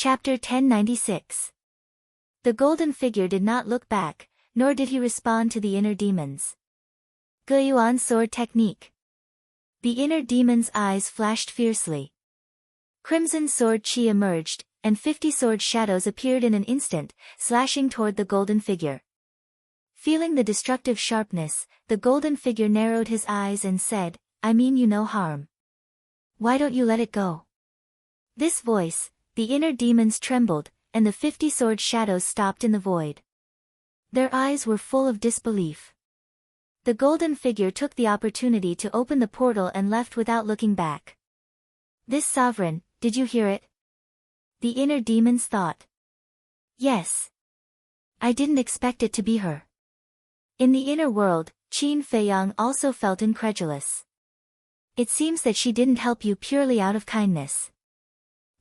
Chapter 1096. The golden figure did not look back, nor did he respond to the inner demons. Guyuan sword technique. The inner demon's eyes flashed fiercely. Crimson sword chi emerged, and 50 sword shadows appeared in an instant, slashing toward the golden figure. Feeling the destructive sharpness, the golden figure narrowed his eyes and said, "I mean you no harm. Why don't you let it go?" This voice, the inner demons trembled, and the 50 sword shadows stopped in the void. Their eyes were full of disbelief. The golden figure took the opportunity to open the portal and left without looking back. "This sovereign, did you hear it?" The inner demons thought. "Yes. I didn't expect it to be her." In the inner world, Qin Feiyang also felt incredulous. "It seems that she didn't help you purely out of kindness.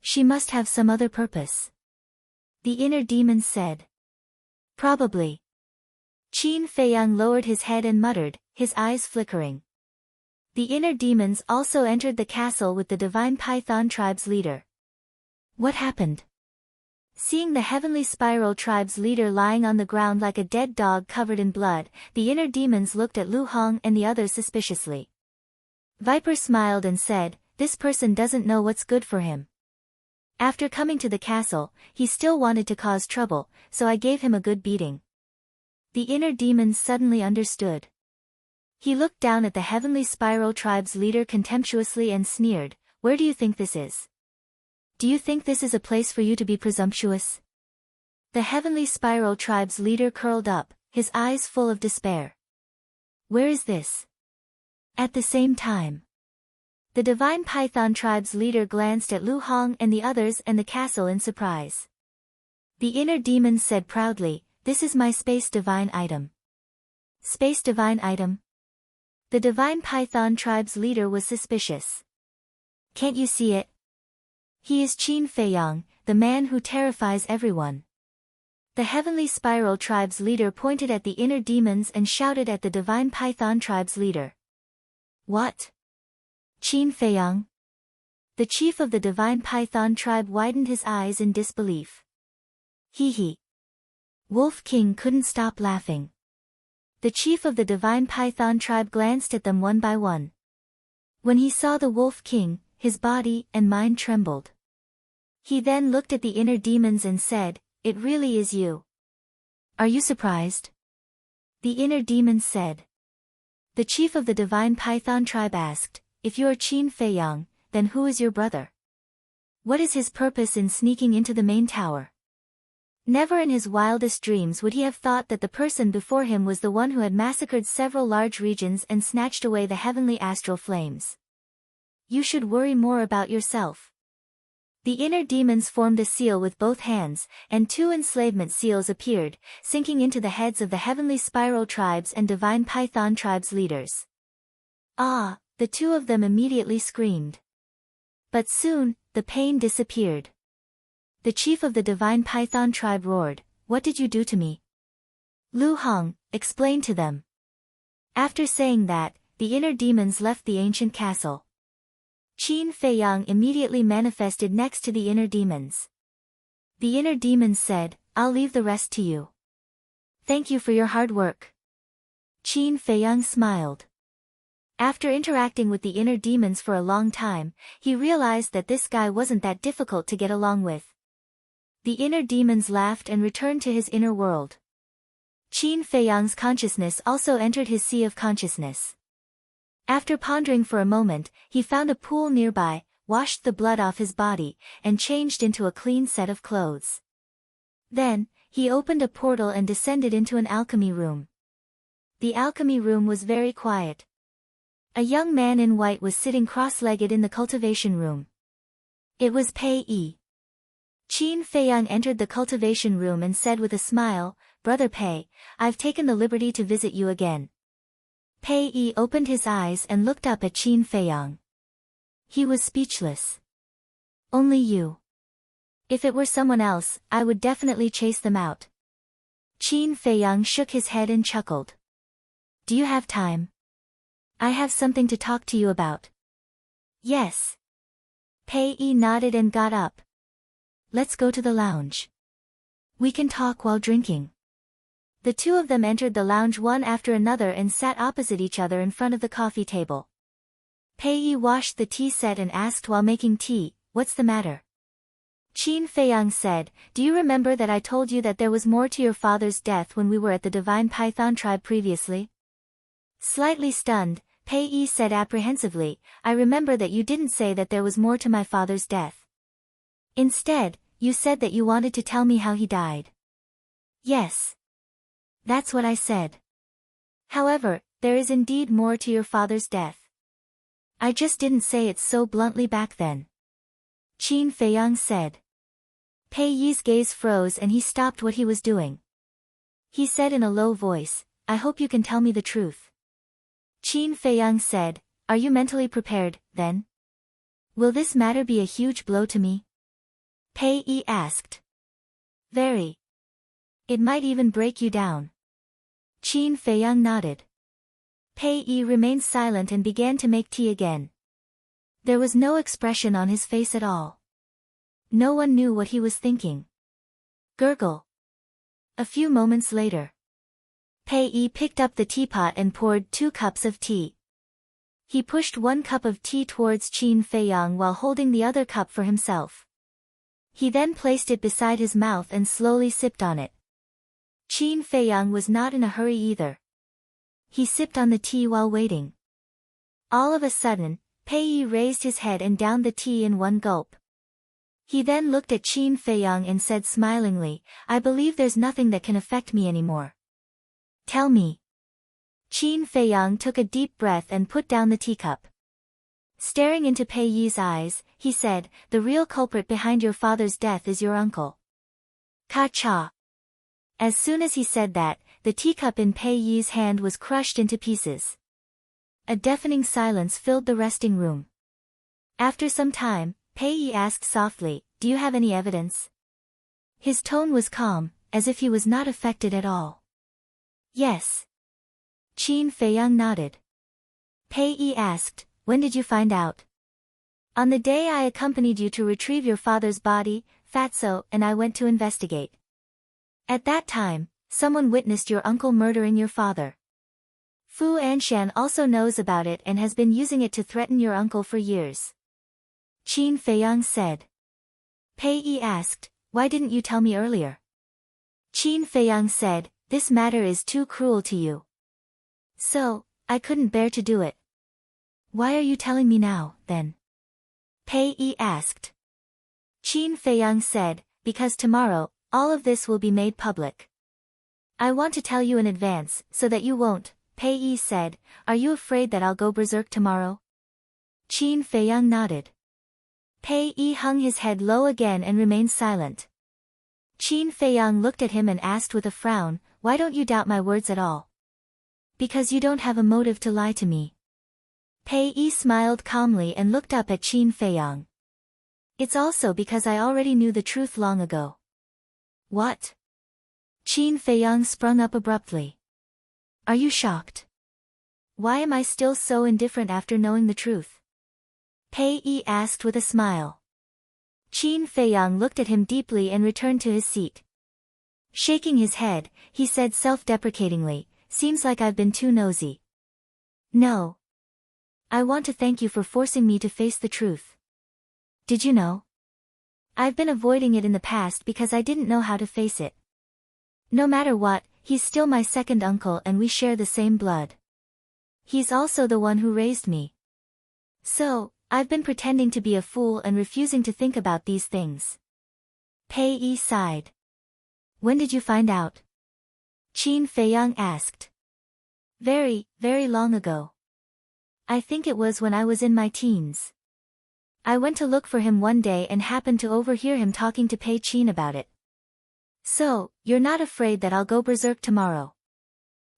She must have some other purpose." The inner demons said. "Probably." Qin Feiyang lowered his head and muttered, his eyes flickering. The inner demons also entered the castle with the divine Python tribe's leader. What happened? Seeing the heavenly spiral tribe's leader lying on the ground like a dead dog covered in blood, the inner demons looked at Lu Hong and the others suspiciously. Viper smiled and said, "This person doesn't know what's good for him. After coming to the castle, he still wanted to cause trouble, so I gave him a good beating." The inner demons suddenly understood. He looked down at the heavenly spiral tribe's leader contemptuously and sneered, "Where do you think this is? Do you think this is a place for you to be presumptuous?" The heavenly spiral tribe's leader curled up, his eyes full of despair. "Where is this?" At the same time, the divine Python tribe's leader glanced at Lu Hong and the others and the castle in surprise. The inner demons said proudly, "This is my space divine item." Space divine item? The divine Python tribe's leader was suspicious. "Can't you see it? He is Qin Feiyang, the man who terrifies everyone." The heavenly spiral tribe's leader pointed at the inner demons and shouted at the divine Python tribe's leader. "What? Qin Feiyang?" The chief of the divine Python tribe widened his eyes in disbelief. He. Wolf King couldn't stop laughing. The chief of the divine Python tribe glanced at them one by one. When he saw the Wolf King, his body and mind trembled. He then looked at the inner demons and said, "It really is you. Are you surprised?" The inner demons said. The chief of the divine Python tribe asked, "If you are Qin Feiyang, then who is your brother? What is his purpose in sneaking into the main tower?" Never in his wildest dreams would he have thought that the person before him was the one who had massacred several large regions and snatched away the heavenly astral flames. "You should worry more about yourself." The inner demons formed a seal with both hands, and 2 enslavement seals appeared, sinking into the heads of the heavenly spiral tribes and divine Python tribes leaders. "Ah!" The 2 of them immediately screamed. But soon, the pain disappeared. The chief of the divine Python tribe roared, "What did you do to me?" Lu Hong, explain to them." After saying that, the inner demons left the ancient castle. Qin Feiyang immediately manifested next to the inner demons. The inner demons said, "I'll leave the rest to you. Thank you for your hard work." Qin Feiyang smiled. After interacting with the inner demons for a long time, he realized that this guy wasn't that difficult to get along with. The inner demons laughed and returned to his inner world. Qin Feiyang's consciousness also entered his sea of consciousness. After pondering for a moment, he found a pool nearby, washed the blood off his body, and changed into a clean set of clothes. Then, he opened a portal and descended into an alchemy room. The alchemy room was very quiet. A young man in white was sitting cross-legged in the cultivation room. It was Pei Yi. Qin Feiyang entered the cultivation room and said with a smile, "Brother Pei, I've taken the liberty to visit you again." Pei Yi opened his eyes and looked up at Qin Feiyang. He was speechless. "Only you. If it were someone else, I would definitely chase them out." Qin Feiyang shook his head and chuckled. "Do you have time? I have something to talk to you about." "Yes." Pei Yi nodded and got up. let's go to the lounge. We can talk while drinking. The two of them entered the lounge one after another and sat opposite each other in front of the coffee table. Pei washed the tea set and asked while making tea, "What's the matter?" Qin Feiyang said, "Do you remember that I told you that there was more to your father's death when we were at the Divine Python tribe previously?" Slightly stunned, Pei said apprehensively, "I remember that you didn't say that there was more to my father's death. Instead, you said that you wanted to tell me how he died." "Yes. That's what I said. However, there is indeed more to your father's death. I just didn't say it so bluntly back then," Qin Feiyang said. Pei Yi's gaze froze and he stopped what he was doing. He said in a low voice, "I hope you can tell me the truth." Qin Feiyang said, "Are you mentally prepared, then? Will this matter be a huge blow to me?" Pei Yi asked. "Very. It might even break you down." Qin Feiyang nodded. Pei Yi remained silent and began to make tea again. There was no expression on his face at all. No one knew what he was thinking. Gurgle. A few moments later. Pei Yi picked up the teapot and poured 2 cups of tea. He pushed 1 cup of tea towards Qin Feiyang while holding the other cup for himself. He then placed it beside his mouth and slowly sipped on it. Qin Feiyang was not in a hurry either. He sipped on the tea while waiting. All of a sudden, Pei Yi raised his head and downed the tea in 1 gulp. He then looked at Qin Feiyang and said smilingly, "I believe there's nothing that can affect me anymore. Tell me." Qin Feiyang took a deep breath and put down the teacup. Staring into Pei Yi's eyes, he said, "The real culprit behind your father's death is your uncle." Ka-cha. As soon as he said that, the teacup in Pei Yi's hand was crushed into pieces. A deafening silence filled the resting room. After some time, Pei Yi asked softly, "Do you have any evidence?" His tone was calm, as if he was not affected at all. "Yes." Qin Feiyang nodded. Pei Yi asked, "When did you find out?" "On the day I accompanied you to retrieve your father's body, Fatso and I went to investigate. At that time, someone witnessed your uncle murdering your father. Fu Anshan also knows about it and has been using it to threaten your uncle for years," Qin Feiyang said. Pei Yi asked, "Why didn't you tell me earlier?" Qin Feiyang said, "This matter is too cruel to you. So, I couldn't bear to do it." "Why are you telling me now, then?" Pei Yi asked. Qin Feiyang said, "Because tomorrow, all of this will be made public. I want to tell you in advance, so that you won't." Pei Yi said, "Are you afraid that I'll go berserk tomorrow?" Qin Feiyang nodded. Pei Yi hung his head low again and remained silent. Qin Feiyang looked at him and asked with a frown, "Why don't you doubt my words at all?" "Because you don't have a motive to lie to me." Pei Yi smiled calmly and looked up at Qin Feiyang. "It's also because I already knew the truth long ago." "What?" Qin Feiyang sprung up abruptly. "Are you shocked? Why am I still so indifferent after knowing the truth?" Pei Yi asked with a smile. Qin Feiyang looked at him deeply and returned to his seat. Shaking his head, he said self-deprecatingly, "Seems like I've been too nosy." "No. I want to thank you for forcing me to face the truth. Did you know? I've been avoiding it in the past because I didn't know how to face it. No matter what, he's still my second uncle and we share the same blood. He's also the one who raised me. So, I've been pretending to be a fool and refusing to think about these things." Pei Yi sighed. "When did you find out?" Qin Feiyang asked. Very, very long ago. I think it was when I was in my teens. I went to look for him one day and happened to overhear him talking to Pei Qin about it. So, you're not afraid that I'll go berserk tomorrow?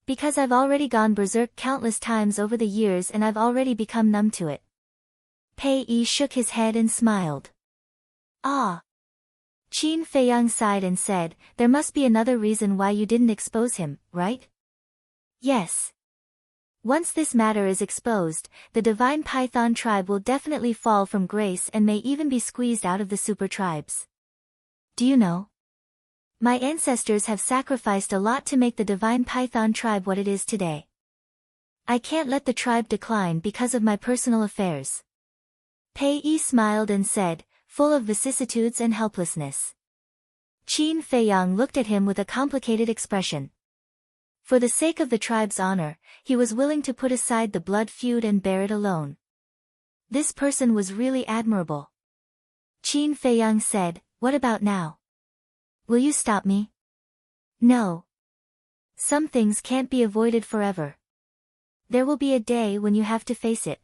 Because I've already gone berserk countless times over the years and I've already become numb to it." Pei Yi shook his head and smiled. "Ah." Qin Feiyang sighed and said, "There must be another reason why you didn't expose him, right?" "Yes. Once this matter is exposed, the Divine Python tribe will definitely fall from grace and may even be squeezed out of the super tribes. Do you know? My ancestors have sacrificed a lot to make the divine python tribe what it is today. I can't let the tribe decline because of my personal affairs. Pei Yi smiled and said, full of vicissitudes and helplessness. Qin Feiyang looked at him with a complicated expression. For the sake of the tribe's honor, he was willing to put aside the blood feud and bear it alone. This person was really admirable. Qin Feiyang said, what about now? Will you stop me? No. Some things can't be avoided forever. There will be a day when you have to face it.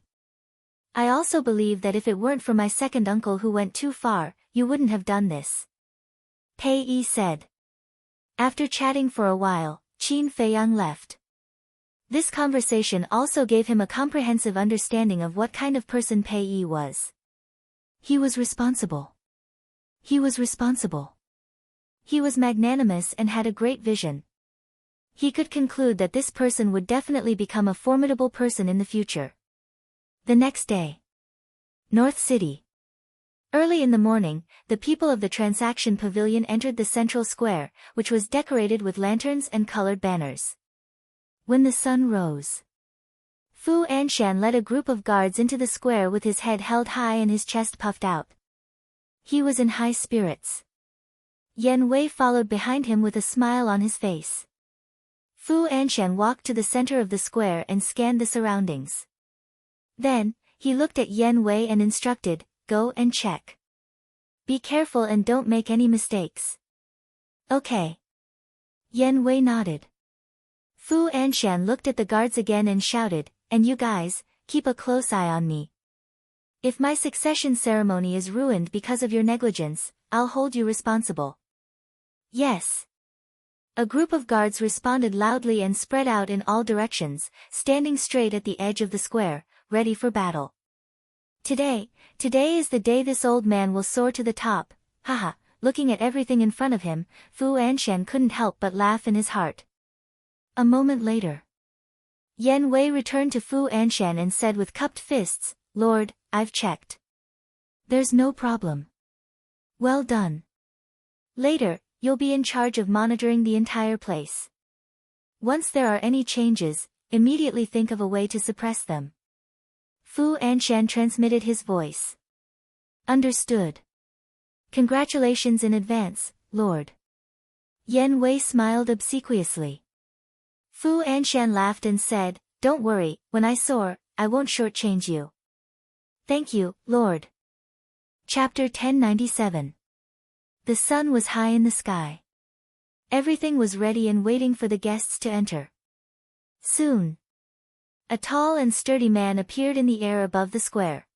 I also believe that if it weren't for my second uncle who went too far, you wouldn't have done this. Pei Yi said. After chatting for a while, Qin Feiyang left. This conversation also gave him a comprehensive understanding of what kind of person Pei Yi was. He was responsible. He was responsible. He was magnanimous and had a great vision. He could conclude that this person would definitely become a formidable person in the future. The next day. North City. Early in the morning, the people of the transaction pavilion entered the central square, which was decorated with lanterns and colored banners. When the sun rose, Fu Anshan led a group of guards into the square with his head held high and his chest puffed out. He was in high spirits. Yan Wei followed behind him with a smile on his face. Fu Anshan walked to the center of the square and scanned the surroundings. Then, he looked at Yan Wei and instructed, go and check. Be careful and don't make any mistakes. Okay. Yan Wei nodded. Fu Anshan looked at the guards again and shouted, and you guys, keep a close eye on me. If my succession ceremony is ruined because of your negligence, I'll hold you responsible. Yes. A group of guards responded loudly and spread out in all directions, standing straight at the edge of the square, ready for battle. Today is the day this old man will soar to the top, haha. Looking at everything in front of him, Fu Anshan couldn't help but laugh in his heart. A moment later, Yan Wei returned to Fu Anshan and said with cupped fists, Lord, I've checked. There's no problem. Well done. Later, you'll be in charge of monitoring the entire place. Once there are any changes, immediately think of a way to suppress them. Fu Anshan transmitted his voice. Understood. Congratulations in advance, Lord. Yan Wei smiled obsequiously. Fu Anshan laughed and said, don't worry, when I soar, I won't shortchange you. Thank you, Lord. Chapter 1097. The sun was high in the sky. Everything was ready and waiting for the guests to enter. Soon, a tall and sturdy man appeared in the air above the square.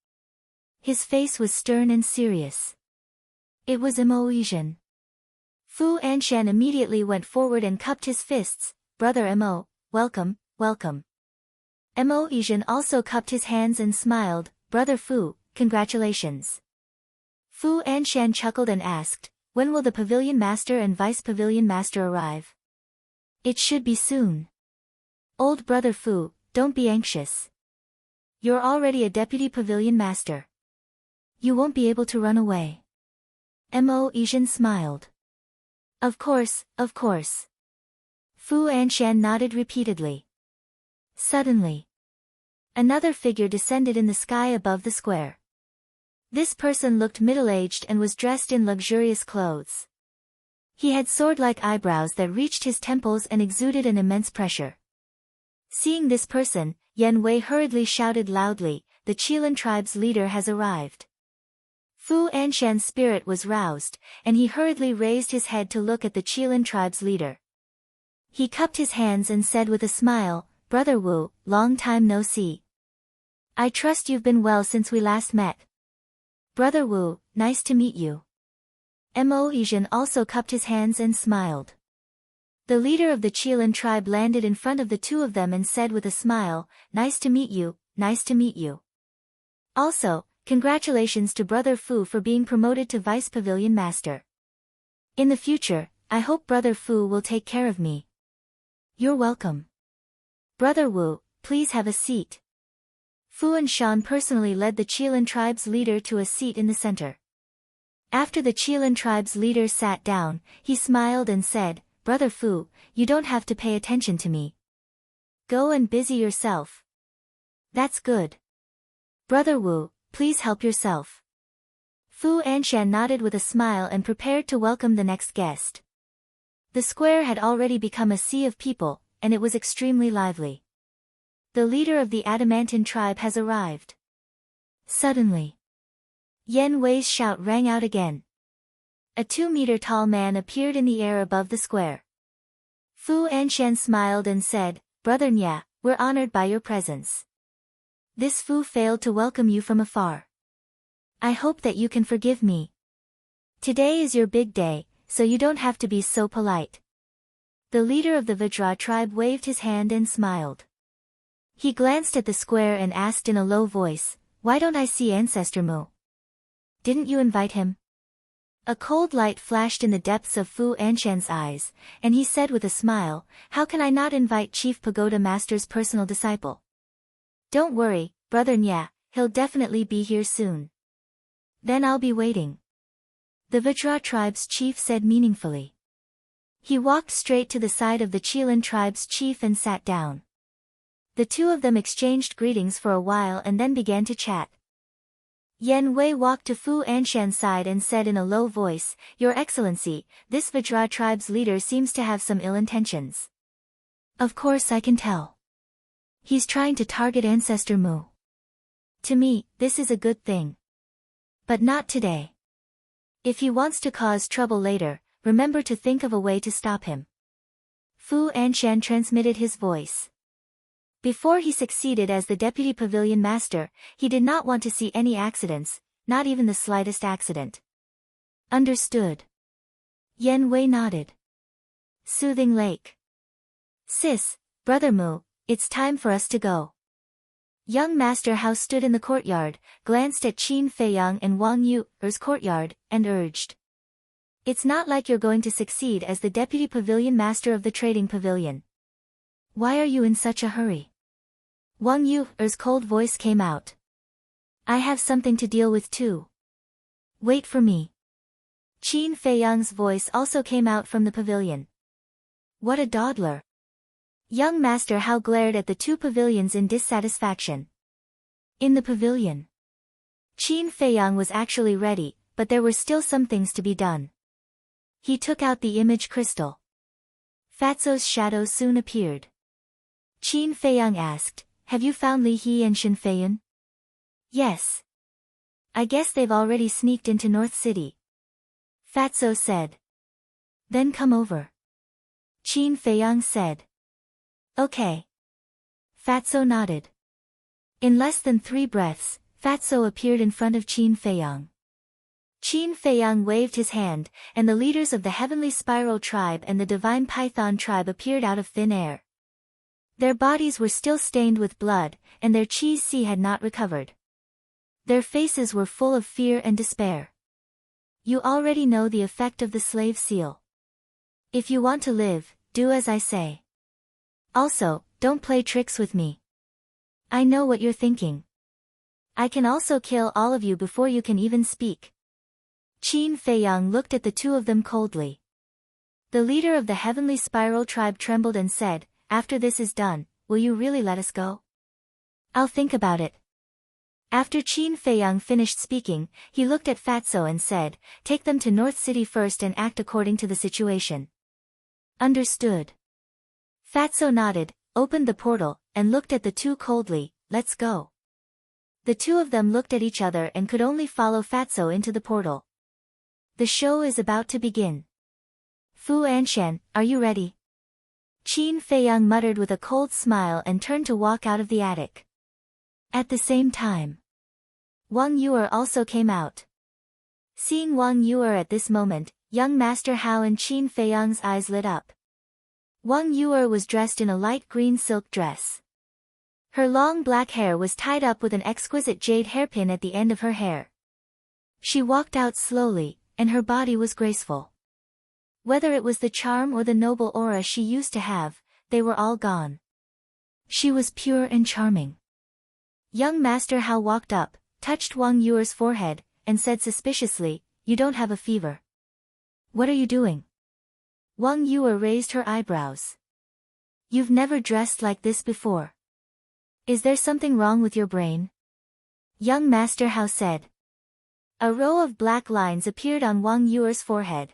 His face was stern and serious. It was Mo Yizhen. Fu Anshan immediately went forward and cupped his fists. Brother Mo, welcome, welcome. Mo Yizhen also cupped his hands and smiled. Brother Fu, congratulations. Fu Anshan chuckled and asked, when will the pavilion master and vice pavilion master arrive? It should be soon. Old brother Fu, don't be anxious. You're already a deputy pavilion master. You won't be able to run away. Mo Yizhen smiled. Of course, of course. Fu Anshan nodded repeatedly. Suddenly, another figure descended in the sky above the square. This person looked middle-aged and was dressed in luxurious clothes. He had sword-like eyebrows that reached his temples and exuded an immense pressure. Seeing this person, Yan Wei hurriedly shouted loudly, the Qilin tribe's leader has arrived. Fu Anshan's spirit was roused, and he hurriedly raised his head to look at the Qilin tribe's leader. He cupped his hands and said with a smile, Brother Wu, long time no see. I trust you've been well since we last met. Brother Wu, nice to meet you. Mo Yizhen also cupped his hands and smiled. The leader of the Qilin tribe landed in front of the two of them and said with a smile, nice to meet you, nice to meet you. Also, congratulations to Brother Fu for being promoted to Vice Pavilion Master. In the future, I hope Brother Fu will take care of me. You're welcome. Brother Wu, please have a seat. Fu Anshan personally led the Qilin tribe's leader to a seat in the center. After the Qilin tribe's leader sat down, he smiled and said, Brother Fu, you don't have to pay attention to me. Go and busy yourself. That's good. Brother Wu, please help yourself. Fu Anshan nodded with a smile and prepared to welcome the next guest. The square had already become a sea of people, and it was extremely lively. The leader of the Adamantine tribe has arrived. Suddenly, Yan Wei's shout rang out again. A 2-meter-tall man appeared in the air above the square. Fu Anshan smiled and said, Brother Nya, we're honored by your presence. This Fu failed to welcome you from afar. I hope that you can forgive me. Today is your big day, so you don't have to be so polite. The leader of the Vajra tribe waved his hand and smiled. He glanced at the square and asked in a low voice, Why don't I see Ancestor Mu? Didn't you invite him? A cold light flashed in the depths of Fu Anshan's eyes, and he said with a smile, How can I not invite Chief Pagoda Master's personal disciple? Don't worry, Brother Nya, he'll definitely be here soon. Then I'll be waiting. The Vajra tribe's chief said meaningfully. He walked straight to the side of the Qilin tribe's chief and sat down. The two of them exchanged greetings for a while and then began to chat. Yan Wei walked to Fu Anshan's side and said in a low voice, Your Excellency, this Vajra tribe's leader seems to have some ill intentions. Of course I can tell. He's trying to target Ancestor Mu. To me, this is a good thing. But not today. If he wants to cause trouble later, remember to think of a way to stop him. Fu Anshan transmitted his voice. Before he succeeded as the deputy pavilion master, he did not want to see any accidents, not even the slightest accident. Understood. Yan Wei nodded. Soothing Lake. Sis, Brother Mu, it's time for us to go. Young Master Hao stood in the courtyard, glanced at Qin Feiyang and Wang Yu's courtyard, and urged. It's not like you're going to succeed as the deputy pavilion master of the trading pavilion. Why are you in such a hurry? Wang Yu's cold voice came out. I have something to deal with too. Wait for me. Qin Feiyang's voice also came out from the pavilion. What a dawdler. Young Master Hao glared at the two pavilions in dissatisfaction. In the pavilion, Qin Feiyang was actually ready, but there were still some things to be done. He took out the image crystal. Fatso's shadow soon appeared. Qin Feiyang asked, Have you found Li He and Shen Feiyan? Yes. I guess they've already sneaked into North City. Fatso said. Then come over. Qin Feiyang said. Okay. Fatso nodded. In less than 3 breaths, Fatso appeared in front of Qin Feiyang. Qin Feiyang waved his hand, and the leaders of the Heavenly Spiral tribe and the Divine Python tribe appeared out of thin air. Their bodies were still stained with blood, and their qi had not recovered. Their faces were full of fear and despair. You already know the effect of the slave seal. If you want to live, do as I say. Also, don't play tricks with me. I know what you're thinking. I can also kill all of you before you can even speak. Qin Feiyang looked at the two of them coldly. The leader of the Heavenly Spiral tribe trembled and said, After this is done, will you really let us go? I'll think about it. After Qin Feiyang finished speaking, he looked at Fatso and said, Take them to North City first and act according to the situation. Understood. Fatso nodded, opened the portal, and looked at the two coldly. Let's go. The two of them looked at each other and could only follow Fatso into the portal. The show is about to begin. Fu Anshan, are you ready? Qin Feiyang muttered with a cold smile and turned to walk out of the attic. At the same time, Wang Yuer also came out. Seeing Wang Yuer at this moment, young Master Hao and Qin Feiyang's eyes lit up. Wang Yuer was dressed in a light green silk dress. Her long black hair was tied up with an exquisite jade hairpin at the end of her hair. She walked out slowly, and her body was graceful. Whether it was the charm or the noble aura she used to have, they were all gone. She was pure and charming. Young Master Hao walked up, touched Wang Yuer's forehead, and said suspiciously, you don't have a fever. What are you doing? Wang Yue raised her eyebrows. You've never dressed like this before. Is there something wrong with your brain? Young Master Hao said. A row of black lines appeared on Wang Yue's forehead.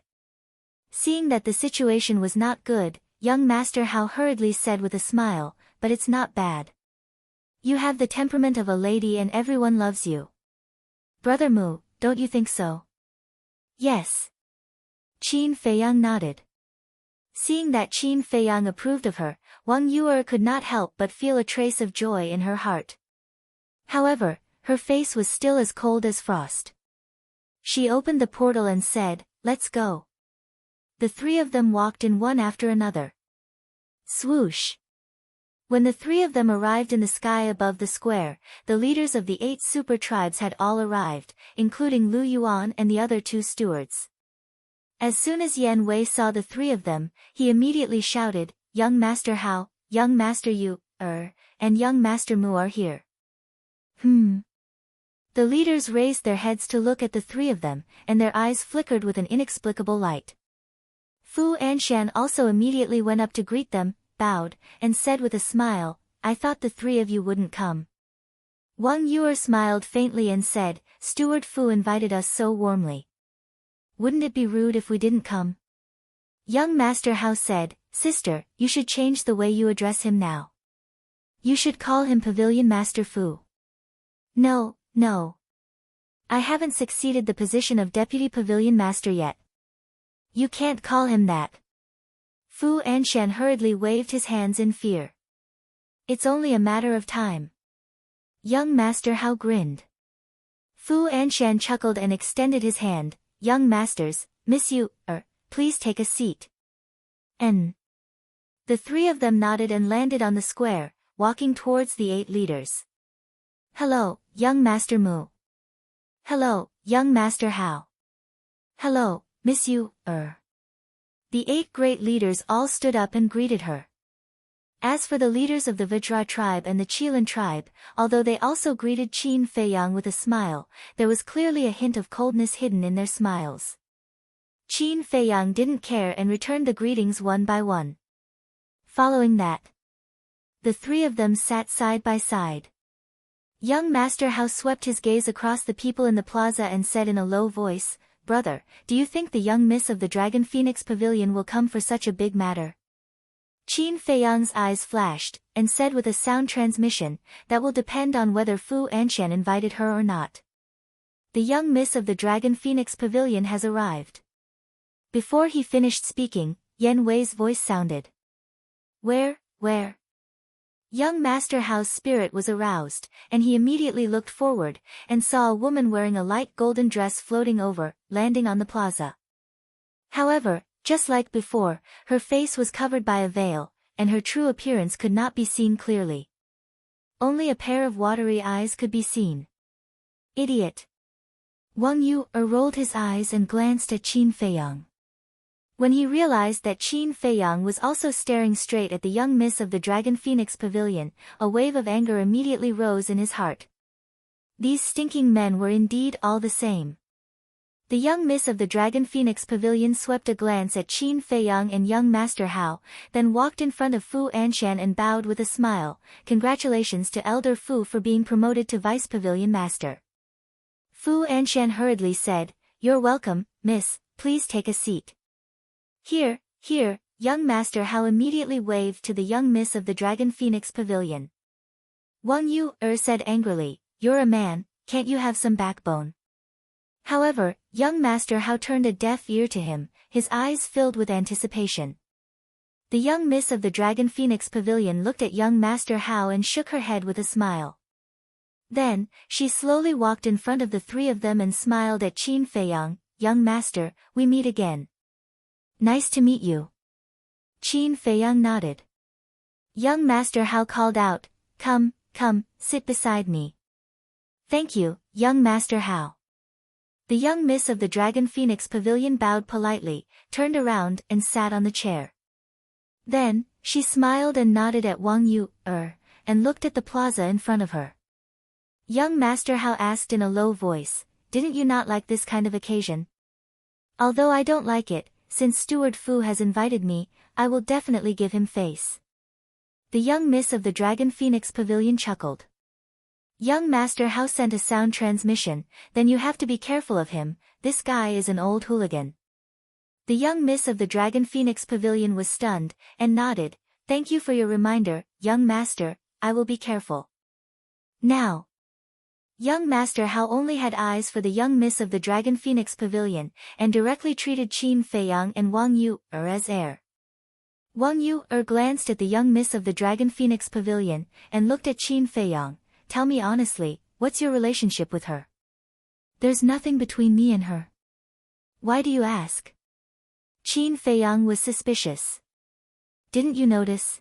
Seeing that the situation was not good, young Master Hao hurriedly said with a smile, but it's not bad. You have the temperament of a lady and everyone loves you. Brother Mu, don't you think so? Yes. Qin Feiyang nodded. Seeing that Qin Feiyang approved of her, Wang Yue could not help but feel a trace of joy in her heart. However, her face was still as cold as frost. She opened the portal and said, "Let's go." The three of them walked in one after another. Swoosh! When the three of them arrived in the sky above the square, the leaders of the 8 super tribes had all arrived, including Lu Yuan and the other 2 stewards. As soon as Yan Wei saw the three of them, he immediately shouted, "Young Master Hao, Young Master Yu, and Young Master Mu are here." The leaders raised their heads to look at the three of them, and their eyes flickered with an inexplicable light. Fu Anshan also immediately went up to greet them, bowed, and said with a smile, "I thought the three of you wouldn't come." Wang Yue smiled faintly and said, "Steward Fu invited us so warmly. Wouldn't it be rude if we didn't come?" Young Master Hao said, "Sister, you should change the way you address him now. You should call him Pavilion Master Fu." No. I haven't succeeded the position of Deputy Pavilion Master yet. You can't call him that. Fu Anshan hurriedly waved his hands in fear. It's only a matter of time. Young Master Hao grinned. Fu Anshan chuckled and extended his hand. "Young Masters, Miss Yu, please take a seat." The three of them nodded and landed on the square, walking towards the 8 leaders. "Hello, Young Master Mu. Hello, Young Master Hao. Hello, Miss Yu, The 8 great leaders all stood up and greeted her. As for the leaders of the Vajra tribe and the Qilin tribe, although they also greeted Qin Feiyang with a smile, there was clearly a hint of coldness hidden in their smiles. Qin Feiyang didn't care and returned the greetings one by one. Following that, the three of them sat side by side. Young Master Hao swept his gaze across the people in the plaza and said in a low voice, "Brother, do you think the young miss of the Dragon Phoenix Pavilion will come for such a big matter?" Qin Feiyang's eyes flashed, and said with a sound transmission, "That will depend on whether Fu Anshan invited her or not. The young miss of the Dragon Phoenix Pavilion has arrived." Before he finished speaking, Yan Wei's voice sounded. Where? Young Master Hao's spirit was aroused, and he immediately looked forward, and saw a woman wearing a light golden dress floating over, landing on the plaza. However, just like before, her face was covered by a veil, and her true appearance could not be seen clearly. Only a pair of watery eyes could be seen. Idiot! Wang Yue rolled his eyes and glanced at Qin Feiyang. When he realized that Qin Feiyang was also staring straight at the young miss of the Dragon Phoenix Pavilion, a wave of anger immediately rose in his heart. These stinking men were indeed all the same. The young miss of the Dragon Phoenix Pavilion swept a glance at Qin Feiyang and young Master Hao, then walked in front of Fu Anshan and bowed with a smile. "Congratulations to Elder Fu for being promoted to Vice Pavilion Master." Fu Anshan hurriedly said, "You're welcome, miss, please take a seat." Here, young Master Hao immediately waved to the young miss of the Dragon Phoenix Pavilion. Wang Yue said angrily, "You're a man, can't you have some backbone?" However, young Master Hao turned a deaf ear to him, his eyes filled with anticipation. The young miss of the Dragon Phoenix Pavilion looked at young Master Hao and shook her head with a smile. Then, she slowly walked in front of the three of them and smiled at Qin Feiyang. "Young Master, we meet again. Nice to meet you." Qin Feiyang nodded. Young Master Hao called out, Come, sit beside me." "Thank you, young Master Hao." The young miss of the Dragon Phoenix Pavilion bowed politely, turned around and sat on the chair. Then, she smiled and nodded at Wang Yue, and looked at the plaza in front of her. Young Master Hao asked in a low voice, "Didn't you not like this kind of occasion?" Although I don't like it, since Steward Fu has invited me, I will definitely give him face. The young miss of the Dragon Phoenix Pavilion chuckled. Young Master Hao sent a sound transmission, then you have to be careful of him, this guy is an old hooligan. The young miss of the Dragon Phoenix Pavilion was stunned, and nodded, thank you for your reminder, young master, I will be careful. Now. Young Master Hao only had eyes for the young miss of the Dragon Phoenix Pavilion, and directly treated Qin Feiyang and Wang Yu as heir. Wang Yu glanced at the young miss of the Dragon Phoenix Pavilion, and looked at Qin Feiyang. Tell me honestly, what's your relationship with her? There's nothing between me and her. Why do you ask? Qin Feiyang was suspicious. Didn't you notice?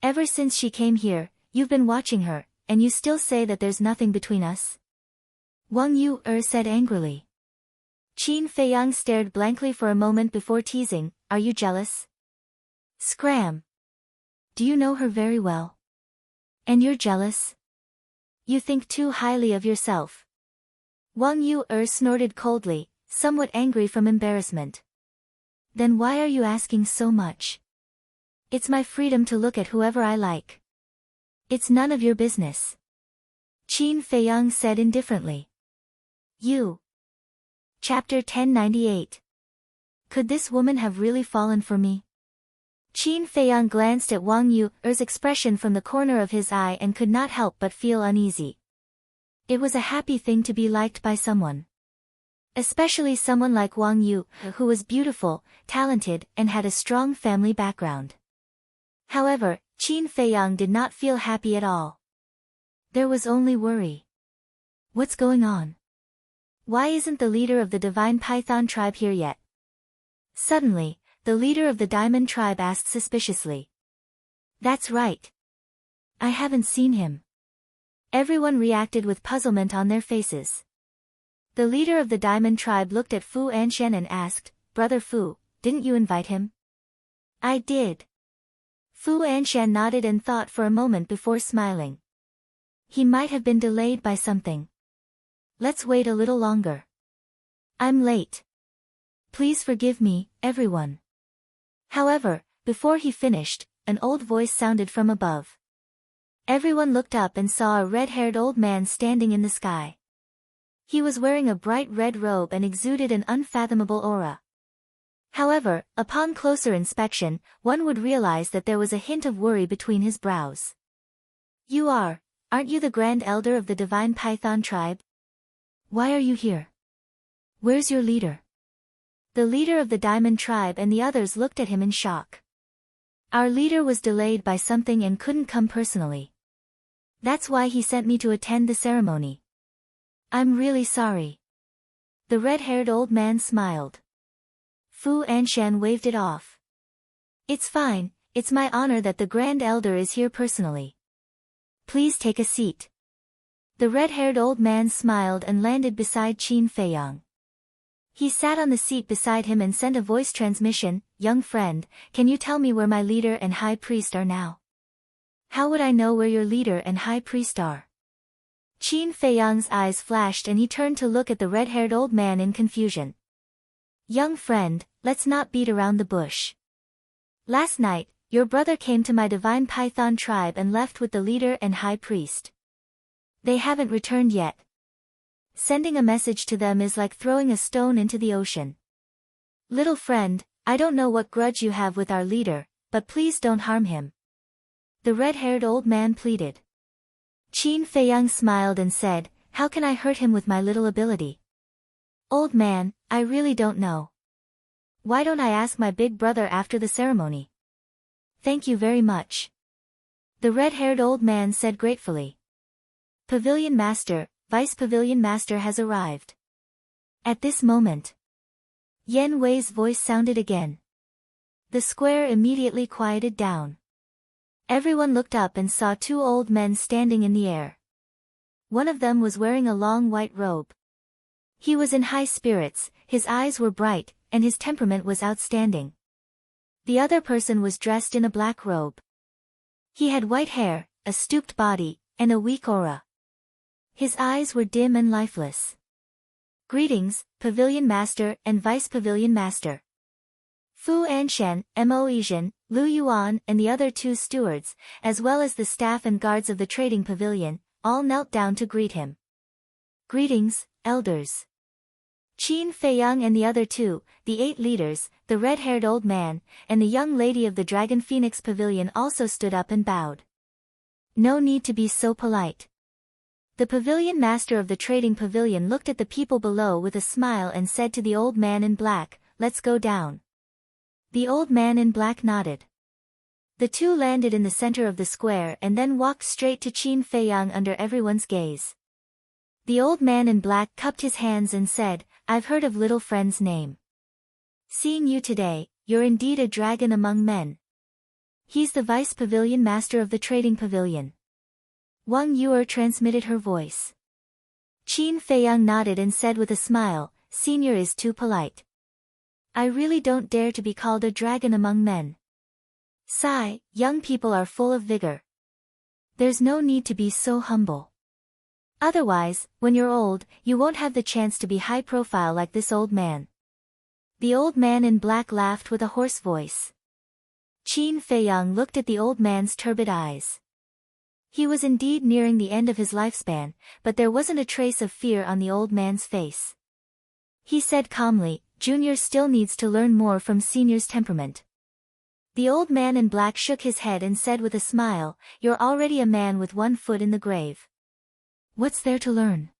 Ever since she came here, you've been watching her, and you still say that there's nothing between us? Wang Yu said angrily. Qin Feiyang stared blankly for a moment before teasing, are you jealous? Scram. Do you know her very well? And you're jealous? You think too highly of yourself. Wang Yu snorted coldly, somewhat angry from embarrassment. Then why are you asking so much? It's my freedom to look at whoever I like. It's none of your business. Qin Feiyang said indifferently. You. Chapter 1098. Could this woman have really fallen for me? Qin Feiyang glanced at Wang Yu's expression from the corner of his eye and could not help but feel uneasy. It was a happy thing to be liked by someone. Especially someone like Wang Yu, who was beautiful, talented, and had a strong family background. However, Qin Feiyang did not feel happy at all. There was only worry. What's going on? Why isn't the leader of the Divine Python tribe here yet? Suddenly, the leader of the Diamond tribe asked suspiciously. That's right. I haven't seen him. Everyone reacted with puzzlement on their faces. The leader of the Diamond tribe looked at Fu Anshan and asked, Brother Fu, didn't you invite him? I did. Fu Anshan nodded and thought for a moment before smiling. He might have been delayed by something. Let's wait a little longer. I'm late. Please forgive me, everyone. However, before he finished, an old voice sounded from above. Everyone looked up and saw a red-haired old man standing in the sky. He was wearing a bright red robe and exuded an unfathomable aura. However, upon closer inspection, one would realize that there was a hint of worry between his brows. Aren't you the Grand Elder of the Divine Python tribe? Why are you here? Where's your leader? The leader of the Diamond tribe and the others looked at him in shock. Our leader was delayed by something and couldn't come personally. That's why he sent me to attend the ceremony. I'm really sorry. The red-haired old man smiled. Fu Anshan waved it off. It's fine, it's my honor that the Grand Elder is here personally. Please take a seat. The red-haired old man smiled and landed beside Qin Feiyang. He sat on the seat beside him and sent a voice transmission, young friend, can you tell me where my leader and high priest are now? How would I know where your leader and high priest are? Qin Feiyang's eyes flashed and he turned to look at the red-haired old man in confusion. Young friend, let's not beat around the bush. Last night, your brother came to my Divine Python tribe and left with the leader and high priest. They haven't returned yet. Sending a message to them is like throwing a stone into the ocean. Little friend, I don't know what grudge you have with our leader, but please don't harm him. The red-haired old man pleaded. Qin Feiyang smiled and said, how can I hurt him with my little ability? Old man, I really don't know. Why don't I ask my big brother after the ceremony? Thank you very much. The red-haired old man said gratefully. Pavilion Master, Vice Pavilion Master has arrived. At this moment, Yan Wei's voice sounded again. The square immediately quieted down. Everyone looked up and saw two old men standing in the air. One of them was wearing a long white robe. He was in high spirits, his eyes were bright, and his temperament was outstanding. The other person was dressed in a black robe. He had white hair, a stooped body, and a weak aura. His eyes were dim and lifeless. Greetings, Pavilion Master and Vice Pavilion Master. Fu Anshan, Mo Yizhen, Lu Yuan and the other 2 stewards, as well as the staff and guards of the trading pavilion, all knelt down to greet him. Greetings, elders. Qin Feiyang and the other 2, the 8 leaders, the red-haired old man, and the young lady of the Dragon Phoenix Pavilion also stood up and bowed. No need to be so polite. The pavilion master of the trading pavilion looked at the people below with a smile and said to the old man in black, "Let's go down." The old man in black nodded. The 2 landed in the center of the square and then walked straight to Qin Feiyang under everyone's gaze. The old man in black cupped his hands and said, "I've heard of little friend's name. Seeing you today, you're indeed a dragon among men. He's the vice pavilion master of the trading pavilion." Wang Yuer transmitted her voice. Qin Feiyang nodded and said with a smile, "Senior is too polite. I really don't dare to be called a dragon among men. Sigh, young people are full of vigor. There's no need to be so humble. Otherwise, when you're old, you won't have the chance to be high profile like this old man." The old man in black laughed with a hoarse voice. Qin Feiyang looked at the old man's turbid eyes. He was indeed nearing the end of his lifespan, but there wasn't a trace of fear on the old man's face. He said calmly, "Junior still needs to learn more from Senior's temperament." The old man in black shook his head and said with a smile, "You're already a man with 1 foot in the grave. What's there to learn?"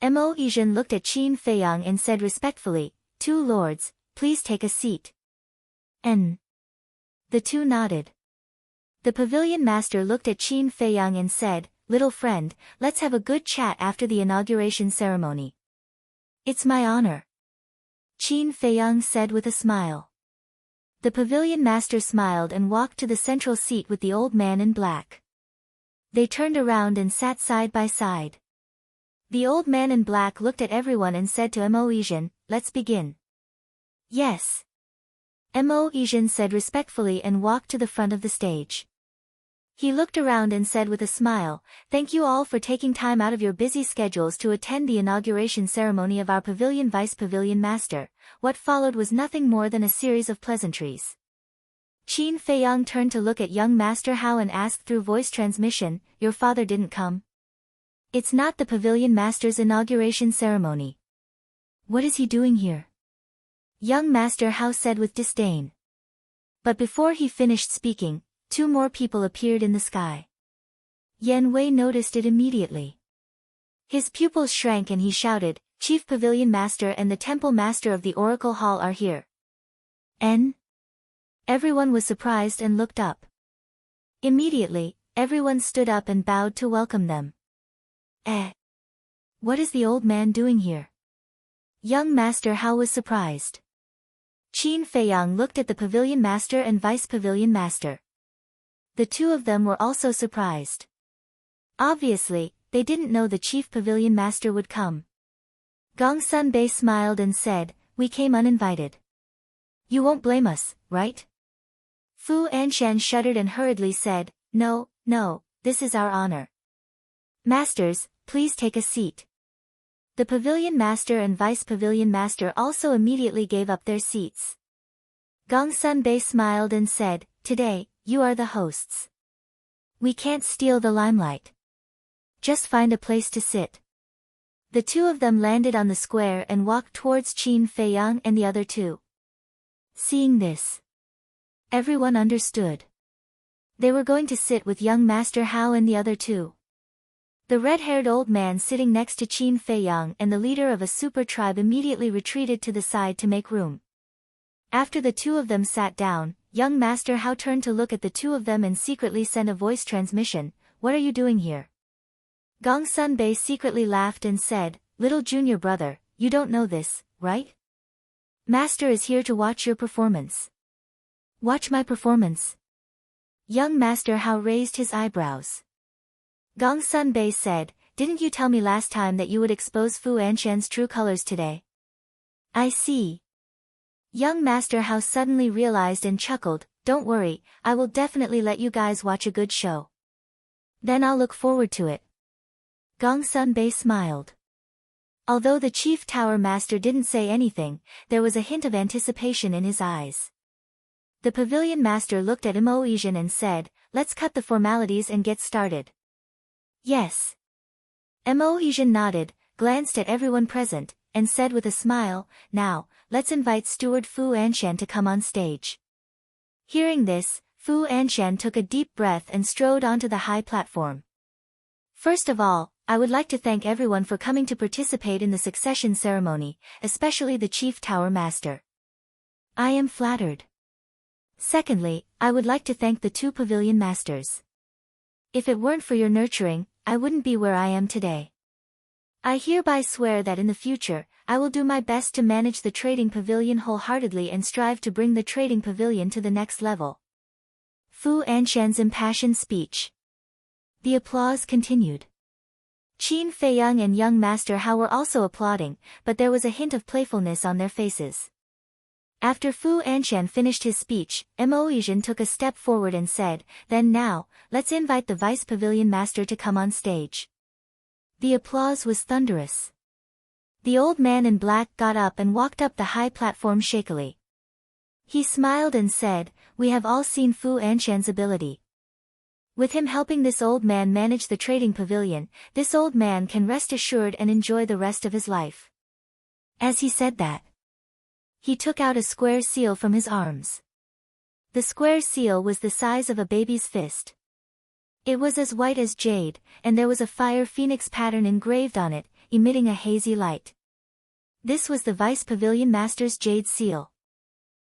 Mo Yizhen looked at Qin Feiyang and said respectfully, "2 lords, please take a seat." "N." The 2 nodded. The pavilion master looked at Qin Feiyang and said, "Little friend, let's have a good chat after the inauguration ceremony." "It's my honor," Qin Feiyang said with a smile. The pavilion master smiled and walked to the central seat with the old man in black. They turned around and sat side by side. The old man in black looked at everyone and said to Mo Yizhen, "Let's begin." "Yes." Mo Yizhen said respectfully and walked to the front of the stage. He looked around and said with a smile, "Thank you all for taking time out of your busy schedules to attend the inauguration ceremony of our pavilion vice pavilion master." What followed was nothing more than a series of pleasantries. Qin Feiyang turned to look at young Master Hao and asked through voice transmission, "Your father didn't come? It's not the pavilion master's inauguration ceremony. What is he doing here?" Young Master Hao said with disdain. But before he finished speaking, 2 more people appeared in the sky. Yan Wei noticed it immediately. His pupils shrank and he shouted, "Chief Pavilion Master and the Temple Master of the Oracle Hall are here." N. Everyone was surprised and looked up. Immediately, everyone stood up and bowed to welcome them. What is the old man doing here?" Young Master Hao was surprised. Qin Feiyang looked at the Pavilion Master and Vice Pavilion Master. The 2 of them were also surprised. Obviously, they didn't know the Chief Pavilion Master would come. Gong Sun Bei smiled and said, "We came uninvited. You won't blame us, right?" Fu Anshan shuddered and hurriedly said, No, this is our honor. Masters, please take a seat." The Pavilion Master and Vice Pavilion Master also immediately gave up their seats. Gong Sun Bei smiled and said, "Today, you are the hosts. We can't steal the limelight. Just find a place to sit." The 2 of them landed on the square and walked towards Qin Feiyang and the other 2. Seeing this, everyone understood. They were going to sit with young Master Hao and the other 2. The red-haired old man sitting next to Qin Feiyang and the leader of a super tribe immediately retreated to the side to make room. After the 2 of them sat down, young Master Hao turned to look at the 2 of them and secretly sent a voice transmission, "What are you doing here?" Gong Sun Bei secretly laughed and said, "Little junior brother, you don't know this, right? Master is here to watch your performance." "Watch my performance?" Young Master Hao raised his eyebrows. Gong Sun Bei said, "Didn't you tell me last time that you would expose Fu Anshan's true colors today?" "I see." Young Master Hao suddenly realized and chuckled, "Don't worry, I will definitely let you guys watch a good show. Then I'll look forward to it." Gong Sun Bei smiled. Although the Chief Tower Master didn't say anything, there was a hint of anticipation in his eyes. The Pavilion Master looked at Imogen and said, "Let's cut the formalities and get started." "Yes." Imogen nodded, glanced at everyone present, and said with a smile, "Now, let's invite Steward Fu Anshan to come on stage." Hearing this, Fu Anshan took a deep breath and strode onto the high platform. "First of all, I would like to thank everyone for coming to participate in the succession ceremony, especially the Chief Tower Master. I am flattered. Secondly, I would like to thank the two Pavilion Masters. If it weren't for your nurturing, I wouldn't be where I am today. I hereby swear that in the future, I will do my best to manage the Trading Pavilion wholeheartedly and strive to bring the Trading Pavilion to the next level." Fu Anshan's impassioned speech. The applause continued. Qin Feiyang and young Master Hao were also applauding, but there was a hint of playfulness on their faces. After Fu Anshan finished his speech, Imogen took a step forward and said, "Then now, let's invite the Vice Pavilion Master to come on stage." The applause was thunderous. The old man in black got up and walked up the high platform shakily. He smiled and said, "We have all seen Fu Anshan's ability. With him helping this old man manage the Trading Pavilion, this old man can rest assured and enjoy the rest of his life." As he said that, he took out a square seal from his arms. The square seal was the size of a baby's fist. It was as white as jade, and there was a fire phoenix pattern engraved on it, emitting a hazy light. This was the Vice Pavilion Master's jade seal.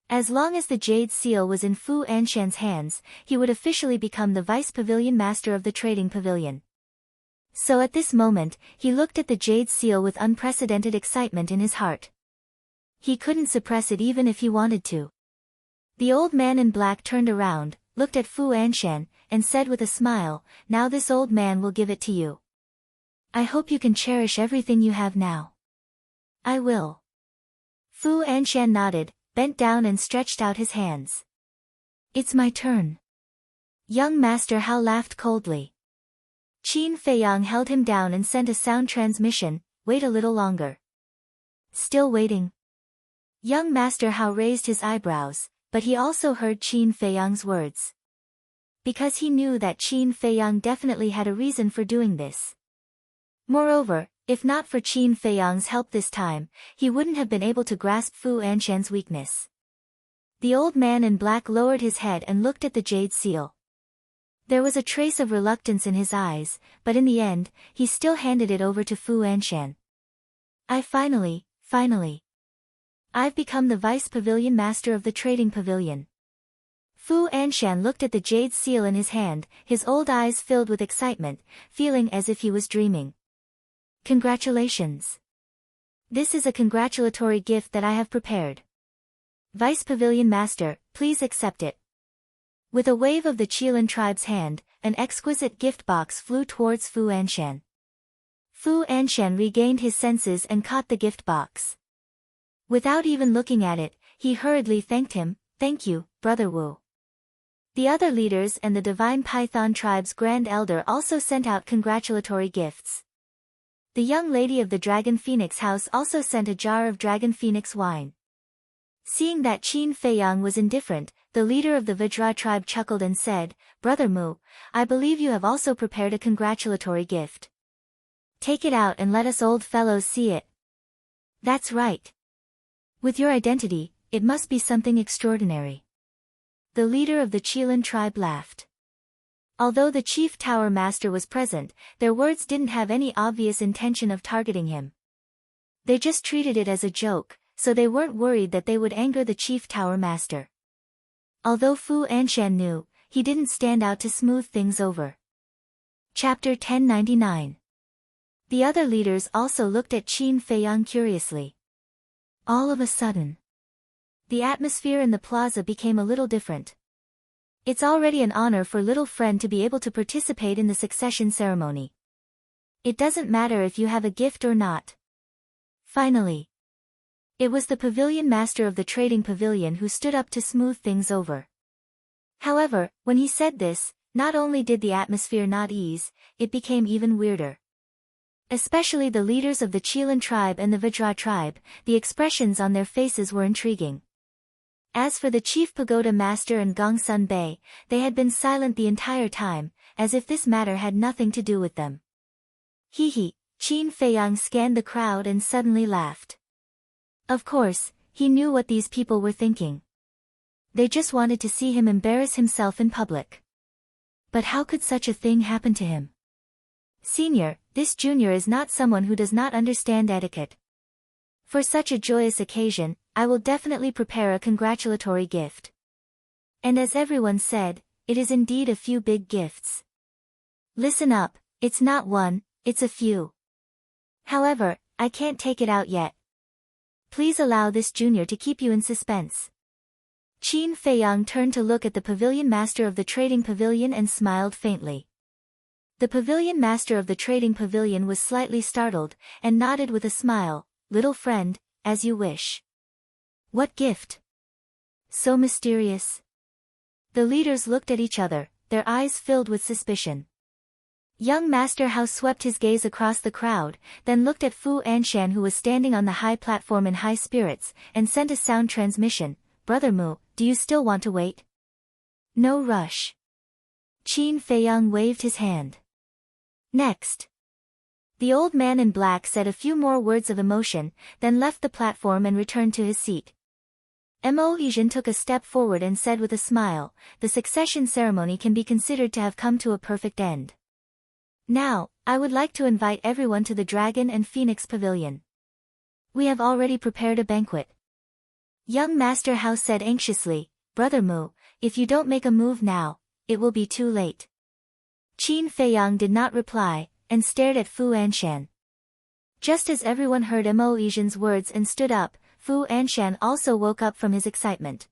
As long as the jade seal was in Fu Anshan's hands, he would officially become the Vice Pavilion Master of the Trading Pavilion. So at this moment, he looked at the jade seal with unprecedented excitement in his heart. He couldn't suppress it even if he wanted to. The old man in black turned around, looked at Fu Anshan, and said with a smile, "Now this old man will give it to you. I hope you can cherish everything you have now." "I will." Fu Anshan nodded, bent down and stretched out his hands. "It's my turn." Young Master Hao laughed coldly. Qin Feiyang held him down and sent a sound transmission, "Wait a little longer." "Still waiting?" Young Master Hao raised his eyebrows, but he also heard Qin Feiyang's words. Because he knew that Qin Feiyang definitely had a reason for doing this. Moreover, if not for Qin Feiyang's help this time, he wouldn't have been able to grasp Fu Anshan's weakness. The old man in black lowered his head and looked at the jade seal. There was a trace of reluctance in his eyes, but in the end, he still handed it over to Fu Anshan. Finally, I've become the Vice Pavilion Master of the Trading Pavilion." Fu Anshan looked at the jade seal in his hand, his old eyes filled with excitement, feeling as if he was dreaming. "Congratulations. This is a congratulatory gift that I have prepared. Vice Pavilion Master, please accept it." With a wave of the Qilin tribe's hand, an exquisite gift box flew towards Fu Anshan. Fu Anshan regained his senses and caught the gift box. Without even looking at it, he hurriedly thanked him, "Thank you, Brother Wu." The other leaders and the Divine Python tribe's Grand Elder also sent out congratulatory gifts. The young lady of the Dragon Phoenix house also sent a jar of Dragon Phoenix wine. Seeing that Qin Feiyang was indifferent, the leader of the Vajra tribe chuckled and said, "Brother Mu, I believe you have also prepared a congratulatory gift. Take it out and let us old fellows see it." "That's right. With your identity, it must be something extraordinary." The leader of the Qilin tribe laughed. Although the Chief Tower Master was present, their words didn't have any obvious intention of targeting him. They just treated it as a joke, so they weren't worried that they would anger the Chief Tower Master. Although Fu Anshan knew, he didn't stand out to smooth things over. Chapter 1099. The other leaders also looked at Qin Feiyang curiously. All of a sudden, the atmosphere in the plaza became a little different. It's already an honor for little friend to be able to participate in the succession ceremony. It doesn't matter if you have a gift or not. Finally, it was the pavilion master of the trading pavilion who stood up to smooth things over. However, when he said this, not only did the atmosphere not ease, it became even weirder. Especially the leaders of the Chilan tribe and the Vajra tribe, the expressions on their faces were intriguing. As for the chief pagoda master and Gongsun Bey, they had been silent the entire time, as if this matter had nothing to do with them. Hee. Qin Feiyang scanned the crowd and suddenly laughed. Of course, he knew what these people were thinking. They just wanted to see him embarrass himself in public. But how could such a thing happen to him? Senior, this junior is not someone who does not understand etiquette. For such a joyous occasion, I will definitely prepare a congratulatory gift. And as everyone said, it is indeed a few big gifts. Listen up, it's not one, it's a few. However, I can't take it out yet. Please allow this junior to keep you in suspense. Qin Feiyang turned to look at the pavilion master of the trading pavilion and smiled faintly. The pavilion master of the trading pavilion was slightly startled, and nodded with a smile, "Little friend, as you wish." What gift? So mysterious. The leaders looked at each other, their eyes filled with suspicion. Young Master Hao swept his gaze across the crowd, then looked at Fu Anshan who was standing on the high platform in high spirits, and sent a sound transmission, "Brother Mu, do you still want to wait?" "No rush." Qin Feiyang waved his hand. "Next." The old man in black said a few more words of emotion, then left the platform and returned to his seat. Mo Yijin took a step forward and said with a smile, "The succession ceremony can be considered to have come to a perfect end. Now, I would like to invite everyone to the Dragon and Phoenix Pavilion. We have already prepared a banquet." Young Master Hao said anxiously, "Brother Mu, if you don't make a move now, it will be too late." Qin Feiyang did not reply, and stared at Fu Anshan. Just as everyone heard Mo Yijin's words and stood up, Fu Anshan also woke up from his excitement.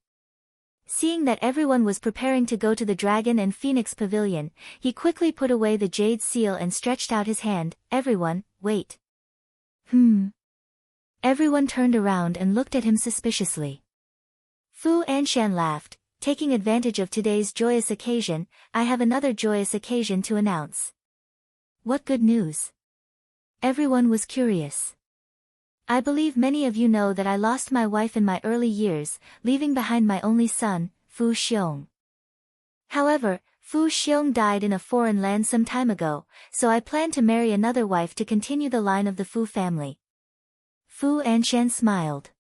Seeing that everyone was preparing to go to the Dragon and Phoenix Pavilion, he quickly put away the jade seal and stretched out his hand. "Everyone, wait." Everyone turned around and looked at him suspiciously. Fu Anshan laughed, "Taking advantage of today's joyous occasion, I have another joyous occasion to announce." "What good news?" Everyone was curious. "I believe many of you know that I lost my wife in my early years, leaving behind my only son, Fu Xiong. However, Fu Xiong died in a foreign land some time ago, so I plan to marry another wife to continue the line of the Fu family." Fu Anshan smiled.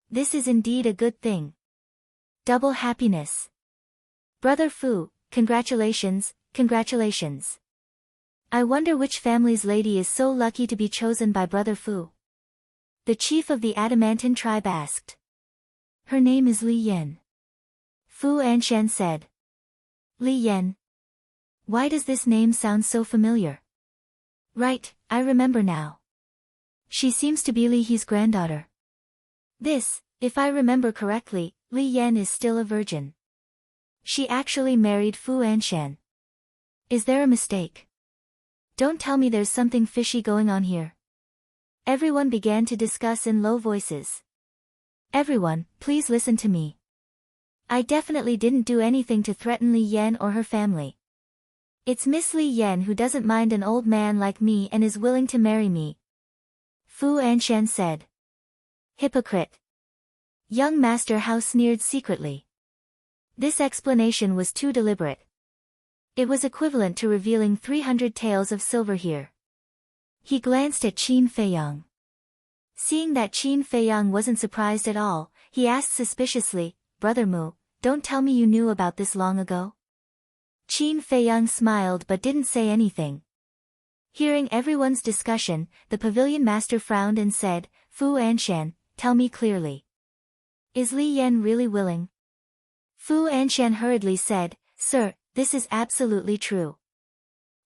"This is indeed a good thing. Double happiness. Brother Fu, congratulations, congratulations. I wonder which family's lady is so lucky to be chosen by Brother Fu?" The chief of the Adamantine tribe asked. "Her name is Li Yan." Fu Anshan said. "Li Yan? Why does this name sound so familiar?" "Right, I remember now. She seems to be Li He's granddaughter. This, if I remember correctly, Li Yan is still a virgin. She actually married Fu Anshan. Is there a mistake? Don't tell me there's something fishy going on here." Everyone began to discuss in low voices. "Everyone, please listen to me. I definitely didn't do anything to threaten Li Yan or her family. It's Miss Li Yan who doesn't mind an old man like me and is willing to marry me." Fu Anshan said. "Hypocrite." Young Master Hao sneered secretly. This explanation was too deliberate. It was equivalent to revealing 300 taels of silver here. He glanced at Qin Feiyang. Seeing that Qin Feiyang wasn't surprised at all, he asked suspiciously, "Brother Mu, don't tell me you knew about this long ago?" Qin Feiyang smiled but didn't say anything. Hearing everyone's discussion, the pavilion master frowned and said, "Fu Anshan, tell me clearly. Is Li Yan really willing?" Fu Anshan hurriedly said, "Sir, this is absolutely true.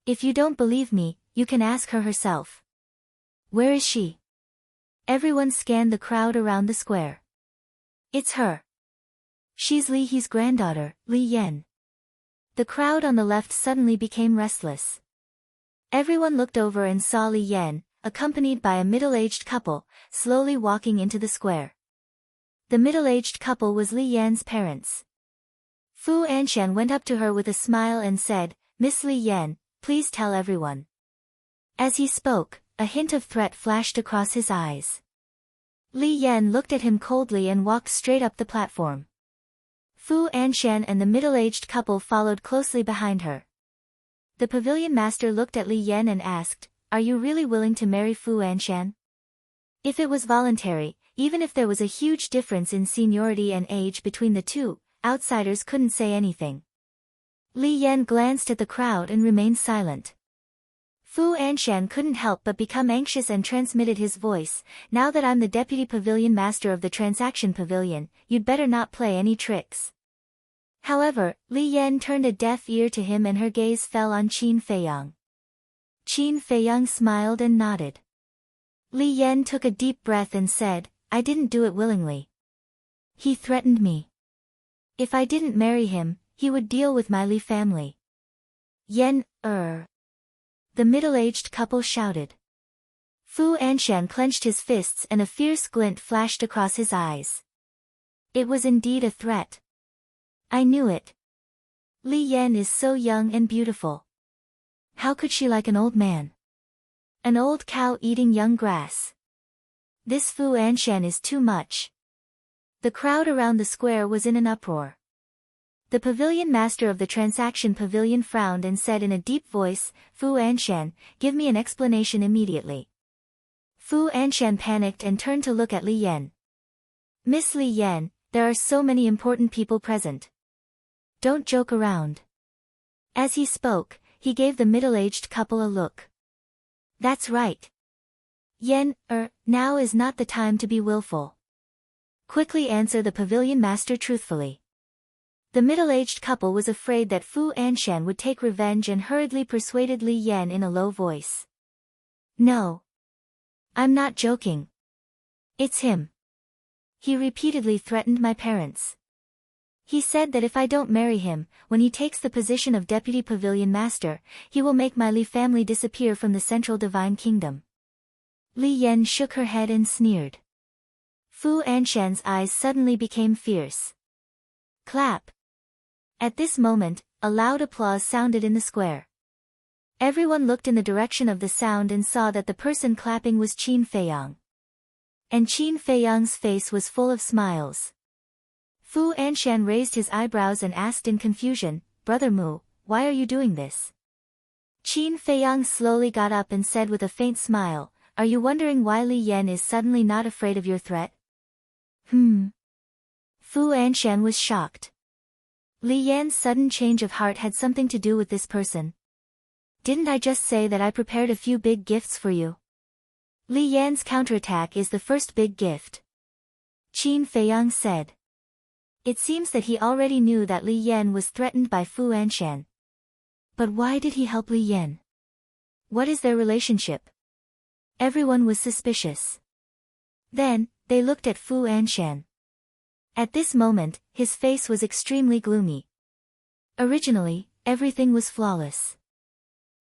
If you don't believe me, you can ask her herself." "Where is she?" Everyone scanned the crowd around the square. "It's her. She's Li He's granddaughter, Li Yan." The crowd on the left suddenly became restless. Everyone looked over and saw Li Yan, accompanied by a middle-aged couple, slowly walking into the square. The middle-aged couple was Li Yan's parents. Fu Anshan went up to her with a smile and said, "Miss Li Yan, please tell everyone." As he spoke, a hint of threat flashed across his eyes. Li Yan looked at him coldly and walked straight up the platform. Fu Anshan and the middle-aged couple followed closely behind her. The pavilion master looked at Li Yan and asked, "Are you really willing to marry Fu Anshan?" If it was voluntary, even if there was a huge difference in seniority and age between the two, outsiders couldn't say anything. Li Yan glanced at the crowd and remained silent. Fu Anshan couldn't help but become anxious and transmitted his voice, "Now that I'm the deputy pavilion master of the transaction pavilion, you'd better not play any tricks." However, Li Yan turned a deaf ear to him and her gaze fell on Qin Feiyang. Qin Feiyang smiled and nodded. Li Yan took a deep breath and said, "I didn't do it willingly. He threatened me. If I didn't marry him, he would deal with my Li family." "Yan, the middle-aged couple shouted. Fu Anshan clenched his fists and a fierce glint flashed across his eyes. It was indeed a threat. "I knew it. Li Yan is so young and beautiful. How could she like an old man? An old cow eating young grass. This Fu Anshan is too much." The crowd around the square was in an uproar. The pavilion master of the transaction pavilion frowned and said in a deep voice, "Fu Anshan, give me an explanation immediately." Fu Anshan panicked and turned to look at Li Yan. "Miss Li Yan, there are so many important people present. Don't joke around." As he spoke, he gave the middle-aged couple a look. "That's right. Yan, now is not the time to be willful. Quickly answer the pavilion master truthfully." The middle-aged couple was afraid that Fu Anshan would take revenge and hurriedly persuaded Li Yan in a low voice. "No. I'm not joking. It's him. He repeatedly threatened my parents. He said that if I don't marry him, when he takes the position of deputy pavilion master, he will make my Li family disappear from the central divine kingdom." Li Yan shook her head and sneered. Fu Anshan's eyes suddenly became fierce. Clap. At this moment, a loud applause sounded in the square. Everyone looked in the direction of the sound and saw that the person clapping was Qin Feiyang. And Qin Feiyang's face was full of smiles. Fu Anshan raised his eyebrows and asked in confusion, "Brother Mu, why are you doing this?" Qin Feiyang slowly got up and said with a faint smile, "Are you wondering why Li Yan is suddenly not afraid of your threat?" Fu Anshan was shocked. Li Yan's sudden change of heart had something to do with this person. "Didn't I just say that I prepared a few big gifts for you?" Li Yan's counterattack is the first big gift. Qin Feiyang said. It seems that he already knew that Li Yan was threatened by Fu Anshan. But why did he help Li Yan? What is their relationship? Everyone was suspicious. Then, they looked at Fu Anshan. At this moment, his face was extremely gloomy. Originally, everything was flawless.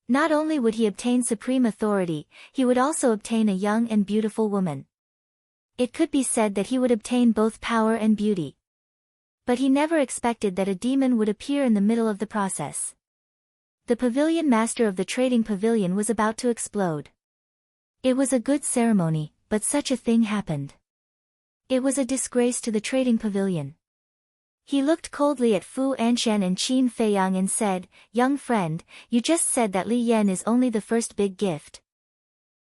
Not only would he obtain supreme authority, he would also obtain a young and beautiful woman. It could be said that he would obtain both power and beauty. But he never expected that a demon would appear in the middle of the process. The pavilion master of the trading pavilion was about to explode. It was a good ceremony, but such a thing happened. It was a disgrace to the trading pavilion. He looked coldly at Fu Anshan and Qin Feiyang and said, "Young friend, you just said that Li Yan is only the first big gift.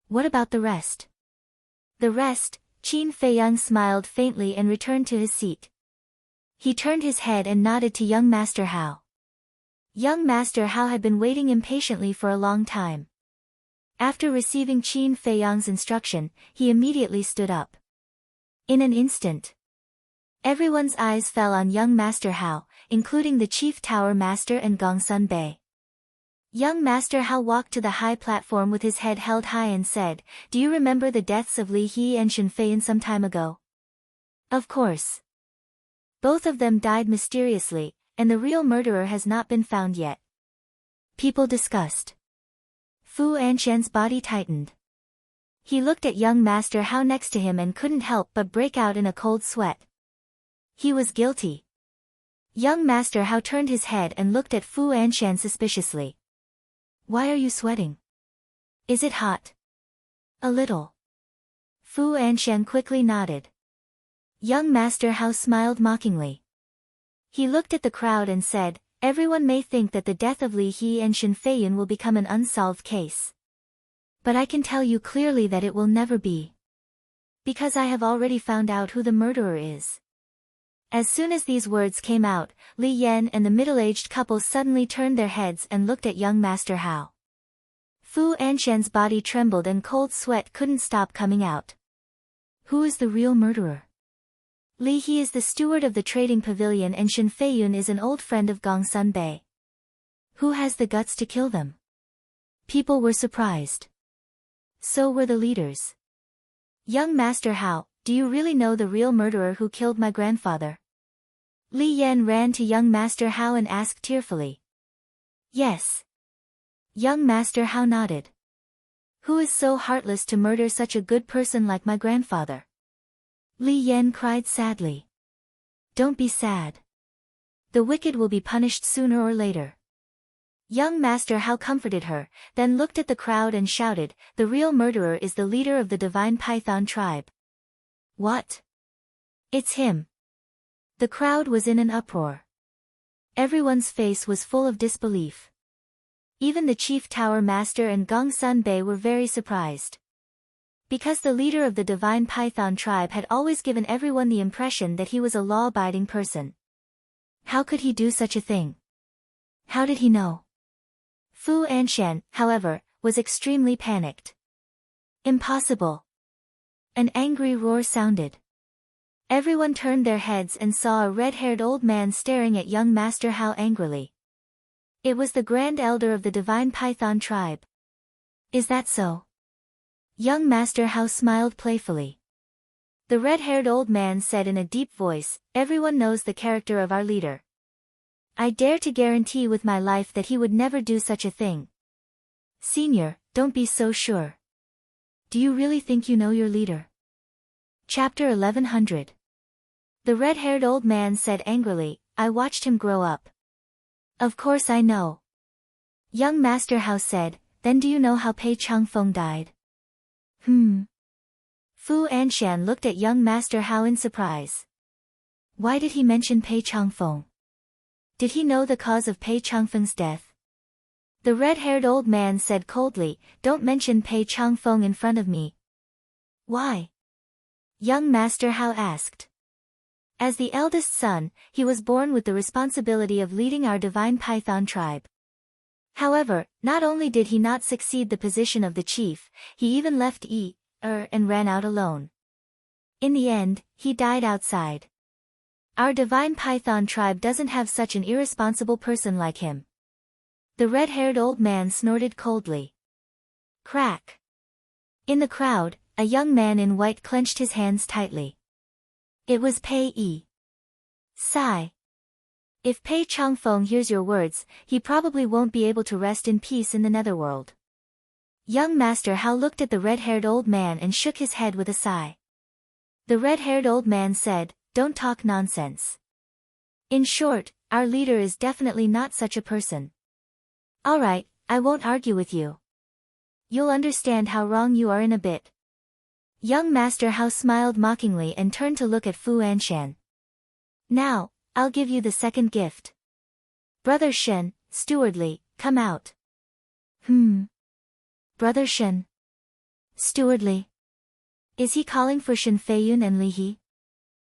What about the rest?" "The rest," Qin Feiyang smiled faintly and returned to his seat. He turned his head and nodded to young Master Hao. Young Master Hao had been waiting impatiently for a long time. After receiving Qin Feiyang's instruction, he immediately stood up. In an instant, everyone's eyes fell on young Master Hao, including the Chief Tower Master and Gongsun Bei. Young Master Hao walked to the high platform with his head held high and said, "Do you remember the deaths of Li He and Shen Feiyan some time ago?" "Of course. Both of them died mysteriously, and the real murderer has not been found yet." People discussed. Fu Anshan's body tightened. He looked at young Master Hao next to him and couldn't help but break out in a cold sweat. He was guilty. Young Master Hao turned his head and looked at Fu Anshan suspiciously. "Why are you sweating? Is it hot?" A little. Fu Anshan quickly nodded. Young Master Hao smiled mockingly. He looked at the crowd and said, everyone may think that the death of Li He and Shen Feiyun will become an unsolved case. But I can tell you clearly that it will never be. Because I have already found out who the murderer is. As soon as these words came out, Li Yan and the middle-aged couple suddenly turned their heads and looked at young Master Hao. Fu Anshan's body trembled and cold sweat couldn't stop coming out. Who is the real murderer? Li He is the steward of the trading pavilion and Shen Feiyun is an old friend of Gongsun Bei. Who has the guts to kill them? People were surprised. So were the leaders. Young Master Hao, do you really know the real murderer who killed my grandfather? Li Yan ran to young Master Hao and asked tearfully. Yes. Young Master Hao nodded. Who is so heartless to murder such a good person like my grandfather? Li Yan cried sadly. Don't be sad. The wicked will be punished sooner or later. Young Master Hao comforted her, then looked at the crowd and shouted, the real murderer is the leader of the divine python tribe. What? It's him. The crowd was in an uproar. Everyone's face was full of disbelief. Even the chief tower master and Gongsun Bei were very surprised. Because the leader of the divine python tribe had always given everyone the impression that he was a law-abiding person. How could he do such a thing? How did he know? Fu Anshan, however, was extremely panicked. Impossible. An angry roar sounded. Everyone turned their heads and saw a red-haired old man staring at young Master Hao angrily. It was the Grand Elder of the Divine Python tribe. Is that so? Young Master Hao smiled playfully. The red-haired old man said in a deep voice, everyone knows the character of our leader. I dare to guarantee with my life that he would never do such a thing. Senior, don't be so sure. Do you really think you know your leader? Chapter 1100. The red-haired old man said angrily, I watched him grow up. Of course I know. Young Master Hao said, then do you know how Pei Changfeng died? Fu Anshan looked at young Master Hao in surprise. Why did he mention Pei Changfeng? Did he know the cause of Pei Changfeng's death? The red-haired old man said coldly, don't mention Pei Changfeng in front of me. Why? Young Master Hao asked. As the eldest son, he was born with the responsibility of leading our divine python tribe. However, not only did he not succeed the position of the chief, he even left and ran out alone. In the end, he died outside. Our divine python tribe doesn't have such an irresponsible person like him. The red-haired old man snorted coldly. Crack. In the crowd, a young man in white clenched his hands tightly. It was Pei Sai. If Pei Changfeng hears your words, he probably won't be able to rest in peace in the netherworld. Young Master Hao looked at the red-haired old man and shook his head with a sigh. The red-haired old man said, don't talk nonsense. In short, our leader is definitely not such a person. Alright, I won't argue with you. You'll understand how wrong you are in a bit. Young Master Hao smiled mockingly and turned to look at Fu Anshan. Now, I'll give you the second gift. Brother Shen, stewardly, come out. Brother Shen. Stewardly. Is he calling for Shen Feiyun and Li He?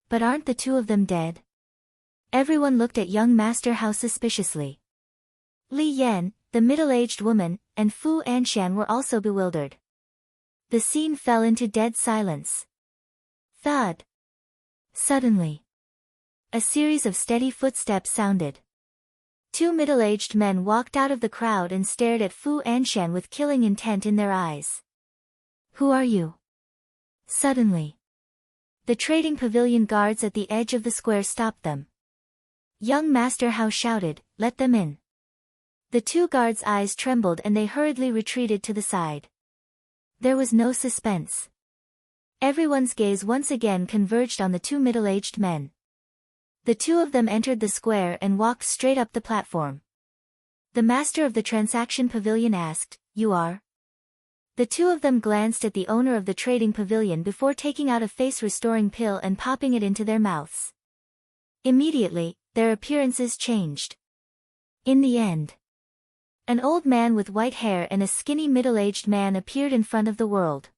But aren't the two of them dead? Everyone looked at young Master Hao suspiciously. Li Yan, the middle-aged woman, and Fu Anshan were also bewildered. The scene fell into dead silence. Thud. Suddenly, a series of steady footsteps sounded. Two middle-aged men walked out of the crowd and stared at Fu Anshan with killing intent in their eyes. Who are you? Suddenly, the trading pavilion guards at the edge of the square stopped them. Young Master Hao shouted, let them in. The two guards' eyes trembled and they hurriedly retreated to the side. There was no suspense. Everyone's gaze once again converged on the two middle-aged men. The two of them entered the square and walked straight up the platform. The master of the transaction pavilion asked, you are? The two of them glanced at the owner of the trading pavilion before taking out a face-restoring pill and popping it into their mouths. Immediately, their appearances changed. In the end, an old man with white hair and a skinny middle-aged man appeared in front of the world.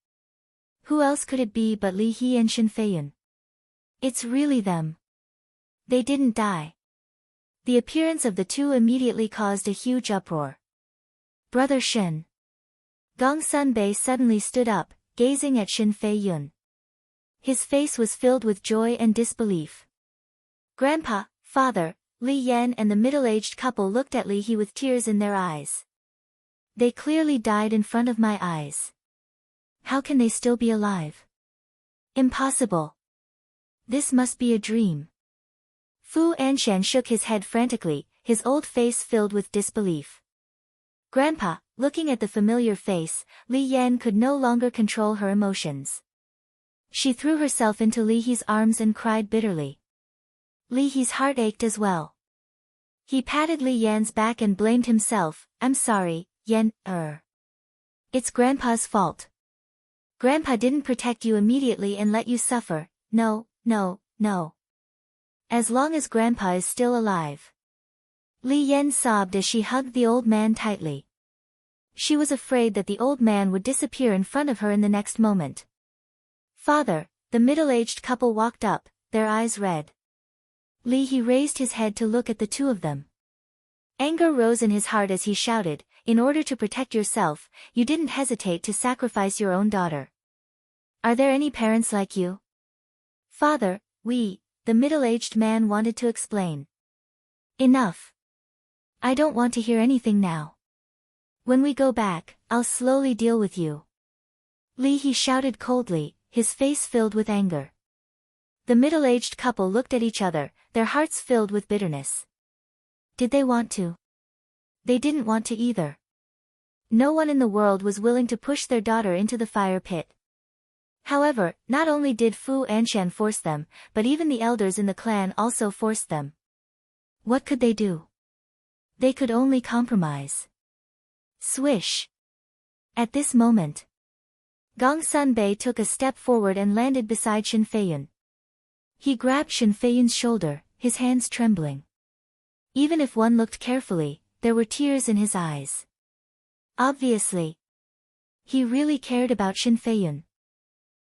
Who else could it be but Li He and Shen Feiyun? It's really them. They didn't die. The appearance of the two immediately caused a huge uproar. Brother Shen. Gong Sunbei suddenly stood up, gazing at Shen Feiyun. His face was filled with joy and disbelief. Grandpa, father, Li Yan and the middle-aged couple looked at Li He with tears in their eyes. They clearly died in front of my eyes. How can they still be alive? Impossible. This must be a dream. Fu Anshan shook his head frantically, his old face filled with disbelief. Grandpa, looking at the familiar face, Li Yan could no longer control her emotions. She threw herself into Li He's arms and cried bitterly. Li He's heart ached as well. He patted Li Yan's back and blamed himself. I'm sorry, Yan, It's Grandpa's fault. Grandpa didn't protect you immediately and let you suffer. No. As long as Grandpa is still alive. Li Yan sobbed as she hugged the old man tightly. She was afraid that the old man would disappear in front of her in the next moment. Father, the middle-aged couple walked up, their eyes red. Li He raised his head to look at the two of them. Anger rose in his heart as he shouted, in order to protect yourself, you didn't hesitate to sacrifice your own daughter. Are there any parents like you? Father, the middle-aged man wanted to explain. Enough. I don't want to hear anything now. When we go back, I'll slowly deal with you. Li He shouted coldly, his face filled with anger. The middle-aged couple looked at each other, their hearts filled with bitterness. Did they want to? They didn't want to either. No one in the world was willing to push their daughter into the fire pit. However, not only did Fu Anshan force them, but even the elders in the clan also forced them. What could they do? They could only compromise. Swish. At this moment, Gong Sunbei took a step forward and landed beside Shen Feiyun. He grabbed Shen Feiyun's shoulder, his hands trembling. Even if one looked carefully, there were tears in his eyes. Obviously, he really cared about Shen Feiyun.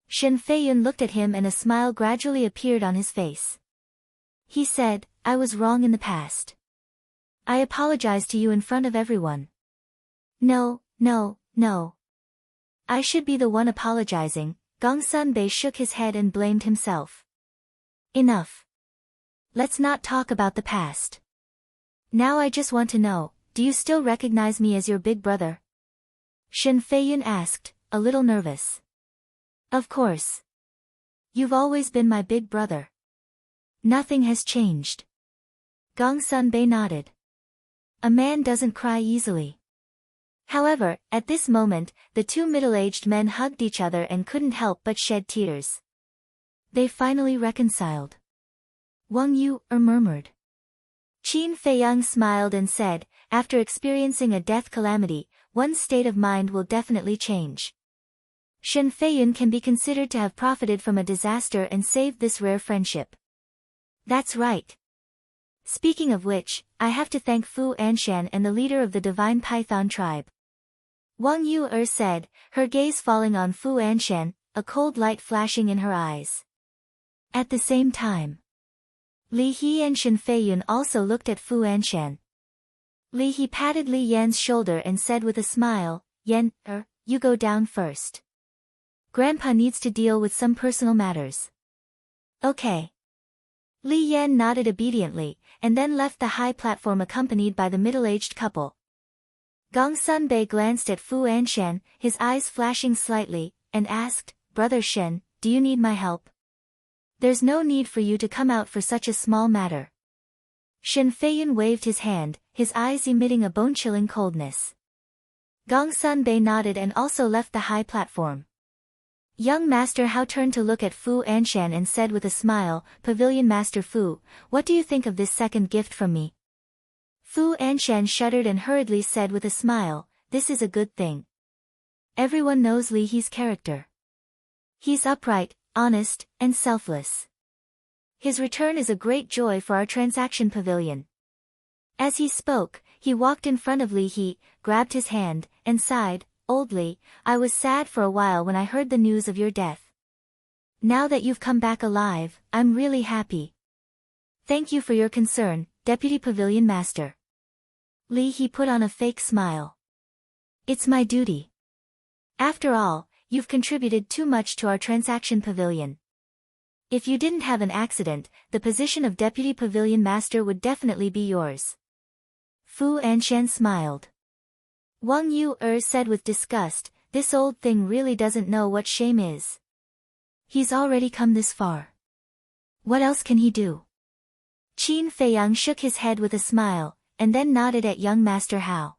Shen Feiyun looked at him and a smile gradually appeared on his face. He said, I was wrong in the past. I apologize to you in front of everyone. No. I should be the one apologizing. Gong Sunbei shook his head and blamed himself. Enough. Let's not talk about the past. Now I just want to know, do you still recognize me as your big brother? Shen Feiyun asked, a little nervous. Of course. You've always been my big brother. Nothing has changed. Gong Sunbei nodded. A man doesn't cry easily. However, at this moment, the two middle-aged men hugged each other and couldn't help but shed tears. They finally reconciled. Wang Yu murmured. Qin Feiyang smiled and said, after experiencing a death calamity, one's state of mind will definitely change. Shen Feiyun can be considered to have profited from a disaster and saved this rare friendship. That's right. Speaking of which, I have to thank Fu Anshan and the leader of the Divine Python tribe. Wang Yu said, her gaze falling on Fu Anshan, a cold light flashing in her eyes. At the same time, Li He and Shen Feiyun also looked at Fu Anshan. Li He patted Li Yan's shoulder and said with a smile, Yan, you go down first. Grandpa needs to deal with some personal matters. Okay. Li Yan nodded obediently, and then left the high platform accompanied by the middle-aged couple. Gong Sunbei glanced at Fu Anshan, his eyes flashing slightly, and asked, Brother Shen, do you need my help? There's no need for you to come out for such a small matter. Shen Feiyun waved his hand, his eyes emitting a bone-chilling coldness. Gong Sunbei nodded and also left the high platform. Young Master Hao turned to look at Fu Anshan and said with a smile, Pavilion Master Fu, what do you think of this second gift from me? Fu Anshan shuddered and hurriedly said with a smile, this is a good thing. Everyone knows Li He's character. He's upright, honest, and selfless. His return is a great joy for our transaction pavilion. As he spoke, he walked in front of Li He, grabbed his hand, and sighed, "Old Li, I was sad for a while when I heard the news of your death. Now that you've come back alive, I'm really happy. Thank you for your concern, Deputy Pavilion Master." Li He put on a fake smile. "It's my duty. After all, you've contributed too much to our transaction pavilion. If you didn't have an accident, the position of Deputy Pavilion Master would definitely be yours." Fu Anshan smiled. Wang Yu said with disgust, "This old thing really doesn't know what shame is. He's already come this far. What else can he do?" Qin Feiyang shook his head with a smile, and then nodded at young Master Hao.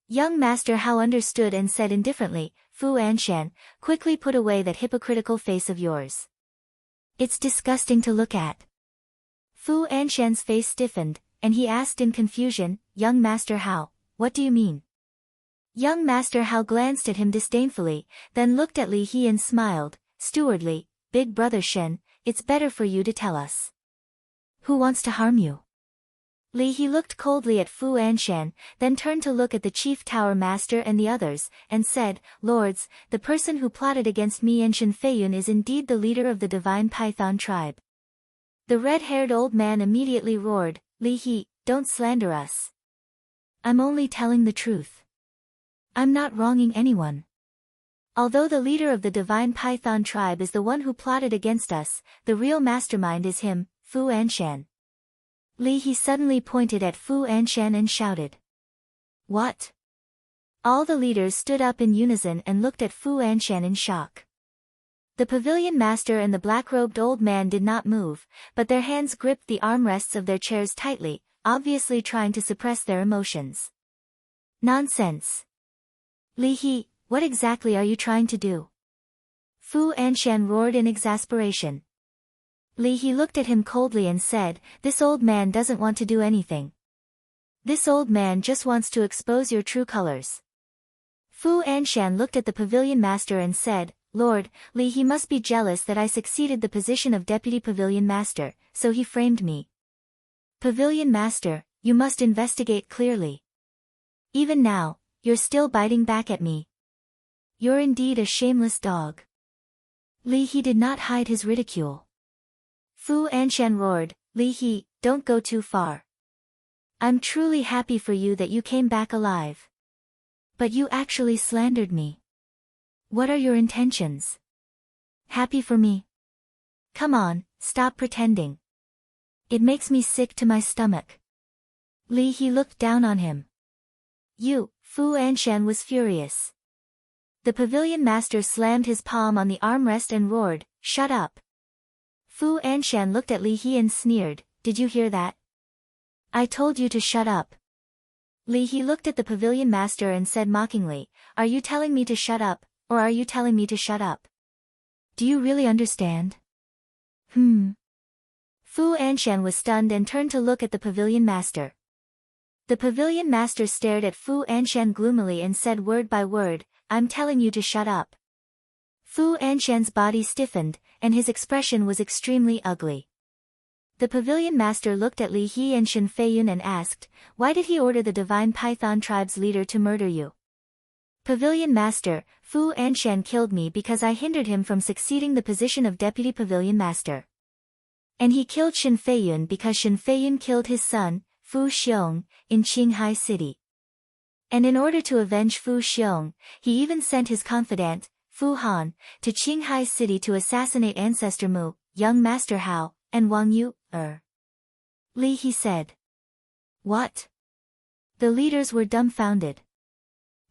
Young Master Hao understood and said indifferently, "Fu Anshan, quickly put away that hypocritical face of yours. It's disgusting to look at." Fu Anshan's face stiffened, and he asked in confusion, "Young Master Hao, what do you mean?" Young Master Hao glanced at him disdainfully, then looked at Li He and smiled, "Stewardly, Big Brother Shen, it's better for you to tell us. Who wants to harm you?" Li He looked coldly at Fu Anshan, then turned to look at the Chief Tower Master and the others, and said, "Lords, the person who plotted against me and Shen Feiyun is indeed the leader of the Divine Python tribe." The red-haired old man immediately roared, "Li He, don't slander us. I'm only telling the truth. I'm not wronging anyone. Although the leader of the Divine Python tribe is the one who plotted against us, the real mastermind is him, Fu Anshan." Li He suddenly pointed at Fu Anshan and shouted, "What?" All the leaders stood up in unison and looked at Fu Anshan in shock. The pavilion master and the black-robed old man did not move, but their hands gripped the armrests of their chairs tightly, obviously trying to suppress their emotions. "Nonsense. Li He, what exactly are you trying to do?" Fu Anshan roared in exasperation. Li He looked at him coldly and said, "This old man doesn't want to do anything. This old man just wants to expose your true colors." Fu Anshan looked at the pavilion master and said, "Lord, Li He must be jealous that I succeeded the position of Deputy Pavilion Master, so he framed me. Pavilion Master, you must investigate clearly. Even now, you're still biting back at me. You're indeed a shameless dog." Li He did not hide his ridicule. Fu Anshan roared, "Li He, don't go too far. I'm truly happy for you that you came back alive. But you actually slandered me. What are your intentions? Happy for me? Come on, stop pretending. It makes me sick to my stomach." Li He looked down on him. Fu Anshan was furious. The pavilion master slammed his palm on the armrest and roared, "Shut up." Fu Anshan looked at Li He and sneered, "Did you hear that? I told you to shut up." Li He looked at the pavilion master and said mockingly, "Are you telling me to shut up, or are you telling me to shut up? Do you really understand?" Fu Anshan was stunned and turned to look at the pavilion master. The pavilion master stared at Fu Anshan gloomily and said word by word, "I'm telling you to shut up." Fu Anshan's body stiffened, and his expression was extremely ugly. The pavilion master looked at Li He and Shen Feiyun and asked, "Why did he order the Divine Python tribe's leader to murder you?" "Pavilion Master, Fu Anshan killed me because I hindered him from succeeding the position of Deputy Pavilion Master. And he killed Shen Feiyun because Shen Feiyun killed his son, Fu Xiong, in Qinghai City. And in order to avenge Fu Xiong, he even sent his confidant, Fu Han, to Qinghai City to assassinate Ancestor Mu, young Master Hao, and Wang Yu, Li He said. "What?" The leaders were dumbfounded.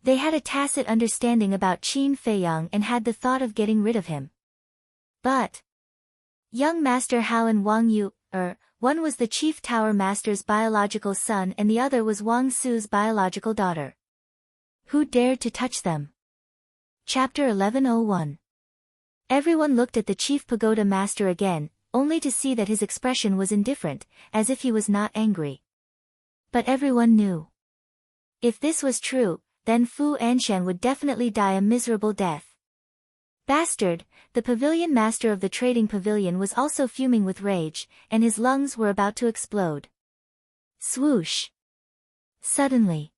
They had a tacit understanding about Qin Feiyang and had the thought of getting rid of him. But young Master Hao and Wang Yu, one was the Chief Tower Master's biological son and the other was Wang Su's biological daughter. Who dared to touch them? Chapter 1101. Everyone looked at the Chief Pagoda Master again, only to see that his expression was indifferent, as if he was not angry. But everyone knew. If this was true, then Fu Anshan would definitely die a miserable death. Bastard! The pavilion master of the trading pavilion was also fuming with rage, and his lungs were about to explode. Swoosh! Suddenly,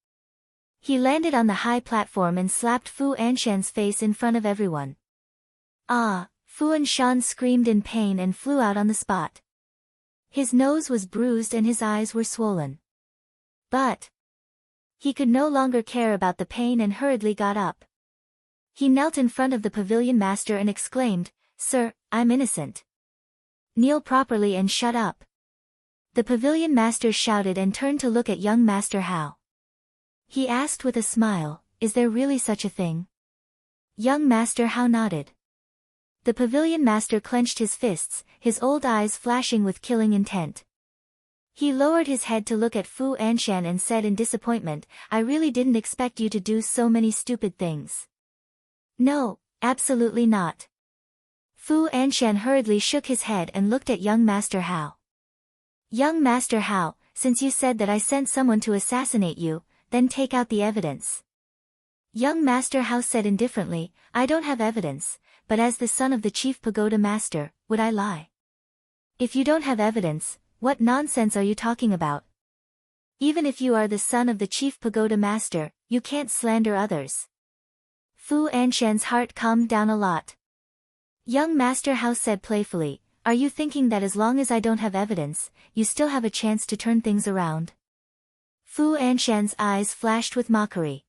he landed on the high platform and slapped Fu Anshan's face in front of everyone. Ah! Fu Anshan screamed in pain and flew out on the spot. His nose was bruised and his eyes were swollen. But he could no longer care about the pain and hurriedly got up. He knelt in front of the pavilion master and exclaimed, "Sir, I'm innocent. Kneel properly and shut up." The pavilion master shouted and turned to look at young Master Hao. He asked with a smile, "Is there really such a thing?" Young Master Hao nodded. The pavilion master clenched his fists, his old eyes flashing with killing intent. He lowered his head to look at Fu Anshan and said in disappointment, "I really didn't expect you to do so many stupid things." "No, absolutely not." Fu Anshan hurriedly shook his head and looked at young Master Hao. "Young Master Hao, since you said that I sent someone to assassinate you, then take out the evidence." Young Master Hao said indifferently, "I don't have evidence, but as the son of the chief pagoda master, would I lie? If you don't have evidence, what nonsense are you talking about? Even if you are the son of the chief pagoda master, you can't slander others." Fu Anshan's heart calmed down a lot. Young Master Hao said playfully, "Are you thinking that as long as I don't have evidence, you still have a chance to turn things around?" Fu Anshan's eyes flashed with mockery.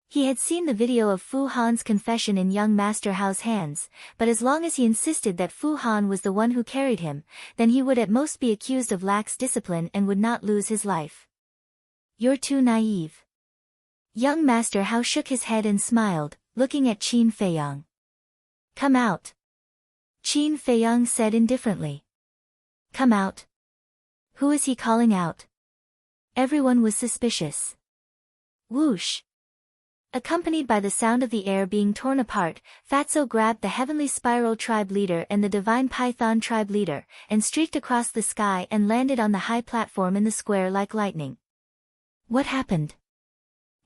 He had seen the video of Fu Han's confession in young Master Hao's hands, but as long as he insisted that Fu Han was the one who carried him, then he would at most be accused of lax discipline and would not lose his life. "You're too naive." Young Master Hao shook his head and smiled, looking at Qin Feiyang. "Come out." Qin Feiyang said indifferently. "Come out? Who is he calling out?" Everyone was suspicious. Whoosh! Accompanied by the sound of the air being torn apart, Fatso grabbed the Heavenly Spiral Tribe leader and the Divine Python Tribe leader, and streaked across the sky and landed on the high platform in the square like lightning. What happened?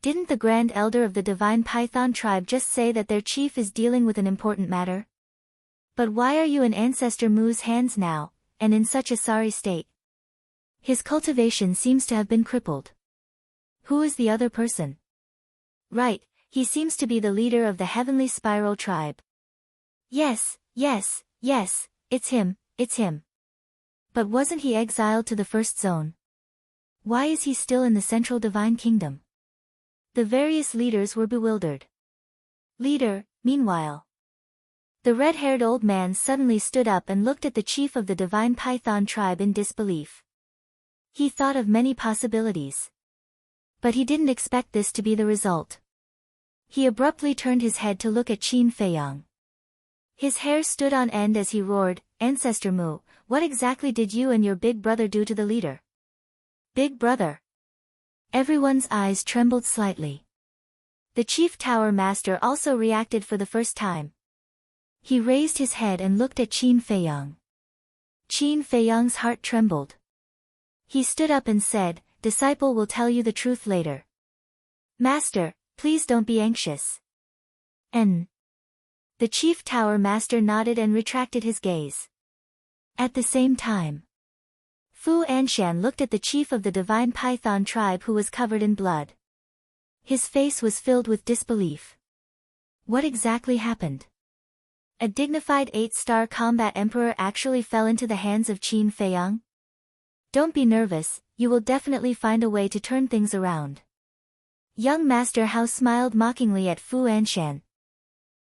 Didn't the Grand Elder of the Divine Python Tribe just say that their chief is dealing with an important matter? But why are you in Ancestor Mu's hands now, and in such a sorry state? His cultivation seems to have been crippled. Who is the other person? Right, he seems to be the leader of the Heavenly Spiral Tribe. Yes, it's him, it's him. But wasn't he exiled to the First Zone? Why is he still in the Central Divine Kingdom? The various leaders were bewildered. Leader, meanwhile. The red-haired old man suddenly stood up and looked at the chief of the Divine Python Tribe in disbelief. He thought of many possibilities. But he didn't expect this to be the result. He abruptly turned his head to look at Qin Feiyang. His hair stood on end as he roared, "Ancestor Mu, what exactly did you and your big brother do to the leader?" Big brother? Everyone's eyes trembled slightly. The Chief Tower Master also reacted for the first time. He raised his head and looked at Qin Feiyang. Qin Feiyang's heart trembled. He stood up and said, "Disciple will tell you the truth later." "Master, please don't be anxious." The Chief Tower Master nodded and retracted his gaze. At the same time, Fu Anshan looked at the chief of the Divine Python Tribe who was covered in blood. His face was filled with disbelief. What exactly happened? A dignified 8-star combat emperor actually fell into the hands of Qin Feiyang? Don't be nervous, you will definitely find a way to turn things around. Young Master Hao smiled mockingly at Fu Anshan.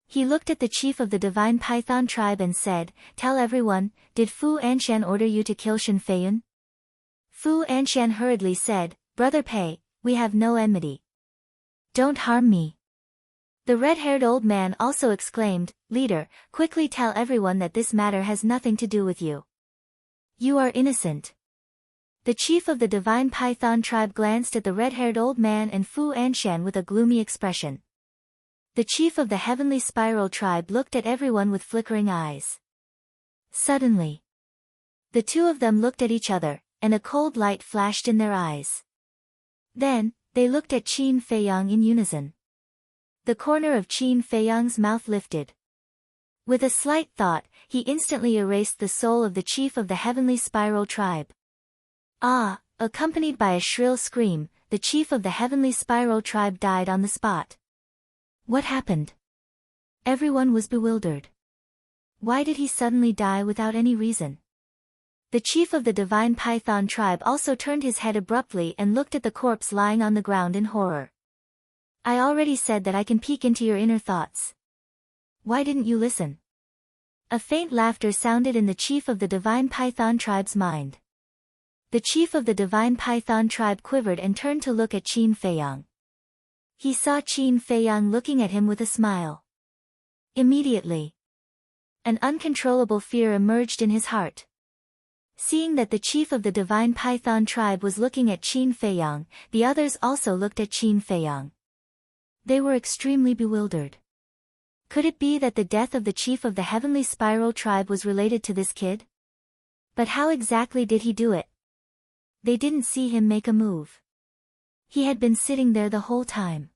He looked at the chief of the Divine Python Tribe and said, "Tell everyone, did Fu Anshan order you to kill Shen Feiyun?" Fu Anshan hurriedly said, "Brother Pei, we have no enmity. Don't harm me." The red-haired old man also exclaimed, "Leader, quickly tell everyone that this matter has nothing to do with you. You are innocent." The chief of the Divine Python Tribe glanced at the red-haired old man and Fu Anshan with a gloomy expression. The chief of the Heavenly Spiral Tribe looked at everyone with flickering eyes. Suddenly, the two of them looked at each other, and a cold light flashed in their eyes. Then, They looked at Qin Feiyang in unison. The corner of Qin Feiyang's mouth lifted. With a slight thought, he instantly erased the soul of the chief of the heavenly spiral tribe. Ah! Accompanied by a shrill scream, the chief of the heavenly spiral tribe died on the spot. What happened? Everyone was bewildered. Why did he suddenly die without any reason? The chief of the divine python tribe also turned his head abruptly and looked at the corpse lying on the ground in horror. I already said that I can peek into your inner thoughts. Why didn't you listen? A faint laughter sounded in the chief of the divine python tribe's mind. The chief of the divine python tribe quivered and turned to look at Qin Feiyang. He saw Qin Feiyang looking at him with a smile. Immediately, an uncontrollable fear emerged in his heart. Seeing that the chief of the divine python tribe was looking at Qin Feiyang, the others also looked at Qin Feiyang. They were extremely bewildered. Could it be that the death of the chief of the heavenly spiral tribe was related to this kid? But how exactly did he do it? They didn't see him make a move. He had been sitting there the whole time.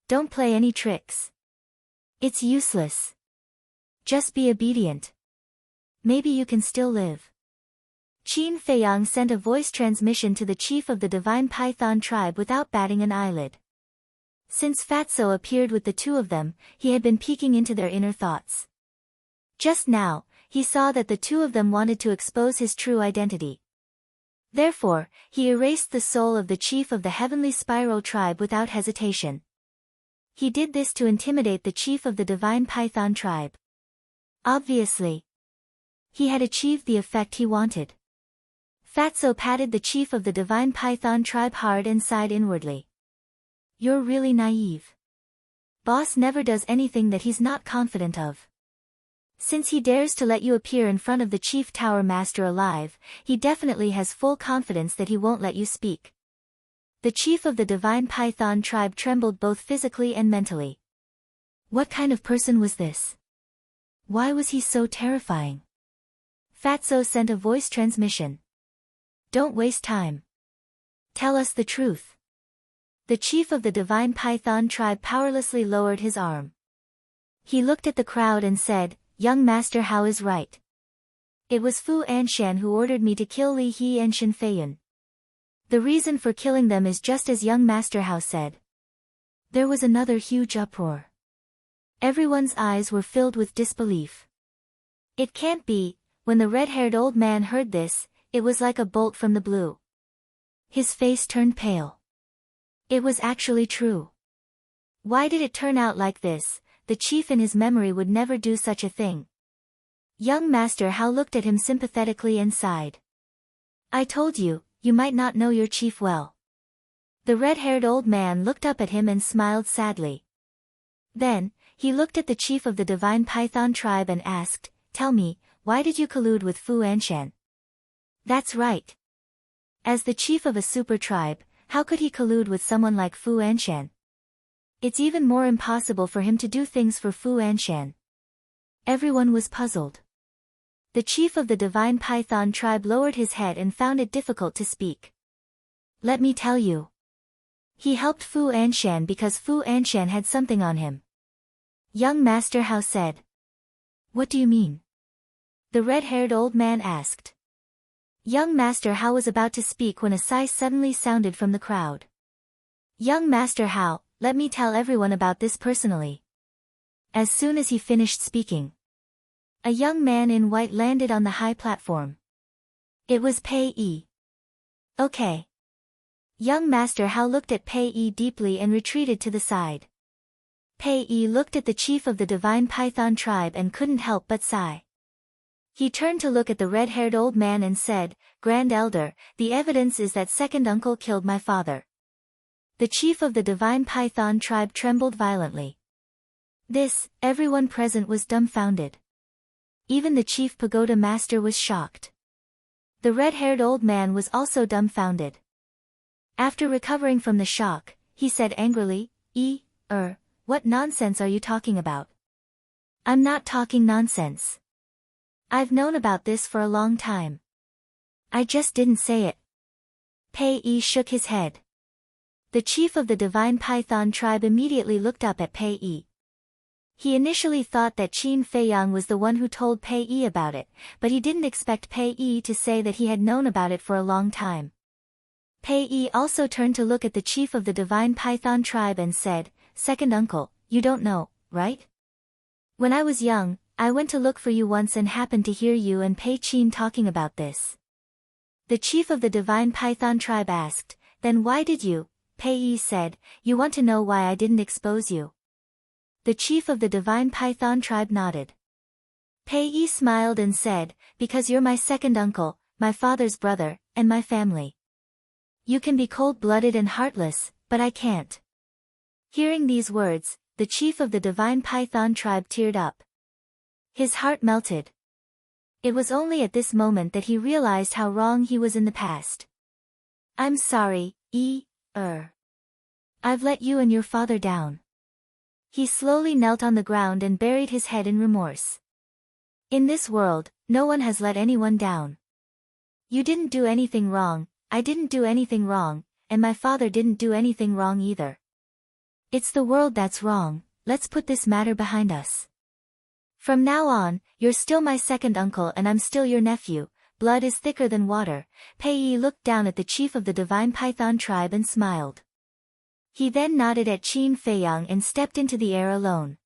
Don't play any tricks. It's useless. Just be obedient. Maybe you can still live. Qin Feiyang sent a voice transmission to the chief of the divine python tribe without batting an eyelid. Since Fatso appeared with the two of them, he had been peeking into their inner thoughts. Just now, he saw that the two of them wanted to expose his true identity. Therefore, he erased the soul of the chief of the heavenly spiral tribe without hesitation. He did this to intimidate the chief of the divine python tribe. Obviously, he had achieved the effect he wanted. Fatso patted the chief of the divine python tribe hard and sighed inwardly. You're really naive. Boss never does anything that he's not confident of. Since he dares to let you appear in front of the chief tower master alive, he definitely has full confidence that he won't let you speak. The chief of the divine python tribe trembled both physically and mentally. What kind of person was this? Why was he so terrifying? Fatso sent a voice transmission. Don't waste time. Tell us the truth. The chief of the divine python tribe powerlessly lowered his arm. He looked at the crowd and said, Young Master Hao is right. It was Fu Anshan who ordered me to kill Li He and Shen Feiyun. The reason for killing them is just as young Master Hao said. There was another huge uproar. Everyone's eyes were filled with disbelief. It can't be. When the red-haired old man heard this, it was like a bolt from the blue. His face turned pale. It was actually true. Why did it turn out like this? The chief in his memory would never do such a thing. Young Master Hao looked at him sympathetically and sighed. I told you, you might not know your chief well. The red-haired old man looked up at him and smiled sadly. Then, he looked at the chief of the divine python tribe and asked, Tell me, why did you collude with Fu Anshan? That's right. As the chief of a super tribe, how could he collude with someone like Fu Anshan? It's even more impossible for him to do things for Fu Anshan. Everyone was puzzled. The chief of the divine python tribe lowered his head and found it difficult to speak. Let me tell you. He helped Fu Anshan because Fu Anshan had something on him. Young Master Hao said. What do you mean? The red-haired old man asked. Young Master Hao was about to speak when a sigh suddenly sounded from the crowd. Young Master Hao, let me tell everyone about this personally. As soon as he finished speaking, a young man in white landed on the high platform. It was Pei Yi. Okay. Young Master Hao looked at Pei Yi deeply and retreated to the side. Pei Yi looked at the chief of the divine python tribe and couldn't help but sigh. He turned to look at the red-haired old man and said, Grand Elder, the evidence is that second uncle killed my father. The chief of the divine python tribe trembled violently. Everyone present was dumbfounded. Even the chief pagoda master was shocked. The red-haired old man was also dumbfounded. After recovering from the shock, he said angrily, what nonsense are you talking about? I'm not talking nonsense. I've known about this for a long time. I just didn't say it. Pei Yi shook his head. The chief of the divine python tribe immediately looked up at Pei Yi. He initially thought that Qin Feiyang was the one who told Pei Yi about it, but he didn't expect Pei Yi to say that he had known about it for a long time. Pei Yi also turned to look at the chief of the divine python tribe and said, "Second uncle, you don't know, right? When I was young, I went to look for you once and happened to hear you and Pei Qin talking about this." The chief of the divine python tribe asked, "Then why did you?" Pei Yi said, "You want to know why I didn't expose you?" The chief of the divine python tribe nodded. Pei Yi smiled and said, "Because you're my second uncle, my father's brother, and my family. You can be cold-blooded and heartless, but I can't." Hearing these words, the chief of the divine python tribe teared up. His heart melted. It was only at this moment that he realized how wrong he was in the past. "I'm sorry, I've let you and your father down." He slowly knelt on the ground and buried his head in remorse. "In this world, no one has let anyone down. You didn't do anything wrong, I didn't do anything wrong, and my father didn't do anything wrong either. It's the world that's wrong, let's put this matter behind us. From now on, you're still my second uncle and I'm still your nephew, blood is thicker than water." Pei Yi looked down at the chief of the divine python tribe and smiled. He then nodded at Qin Feiyang and stepped into the air alone.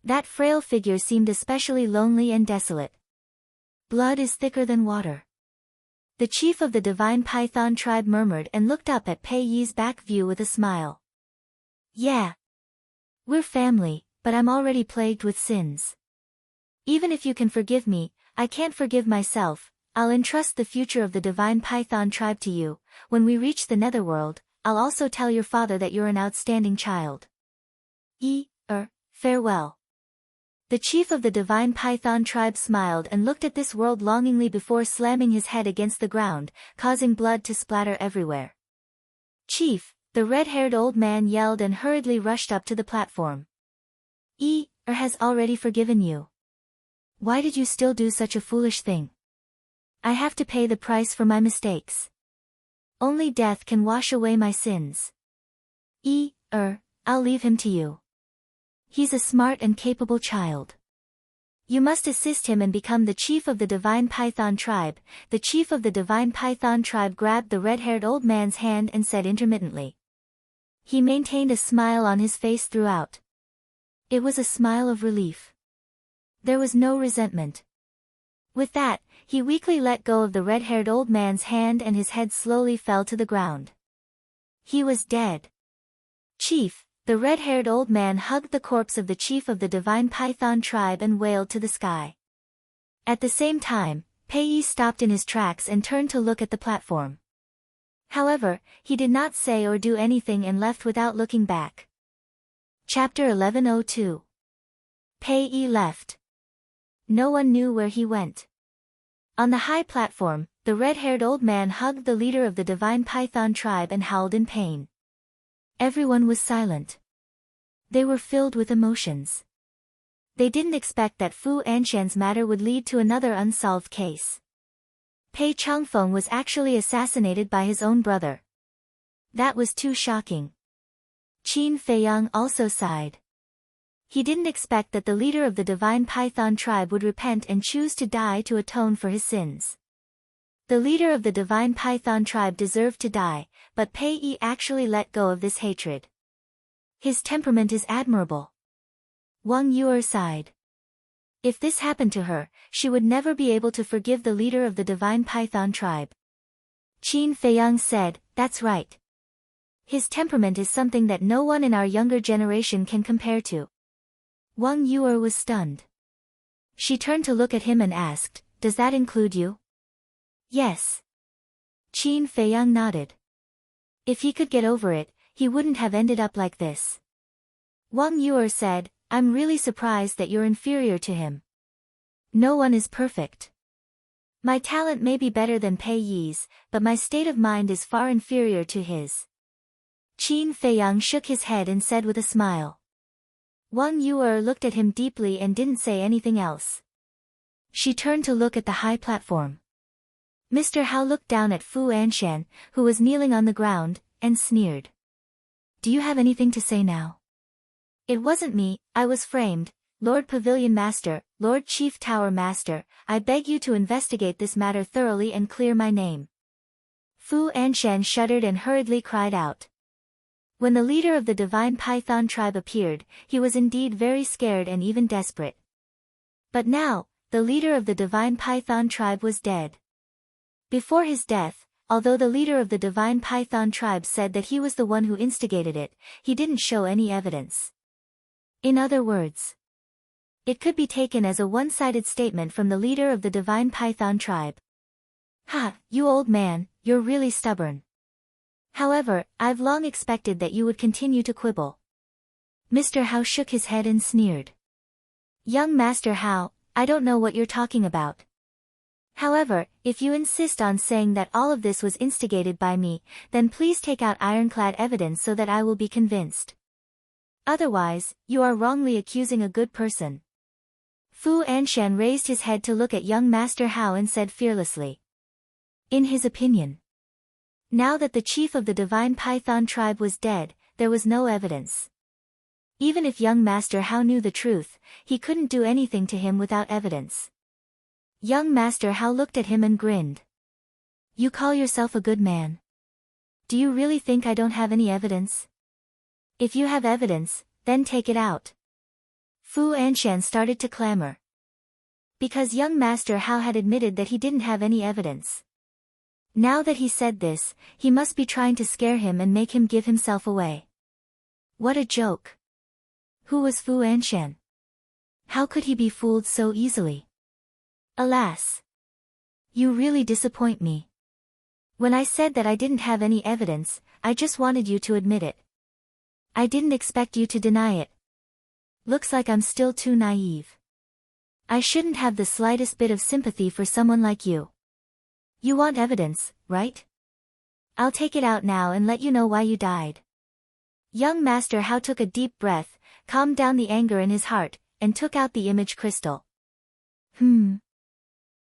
That frail figure seemed especially lonely and desolate. Blood is thicker than water. The chief of the divine python tribe murmured and looked up at Pei Yi's back view with a smile. "Yeah. We're family, but I'm already plagued with sins. Even if you can forgive me, I can't forgive myself. I'll entrust the future of the divine python tribe to you. When we reach the netherworld, I'll also tell your father that you're an outstanding child. Farewell." The chief of the divine python tribe smiled and looked at this world longingly before slamming his head against the ground, causing blood to splatter everywhere. "Chief," the red-haired old man yelled and hurriedly rushed up to the platform. Has already forgiven you. Why did you still do such a foolish thing? I have to pay the price for my mistakes. Only death can wash away my sins. I'll leave him to you. He's a smart and capable child. You must assist him and become the chief of the divine python tribe." The chief of the divine python tribe grabbed the red-haired old man's hand and said intermittently. He maintained a smile on his face throughout. It was a smile of relief. There was no resentment. With that, he weakly let go of the red-haired old man's hand and his head slowly fell to the ground. He was dead. "Chief," the red-haired old man hugged the corpse of the chief of the divine python tribe and wailed to the sky. At the same time, Pei Yi stopped in his tracks and turned to look at the platform. However, he did not say or do anything and left without looking back. Chapter 1102. Pei Yi left. No one knew where he went. On the high platform, the red-haired old man hugged the leader of the divine python tribe and howled in pain. Everyone was silent. They were filled with emotions. They didn't expect that Fu Anshan's matter would lead to another unsolved case. Pei Changfeng was actually assassinated by his own brother. That was too shocking. Qin Feiyang also sighed. He didn't expect that the leader of the divine python tribe would repent and choose to die to atone for his sins. The leader of the divine python tribe deserved to die, but Pei Yi actually let go of this hatred. His temperament is admirable. Wang Yuer sighed. If this happened to her, she would never be able to forgive the leader of the divine python tribe. Qin Feiyang said, "That's right. His temperament is something that no one in our younger generation can compare to." Wang Yuer was stunned. She turned to look at him and asked, "Does that include you?" "Yes." Qin Feiyang nodded. If he could get over it, he wouldn't have ended up like this. Wang Yuer said, "I'm really surprised that you're inferior to him. No one is perfect. My talent may be better than Pei Yi's, but my state of mind is far inferior to his." Qin Feiyang shook his head and said with a smile. Wang Yuer looked at him deeply and didn't say anything else. She turned to look at the high platform. Mr. Hao looked down at Fu Anshan, who was kneeling on the ground, and sneered. Do you have anything to say now? It wasn't me, I was framed. Lord Pavilion Master, Lord Chief Tower Master, I beg you to investigate this matter thoroughly and clear my name. Fu Anshan shuddered and hurriedly cried out. When the leader of the divine python tribe appeared, he was indeed very scared and even desperate. But now, the leader of the divine python tribe was dead. Before his death, although the leader of the divine python tribe said that he was the one who instigated it, he didn't show any evidence. In other words, it could be taken as a one-sided statement from the leader of the divine python tribe. Ha, you old man, you're really stubborn. However, I've long expected that you would continue to quibble. Mr. Hao shook his head and sneered. Young Master Hao, I don't know what you're talking about. However, if you insist on saying that all of this was instigated by me, then please take out ironclad evidence so that I will be convinced. Otherwise, you are wrongly accusing a good person. Fu Anshan raised his head to look at young Master Hao and said fearlessly. In his opinion, now that the chief of the divine python tribe was dead, there was no evidence. Even if young Master Hao knew the truth, he couldn't do anything to him without evidence. Young Master Hao looked at him and grinned. You call yourself a good man? Do you really think I don't have any evidence? If you have evidence, then take it out. Fu Anshan started to clamor. Because young Master Hao had admitted that he didn't have any evidence. Now that he said this, he must be trying to scare him and make him give himself away. What a joke. Who was Fu Anshan? How could he be fooled so easily? Alas! You really disappoint me. When I said that I didn't have any evidence, I just wanted you to admit it. I didn't expect you to deny it. Looks like I'm still too naive. I shouldn't have the slightest bit of sympathy for someone like you. You want evidence, right? I'll take it out now and let you know why you died. Young Master Hao took a deep breath, calmed down the anger in his heart, and took out the image crystal.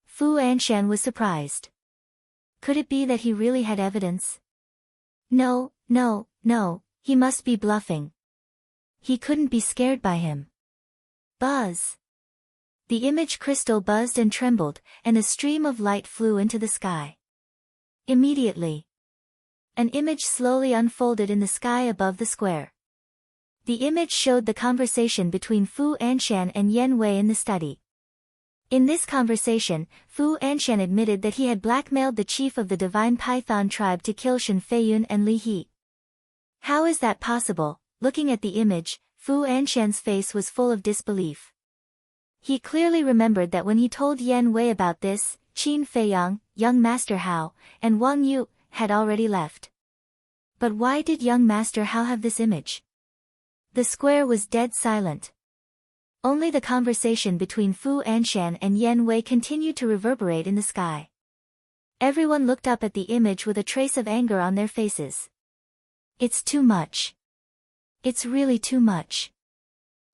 Fu Anshan was surprised. Could it be that he really had evidence? No, he must be bluffing. He couldn't be scared by him. Buzz! The image crystal buzzed and trembled, and a stream of light flew into the sky. Immediately, an image slowly unfolded in the sky above the square. The image showed the conversation between Fu Anshan and Yan Wei in the study. In this conversation, Fu Anshan admitted that he had blackmailed the chief of the divine python tribe to kill Shen Feiyun and Li He. How is that possible? Looking at the image, Fu Anshan's face was full of disbelief. He clearly remembered that when he told Yan Wei about this, Qin Feiyang, young Master Hao, and Wang Yu had already left. But why did young Master Hao have this image? The square was dead silent. Only the conversation between Fu Anshan and Yan Wei continued to reverberate in the sky. Everyone looked up at the image with a trace of anger on their faces. It's too much. It's really too much.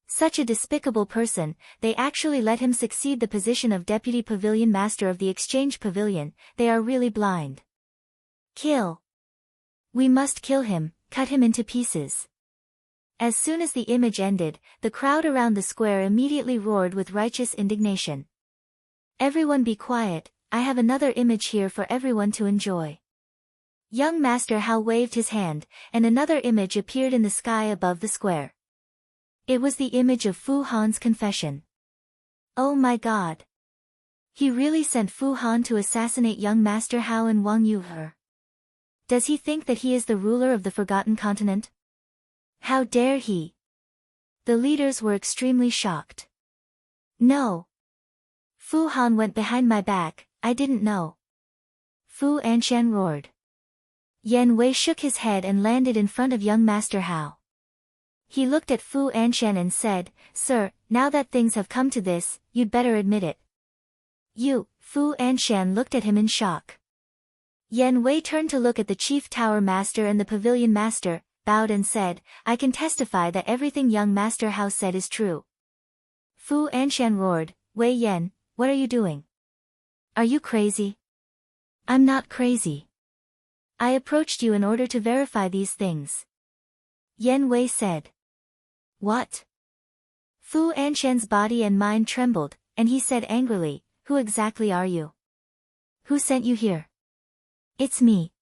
Such a despicable person, they actually let him succeed the position of Deputy Pavilion Master of the Exchange Pavilion. They are really blind. Kill. We must kill him, cut him into pieces. As soon as the image ended, the crowd around the square immediately roared with righteous indignation. Everyone be quiet, I have another image here for everyone to enjoy. Young Master Hao waved his hand, and another image appeared in the sky above the square. It was the image of Fu Han's confession. Oh my God! He really sent Fu Han to assassinate young Master Hao and Wang Yu. Does he think that he is the ruler of the Forgotten Continent? How dare he? The leaders were extremely shocked. No! Fu Han went behind my back, I didn't know. Fu Anshan roared. Yan Wei shook his head and landed in front of young Master Hao. He looked at Fu Anshan and said, Sir, now that things have come to this, you'd better admit it. You, Fu Anshan looked at him in shock. Yan Wei turned to look at the Chief Tower Master and the Pavilion Master, bowed and said, I can testify that everything young Master Hao said is true. Fu Anshan roared, Wei Yan, what are you doing? Are you crazy? I'm not crazy. I approached you in order to verify these things. Yan Wei said. What? Fu Anshan's body and mind trembled, and he said angrily, Who exactly are you? Who sent you here? It's me.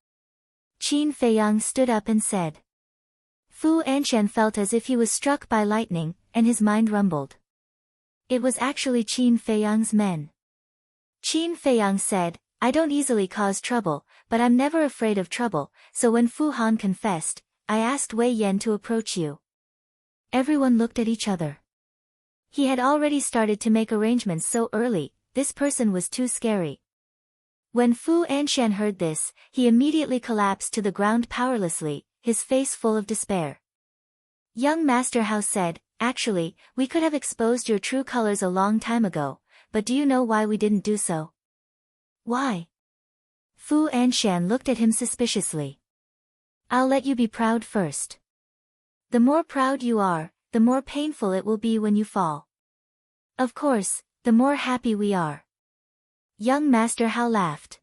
Qin Feiyang stood up and said. Fu Anshan felt as if he was struck by lightning, and his mind rumbled. It was actually Qin Feiyang's men. Qin Feiyang said, I don't easily cause trouble, but I'm never afraid of trouble, so when Fu Han confessed, I asked Wei Yan to approach you. Everyone looked at each other. He had already started to make arrangements so early, this person was too scary. When Fu Anshan heard this, he immediately collapsed to the ground powerlessly, his face full of despair. Young Master Hao said, Actually, we could have exposed your true colors a long time ago, but do you know why we didn't do so? Why? Fu Anshan looked at him suspiciously. I'll let you be proud first. The more proud you are, the more painful it will be when you fall. Of course, the more happy we are. Young Master Hao laughed.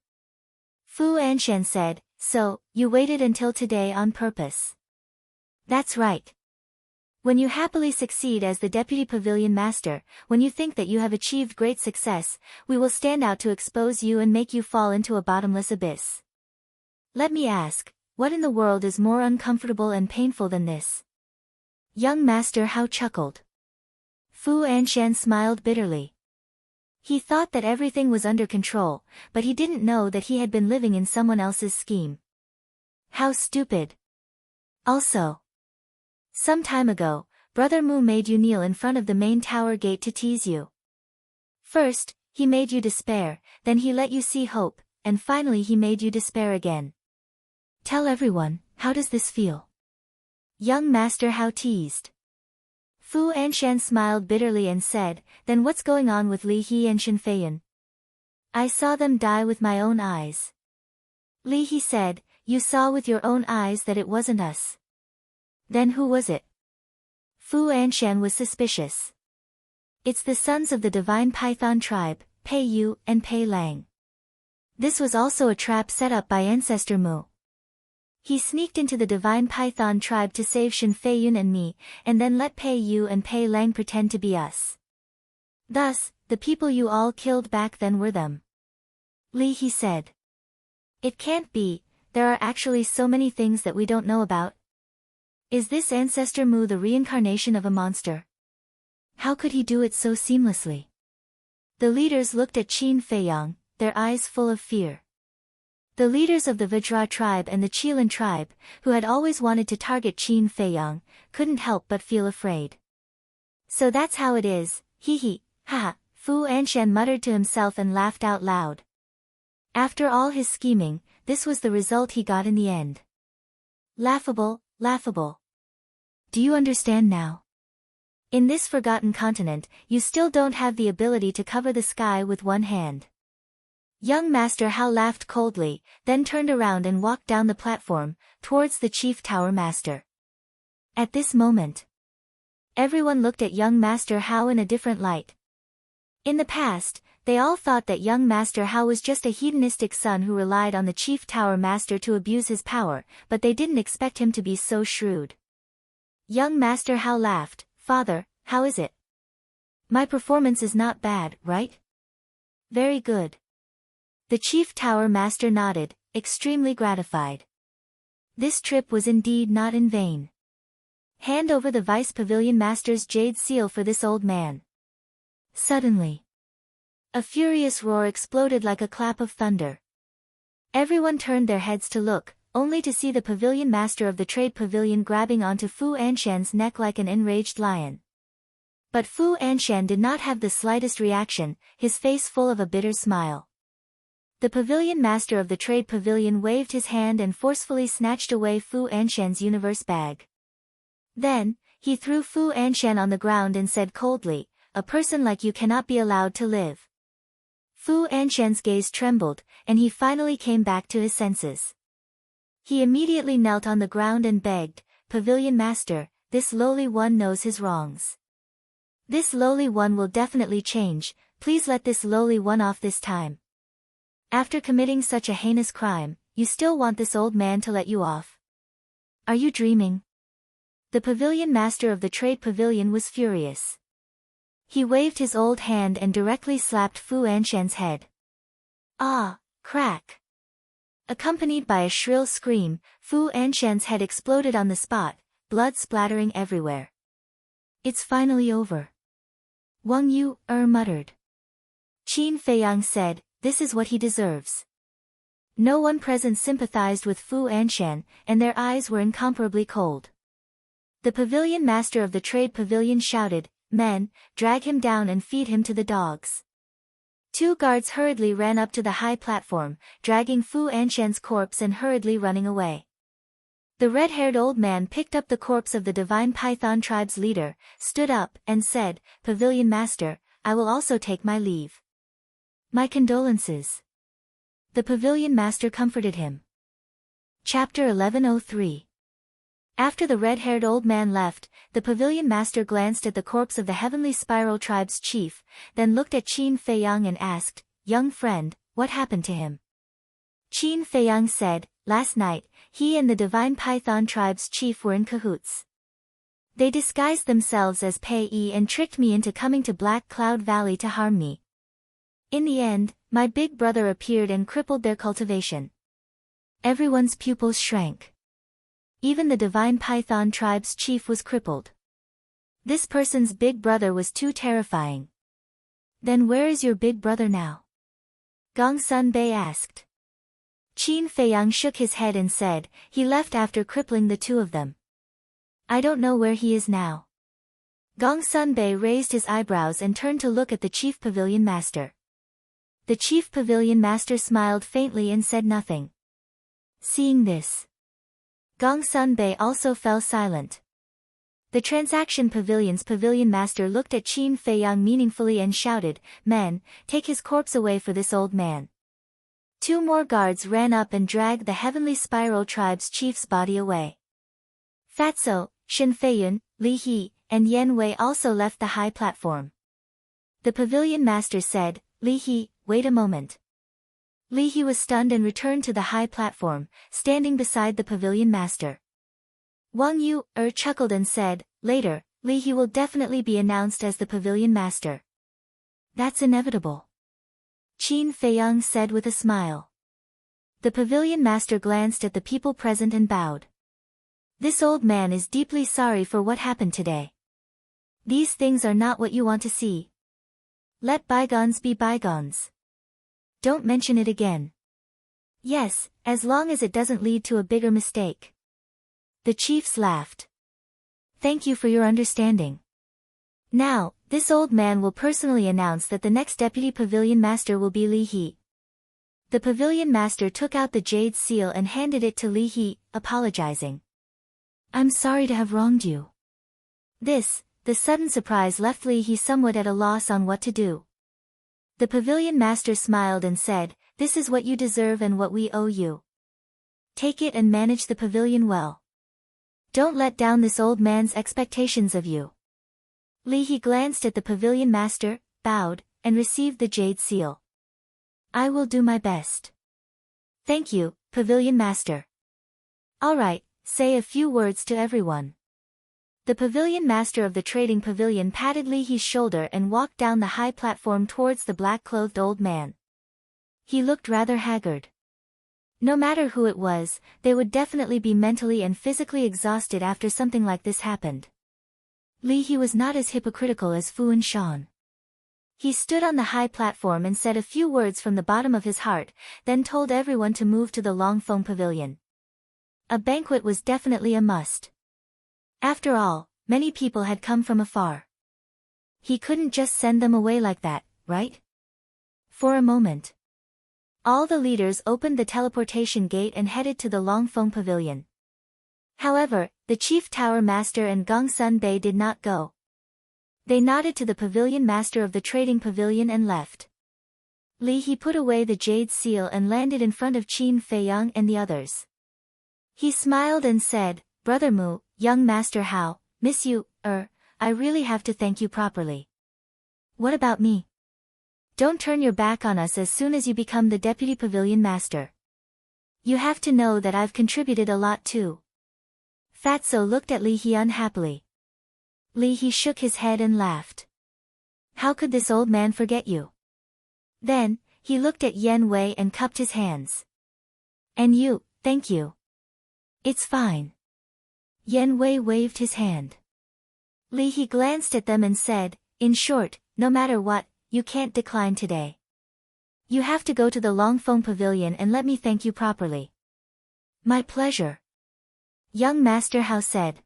Fu Anshan said, So, you waited until today on purpose. That's right. When you happily succeed as the Deputy Pavilion Master, when you think that you have achieved great success, we will stand out to expose you and make you fall into a bottomless abyss. Let me ask, what in the world is more uncomfortable and painful than this? Young Master Hao chuckled. Fu Anshan smiled bitterly. He thought that everything was under control, but he didn't know that he had been living in someone else's scheme. How stupid. Also, some time ago, Brother Mu made you kneel in front of the main tower gate to tease you. First, he made you despair, then he let you see hope, and finally he made you despair again. Tell everyone, how does this feel? Young Master Hao teased. Fu Anshan smiled bitterly and said, Then what's going on with Li He and Shen Feiyun? I saw them die with my own eyes. Li He said, You saw with your own eyes that it wasn't us. Then who was it? Fu Anshan was suspicious. It's the sons of the divine python tribe, Pei Yu and Pei Lang. This was also a trap set up by Ancestor Mu. He sneaked into the divine python tribe to save Shen Feiyun and me, and then let Pei Yu and Pei Lang pretend to be us. Thus, the people you all killed back then were them. Li He said. It can't be, there are actually so many things that we don't know about. Is this Ancestor Mu the reincarnation of a monster? How could he do it so seamlessly? The leaders looked at Qin Feiyang, their eyes full of fear. The leaders of the Vajra tribe and the Qilin tribe, who had always wanted to target Qin Feiyang, couldn't help but feel afraid. So that's how it is, hee, ha, Fu Anshan muttered to himself and laughed out loud. After all his scheming, this was the result he got in the end. Laughable, laughable. Do you understand now? In this forgotten continent, you still don't have the ability to cover the sky with one hand. Young Master Hao laughed coldly, then turned around and walked down the platform, towards the Chief Tower Master. At this moment, everyone looked at young Master Hao in a different light. In the past, they all thought that young Master Hao was just a hedonistic son who relied on the Chief Tower Master to abuse his power, but they didn't expect him to be so shrewd. Young Master Hao laughed, Father, how is it? My performance is not bad, right? Very good. The Chief Tower Master nodded, extremely gratified. This trip was indeed not in vain. Hand over the Vice Pavilion Master's jade seal for this old man. Suddenly, a furious roar exploded like a clap of thunder. Everyone turned their heads to look, only to see the Pavilion Master of the Trade Pavilion grabbing onto Fu Anshan's neck like an enraged lion. But Fu Anshan did not have the slightest reaction, his face full of a bitter smile. The Pavilion Master of the Trade Pavilion waved his hand and forcefully snatched away Fu Anshan's universe bag. Then, he threw Fu Anshan on the ground and said coldly, A person like you cannot be allowed to live. Fu Anshan's gaze trembled, and he finally came back to his senses. He immediately knelt on the ground and begged, Pavilion Master, this lowly one knows his wrongs. This lowly one will definitely change, please let this lowly one off this time. After committing such a heinous crime, you still want this old man to let you off? Are you dreaming? The pavilion master of the trade pavilion was furious. He waved his old hand and directly slapped Fu Anshan's head. Ah, crack! Accompanied by a shrill scream, Fu Anshan's head exploded on the spot, blood splattering everywhere. It's finally over. Wang Yu muttered. Qin Feiyang said, this is what he deserves. No one present sympathized with Fu Anshan, and their eyes were incomparably cold. The pavilion master of the trade pavilion shouted, men, drag him down and feed him to the dogs. 2 guards hurriedly ran up to the high platform, dragging Fu Anshan's corpse and hurriedly running away. The red-haired old man picked up the corpse of the divine python tribe's leader, stood up, and said, Pavilion master, I will also take my leave. My condolences. The pavilion master comforted him. Chapter 1103. After the red-haired old man left, the pavilion master glanced at the corpse of the Heavenly Spiral Tribe's chief, then looked at Qin Feiyang and asked, young friend, what happened to him? Qin Feiyang said, last night, he and the Divine Python Tribe's chief were in cahoots. They disguised themselves as Pei Yi and tricked me into coming to Black Cloud Valley to harm me. In the end, my big brother appeared and crippled their cultivation. Everyone's pupils shrank. Even the Divine Python Tribe's chief was crippled. This person's big brother was too terrifying. Then where is your big brother now? Gong Sun Bei asked. Qin Feiyang shook his head and said, he left after crippling the 2 of them. I don't know where he is now. Gong Sun Bei raised his eyebrows and turned to look at the chief pavilion master. The chief pavilion master smiled faintly and said nothing. Seeing this, Gong Sun Bei also fell silent. The transaction pavilion's pavilion master looked at Qin Feiyang meaningfully and shouted, men, take his corpse away for this old man. 2 more guards ran up and dragged the Heavenly Spiral Tribe's chief's body away. Fatso, Shen Feiyun, Li He, and Yan Wei also left the high platform. The pavilion master said, Li He, wait a moment. Li He was stunned and returned to the high platform, standing beside the pavilion master. Wang Yu chuckled and said, later, Li He will definitely be announced as the pavilion master. That's inevitable. Qin Feiyang said with a smile. The pavilion master glanced at the people present and bowed. This old man is deeply sorry for what happened today. These things are not what you want to see. Let bygones be bygones. Don't mention it again. Yes, as long as it doesn't lead to a bigger mistake. The chiefs laughed. Thank you for your understanding. Now, this old man will personally announce that the next deputy pavilion master will be Li He. The pavilion master took out the jade seal and handed it to Li He, apologizing. I'm sorry to have wronged you. The sudden surprise left Li He somewhat at a loss on what to do. The pavilion master smiled and said, this is what you deserve and what we owe you. Take it and manage the pavilion well. Don't let down this old man's expectations of you. Li He glanced at the pavilion master, bowed, and received the jade seal. I will do my best. Thank you, pavilion master. All right, say a few words to everyone. The pavilion master of the trading pavilion patted Li He's shoulder and walked down the high platform towards the black-clothed old man. He looked rather haggard. No matter who it was, they would definitely be mentally and physically exhausted after something like this happened. Li He was not as hypocritical as Fu Anshan. He stood on the high platform and said a few words from the bottom of his heart, then told everyone to move to the Longfeng pavilion. A banquet was definitely a must. After all, many people had come from afar. He couldn't just send them away like that, right? For a moment, all the leaders opened the teleportation gate and headed to the Longfeng pavilion. However, the chief tower master and Gong Sun Bei did not go. They nodded to the pavilion master of the trading pavilion and left. Li He put away the jade seal and landed in front of Qin Feiyang and the others. He smiled and said, Brother Mu, young master Hao, miss you, I really have to thank you properly. What about me? Don't turn your back on us as soon as you become the deputy pavilion master. You have to know that I've contributed a lot too. Fatso looked at Li He unhappily. Li He shook his head and laughed. How could this old man forget you? Then, he looked at Yen Wei and cupped his hands. And you, thank you. It's fine. Yen Wei waved his hand. Li He glanced at them and said, in short, no matter what, you can't decline today. You have to go to the Longfeng Pavilion and let me thank you properly. My pleasure. Young Master Hao said.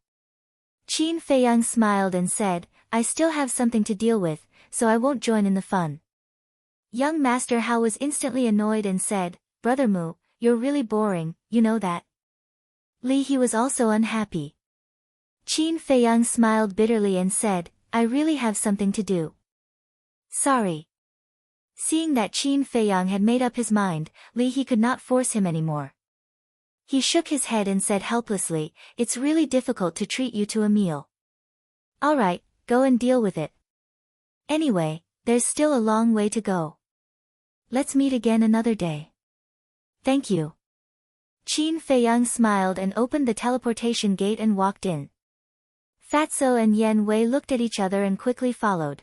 Qin Feiyang smiled and said, I still have something to deal with, so I won't join in the fun. Young Master Hao was instantly annoyed and said, Brother Mu, you're really boring, you know that. Li He was also unhappy. Qin Feiyang smiled bitterly and said, I really have something to do. Sorry. Seeing that Qin Feiyang had made up his mind, Li He could not force him anymore. He shook his head and said helplessly, it's really difficult to treat you to a meal. All right, go and deal with it. Anyway, there's still a long way to go. Let's meet again another day. Thank you. Qin Feiyang smiled and opened the teleportation gate and walked in. Fatso and Yen Wei looked at each other and quickly followed.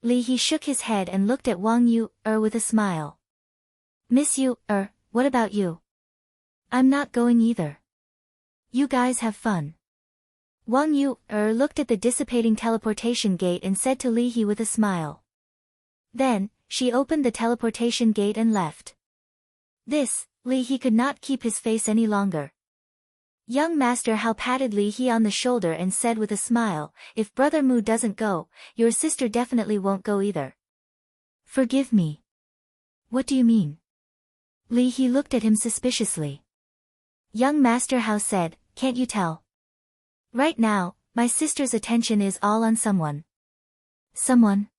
Li He shook his head and looked at Wang Yu, with a smile. Miss Yu, what about you? I'm not going either. You guys have fun. Wang Yu, looked at the dissipating teleportation gate and said to Li He with a smile. Then, she opened the teleportation gate and left. This, Li He could not keep his face any longer. Young Master Hao patted Li He on the shoulder and said with a smile, if Brother Mu doesn't go, your sister definitely won't go either. Forgive me. What do you mean? Li He looked at him suspiciously. Young Master Hao said, can't you tell? Right now, my sister's attention is all on someone. Someone?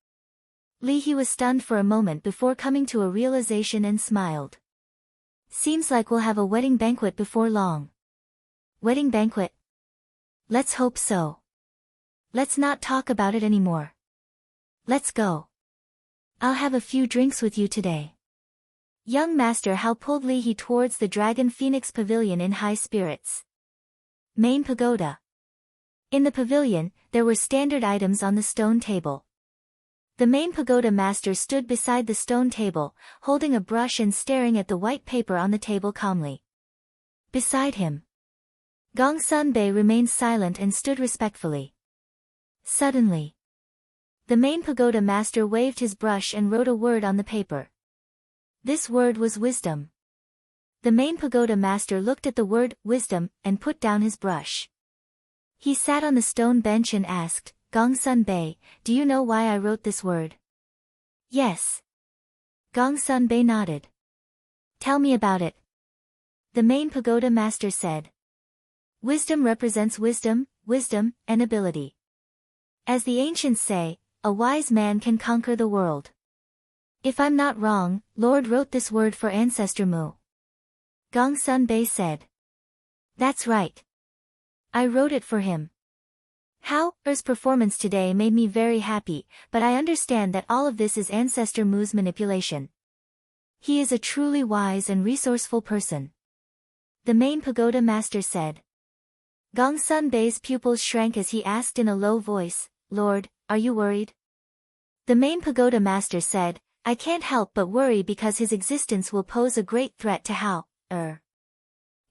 Li He was stunned for a moment before coming to a realization and smiled. Seems like we'll have a wedding banquet before long. Wedding banquet? Let's hope so. Let's not talk about it anymore. Let's go. I'll have a few drinks with you today. Young Master Hao pulled Li He towards the Dragon Phoenix Pavilion in high spirits. Main Pagoda. In the pavilion, there were standard items on the stone table. The main pagoda master stood beside the stone table, holding a brush and staring at the white paper on the table calmly. Beside him, Gongsun Bei remained silent and stood respectfully. Suddenly, the main pagoda master waved his brush and wrote a word on the paper. This word was wisdom. The main pagoda master looked at the word wisdom and put down his brush. He sat on the stone bench and asked, Gongsun Bei, do you know why I wrote this word? Yes. Gongsun Bei nodded. Tell me about it. The main pagoda master said. Wisdom represents wisdom, and ability. As the ancients say, a wise man can conquer the world. If I'm not wrong, Lord wrote this word for Ancestor Mu. Gongsun Bei said. That's right. I wrote it for him. His performance today made me very happy, but I understand that all of this is Ancestor Mu's manipulation. He is a truly wise and resourceful person. The main pagoda master said. Gongsun Bei's pupils shrank as he asked in a low voice, Lord, are you worried? The main pagoda master said, I can't help but worry because his existence will pose a great threat to Hao.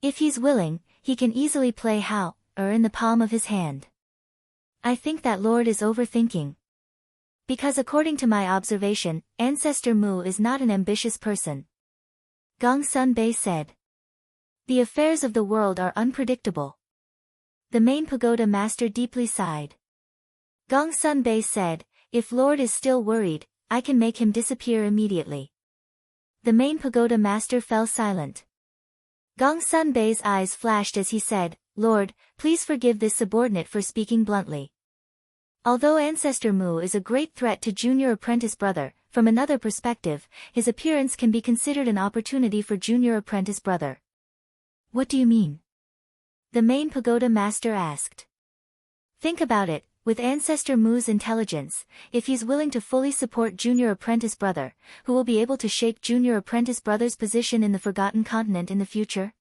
If he's willing, he can easily play Hao, in the palm of his hand. I think that Lord is overthinking. Because according to my observation, Ancestor Mu is not an ambitious person. Gongsun Bei said. The affairs of the world are unpredictable. The main pagoda master deeply sighed. Gongsun Bei said, if Lord is still worried, I can make him disappear immediately. The main pagoda master fell silent. Gongsun Bei's eyes flashed as he said, Lord, please forgive this subordinate for speaking bluntly. Although Ancestor Mu is a great threat to Junior Apprentice Brother, from another perspective, his appearance can be considered an opportunity for Junior Apprentice Brother. What do you mean? The main pagoda master asked. Think about it, with Ancestor Mu's intelligence, if he's willing to fully support Junior Apprentice Brother, who will be able to shape Junior Apprentice Brother's position in the Forgotten Continent in the future?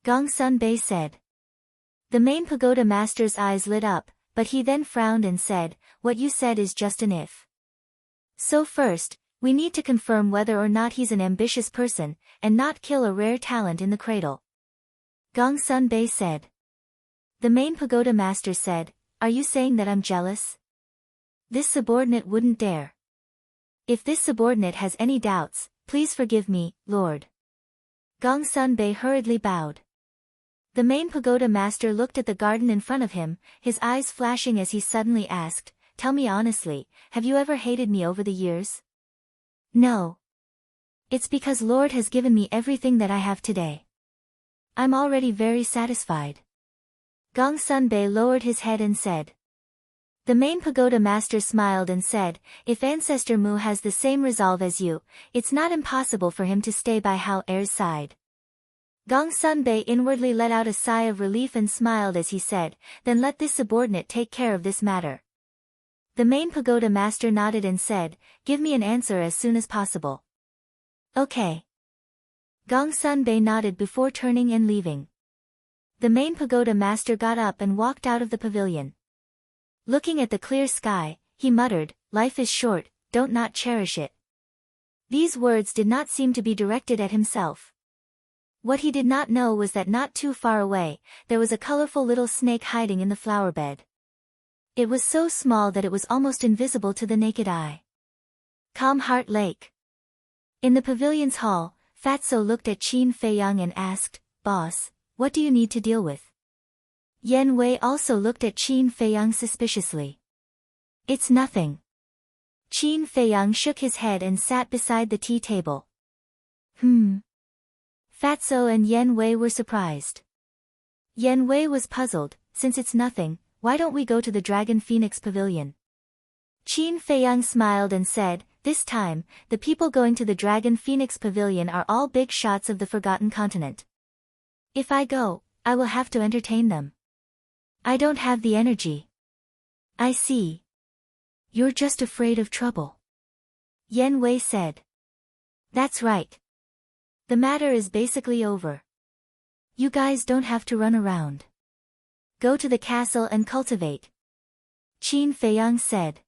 Gongsun Bei said. The main pagoda master's eyes lit up, but he then frowned and said, "What you said is just an if. So first, we need to confirm whether or not he's an ambitious person, and not kill a rare talent in the cradle." Gong Sun Bei said. The main pagoda master said, "Are you saying that I'm jealous? This subordinate wouldn't dare. If this subordinate has any doubts, please forgive me, Lord." Gong Sun Bei hurriedly bowed. The main pagoda master looked at the garden in front of him, his eyes flashing as he suddenly asked, "Tell me honestly, have you ever hated me over the years?" "No. It's because Lord has given me everything that I have today. I'm already very satisfied." Gong Sun Bei lowered his head and said. The main pagoda master smiled and said, "If Ancestor Mu has the same resolve as you, it's not impossible for him to stay by Hao Er's side." Gong Sun Bei inwardly let out a sigh of relief and smiled as he said, "Then let this subordinate take care of this matter." The main pagoda master nodded and said, "Give me an answer as soon as possible." "Okay." Gong Sun Bei nodded before turning and leaving. The main pagoda master got up and walked out of the pavilion. Looking at the clear sky, he muttered, "Life is short, don't not cherish it." These words did not seem to be directed at himself. What he did not know was that not too far away, there was a colorful little snake hiding in the flower bed. It was so small that it was almost invisible to the naked eye. Calm Heart Lake. In the pavilion's hall, Fatso looked at Qin Feiyang and asked, "Boss, what do you need to deal with?" Yen Wei also looked at Qin Feiyang suspiciously. "It's nothing." Qin Feiyang shook his head and sat beside the tea table. Fatso and Yen Wei were surprised. Yen Wei was puzzled, "Since it's nothing, why don't we go to the Dragon Phoenix Pavilion?" Qin Feiyang smiled and said, "This time, the people going to the Dragon Phoenix Pavilion are all big shots of the Forgotten Continent. If I go, I will have to entertain them. I don't have the energy." "I see. You're just afraid of trouble," Yen Wei said. "That's right. The matter is basically over. You guys don't have to run around. Go to the castle and cultivate," Qin Feiyang said.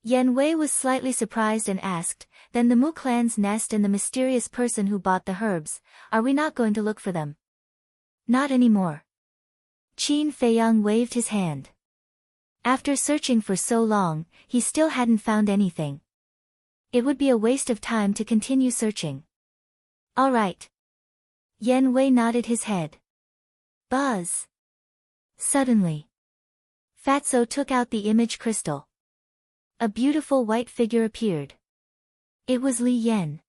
Yen Wei was slightly surprised and asked, "Then the Mu clan's nest and the mysterious person who bought the herbs, are we not going to look for them?" "Not anymore." Qin Feiyang waved his hand. After searching for so long, he still hadn't found anything. It would be a waste of time to continue searching. "All right." Yen Wei nodded his head. Buzz. Suddenly, Fatso took out the image crystal. A beautiful white figure appeared. It was Li Yan.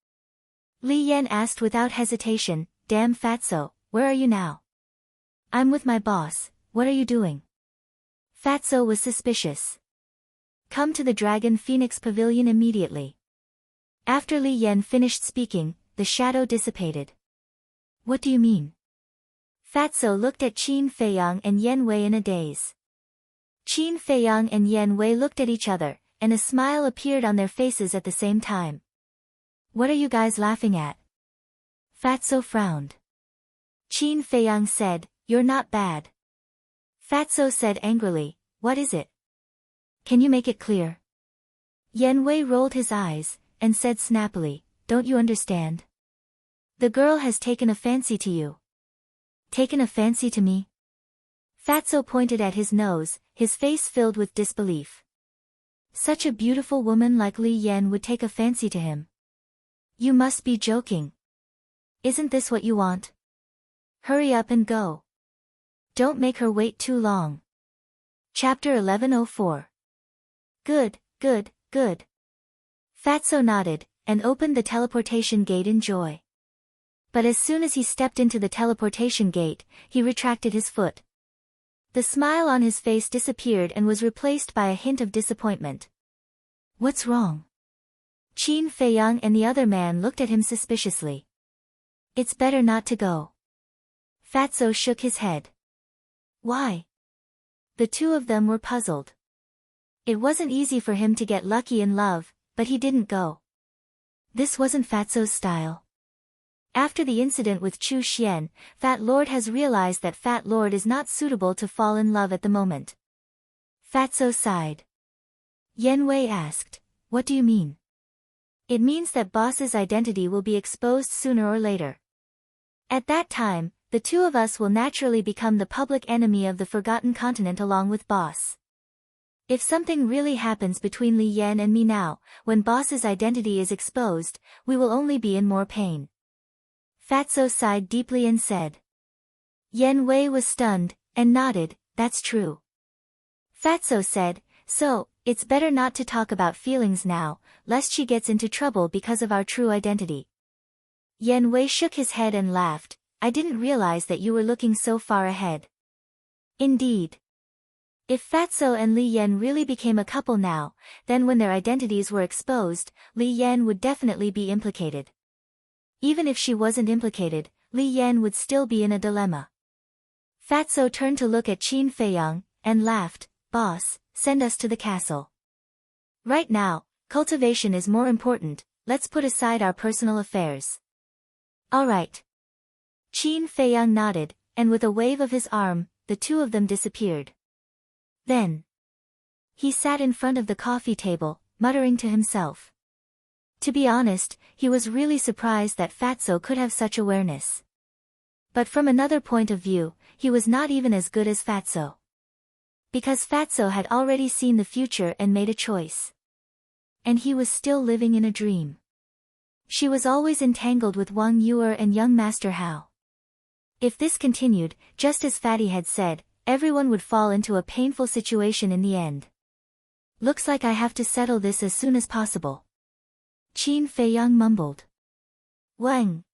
Li Yan asked without hesitation, "Damn Fatso, where are you now?" "I'm with my boss, what are you doing?" Fatso was suspicious. "Come to the Dragon Phoenix Pavilion immediately." After Li Yan finished speaking, the shadow dissipated. "What do you mean?" Fatso looked at Qin Feiyang and Yen Wei in a daze. Qin Feiyang and Yen Wei looked at each other, and a smile appeared on their faces at the same time. "What are you guys laughing at?" Fatso frowned. Qin Feiyang said, "You're not bad." Fatso said angrily, "What is it? Can you make it clear?" Yen Wei rolled his eyes, and said snappily, "Don't you understand? The girl has taken a fancy to you." "Taken a fancy to me?" Fatso pointed at his nose, his face filled with disbelief. Such a beautiful woman like Li Yan would take a fancy to him. "You must be joking. Isn't this what you want? Hurry up and go. Don't make her wait too long." Chapter 1104. Good. Fatso nodded, and opened the teleportation gate in joy. But as soon as he stepped into the teleportation gate, he retracted his foot. The smile on his face disappeared and was replaced by a hint of disappointment. "What's wrong?" Qin Feiyang and the other man looked at him suspiciously. "It's better not to go." Fatso shook his head. "Why?" The two of them were puzzled. It wasn't easy for him to get lucky in love, but he didn't go. This wasn't Fatso's style. After the incident with Chu Xian, Fat Lord has realized that Fat Lord is not suitable to fall in love at the moment. Fatso sighed. Yan Wei asked, "What do you mean?" "It means that boss's identity will be exposed sooner or later. At that time, the two of us will naturally become the public enemy of the Forgotten Continent along with boss. If something really happens between Li Yan and me now, when boss's identity is exposed, we will only be in more pain." Fatso sighed deeply and said. Yan Wei was stunned, and nodded, "That's true." Fatso said, "So, it's better not to talk about feelings now, lest she gets into trouble because of our true identity." Yan Wei shook his head and laughed, "I didn't realize that you were looking so far ahead." Indeed. If Fatso and Li Yan really became a couple now, then when their identities were exposed, Li Yan would definitely be implicated. Even if she wasn't implicated, Li Yan would still be in a dilemma. Fatso turned to look at Qin Feiyang, and laughed, "Boss, send us to the castle. Right now, cultivation is more important, let's put aside our personal affairs." "All right." Qin Feiyang nodded, and with a wave of his arm, the two of them disappeared. Then he sat in front of the coffee table, muttering to himself. To be honest, he was really surprised that Fatso could have such awareness. But from another point of view, he was not even as good as Fatso. Because Fatso had already seen the future and made a choice. And he was still living in a dream. She was always entangled with Wang Yuer and young Master Hao. If this continued, just as Fatty had said, everyone would fall into a painful situation in the end. "Looks like I have to settle this as soon as possible." Qin Feiyang mumbled. Wang.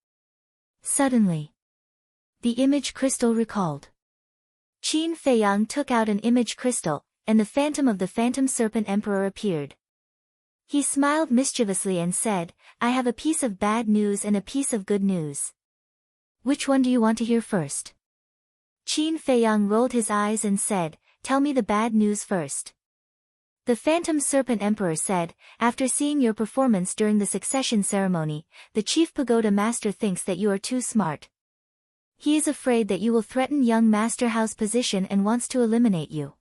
Suddenly, the image crystal recalled. Qin Feiyang took out an image crystal, and the phantom of the Phantom Serpent Emperor appeared. He smiled mischievously and said, "I have a piece of bad news and a piece of good news. Which one do you want to hear first?" Qin Feiyang rolled his eyes and said, "Tell me the bad news first." The Phantom Serpent Emperor said, "After seeing your performance during the succession ceremony, the Chief Pagoda Master thinks that you are too smart. He is afraid that you will threaten young Master Hao's position and wants to eliminate you."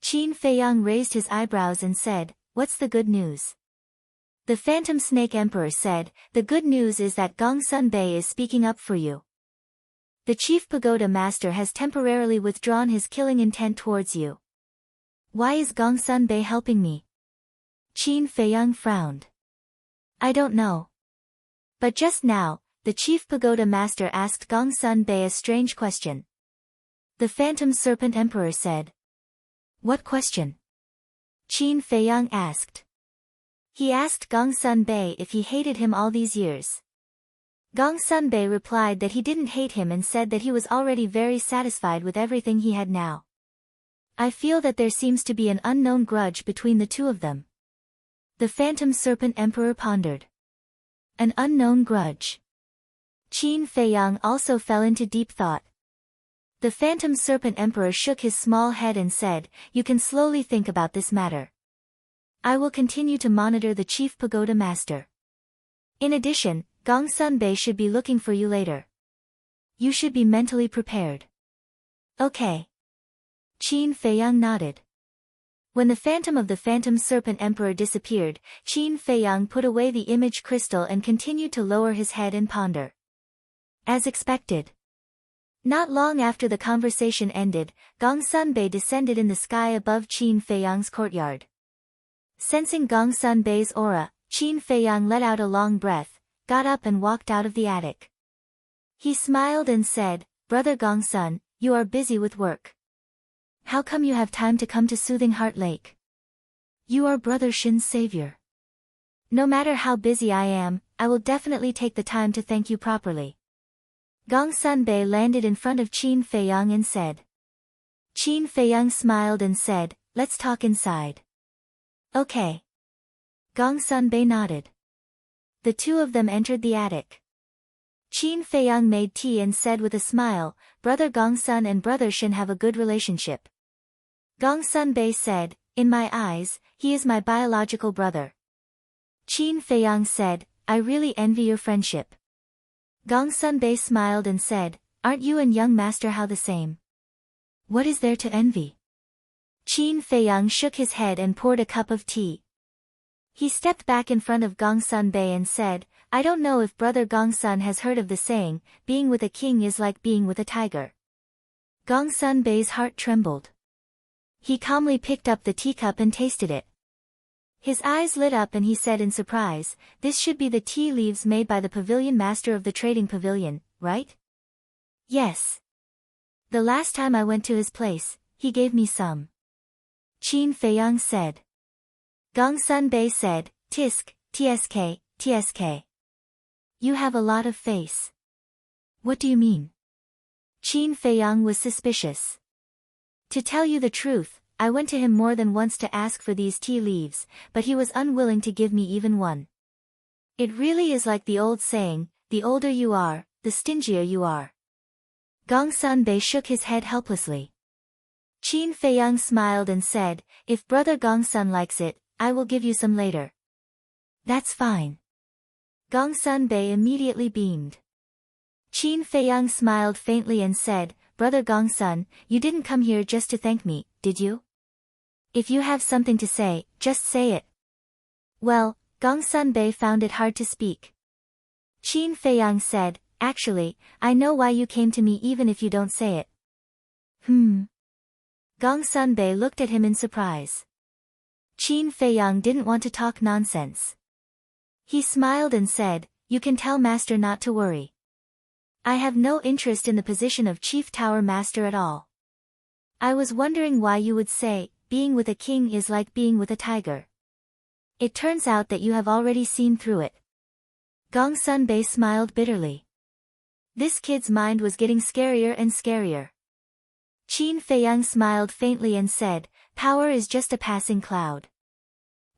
Qin Feiyang raised his eyebrows and said, "What's the good news?" The Phantom Snake Emperor said, "The good news is that Gongsun Bei is speaking up for you. The Chief Pagoda Master has temporarily withdrawn his killing intent towards you." "Why is Gongsun Bei helping me?" Qin Feiyang frowned. "I don't know. But just now, the Chief Pagoda Master asked Gongsun Bei a strange question." The Phantom Serpent Emperor said. "What question?" Qin Feiyang asked. "He asked Gongsun Bei if he hated him all these years." Gongsun Bei replied that he didn't hate him and said that he was already very satisfied with everything he had now. "I feel that there seems to be an unknown grudge between the two of them." The Phantom Serpent Emperor pondered. An unknown grudge. Qin Feiyang also fell into deep thought. The Phantom Serpent Emperor shook his small head and said, "You can slowly think about this matter. I will continue to monitor the Chief Pagoda Master. In addition, Gongsun Bei should be looking for you later. You should be mentally prepared." "Okay." Qin Feiyang nodded. When the phantom of the Phantom Serpent Emperor disappeared, Qin Feiyang put away the image crystal and continued to lower his head and ponder. As expected. Not long after the conversation ended, Gongsun Bei descended in the sky above Qin Feiyang's courtyard. Sensing Gongsun Bei's aura, Qin Feiyang let out a long breath, got up and walked out of the attic. He smiled and said, "Brother Gongsun, you are busy with work. How come you have time to come to Soothing Heart Lake? You are Brother Shin's savior. No matter how busy I am, I will definitely take the time to thank you properly." Gongsun Bei landed in front of Qin Feiyang and said. Qin Feiyang smiled and said, "Let's talk inside." "Okay." Gongsun Bei nodded. The two of them entered the attic. Qin Feiyang made tea and said with a smile, "Brother Gongsun and Brother Shin have a good relationship." Gongsun Bei said, "In my eyes, he is my biological brother." Qin Feiyang said, "I really envy your friendship." Gongsun Bei smiled and said, "Aren't you and young master Hao the same? What is there to envy?" Qin Feiyang shook his head and poured a cup of tea. He stepped back in front of Gongsun Bei and said, "I don't know if brother Gongsun has heard of the saying, being with a king is like being with a tiger." Gongsun Bei's heart trembled. He calmly picked up the teacup and tasted it. His eyes lit up and he said in surprise, "This should be the tea leaves made by the pavilion master of the trading pavilion, right?" "Yes. The last time I went to his place, he gave me some," Qin Feiyang said. Gongsun Bei said, "Tisk, tsk, tsk. You have a lot of face." "What do you mean?" Qin Feiyang was suspicious. "To tell you the truth, I went to him more than once to ask for these tea leaves, but he was unwilling to give me even one. It really is like the old saying, the older you are, the stingier you are." Gongsun Bei shook his head helplessly. Qin Feiyang smiled and said, "If brother Gongsun likes it, I will give you some later." "That's fine." Gongsun Bei immediately beamed. Qin Feiyang smiled faintly and said, "Brother Gongsun, you didn't come here just to thank me, did you? If you have something to say, just say it." Well, Gongsun Bei found it hard to speak. Qin Feiyang said, "Actually, I know why you came to me even if you don't say it." Gongsun Bei looked at him in surprise. Qin Feiyang didn't want to talk nonsense. He smiled and said, "You can tell master not to worry. I have no interest in the position of Chief Tower Master at all. I was wondering why you would say, being with a king is like being with a tiger. It turns out that you have already seen through it." Gongsun Bei smiled bitterly. This kid's mind was getting scarier and scarier. Qin Feiyang smiled faintly and said, "Power is just a passing cloud.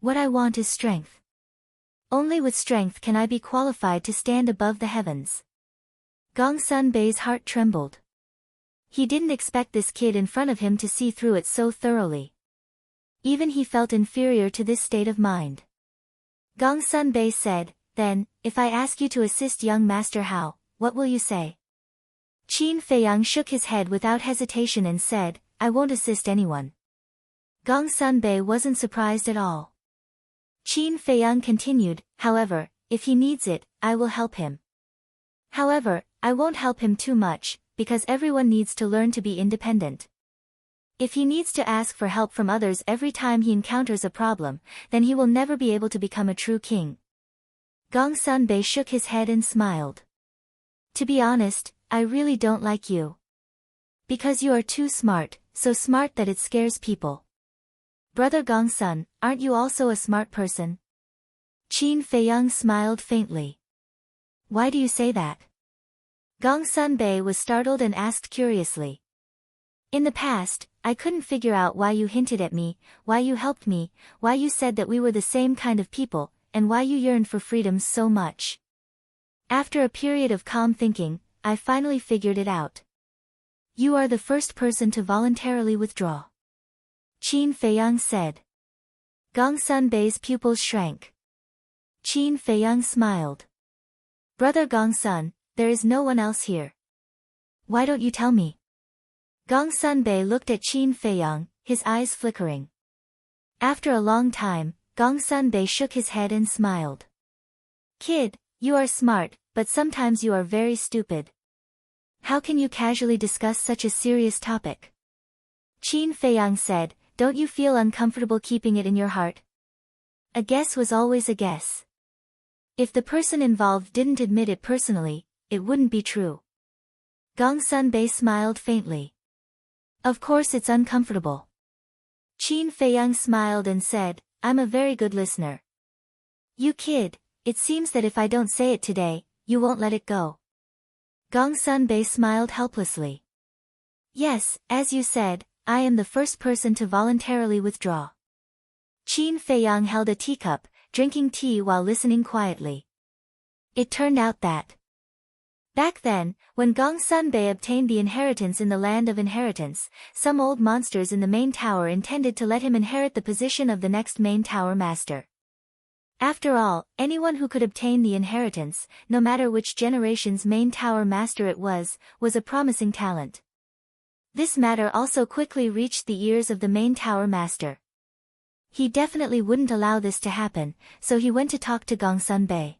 What I want is strength. Only with strength can I be qualified to stand above the heavens." Gongsun Bei's heart trembled. He didn't expect this kid in front of him to see through it so thoroughly. Even he felt inferior to this state of mind. Gongsun Bei said, "Then, if I ask you to assist young Master Hao, what will you say?" Qin Feiyang shook his head without hesitation and said, "I won't assist anyone." Gongsun Bei wasn't surprised at all. Qin Feiyang continued, "However, if he needs it, I will help him. However, I won't help him too much, because everyone needs to learn to be independent. If he needs to ask for help from others every time he encounters a problem, then he will never be able to become a true king." Gongsun Bei shook his head and smiled. "To be honest, I really don't like you. Because you are too smart, so smart that it scares people. Brother Gongsun, aren't you also a smart person?" Qin Feiyang smiled faintly. "Why do you say that?" Gongsun Bei was startled and asked curiously. "In the past, I couldn't figure out why you hinted at me, why you helped me, why you said that we were the same kind of people, and why you yearned for freedom so much. After a period of calm thinking, I finally figured it out. You are the first person to voluntarily withdraw," Qin Feiyang said. Gongsun Bei's pupils shrank. Qin Feiyang smiled. "Brother Gongsun, there is no one else here. Why don't you tell me?" Gongsun Bei looked at Qin Feiyang, his eyes flickering. After a long time, Gongsun Bei shook his head and smiled. "Kid, you are smart, but sometimes you are very stupid. How can you casually discuss such a serious topic?" Qin Feiyang said, "Don't you feel uncomfortable keeping it in your heart? A guess was always a guess. If the person involved didn't admit it personally, it wouldn't be true." Gongsun Bei smiled faintly. "Of course it's uncomfortable." Qin Feiyang smiled and said, "I'm a very good listener. You kid, it seems that if I don't say it today, you won't let it go." Gongsun Bei smiled helplessly. "Yes, as you said, I am the first person to voluntarily withdraw." Qin Feiyang held a teacup, drinking tea while listening quietly. It turned out that back then, when Gongsun Bei obtained the inheritance in the land of inheritance, some old monsters in the main tower intended to let him inherit the position of the next main tower master. After all, anyone who could obtain the inheritance, no matter which generation's main tower master it was a promising talent. This matter also quickly reached the ears of the main tower master. He definitely wouldn't allow this to happen, so he went to talk to Gongsun Bei.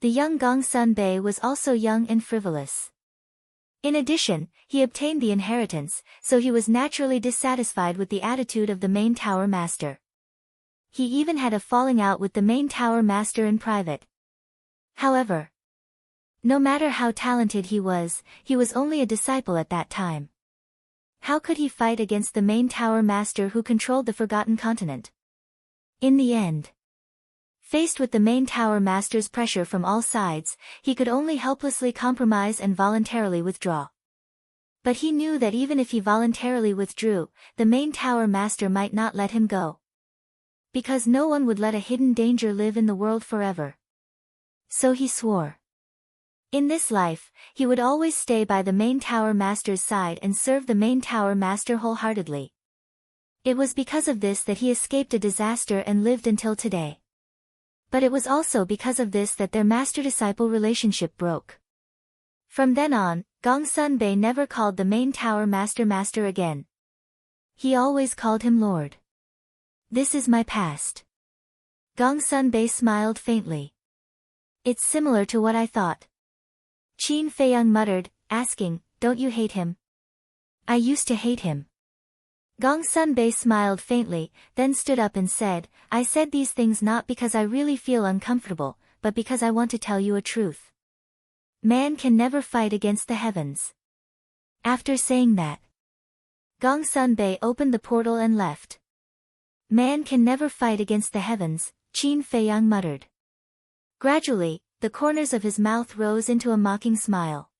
The young Gongsun Bei was also young and frivolous. In addition, he obtained the inheritance, so he was naturally dissatisfied with the attitude of the main tower master. He even had a falling out with the main tower master in private. However, no matter how talented he was only a disciple at that time. How could he fight against the main tower master who controlled the Forgotten Continent? In the end, faced with the main tower master's pressure from all sides, he could only helplessly compromise and voluntarily withdraw. But he knew that even if he voluntarily withdrew, the main tower master might not let him go. Because no one would let a hidden danger live in the world forever. So he swore. In this life, he would always stay by the main tower master's side and serve the main tower master wholeheartedly. It was because of this that he escaped a disaster and lived until today. But it was also because of this that their master-disciple relationship broke. From then on, Gongsun Bei never called the main tower master again. He always called him Lord. This is my past. Gongsun Bei smiled faintly. It's similar to what I thought. Qin Feiyang muttered, asking, don't you hate him? I used to hate him. Gongsun Bei smiled faintly, then stood up and said, I said these things not because I really feel uncomfortable, but because I want to tell you a truth. Man can never fight against the heavens. After saying that, Gongsun Bei opened the portal and left. Man can never fight against the heavens, Qin Feiyang muttered. Gradually, the corners of his mouth rose into a mocking smile.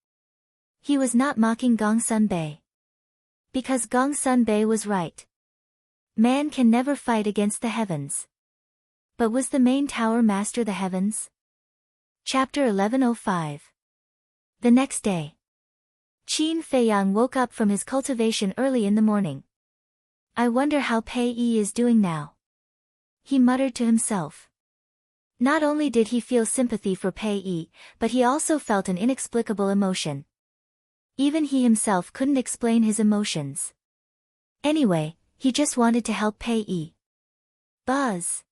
He was not mocking Gongsun Bei. Because Gongsun Bei was right. Man can never fight against the heavens. But was the main tower master the heavens? Chapter 1105. The next day, Qin Feiyang woke up from his cultivation early in the morning. I wonder how Pei Yi is doing now. He muttered to himself. Not only did he feel sympathy for Pei Yi, but he also felt an inexplicable emotion. Even he himself couldn't explain his emotions. Anyway, he just wanted to help Pei Yi. Buzz.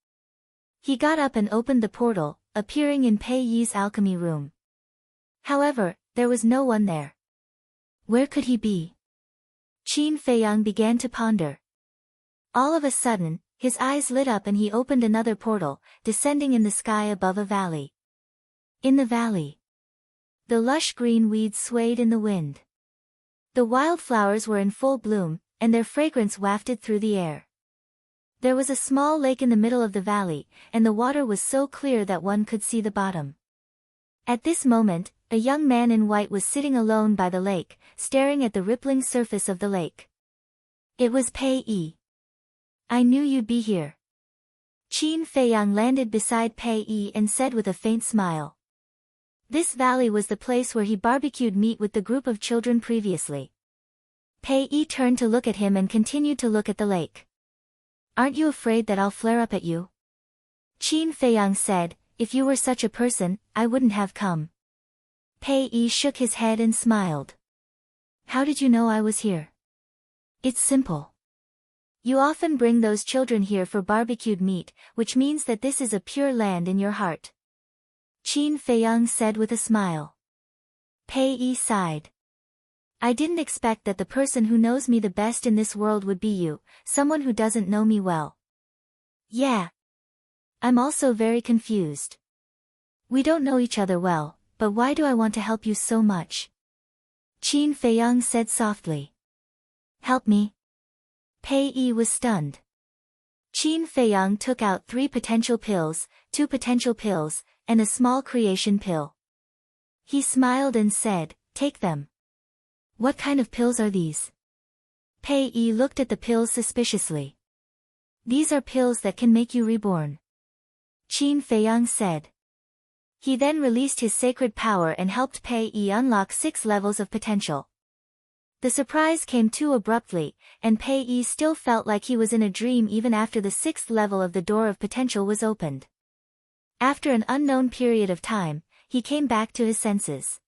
He got up and opened the portal, appearing in Pei Yi's alchemy room. However, there was no one there. Where could he be? Qin Feiyang began to ponder. All of a sudden, his eyes lit up and he opened another portal, descending in the sky above a valley. In the valley, the lush green weeds swayed in the wind. The wildflowers were in full bloom, and their fragrance wafted through the air. There was a small lake in the middle of the valley, and the water was so clear that one could see the bottom. At this moment, a young man in white was sitting alone by the lake, staring at the rippling surface of the lake. It was Pei Yi. I knew you'd be here. Qin Feiyang landed beside Pei Yi and said with a faint smile. This valley was the place where he barbecued meat with the group of children previously. Pei Yi turned to look at him and continued to look at the lake. Aren't you afraid that I'll flare up at you? Qin Feiyang said, if you were such a person, I wouldn't have come. Pei Yi shook his head and smiled. How did you know I was here? It's simple. You often bring those children here for barbecued meat, which means that this is a pure land in your heart. Qin Feiyang said with a smile. Pei Yi sighed. I didn't expect that the person who knows me the best in this world would be you, someone who doesn't know me well. Yeah. I'm also very confused. We don't know each other well, but why do I want to help you so much? Qin Feiyang said softly. Help me. Pei Yi was stunned. Qin Feiyang took out 3 potential pills, 2 potential pills, and a small creation pill. He smiled and said, take them. What kind of pills are these? Pei Yi looked at the pills suspiciously. These are pills that can make you reborn. Qin Feiyang said. He then released his sacred power and helped Pei Yi unlock 6 levels of potential. The surprise came too abruptly, and Pei Yi still felt like he was in a dream even after the 6th level of the door of potential was opened. After an unknown period of time, he came back to his senses.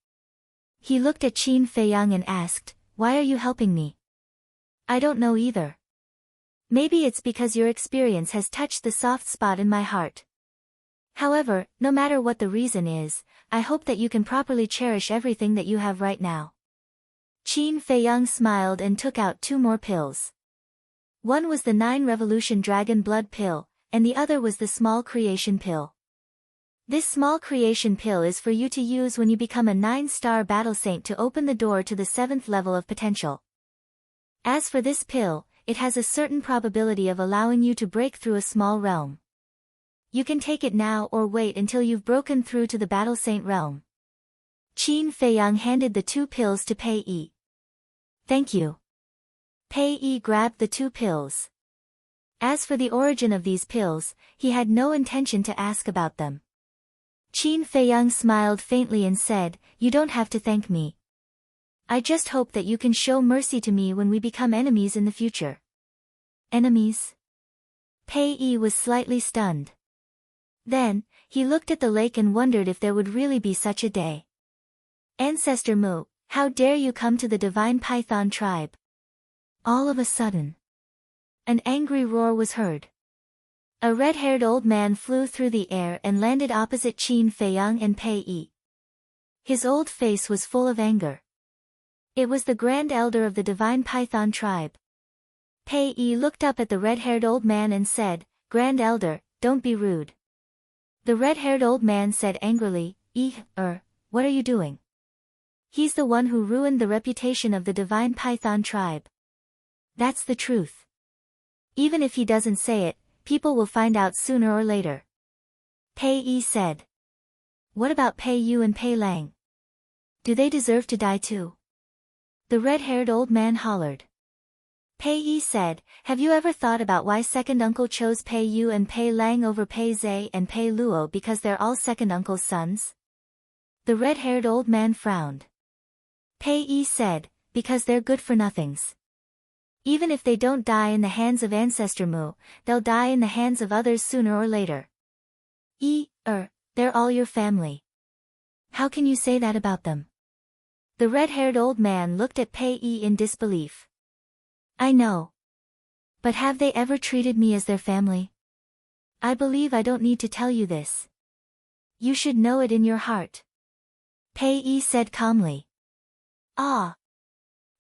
He looked at Qin Feiyang and asked, "Why are you helping me?" "I don't know either. Maybe it's because your experience has touched the soft spot in my heart. However, no matter what the reason is, I hope that you can properly cherish everything that you have right now." Qin Feiyang smiled and took out 2 more pills. One was the 9 Revolution Dragon Blood pill, and the other was the Small Creation pill. This Small Creation pill is for you to use when you become a 9-star battle saint to open the door to the 7th level of potential. As for this pill, it has a certain probability of allowing you to break through a small realm. You can take it now or wait until you've broken through to the battle saint realm. Qin Feiyang handed the 2 pills to Pei Yi. "Thank you." Pei Yi grabbed the 2 pills. As for the origin of these pills, he had no intention to ask about them. Qin Feiyang smiled faintly and said, "You don't have to thank me. I just hope that you can show mercy to me when we become enemies in the future." "Enemies?" Pei Yi was slightly stunned. Then, he looked at the lake and wondered if there would really be such a day. "Ancestor Mu, how dare you come to the Divine Python tribe?" All of a sudden, an angry roar was heard. A red-haired old man flew through the air and landed opposite Qin Feiyang and Pei Yi. His old face was full of anger. It was the Grand Elder of the Divine Python tribe. Pei Yi looked up at the red-haired old man and said, "Grand Elder, don't be rude." The red-haired old man said angrily, What are you doing?" "He's the one who ruined the reputation of the Divine Python tribe. That's the truth. Even if he doesn't say it, people will find out sooner or later." Pei Yi said. "What about Pei Yu and Pei Lang? Do they deserve to die too?" The red-haired old man hollered. Pei Yi said, "Have you ever thought about why second uncle chose Pei Yu and Pei Lang over Pei Zhe and Pei Luo because they're all second uncle's sons?" The red-haired old man frowned. Pei Yi said, "Because they're good-for-nothings. Even if they don't die in the hands of Ancestor Mu, they'll die in the hands of others sooner or later. They're all your family. How can you say that about them?" The red-haired old man looked at Pei Yi in disbelief. "I know. But have they ever treated me as their family? I believe I don't need to tell you this. You should know it in your heart." Pei Yi said calmly. "Ah."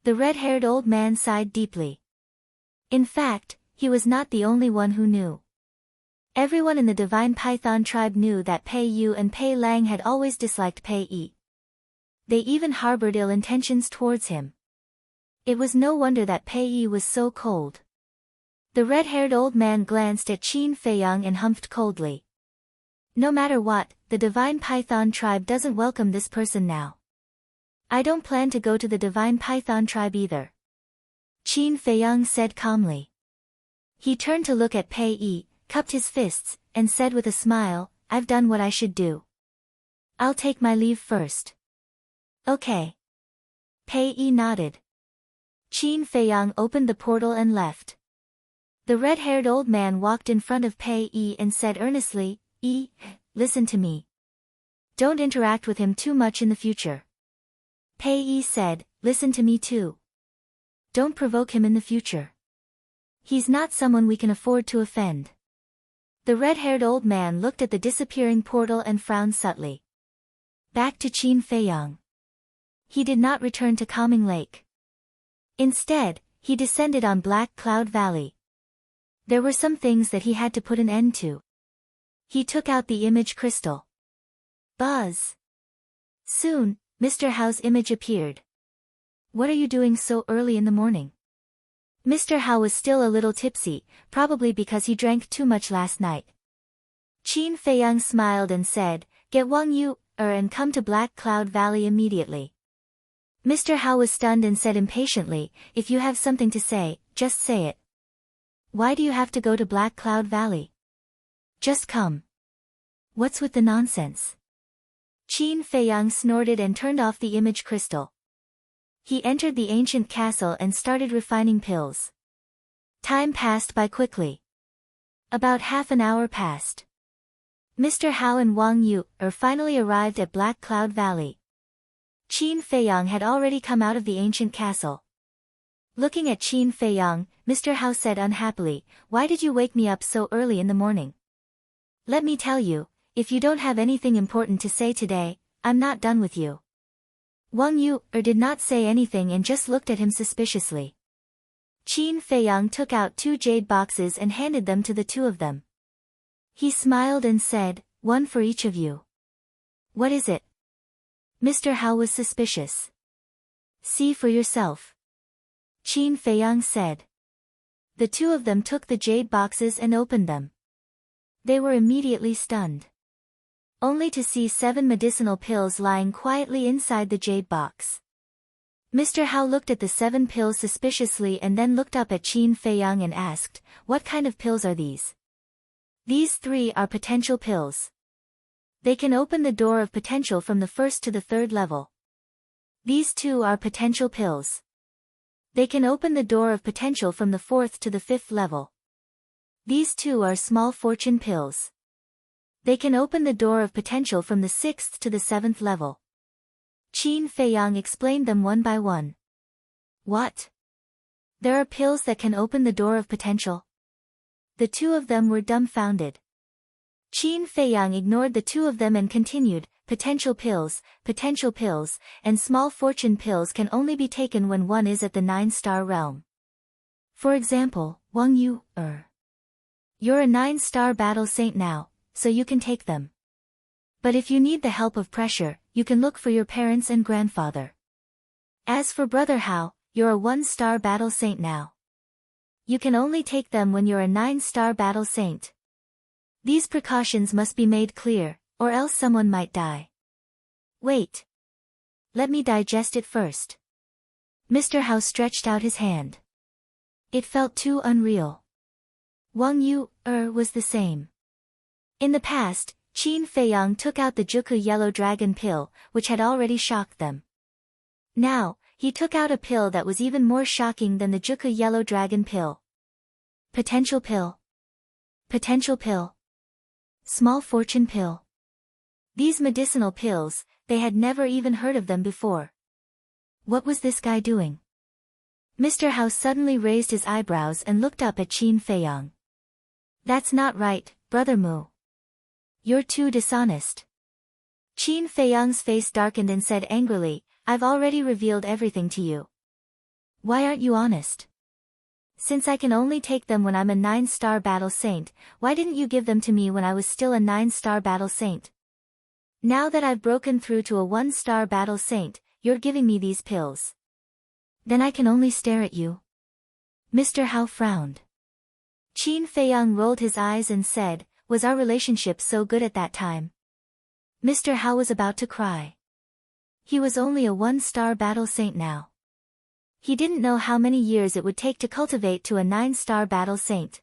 The red-haired old man sighed deeply. In fact, he was not the only one who knew. Everyone in the Divine Python tribe knew that Pei Yu and Pei Lang had always disliked Pei Yi. They even harbored ill intentions towards him. It was no wonder that Pei Yi was so cold. The red-haired old man glanced at Qin Feiyang and humphed coldly. "No matter what, the Divine Python tribe doesn't welcome this person now. I don't plan to go to the Divine Python tribe either." Qin Feiyang said calmly. He turned to look at Pei Yi, cupped his fists, and said with a smile, "I've done what I should do. I'll take my leave first." "Okay." Pei Yi nodded. Qin Feiyang opened the portal and left. The red-haired old man walked in front of Pei Yi and said earnestly, Listen to me. Don't interact with him too much in the future." Pei Yi said, "Listen to me too. Don't provoke him in the future. He's not someone we can afford to offend." The red-haired old man looked at the disappearing portal and frowned subtly. Back to Qin Feiyang. He did not return to Calming Lake. Instead, he descended on Black Cloud Valley. There were some things that he had to put an end to. He took out the image crystal. Buzz! Soon, Mr. Hao's image appeared. "What are you doing so early in the morning?" Mr. Hao was still a little tipsy, probably because he drank too much last night. Qin Feiyang smiled and said, "Get Wang Yu, and come to Black Cloud Valley immediately." Mr. Hao was stunned and said impatiently, "If you have something to say, just say it. Why do you have to go to Black Cloud Valley? Just come. What's with the nonsense?" Qin Feiyang snorted and turned off the image crystal. He entered the ancient castle and started refining pills. Time passed by quickly. About half an hour passed. Mr. Hao and Wang Yu finally arrived at Black Cloud Valley. Qin Feiyang had already come out of the ancient castle. Looking at Qin Feiyang, Mr. Hao said unhappily, "Why did you wake me up so early in the morning? Let me tell you, if you don't have anything important to say today, I'm not done with you." Wang Yu did not say anything and just looked at him suspiciously. Qin Feiyang took out 2 jade boxes and handed them to the two of them. He smiled and said, "One for each of you." "What is it?" Mr. Hao was suspicious. "See for yourself," Qin Feiyang said. The two of them took the jade boxes and opened them. They were immediately stunned. Only to see 7 medicinal pills lying quietly inside the jade box. Mr. Hao looked at the 7 pills suspiciously and then looked up at Qin Feiyang and asked, "What kind of pills are these?" "These 3 are potential pills. They can open the door of potential from the 1st to the 3rd level. These 2 are potential pills. They can open the door of potential from the 4th to the 5th level. These 2 are small fortune pills. They can open the door of potential from the 6th to the 7th level." Qin Feiyang explained them one by one. "What? There are pills that can open the door of potential?" The two of them were dumbfounded. Qin Feiyang ignored the two of them and continued, potential pills, and small fortune pills can only be taken when one is at the 9-star realm. For example, Wang Yu, You're a 9-star battle saint now, so you can take them. But if you need the help of pressure, you can look for your parents and grandfather. As for Brother Hao, you're a 1-star battle saint now. You can only take them when you're a 9-star battle saint. These precautions must be made clear, or else someone might die. Wait. Let me digest it first. Mr. Hao stretched out his hand. It felt too unreal. Wang Yu, was the same. In the past, Qin Feiyang took out the Juku Yellow Dragon pill, which had already shocked them. Now, he took out a pill that was even more shocking than the Juku Yellow Dragon pill. Potential pill. Potential pill. Small fortune pill. These medicinal pills, they had never even heard of them before. What was this guy doing? Mr. Hao suddenly raised his eyebrows and looked up at Qin Feiyang. "That's not right, Brother Mu. You're too dishonest." Qin Feiyang's face darkened and said angrily, "I've already revealed everything to you. Why aren't you honest? Since I can only take them when I'm a 9-star battle saint, why didn't you give them to me when I was still a 9-star battle saint? Now that I've broken through to a 1-star battle saint, you're giving me these pills. Then I can only stare at you." Mr. Hao frowned. Qin Feiyang rolled his eyes and said, "Was our relationship so good at that time?" Mr. Hao was about to cry. He was only a 1-star battle saint now. He didn't know how many years it would take to cultivate to a 9-star battle saint.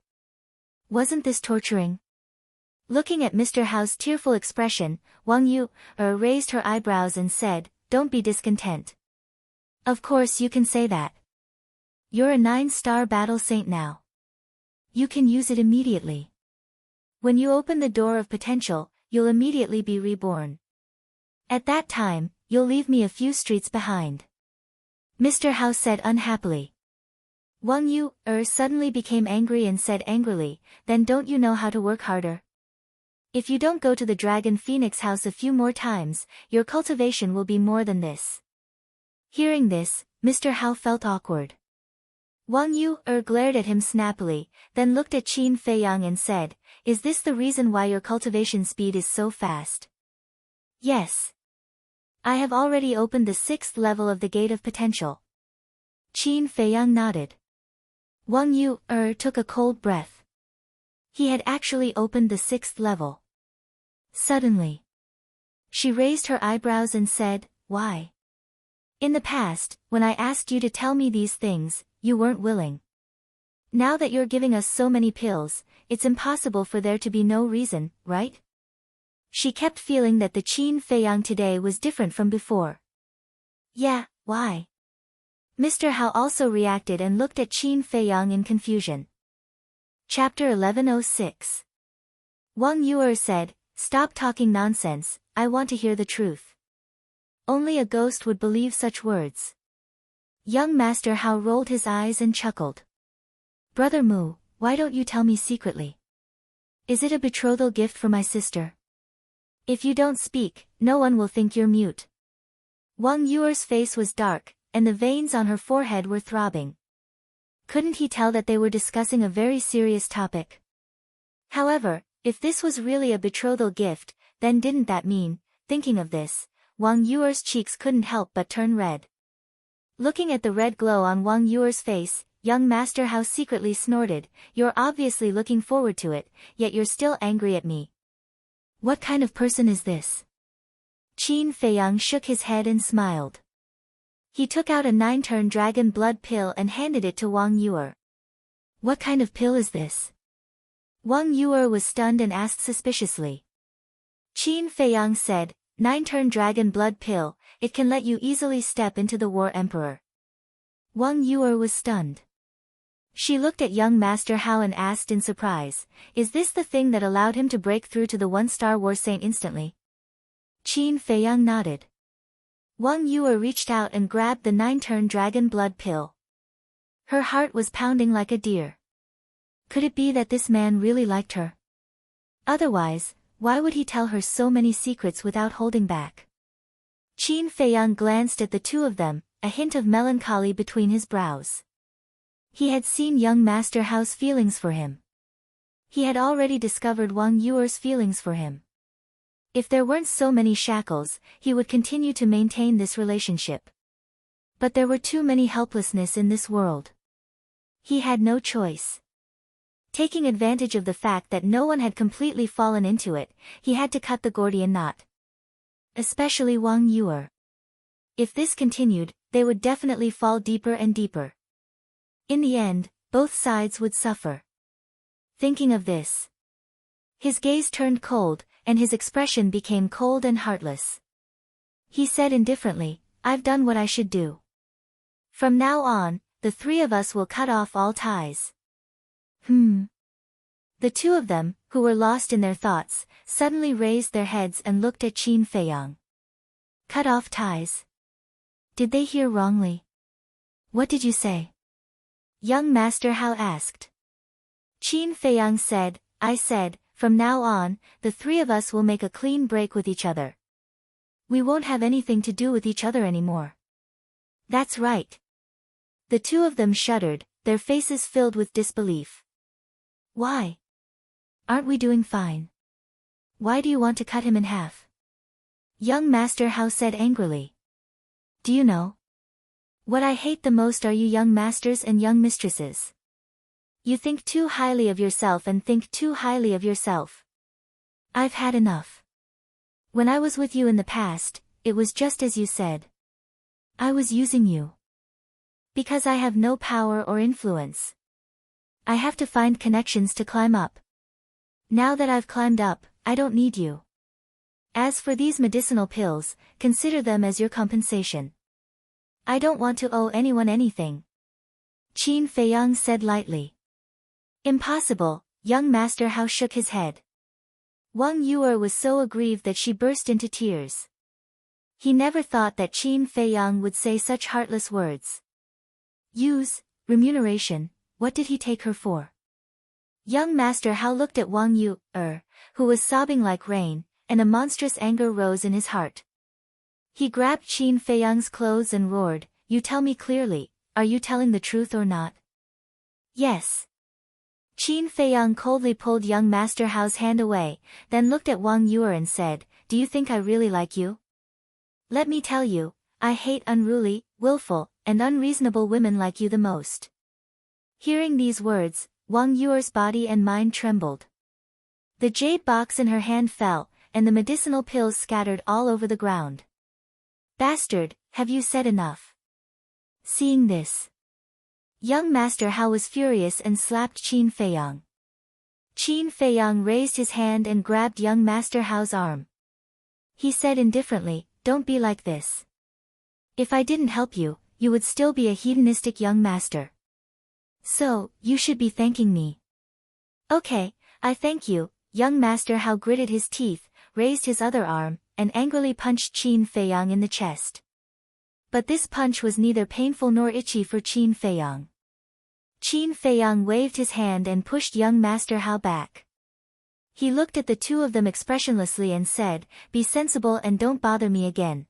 Wasn't this torturing? Looking at Mr. Hao's tearful expression, Wang Yu, raised her eyebrows and said, "Don't be discontent. Of course you can say that. You're a 9-star battle saint now. You can use it immediately. When you open the door of potential, you'll immediately be reborn. At that time, you'll leave me a few streets behind." Mr. Hao said unhappily. Wang Yu, suddenly became angry and said angrily, "Then don't you know how to work harder? If you don't go to the Dragon Phoenix house a few more times, your cultivation will be more than this." Hearing this, Mr. Hao felt awkward. Wang Yu, glared at him snappily, then looked at Qin Feiyang and said, "Is this the reason why your cultivation speed is so fast?" "Yes. I have already opened the 6th level of the Gate of Potential." Qin Feiyang nodded. Wang Yu, took a cold breath. He had actually opened the 6th level. Suddenly, she raised her eyebrows and said, "Why? In the past, when I asked you to tell me these things, you weren't willing. Now that you're giving us so many pills, it's impossible for there to be no reason, right?" She kept feeling that the Qin Feiyang today was different from before. "Yeah, why?" Mr. Hao also reacted and looked at Qin Feiyang in confusion. Chapter 1106. Wang Yu said, Stop talking nonsense, I want to hear the truth. Only a ghost would believe such words. Young Master Hao rolled his eyes and chuckled. Brother Mu, why don't you tell me secretly? Is it a betrothal gift for my sister? If you don't speak, no one will think you're mute. Wang Yuer's face was dark, and the veins on her forehead were throbbing. Couldn't he tell that they were discussing a very serious topic? However, if this was really a betrothal gift, then didn't that mean, thinking of this, Wang Yuer's cheeks couldn't help but turn red. Looking at the red glow on Wang Yuer's face, young Master Hao secretly snorted, you're obviously looking forward to it, yet you're still angry at me. What kind of person is this? Qin Feiyang shook his head and smiled. He took out a 9-turn dragon blood pill and handed it to Wang Yuer. What kind of pill is this? Wang Yuer was stunned and asked suspiciously. Qin Feiyang said, 9-turn dragon blood pill, it can let you easily step into the War Emperor. Wang Yuer was stunned. She looked at young Master Hao and asked in surprise, is this the thing that allowed him to break through to the 1-star War Saint instantly? Qin Feiyang nodded. Wang Yuer reached out and grabbed the 9-turn dragon blood pill. Her heart was pounding like a deer. Could it be that this man really liked her? Otherwise, why would he tell her so many secrets without holding back? Qin Feiyang glanced at the two of them, a hint of melancholy between his brows. He had seen young Master Hao's feelings for him. He had already discovered Wang Yuer's feelings for him. If there weren't so many shackles, he would continue to maintain this relationship. But there were too many helplessness in this world. He had no choice. Taking advantage of the fact that no one had completely fallen into it, he had to cut the Gordian knot. Especially Wang Yuer. If this continued, they would definitely fall deeper and deeper. In the end, both sides would suffer. Thinking of this, his gaze turned cold, and his expression became cold and heartless. He said indifferently, I've done what I should do. From now on, the three of us will cut off all ties. The two of them, who were lost in their thoughts, suddenly raised their heads and looked at Qin Feiyang. Cut off ties? Did they hear wrongly? What did you say? Young Master Hao asked. Qin Feiyang said, I said, from now on, the three of us will make a clean break with each other. We won't have anything to do with each other anymore. That's right. The two of them shuddered, their faces filled with disbelief. Why? Aren't we doing fine? Why do you want to cut him in half? Young Master Hao said angrily. Do you know? What I hate the most are you young masters and young mistresses. You think too highly of yourself and think too highly of yourself. I've had enough. When I was with you in the past, it was just as you said. I was using you. Because I have no power or influence. I have to find connections to climb up. Now that I've climbed up, I don't need you. As for these medicinal pills, consider them as your compensation. I don't want to owe anyone anything. Qin Feiyang said lightly. Impossible, young Master Hao shook his head. Wang Yuer was so aggrieved that she burst into tears. He never thought that Qin Feiyang would say such heartless words. Use, remuneration, what did he take her for? Young Master Hao looked at Wang Yuer, who was sobbing like rain, and a monstrous anger rose in his heart. He grabbed Qin Feiyang's clothes and roared, you tell me clearly, are you telling the truth or not? Yes. Qin Feiyang coldly pulled young Master Hao's hand away, then looked at Wang Yuer and said, do you think I really like you? Let me tell you, I hate unruly, willful, and unreasonable women like you the most. Hearing these words, Wang Yuer's body and mind trembled. The jade box in her hand fell, and the medicinal pills scattered all over the ground. Bastard, have you said enough? Seeing this, young Master Hao was furious and slapped Qin Feiyang. Qin Feiyang raised his hand and grabbed young Master Hao's arm. He said indifferently, don't be like this. If I didn't help you, you would still be a hedonistic young master. So, you should be thanking me. Okay, I thank you, Young Master Hao gritted his teeth, raised his other arm, and angrily punched Qin Feiyang in the chest. But this punch was neither painful nor itchy for Qin Feiyang. Qin Feiyang waved his hand and pushed young Master Hao back. He looked at the two of them expressionlessly and said, "Be sensible and don't bother me again.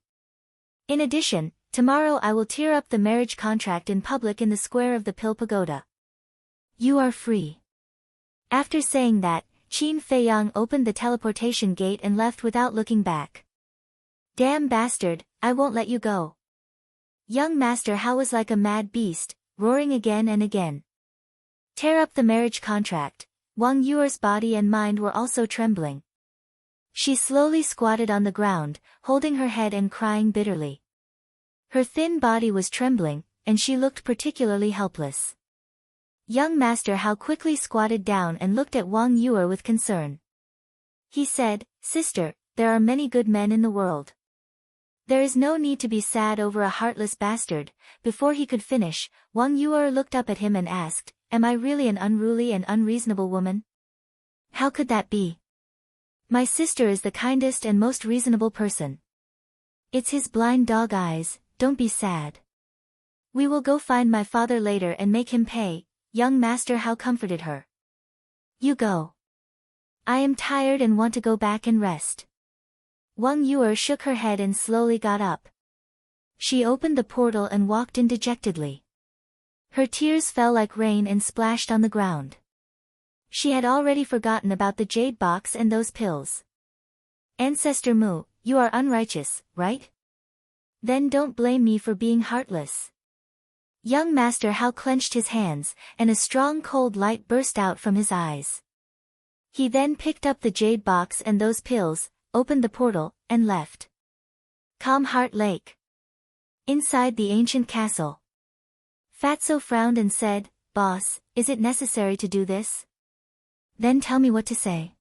In addition, tomorrow I will tear up the marriage contract in public in the square of the Pill Pagoda. You are free." After saying that, Qin Feiyang opened the teleportation gate and left without looking back. "Damn bastard, I won't let you go." Young Master Hao was like a mad beast, roaring again and again. Tear up the marriage contract. Wang Yuer's body and mind were also trembling. She slowly squatted on the ground, holding her head and crying bitterly. Her thin body was trembling, and she looked particularly helpless. Young Master Hao quickly squatted down and looked at Wang Yuer with concern. He said, "Sister, there are many good men in the world. There is no need to be sad over a heartless bastard." Before he could finish, Wang Yuer looked up at him and asked, "Am I really an unruly and unreasonable woman? How could that be? My sister is the kindest and most reasonable person. It's his blind dog eyes, don't be sad. We will go find my father later and make him pay." Young Master Hao comforted her. "You go. I am tired and want to go back and rest." Wang Yuer shook her head and slowly got up. She opened the portal and walked in dejectedly. Her tears fell like rain and splashed on the ground. She had already forgotten about the jade box and those pills. "Ancestor Mu, you are unrighteous, right? Then don't blame me for being heartless." Young Master Hao clenched his hands, and a strong cold light burst out from his eyes. He then picked up the jade box and those pills, opened the portal, and left. Calm Heart Lake. Inside the ancient castle. Fatso frowned and said, "Boss, is it necessary to do this? Then tell me what to say.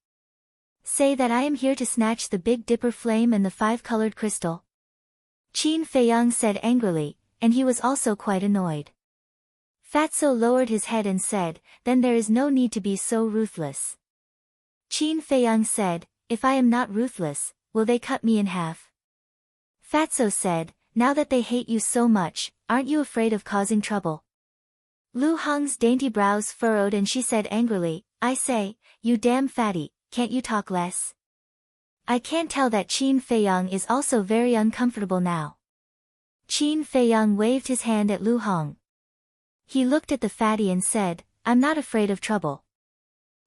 Say that I am here to snatch the Big Dipper flame and the 5-colored crystal." Qin Feiyang said angrily, and he was also quite annoyed. Fatso lowered his head and said, "Then there is no need to be so ruthless." Qin Feiyang said, "If I am not ruthless, will they cut me in half?" Fatso said, "Now that they hate you so much, aren't you afraid of causing trouble?" Lu Hong's dainty brows furrowed and she said angrily, "I say, you damn fatty, can't you talk less?" I can't tell that Qin Feiyang is also very uncomfortable now. Qin Feiyang waved his hand at Lu Hong. He looked at the fatty and said, "I'm not afraid of trouble.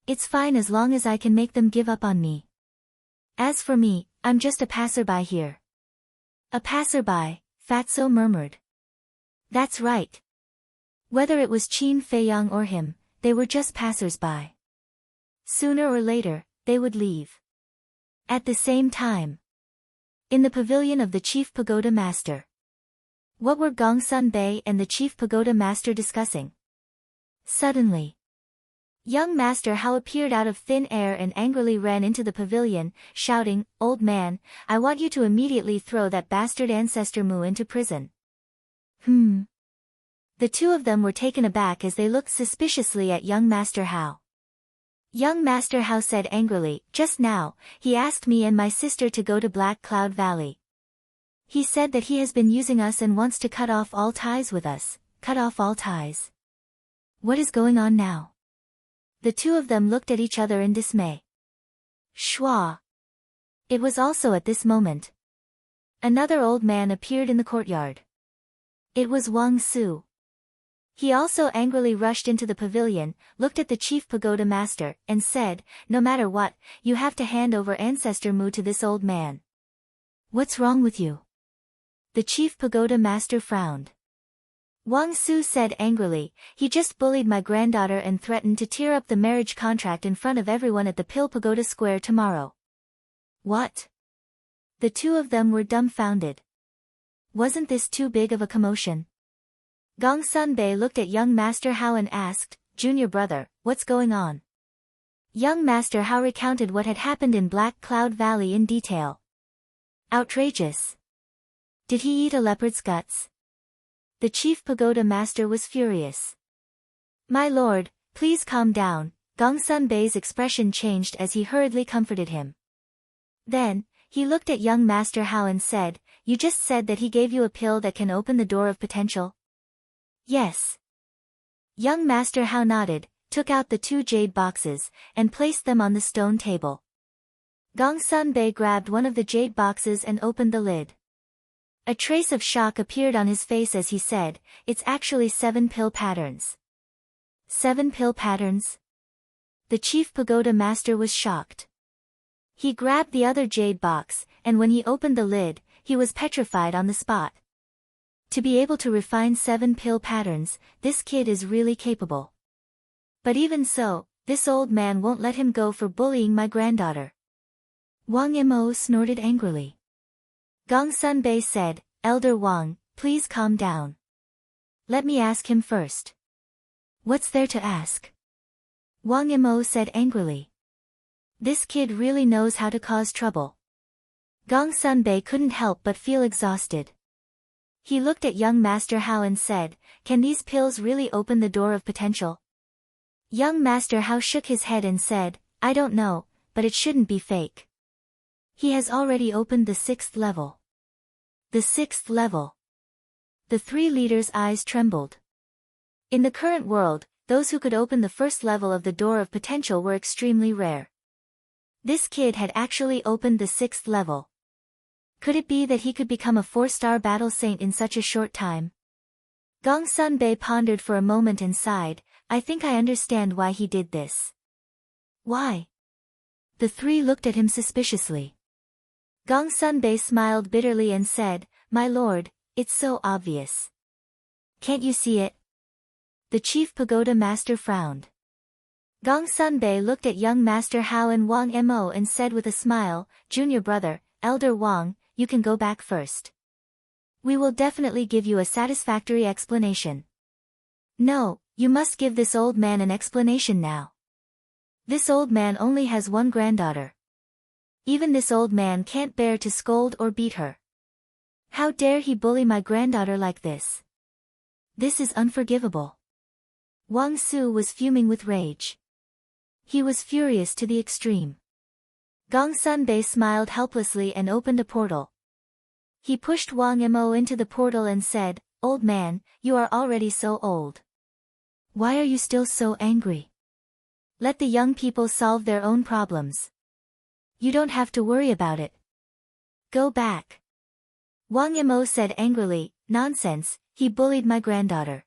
It's fine as long as I can make them give up on me. As for me, I'm just a passerby here." "A passerby," Fatso murmured. "That's right. Whether it was Qin Feiyang or him, they were just passers-by. Sooner or later, they would leave." At the same time, in the pavilion of the Chief Pagoda Master. What were Gongsun Bei and the Chief Pagoda Master discussing? Suddenly, young Master Hao appeared out of thin air and angrily ran into the pavilion, shouting, "Old man, I want you to immediately throw that bastard Ancestor Mu into prison." The two of them were taken aback as they looked suspiciously at young Master Hao. Young Master Hao said angrily, "Just now, he asked me and my sister to go to Black Cloud Valley. He said that he has been using us and wants to cut off all ties with us." Cut off all ties. What is going on now? The two of them looked at each other in dismay. Schwa. It was also at this moment. Another old man appeared in the courtyard. It was Wang Su. He also angrily rushed into the pavilion, looked at the Chief Pagoda Master, and said, "No matter what, you have to hand over Ancestor Mu to this old man." "What's wrong with you?" The Chief Pagoda Master frowned. Wang Su said angrily, "He just bullied my granddaughter and threatened to tear up the marriage contract in front of everyone at the Pill Pagoda Square tomorrow." What? The two of them were dumbfounded. Wasn't this too big of a commotion? Gongsun Bei looked at young Master Hao and asked, "Junior brother, what's going on?" Young Master Hao recounted what had happened in Black Cloud Valley in detail. Outrageous. Did he eat a leopard's guts? The Chief Pagoda Master was furious. "My lord, please calm down." Gongsun-bei's expression changed as he hurriedly comforted him. Then, he looked at young Master Hao and said, "You just said that he gave you a pill that can open the door of potential?" "Yes." Young Master Hao nodded, took out the 2 jade boxes, and placed them on the stone table. Gongsun-bei grabbed one of the jade boxes and opened the lid. A trace of shock appeared on his face as he said, "It's actually 7 pill patterns." 7 pill patterns? The chief pagoda master was shocked. He grabbed the other jade box, and when he opened the lid, he was petrified on the spot. To be able to refine 7 pill patterns, this kid is really capable. But even so, this old man won't let him go for bullying my granddaughter. Wang Mo snorted angrily. Gongsun-bei said, "Elder Wang, please calm down. Let me ask him first." "What's there to ask?" Wang Mo said angrily. This kid really knows how to cause trouble. Gongsun-bei couldn't help but feel exhausted. He looked at young Master Hao and said, "Can these pills really open the door of potential?" Young Master Hao shook his head and said, "I don't know, but it shouldn't be fake. He has already opened the 6th level." The 6th level. The 3 leaders' eyes trembled. In the current world, those who could open the 1st level of the door of potential were extremely rare. This kid had actually opened the 6th level. Could it be that he could become a 4-star battle saint in such a short time? Gongsun-bei pondered for a moment and sighed, "I think I understand why he did this." "Why?" The 3 looked at him suspiciously. Gongsun-bei smiled bitterly and said, "My lord, it's so obvious. Can't you see it?" The chief pagoda master frowned. Gongsun-bei looked at young Master Hao and Wang Mo and said with a smile, "Junior brother, Elder Wang, you can go back first. We will definitely give you a satisfactory explanation." "No, you must give this old man an explanation now. This old man only has one granddaughter. Even this old man can't bear to scold or beat her. How dare he bully my granddaughter like this? This is unforgivable." Wang Su was fuming with rage. He was furious to the extreme. Gongsun-bei smiled helplessly and opened a portal. He pushed Wang Mo into the portal and said, "Old man, you are already so old. Why are you still so angry? Let the young people solve their own problems. You don't have to worry about it. Go back." Wang Mo said angrily, "Nonsense, he bullied my granddaughter.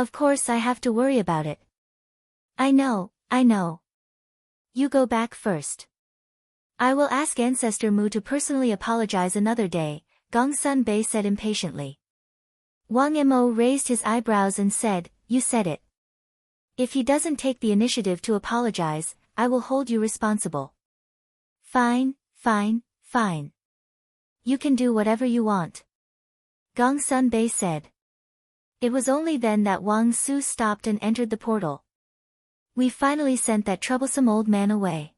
Of course I have to worry about it." I know. You go back first. I will ask Ancestor Mu to personally apologize another day," Gongsun-bei said impatiently. Wang Mo raised his eyebrows and said, "You said it. If he doesn't take the initiative to apologize, I will hold you responsible." Fine. You can do whatever you want," Gongsun-bei said. It was only then that Wang Su stopped and entered the portal. "We finally sent that troublesome old man away."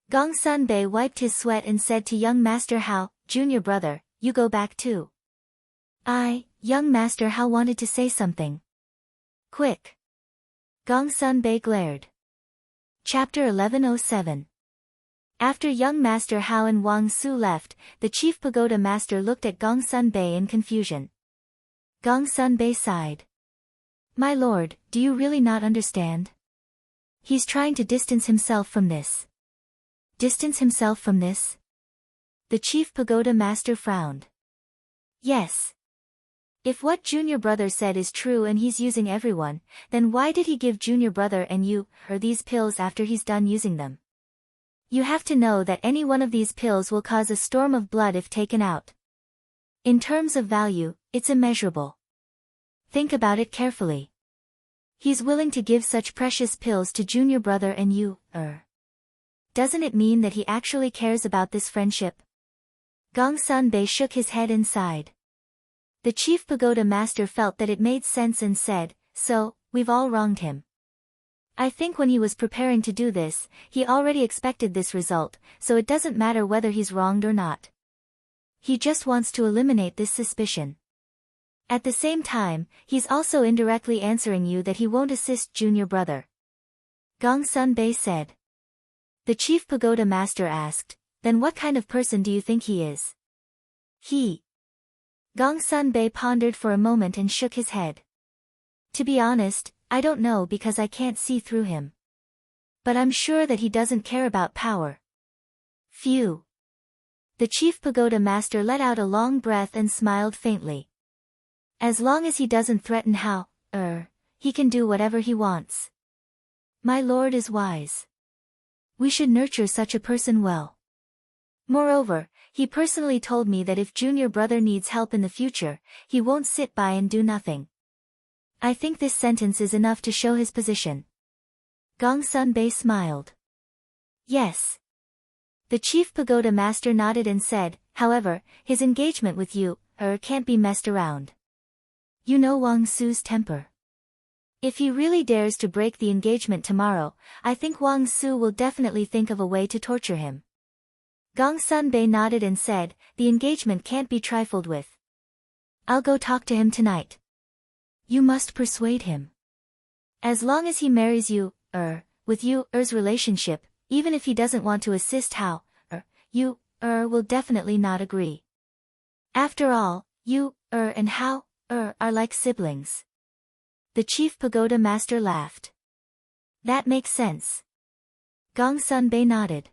Gongsun-bei wiped his sweat and said to young Master Hao, "Junior brother, you go back too." Young Master Hao wanted to say something. "Quick." Gongsun-bei glared. Chapter 1107. After young Master Hao and Wang Su left, the chief pagoda master looked at Gongsun-bei in confusion. Gongsun-bei sighed. "My lord, do you really not understand? He's trying to distance himself from this." "Distance himself from this?" The chief pagoda master frowned. "Yes. If what junior brother said is true and he's using everyone, then why did he give junior brother and you, or these pills after he's done using them? You have to know that any one of these pills will cause a storm of blood if taken out. In terms of value, it's immeasurable. Think about it carefully. He's willing to give such precious pills to junior brother and you, Doesn't it mean that he actually cares about this friendship?" Gongsun-bei shook his head and sighed. The chief pagoda master felt that it made sense and said, "So, we've all wronged him. I think when he was preparing to do this, he already expected this result, so it doesn't matter whether he's wronged or not. He just wants to eliminate this suspicion. At the same time, he's also indirectly answering you that he won't assist junior brother." Gong Sun-bei said. The chief pagoda master asked, then what kind of person do you think he is? Gong Sun-bei pondered for a moment and shook his head. To be honest, I don't know because I can't see through him. But I'm sure that he doesn't care about power. Phew. The chief pagoda master let out a long breath and smiled faintly. As long as he doesn't threaten he can do whatever he wants. My lord is wise. We should nurture such a person well. Moreover, he personally told me that if junior brother needs help in the future, he won't sit by and do nothing. I think this sentence is enough to show his position. Gong Sun-bei smiled. Yes. The chief pagoda master nodded and said, however, his engagement with you, can't be messed around. You know Wang Su's temper. If he really dares to break the engagement tomorrow, I think Wang Su will definitely think of a way to torture him. Gong Sun-bei nodded and said, the engagement can't be trifled with. I'll go talk to him tonight. You must persuade him. As long as he marries you, with you's relationship, even if he doesn't want to assist you will definitely not agree. After all, you and are like siblings. The chief pagoda master laughed. That makes sense. Gong Sun-bei nodded.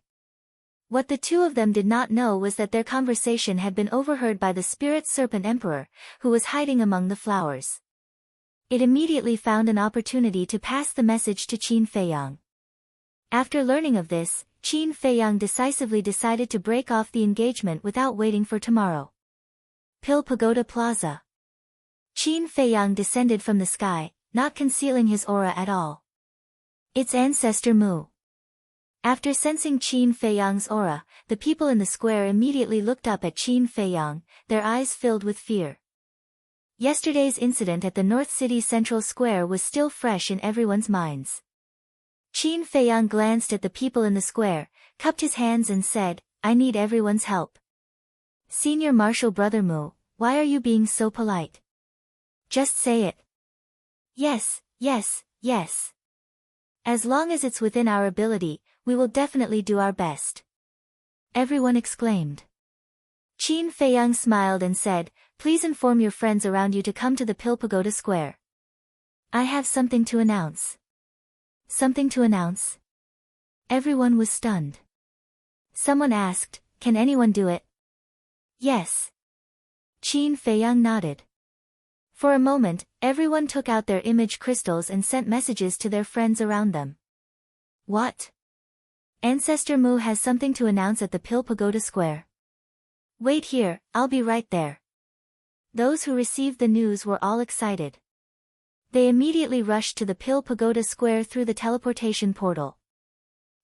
What the two of them did not know was that their conversation had been overheard by the spirit serpent emperor, who was hiding among the flowers. It immediately found an opportunity to pass the message to Qin Feiyang. After learning of this, Qin Feiyang decisively decided to break off the engagement without waiting for tomorrow. Pill Pagoda Plaza. Qin Feiyang descended from the sky, not concealing his aura at all. It's Ancestor Mu. After sensing Qin Feiyang's aura, the people in the square immediately looked up at Qin Feiyang, their eyes filled with fear. Yesterday's incident at the North City Central Square was still fresh in everyone's minds. Qin Feiyang glanced at the people in the square, cupped his hands and said, I need everyone's help. Senior Marshal Brother Mu, why are you being so polite? Just say it. Yes, yes, yes. As long as it's within our ability, we will definitely do our best. Everyone exclaimed. Qin Feiyang smiled and said, please inform your friends around you to come to the Pill Pagoda Square. I have something to announce. Something to announce? Everyone was stunned. Someone asked, can anyone do it? Yes. Qin Feiyang nodded. For a moment, everyone took out their image crystals and sent messages to their friends around them. What? Ancestor Mu has something to announce at the Pill Pagoda Square. Wait here, I'll be right there. Those who received the news were all excited. They immediately rushed to the Pill Pagoda Square through the teleportation portal.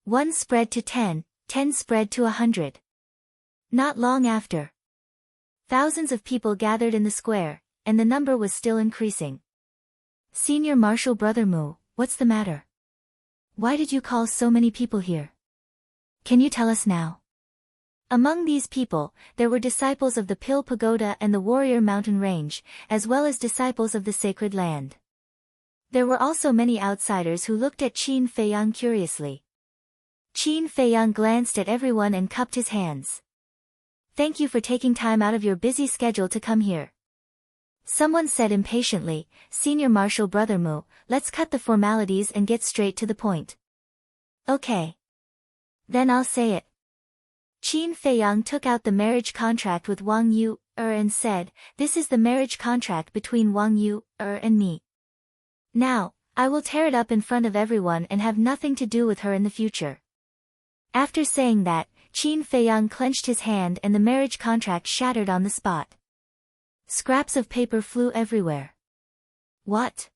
1 spread to 10, 10 spread to 100. Not long after, thousands of people gathered in the square, and the number was still increasing. Senior Marshal Brother Mu, what's the matter? Why did you call so many people here? Can you tell us now? Among these people, there were disciples of the Pill Pagoda and the Warrior Mountain Range, as well as disciples of the Sacred Land. There were also many outsiders who looked at Qin Feiyang curiously. Qin Feiyang glanced at everyone and cupped his hands. Thank you for taking time out of your busy schedule to come here. Someone said impatiently, Senior Marshal Brother Mu, let's cut the formalities and get straight to the point. Okay. Then I'll say it. Qin Feiyang took out the marriage contract with Wang Yu and said, this is the marriage contract between Wang Yu and me. Now, I will tear it up in front of everyone and have nothing to do with her in the future. After saying that, Qin Feiyang clenched his hand and the marriage contract shattered on the spot. Scraps of paper flew everywhere. What?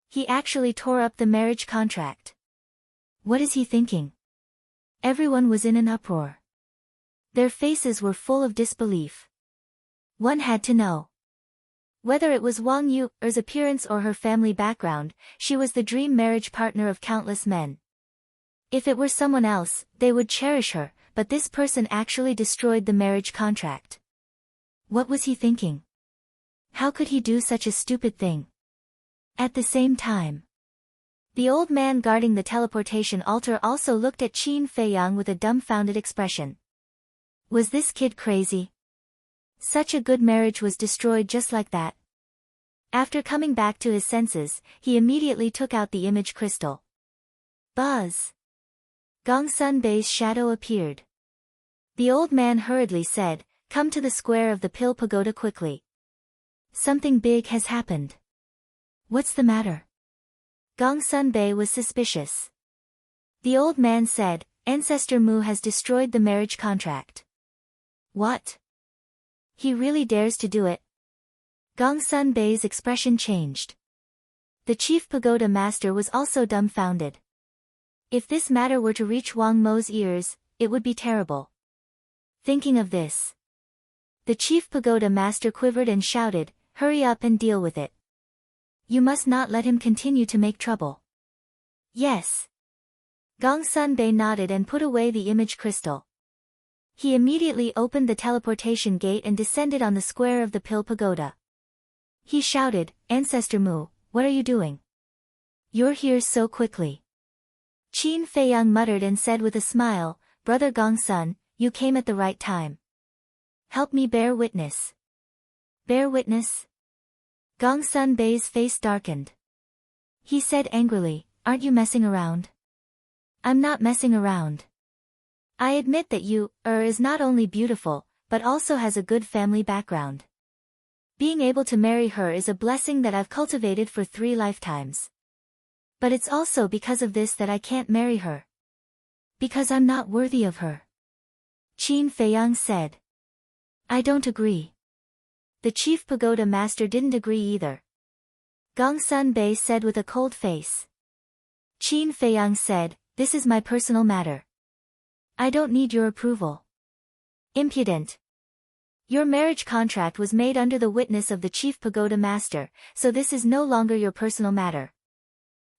He actually tore up the marriage contract. What is he thinking? Everyone was in an uproar. Their faces were full of disbelief. One had to know. Whether it was Wang Yu's appearance or her family background, she was the dream marriage partner of countless men. If it were someone else, they would cherish her, but this person actually destroyed the marriage contract. What was he thinking? How could he do such a stupid thing? At the same time, The old man guarding the teleportation altar also looked at Qin Feiyang with a dumbfounded expression. Was this kid crazy? Such a good marriage was destroyed just like that. After coming back to his senses, he immediately took out the image crystal. Buzz! Gongsun Bei's shadow appeared. The old man hurriedly said, "Come to the square of the Pill Pagoda quickly. Something big has happened." "What's the matter?" Gongsun Bei was suspicious. The old man said, "Ancestor Mu has destroyed the marriage contract." "What? He really dares to do it?" Gongsun Bei's expression changed. The chief pagoda master was also dumbfounded. If this matter were to reach Wang Mo's ears, it would be terrible. Thinking of this, the chief pagoda master quivered and shouted, "Hurry up and deal with it. You must not let him continue to make trouble." "Yes." Gongsun Bei nodded and put away the image crystal. He immediately opened the teleportation gate and descended on the square of the Pill Pagoda. He shouted, "Ancestor Mu, what are you doing? You're here so quickly." Qin Feiyang muttered and said with a smile, "Brother Gongsun, you came at the right time. Help me bear witness." "Bear witness?" Gongsun Bei's face darkened. He said angrily, "Aren't you messing around?" "I'm not messing around. I admit that you, is not only beautiful, but also has a good family background. Being able to marry her is a blessing that I've cultivated for 3 lifetimes. But it's also because of this that I can't marry her. Because I'm not worthy of her." Qin Feiyang said. "I don't agree." The chief pagoda master didn't agree either. Gongsun Bei said with a cold face. Qin Feiyang said, "This is my personal matter. I don't need your approval." "Impudent. Your marriage contract was made under the witness of the chief pagoda master, so this is no longer your personal matter.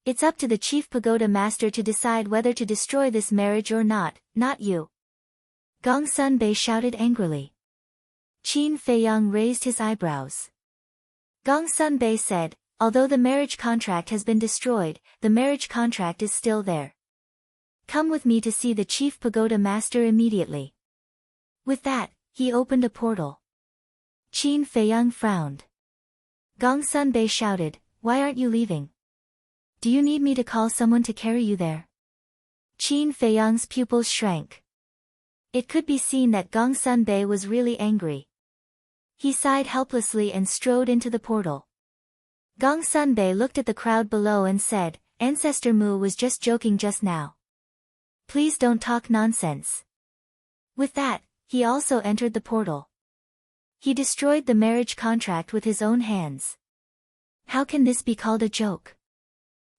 It's up to the chief pagoda master to decide whether to destroy this marriage or not you." Gongsun Bei shouted angrily. Qin Feiyang raised his eyebrows. Gongsun Bei said, "Although the marriage contract has been destroyed, the marriage contract is still there. Come with me to see the chief pagoda master immediately." With that, he opened a portal. Qin Feiyang frowned. Gongsun Bei shouted, "Why aren't you leaving? Do you need me to call someone to carry you there?" Qin Feiyang's pupils shrank. It could be seen that Gongsun Bei was really angry. He sighed helplessly and strode into the portal. Gongsun Bei looked at the crowd below and said, "Ancestor Mu was just joking just now. Please don't talk nonsense." With that, he also entered the portal. He destroyed the marriage contract with his own hands. How can this be called a joke?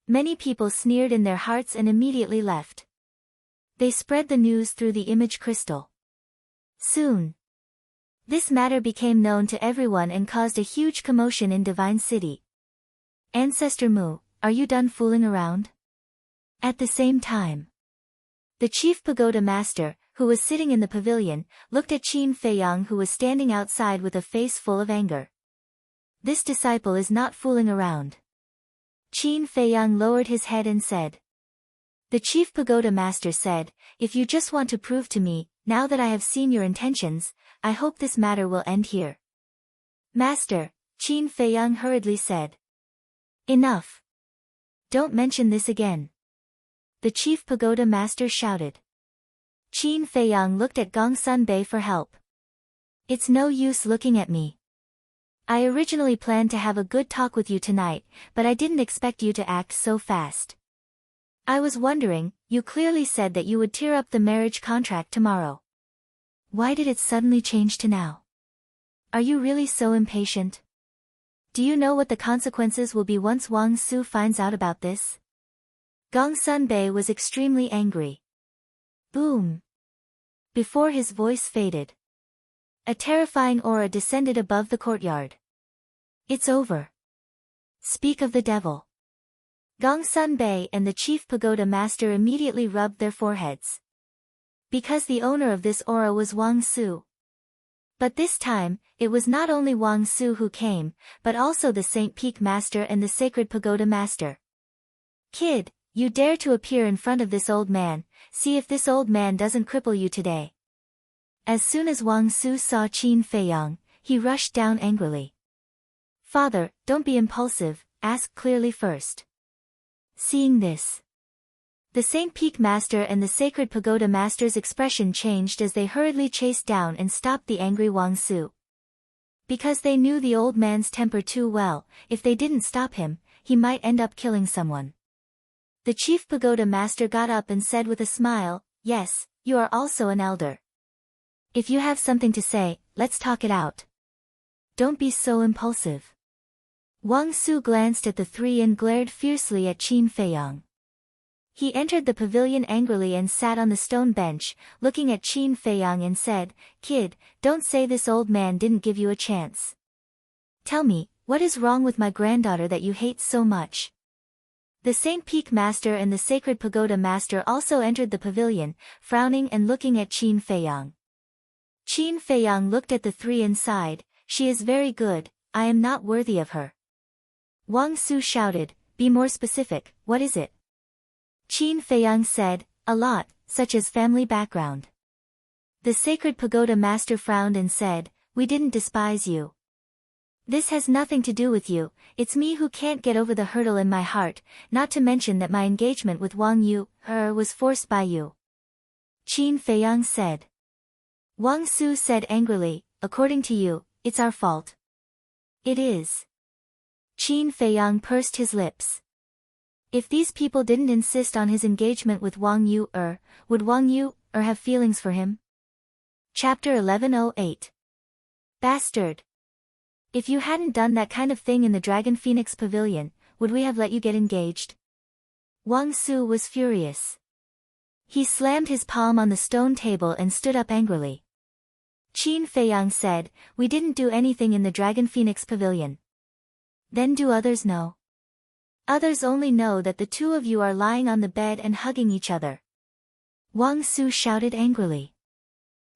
Many people sneered in their hearts and immediately left. They spread the news through the image crystal. Soon, this matter became known to everyone and caused a huge commotion in Divine City. "Ancestor Mu, are you done fooling around?" At the same time, the chief pagoda master, who was sitting in the pavilion, looked at Qin Feiyang, who was standing outside with a face full of anger. This disciple is not fooling around. Qin Feiyang lowered his head and said. The chief pagoda master said, "If you just want to prove to me, now that I have seen your intentions, I hope this matter will end here." "Master," Qin Feiyang hurriedly said. "Enough. Don't mention this again." The chief pagoda master shouted. Qin Feiyang looked at Gongsun Bei for help. "It's no use looking at me. I originally planned to have a good talk with you tonight, but I didn't expect you to act so fast. I was wondering, you clearly said that you would tear up the marriage contract tomorrow. Why did it suddenly change to now? Are you really so impatient? Do you know what the consequences will be once Wang Su finds out about this?" Gongsun Bei was extremely angry. Boom! Before his voice faded, a terrifying aura descended above the courtyard. "It's over. Speak of the devil." Gongsun Bei and the chief pagoda master immediately rubbed their foreheads. Because the owner of this aura was Wang Su. But this time, it was not only Wang Su who came, but also the Saint Peak Master and the Sacred Pagoda Master. Kid, you dare to appear in front of this old man, see if this old man doesn't cripple you today. As soon as Wang Su saw Qin Feiyang, he rushed down angrily. Father, don't be impulsive, ask clearly first. Seeing this, the Saint Peak Master and the Sacred Pagoda Master's expression changed as they hurriedly chased down and stopped the angry Wang Su. Because they knew the old man's temper too well, if they didn't stop him, he might end up killing someone. The Chief Pagoda Master got up and said with a smile, "Yes, you are also an elder. If you have something to say, let's talk it out. Don't be so impulsive." Wang Su glanced at the three and glared fiercely at Qin Feiyang. He entered the pavilion angrily and sat on the stone bench, looking at Qin Feiyang and said, "Kid, don't say this old man didn't give you a chance. Tell me, what is wrong with my granddaughter that you hate so much?" The Saint Peak Master and the Sacred Pagoda Master also entered the pavilion, frowning and looking at Qin Feiyang. Qin Feiyang looked at the three and sighed, "She is very good, I am not worthy of her." Wang Su shouted, "Be more specific, what is it?" Qin Feiyang said, "A lot, such as family background." The Sacred Pagoda Master frowned and said, "We didn't despise you. This has nothing to do with you, it's me who can't get over the hurdle in my heart, not to mention that my engagement with Wang Yu, was forced by you." Qin Feiyang said. Wang Su said angrily, "According to you, it's our fault." "It is." Qin Feiyang pursed his lips. If these people didn't insist on his engagement with Wang Yu, would Wang Yu, have feelings for him? Chapter 1108. Bastard. If you hadn't done that kind of thing in the Dragon Phoenix Pavilion, would we have let you get engaged? Wang Su was furious. He slammed his palm on the stone table and stood up angrily. Qin Feiyang said, "We didn't do anything in the Dragon Phoenix Pavilion." "Then do others know?" "Others only know that the two of you are lying on the bed and hugging each other." Wang Su shouted angrily.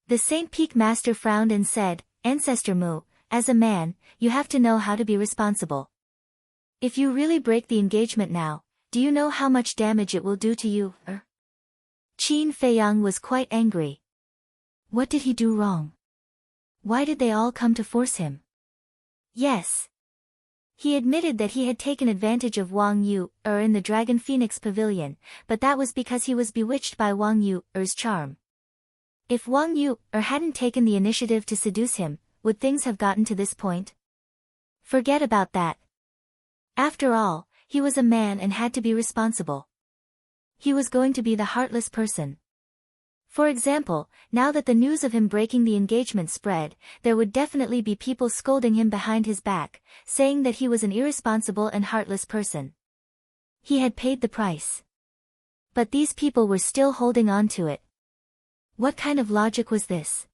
The Saint Peak Master frowned and said, "Ancestor Mu, as a man, you have to know how to be responsible. If you really break the engagement now, do you know how much damage it will do to you, Qin Feiyang was quite angry. What did he do wrong? Why did they all come to force him? Yes. He admitted that he had taken advantage of Wang Yu, in the Dragon Phoenix Pavilion, but that was because he was bewitched by Wang Yu's charm. If Wang Yu hadn't taken the initiative to seduce him, would things have gotten to this point? Forget about that. After all, he was a man and had to be responsible. He was going to be the heartless person. For example, now that the news of him breaking the engagement spread, there would definitely be people scolding him behind his back, saying that he was an irresponsible and heartless person. He had paid the price. But these people were still holding on to it. What kind of logic was this?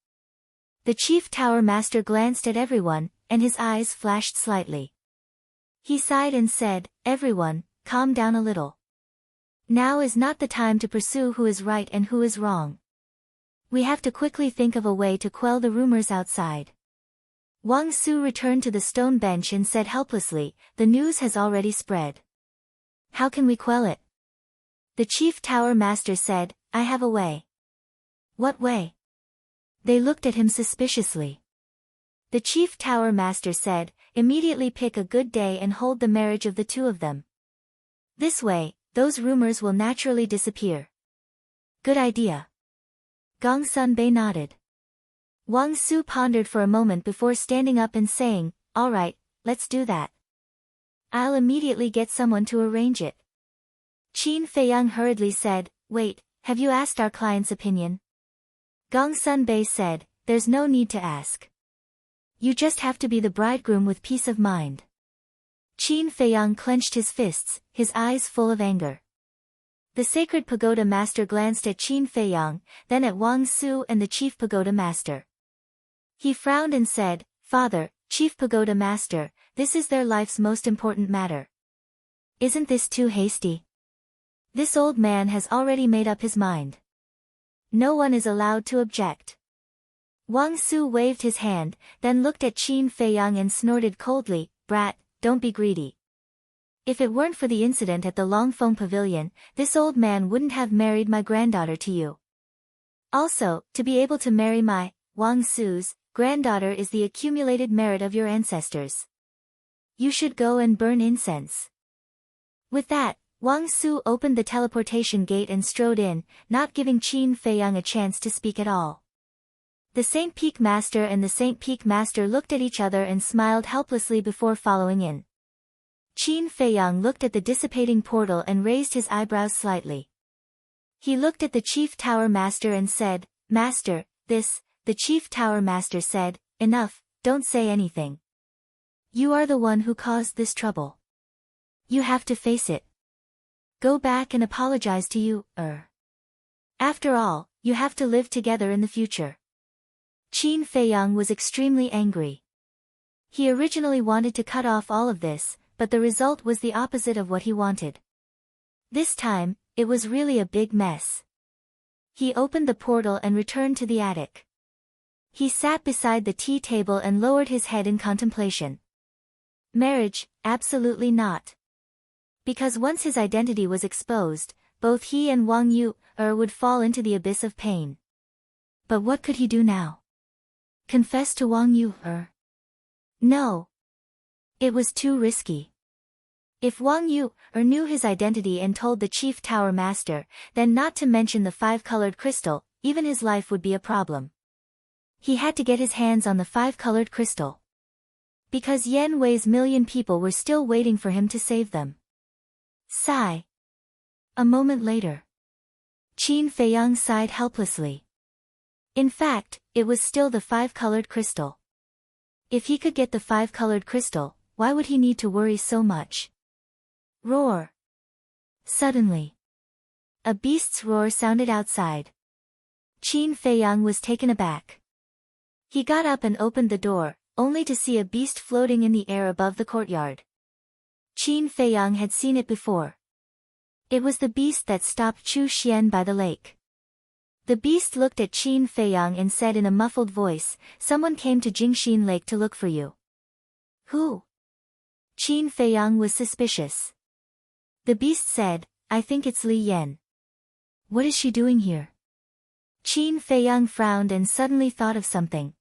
The Chief Tower Master glanced at everyone, and his eyes flashed slightly. He sighed and said, "Everyone, calm down a little. Now is not the time to pursue who is right and who is wrong. We have to quickly think of a way to quell the rumors outside." Wang Su returned to the stone bench and said helplessly, "The news has already spread. How can we quell it?" The Chief Tower Master said, "I have a way." "What way?" They looked at him suspiciously. The Chief Tower Master said, "Immediately pick a good day and hold the marriage of the two of them. This way, those rumors will naturally disappear." "Good idea." Gong Sunbei nodded. Wang Su pondered for a moment before standing up and saying, "All right, let's do that. I'll immediately get someone to arrange it." Qin Feiyang hurriedly said, "Wait, have you asked our client's opinion?" Gong Sunbei said, "There's no need to ask. You just have to be the bridegroom with peace of mind." Qin Feiyang clenched his fists, his eyes full of anger. The Sacred Pagoda Master glanced at Qin Feiyang, then at Wang Su and the Chief Pagoda Master. He frowned and said, "Father, Chief Pagoda Master, this is their life's most important matter. Isn't this too hasty? This old man has already made up his mind. No one is allowed to object." Wang Su waved his hand, then looked at Qin Feiyang and snorted coldly, "Brat, don't be greedy. If it weren't for the incident at the Longfeng Pavilion, this old man wouldn't have married my granddaughter to you. Also, to be able to marry my, Wang Su's, granddaughter is the accumulated merit of your ancestors. You should go and burn incense. With that, Wang Su opened the teleportation gate and strode in, not giving Qin Feiyang a chance to speak at all. The Saint Peak Master and the Saint Peak Master looked at each other and smiled helplessly before following in. Qin Feiyang looked at the dissipating portal and raised his eyebrows slightly. He looked at the Chief Tower Master and said, "Master, this," the Chief Tower Master said, "Enough, don't say anything. You are the one who caused this trouble. You have to face it. Go back and apologize to you, After all, you have to live together in the future." Qin Feiyang was extremely angry. He originally wanted to cut off all of this, but the result was the opposite of what he wanted. This time, it was really a big mess. He opened the portal and returned to the attic. He sat beside the tea table and lowered his head in contemplation. Marriage, absolutely not. Because once his identity was exposed, both he and Wang Yu would fall into the abyss of pain. But what could he do now? Confess to Wang Yu No. It was too risky. If Wang Yu knew his identity and told the Chief Tower Master, then not to mention the five-colored crystal, even his life would be a problem. He had to get his hands on the five-colored crystal. Because Yan Wei's million people were still waiting for him to save them. Sigh. A moment later. Qin Feiyang sighed helplessly. In fact, it was still the five-colored crystal. If he could get the five-colored crystal, why would he need to worry so much? Roar. Suddenly. A beast's roar sounded outside. Qin Feiyang was taken aback. He got up and opened the door, only to see a beast floating in the air above the courtyard. Qin Feiyang had seen it before. It was the beast that stopped Chu Xian by the lake. The beast looked at Qin Feiyang and said in a muffled voice, "Someone came to Jingxin Lake to look for you." Who? Qin Feiyang was suspicious. The beast said, "I think it's Li Yan." What is she doing here? Qin Feiyang frowned and suddenly thought of something.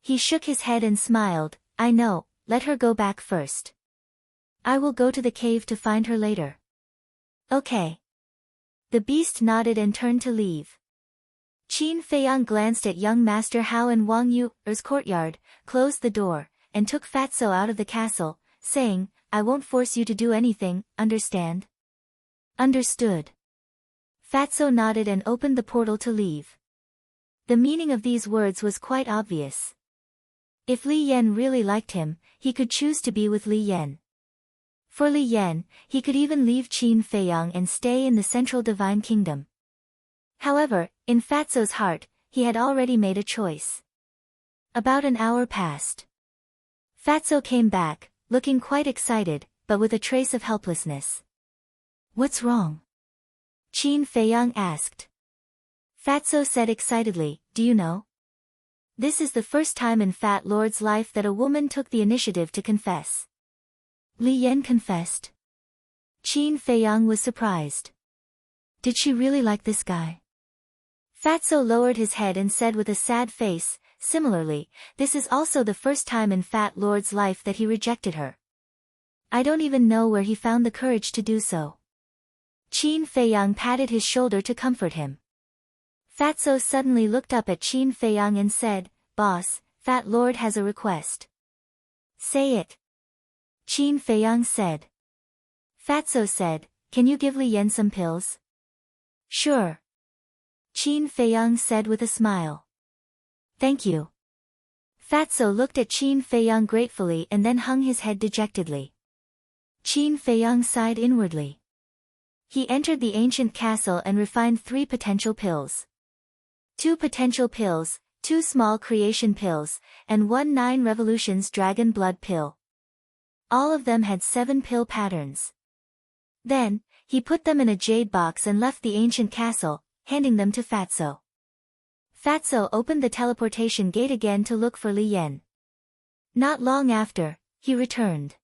He shook his head and smiled, "I know, let her go back first. I will go to the cave to find her later." Okay. The beast nodded and turned to leave. Qin Feiyang glanced at young Master Hao and Wang Yu's courtyard, closed the door, and took Fatso out of the castle, saying, "I won't force you to do anything, understand?" Understood. Fatso nodded and opened the portal to leave. The meaning of these words was quite obvious. If Li Yan really liked him, he could choose to be with Li Yan. For Li Yan, he could even leave Qin Feiyang and stay in the Central Divine Kingdom. However, in Fatso's heart, he had already made a choice. About an hour passed. Fatso came back, looking quite excited, but with a trace of helplessness. "What's wrong?" Qin Feiyang asked. Fatso said excitedly, "Do you know? This is the first time in Fat Lord's life that a woman took the initiative to confess." Li Yan confessed? Qin Feiyang was surprised. Did she really like this guy? Fatso lowered his head and said with a sad face, "Similarly, this is also the first time in Fat Lord's life that he rejected her. I don't even know where he found the courage to do so." Qin Feiyang patted his shoulder to comfort him. Fatso suddenly looked up at Qin Feiyang and said, "Boss, Fat Lord has a request." "Say it." Qin Feiyang said. Fatso said, "Can you give Li Yan some pills?" "Sure." Qin Feiyang said with a smile. "Thank you." Fatso looked at Qin Feiyang gratefully and then hung his head dejectedly. Qin Feiyang sighed inwardly. He entered the ancient castle and refined 3 potential pills. 2 potential pills, 2 small creation pills, and 1 9 revolutions dragon blood pill. All of them had 7 pill patterns. Then, he put them in a jade box and left the ancient castle, handing them to Fatso. Fatso opened the teleportation gate again to look for Li Yan. Not long after, he returned.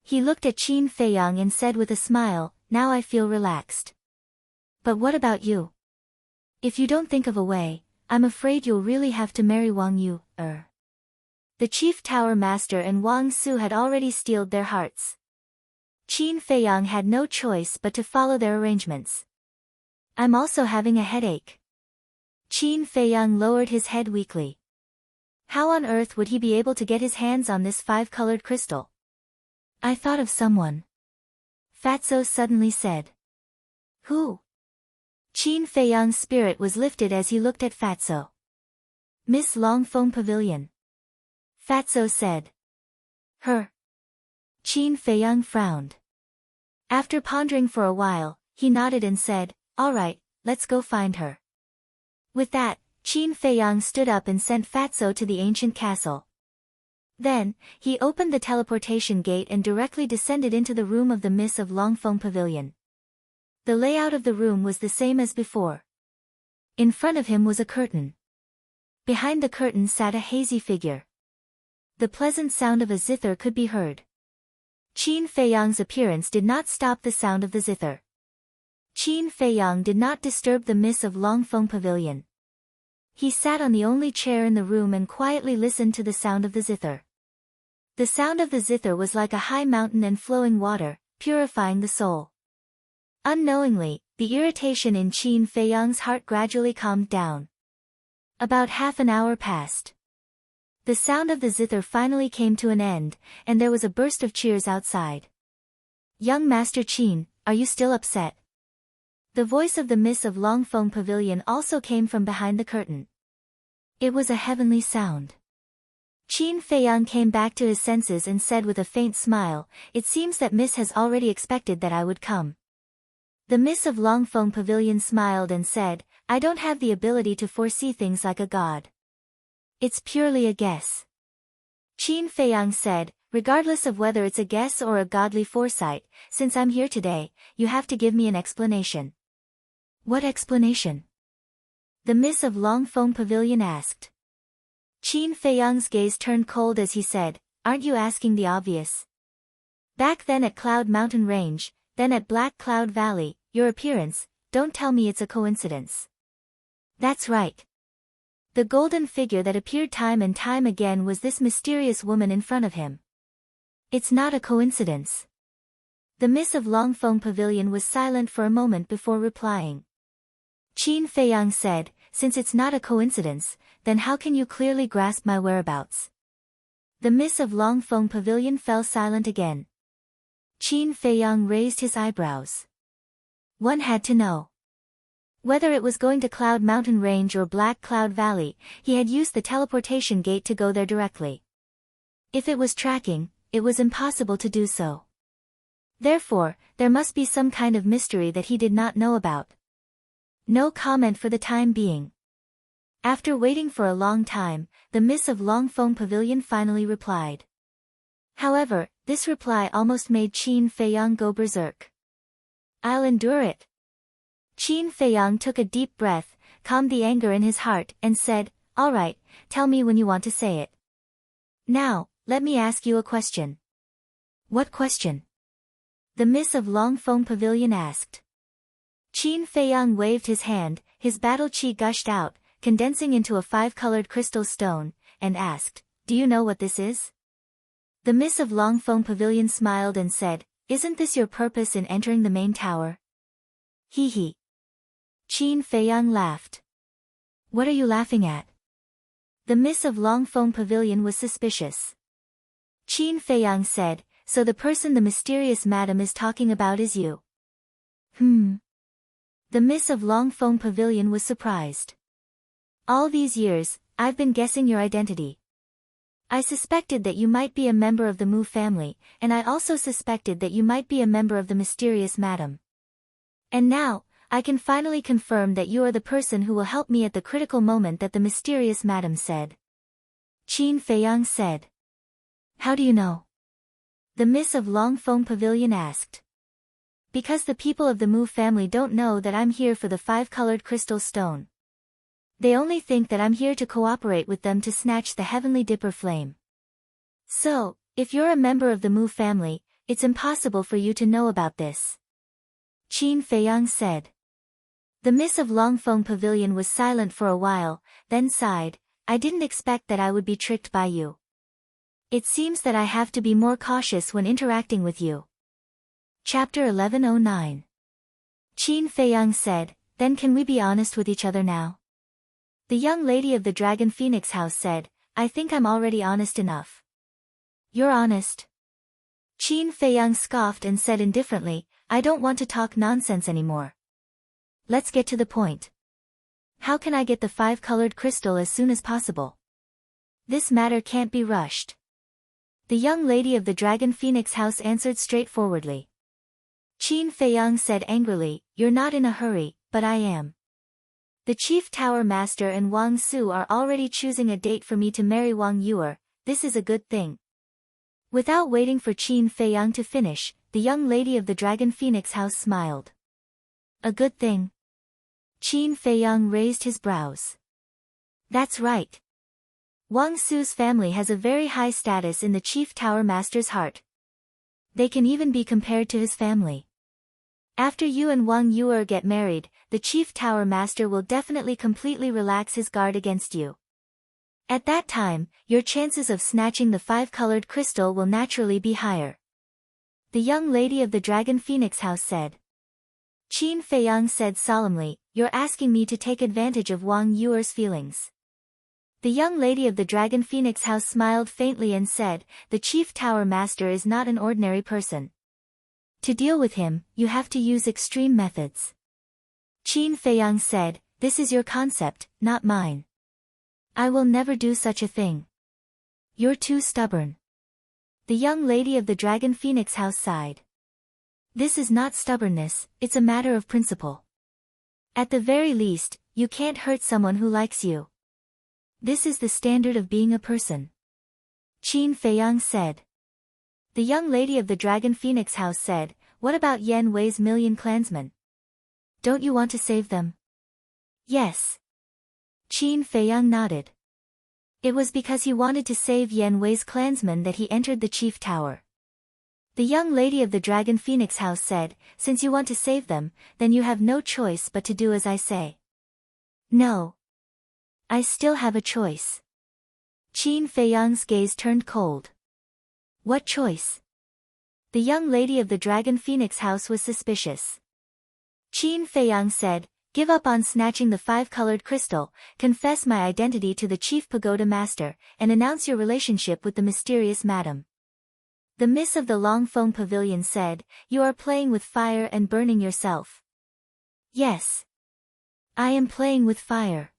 He looked at Qin Feiyang and said with a smile, now I feel relaxed. But what about you? If you don't think of a way, I'm afraid you'll really have to marry Wang Yu, The chief tower master and Wang Su had already steeled their hearts. Qin Feiyang had no choice but to follow their arrangements. I'm also having a headache. Qin Feiyang lowered his head weakly. How on earth would he be able to get his hands on this 5-colored crystal? I thought of someone. Fatso suddenly said. Who? Qin Feiyang's spirit was lifted as he looked at Fatso. Miss Longfeng Pavilion. Fatso said. Her. Qin Feiyang frowned. After pondering for a while, he nodded and said, all right, let's go find her. With that, Qin Feiyang stood up and sent Fatso to the ancient castle. Then, he opened the teleportation gate and directly descended into the room of the Miss of Longfeng Pavilion. The layout of the room was the same as before. In front of him was a curtain. Behind the curtain sat a hazy figure. The pleasant sound of a zither could be heard. Qin Feiyang's appearance did not stop the sound of the zither. Qin Feiyang did not disturb the Miss of Longfeng Pavilion. He sat on the only chair in the room and quietly listened to the sound of the zither. The sound of the zither was like a high mountain and flowing water, purifying the soul. Unknowingly, the irritation in Qin Feiyang's heart gradually calmed down. About half an hour passed. The sound of the zither finally came to an end, and there was a burst of cheers outside. Young Master Qin, are you still upset? The voice of the Miss of Longfeng Pavilion also came from behind the curtain. It was a heavenly sound. Qin Feiyang came back to his senses and said with a faint smile, it seems that Miss has already expected that I would come. The Miss of Longfeng Pavilion smiled and said, I don't have the ability to foresee things like a god. It's purely a guess. Qin Feiyang said, regardless of whether it's a guess or a godly foresight, since I'm here today, you have to give me an explanation. What explanation? The Miss of Longfeng Pavilion asked. Qin Feiyang's gaze turned cold as he said, aren't you asking the obvious? Back then at Cloud Mountain Range, then at Black Cloud Valley, your appearance, don't tell me it's a coincidence. That's right. The golden figure that appeared time and time again was this mysterious woman in front of him. It's not a coincidence. The Miss of Longfeng Pavilion was silent for a moment before replying. Qin Feiyang said, since it's not a coincidence, then how can you clearly grasp my whereabouts? The Miss of Longfeng Pavilion fell silent again. Qin Feiyang raised his eyebrows. One had to know. Whether it was going to Cloud Mountain Range or Black Cloud Valley, he had used the teleportation gate to go there directly. If it was tracking, it was impossible to do so. Therefore, there must be some kind of mystery that he did not know about. No comment for the time being. After waiting for a long time, the Miss of Longfeng Pavilion finally replied. However, this reply almost made Qin Feiyang go berserk. I'll endure it. Qin Feiyang took a deep breath, calmed the anger in his heart, and said, all right, tell me when you want to say it. Now, let me ask you a question. What question? The Miss of Longfeng Pavilion asked. Qin Feiyang waved his hand, his battle chi gushed out, condensing into a 5-colored crystal stone, and asked, do you know what this is? The Miss of Longfeng Pavilion smiled and said, isn't this your purpose in entering the main tower? Hee hee. Qin Feiyang laughed. What are you laughing at? The Miss of Longfeng Pavilion was suspicious. Qin Feiyang said, so the person the mysterious madam is talking about is you. The Miss of Longfeng Pavilion was surprised. All these years, I've been guessing your identity. I suspected that you might be a member of the Mu family, and I also suspected that you might be a member of the mysterious madam. And now, I can finally confirm that you are the person who will help me at the critical moment that the mysterious madam said. Qin Feiyang said. How do you know? The Miss of Longfeng Pavilion asked. Because the people of the Mu family don't know that I'm here for the 5-colored crystal stone. They only think that I'm here to cooperate with them to snatch the heavenly dipper flame. So, if you're a member of the Mu family, it's impossible for you to know about this. Qin Feiyang said. The Miss of Longfeng Pavilion was silent for a while, then sighed, I didn't expect that I would be tricked by you. It seems that I have to be more cautious when interacting with you. Chapter 1109. Qin Feiyang said, then can we be honest with each other now? The young lady of the Dragon Phoenix House said, I think I'm already honest enough. You're honest? Qin Feiyang scoffed and said indifferently, I don't want to talk nonsense anymore. Let's get to the point. How can I get the 5-colored crystal as soon as possible? This matter can't be rushed. The young lady of the Dragon Phoenix House answered straightforwardly. Qin Feiyang said angrily, you're not in a hurry, but I am. The Chief Tower Master and Wang Su are already choosing a date for me to marry Wang Yuer, this is a good thing. Without waiting for Qin Feiyang to finish, the young lady of the Dragon Phoenix House smiled. A good thing? Qin Feiyang raised his brows. That's right. Wang Su's family has a very high status in the Chief Tower Master's heart. They can even be compared to his family. After you and Wang Yuer get married, the Chief Tower Master will definitely completely relax his guard against you. At that time, your chances of snatching the 5-colored crystal will naturally be higher. The young lady of the Dragon Phoenix House said. Qin Feiyang said solemnly, you're asking me to take advantage of Wang Yuer's feelings. The young lady of the Dragon Phoenix House smiled faintly and said, the Chief Tower Master is not an ordinary person. To deal with him, you have to use extreme methods. Qin Feiyang said, this is your concept, not mine. I will never do such a thing. You're too stubborn. The young lady of the Dragon Phoenix House sighed. This is not stubbornness, it's a matter of principle. At the very least, you can't hurt someone who likes you. This is the standard of being a person. Qin Feiyang said. The young lady of the Dragon Phoenix House said, what about Yan Wei's million clansmen? Don't you want to save them? Yes. Qin Feiyang nodded. It was because he wanted to save Yan Wei's clansmen that he entered the chief tower. The young lady of the Dragon Phoenix House said, since you want to save them, then you have no choice but to do as I say. No. I still have a choice. Qin Feiyang's gaze turned cold. What choice? The young lady of the Dragon Phoenix House was suspicious. Qin Feiyang said, give up on snatching the 5-colored crystal, confess my identity to the Chief Pagoda Master, and announce your relationship with the mysterious madam. The Miss of the Longfeng Pavilion said, you are playing with fire and burning yourself. Yes. I am playing with fire.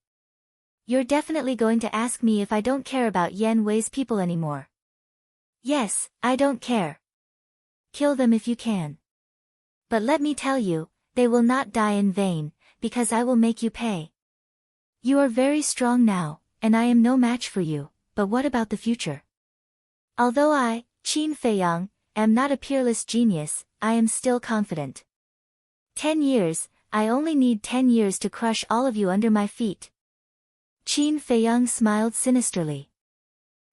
You're definitely going to ask me if I don't care about Yan Wei's people anymore. Yes, I don't care. Kill them if you can. But let me tell you, they will not die in vain, because I will make you pay. You are very strong now, and I am no match for you, but what about the future? Although I, Qin Feiyang, am not a peerless genius, I am still confident. 10 years, I only need 10 years to crush all of you under my feet. Qin Feiyang smiled sinisterly.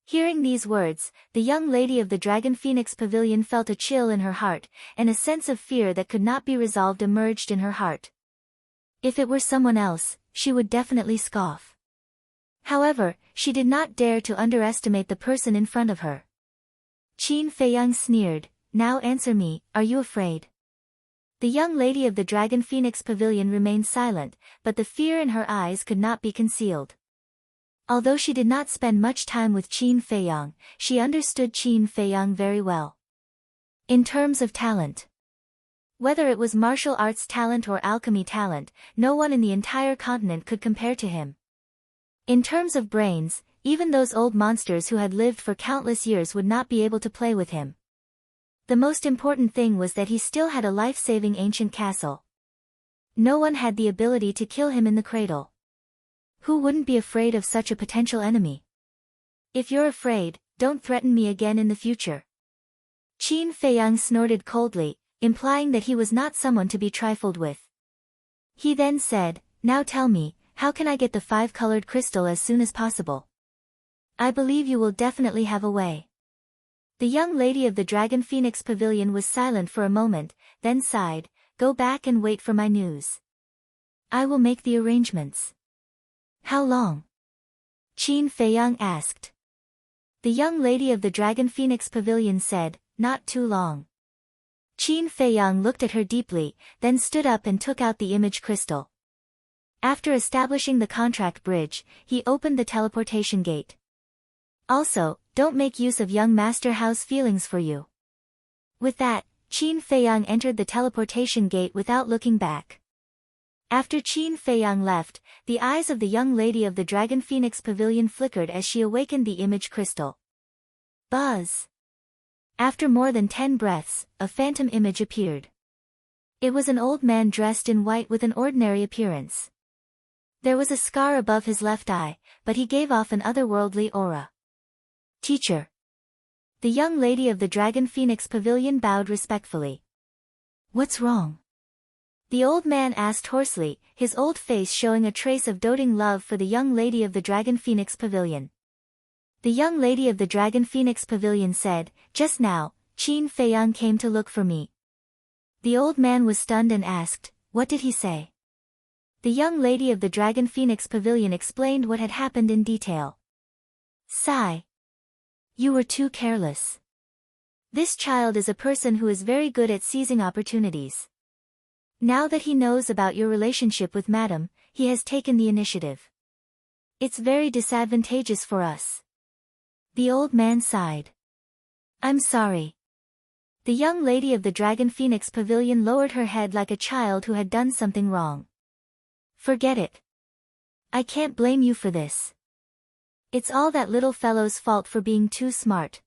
Hearing these words, the young lady of the Dragon Phoenix Pavilion felt a chill in her heart, and a sense of fear that could not be resolved emerged in her heart. If it were someone else, she would definitely scoff. However, she did not dare to underestimate the person in front of her. Qin Feiyang sneered, now answer me, are you afraid? The young lady of the Dragon Phoenix Pavilion remained silent, but the fear in her eyes could not be concealed. Although she did not spend much time with Qin Feiyang, she understood Qin Feiyang very well. In terms of talent. Whether it was martial arts talent or alchemy talent, no one in the entire continent could compare to him. In terms of brains, even those old monsters who had lived for countless years would not be able to play with him. The most important thing was that he still had a life-saving ancient castle. No one had the ability to kill him in the cradle. Who wouldn't be afraid of such a potential enemy? If you're afraid, don't threaten me again in the future. Qin Feiyang snorted coldly, implying that he was not someone to be trifled with. He then said, now tell me, how can I get the 5-colored crystal as soon as possible? I believe you will definitely have a way. The young lady of the Dragon Phoenix Pavilion was silent for a moment, then sighed, "Go back and wait for my news. I will make the arrangements." "How long?" Qin Feiyang asked. The young lady of the Dragon Phoenix Pavilion said, "Not too long." Qin Feiyang looked at her deeply, then stood up and took out the image crystal. After establishing the contract bridge, he opened the teleportation gate. "Also, don't make use of young Master Hao's feelings for you." With that, Qin Feiyang entered the teleportation gate without looking back. After Qin Feiyang left, the eyes of the young lady of the Dragon Phoenix Pavilion flickered as she awakened the image crystal. Buzz! After more than 10 breaths, a phantom image appeared. It was an old man dressed in white with an ordinary appearance. There was a scar above his left eye, but he gave off an otherworldly aura. "Teacher." The young lady of the Dragon Phoenix Pavilion bowed respectfully. "What's wrong?" the old man asked hoarsely, his old face showing a trace of doting love for the young lady of the Dragon Phoenix Pavilion. The young lady of the Dragon Phoenix Pavilion said, "Just now, Qin Feiyang came to look for me." The old man was stunned and asked, "What did he say?" The young lady of the Dragon Phoenix Pavilion explained what had happened in detail. Sigh. "You were too careless. This child is a person who is very good at seizing opportunities. Now that he knows about your relationship with Madam, he has taken the initiative. It's very disadvantageous for us." The old man sighed. "I'm sorry." The young lady of the Dragon Phoenix Pavilion lowered her head like a child who had done something wrong. "Forget it. I can't blame you for this. It's all that little fellow's fault for being too smart."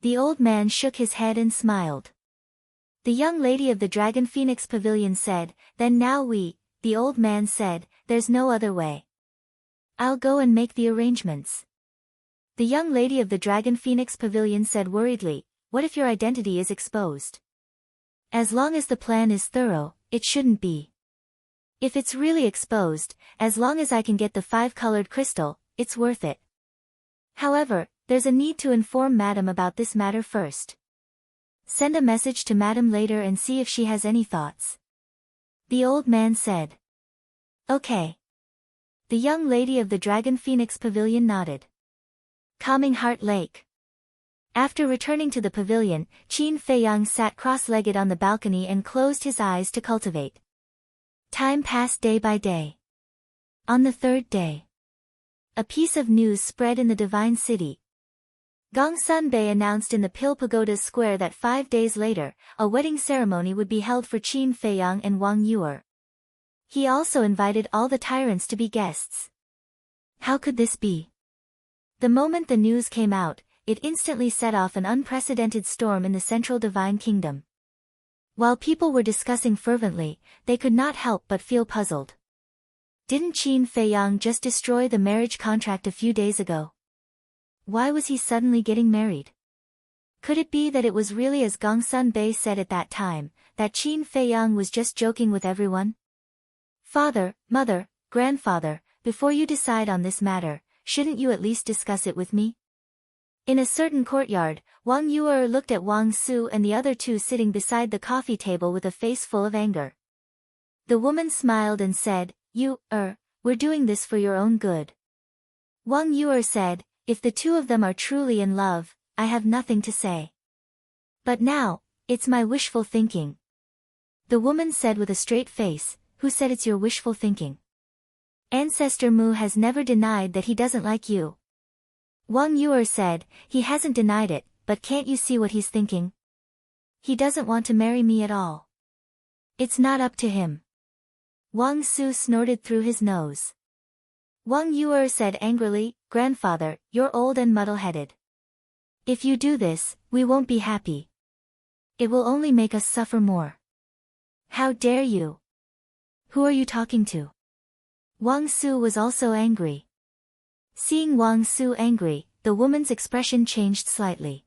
The old man shook his head and smiled. The young lady of the Dragon Phoenix Pavilion said, "Then now the old man said, "There's no other way. I'll go and make the arrangements." The young lady of the Dragon Phoenix Pavilion said worriedly, "What if your identity is exposed?" "As long as the plan is thorough, it shouldn't be. If it's really exposed, as long as I can get the 5-colored crystal, it's worth it. However, there's a need to inform Madam about this matter first. Send a message to Madam later and see if she has any thoughts." The old man said. "Okay." The young lady of the Dragon Phoenix Pavilion nodded. Calming Heart Lake. After returning to the pavilion, Qin Feiyang sat cross-legged on the balcony and closed his eyes to cultivate. Time passed day by day. On the 3rd day, a piece of news spread in the Divine City. Gongsun Bei announced in the Pill Pagoda's square that 5 days later, a wedding ceremony would be held for Qin Feiyang and Wang Yuer. He also invited all the tyrants to be guests. How could this be? The moment the news came out, it instantly set off an unprecedented storm in the Central Divine Kingdom. While people were discussing fervently, they could not help but feel puzzled. Didn't Qin Feiyang just destroy the marriage contract a few days ago? Why was he suddenly getting married? Could it be that it was really as Gongsun Bei said at that time, that Qin Feiyang was just joking with everyone? Father, mother, grandfather, before you decide on this matter, shouldn't you at least discuss it with me? In a certain courtyard, Wang Yuer looked at Wang Su and the other two sitting beside the coffee table with a face full of anger. The woman smiled and said, We're doing this for your own good." Wang Yuer said, "If the two of them are truly in love, I have nothing to say. But now, it's my wishful thinking." The woman said with a straight face, "Who said it's your wishful thinking? Ancestor Mu has never denied that he doesn't like you." Wang Yuer said, "He hasn't denied it, but can't you see what he's thinking? He doesn't want to marry me at all. It's not up to him." Wang Su snorted through his nose. Wang Yuer said angrily, "Grandfather, you're old and muddle-headed. If you do this, we won't be happy. It will only make us suffer more. How dare you? Who are you talking to?" Wang Su was also angry. Seeing Wang Su angry, the woman's expression changed slightly.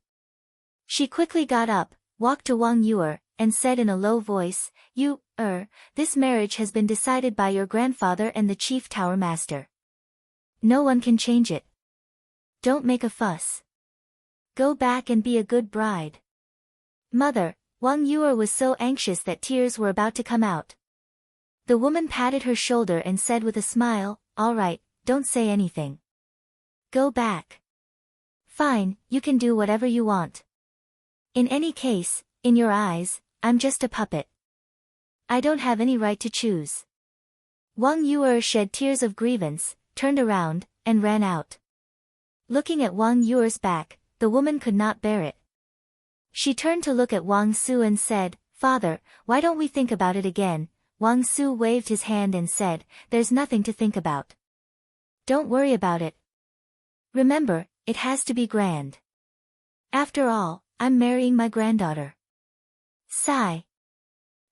She quickly got up, walked to Wang Yuer, and said in a low voice, This marriage has been decided by your grandfather and the chief tower master. No one can change it. Don't make a fuss." Go back and be a good bride. Mother, Wang Yuer was so anxious that tears were about to come out. The woman patted her shoulder and said with a smile, all right, don't say anything. Go back. Fine, you can do whatever you want. In any case, in your eyes, I'm just a puppet. I don't have any right to choose. Wang Yuer shed tears of grievance, turned around, and ran out. Looking at Wang Yuer's back, the woman could not bear it. She turned to look at Wang Su and said, Father, why don't we think about it again? Wang Su waved his hand and said, there's nothing to think about. Don't worry about it. Remember, it has to be grand. After all, I'm marrying my granddaughter. Sigh.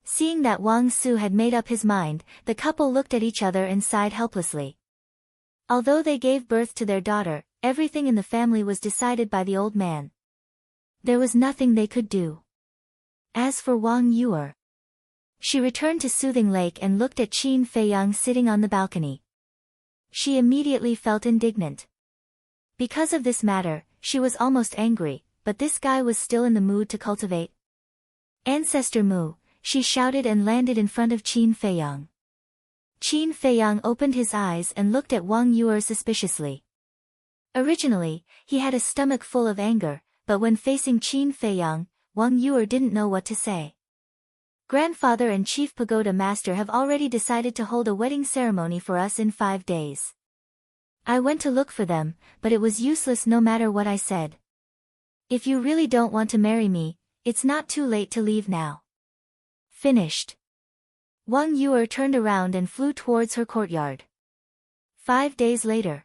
Seeing that Wang Su had made up his mind, the couple looked at each other and sighed helplessly. Although they gave birth to their daughter, everything in the family was decided by the old man. There was nothing they could do. As for Wang Yuer, she returned to Soothing Lake and looked at Qin Feiyang sitting on the balcony. She immediately felt indignant. Because of this matter, she was almost angry, but this guy was still in the mood to cultivate. Ancestor Mu, she shouted and landed in front of Qin Feiyang. Qin Feiyang opened his eyes and looked at Wang Yuer suspiciously. Originally, he had a stomach full of anger, but when facing Qin Feiyang, Wang Yuer didn't know what to say. Grandfather and Chief Pagoda Master have already decided to hold a wedding ceremony for us in 5 days. I went to look for them, but it was useless no matter what I said. If you really don't want to marry me, it's not too late to leave now. Finished. Wang Yuer turned around and flew towards her courtyard. 5 days later.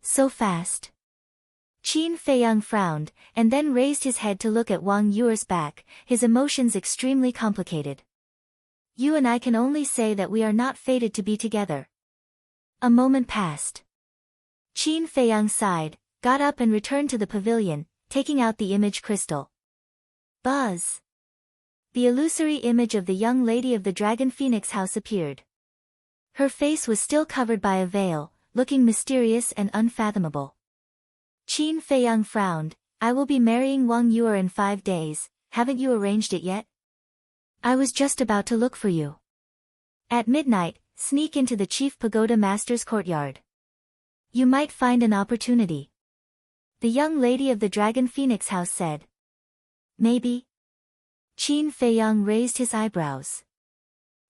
So fast. Qin Feiyang frowned, and then raised his head to look at Wang Yuer's back, his emotions extremely complicated. You and I can only say that we are not fated to be together. A moment passed. Qin Feiyang sighed, got up and returned to the pavilion, taking out the image crystal. Buzz. The illusory image of the young lady of the Dragon Phoenix house appeared. Her face was still covered by a veil, looking mysterious and unfathomable. Qin Feiyang frowned, I will be marrying Wang Yuer in 5 days, haven't you arranged it yet? I was just about to look for you. At midnight, sneak into the Chief Pagoda Master's courtyard. You might find an opportunity. The young lady of the Dragon Phoenix house said. Maybe? Qin Feiyang raised his eyebrows.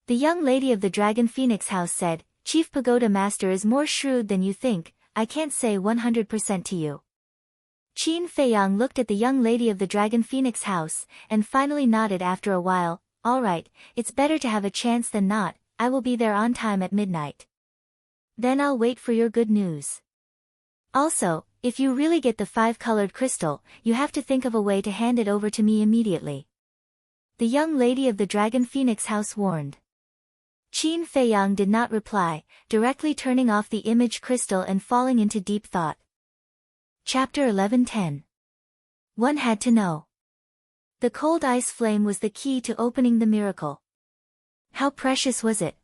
The young lady of the Dragon Phoenix house said, Chief Pagoda Master is more shrewd than you think, I can't say 100% to you. Qin Feiyang looked at the young lady of the Dragon Phoenix house, and finally nodded after a while, all right, it's better to have a chance than not, I will be there on time at midnight. Then I'll wait for your good news. Also, if you really get the 5-colored crystal, you have to think of a way to hand it over to me immediately. The young lady of the Dragon Phoenix house warned. Qin Feiyang did not reply, directly turning off the image crystal and falling into deep thought. Chapter 11:10. One had to know. The cold ice flame was the key to opening the miracle. How precious was it?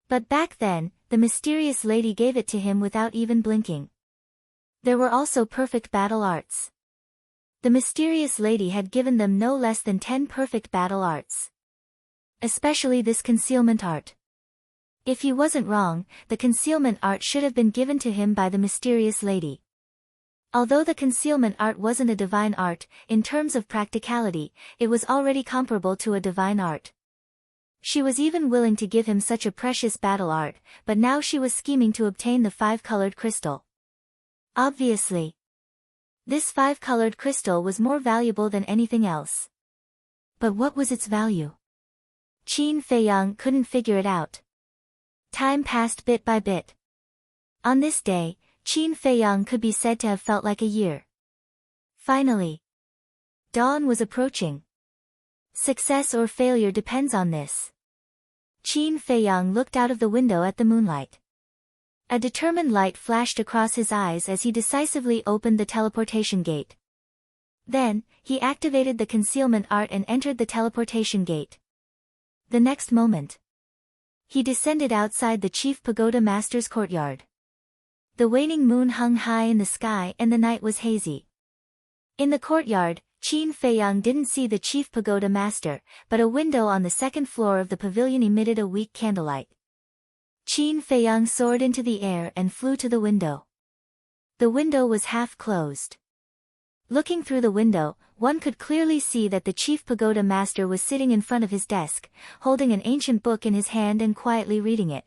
But back then, the mysterious lady gave it to him without even blinking. There were also perfect battle arts. The mysterious lady had given them no less than 10 perfect battle arts. Especially this concealment art. If he wasn't wrong, the concealment art should have been given to him by the mysterious lady. Although the concealment art wasn't a divine art, in terms of practicality, it was already comparable to a divine art. She was even willing to give him such a precious battle art, but now she was scheming to obtain the 5-colored crystal. Obviously. This 5-colored crystal was more valuable than anything else. But what was its value? Qin Feiyang couldn't figure it out. Time passed bit by bit. On this day, Qin Feiyang could be said to have felt like a year. Finally. Dawn was approaching. Success or failure depends on this. Qin Feiyang looked out of the window at the moonlight. A determined light flashed across his eyes as he decisively opened the teleportation gate. Then, he activated the concealment art and entered the teleportation gate. The next moment, he descended outside the Chief Pagoda Master's courtyard. The waning moon hung high in the sky and the night was hazy. In the courtyard, Qin Feiyang didn't see the chief pagoda master, but a window on the second floor of the pavilion emitted a weak candlelight. Qin Feiyang soared into the air and flew to the window. The window was half closed. Looking through the window, one could clearly see that the chief pagoda master was sitting in front of his desk, holding an ancient book in his hand and quietly reading it.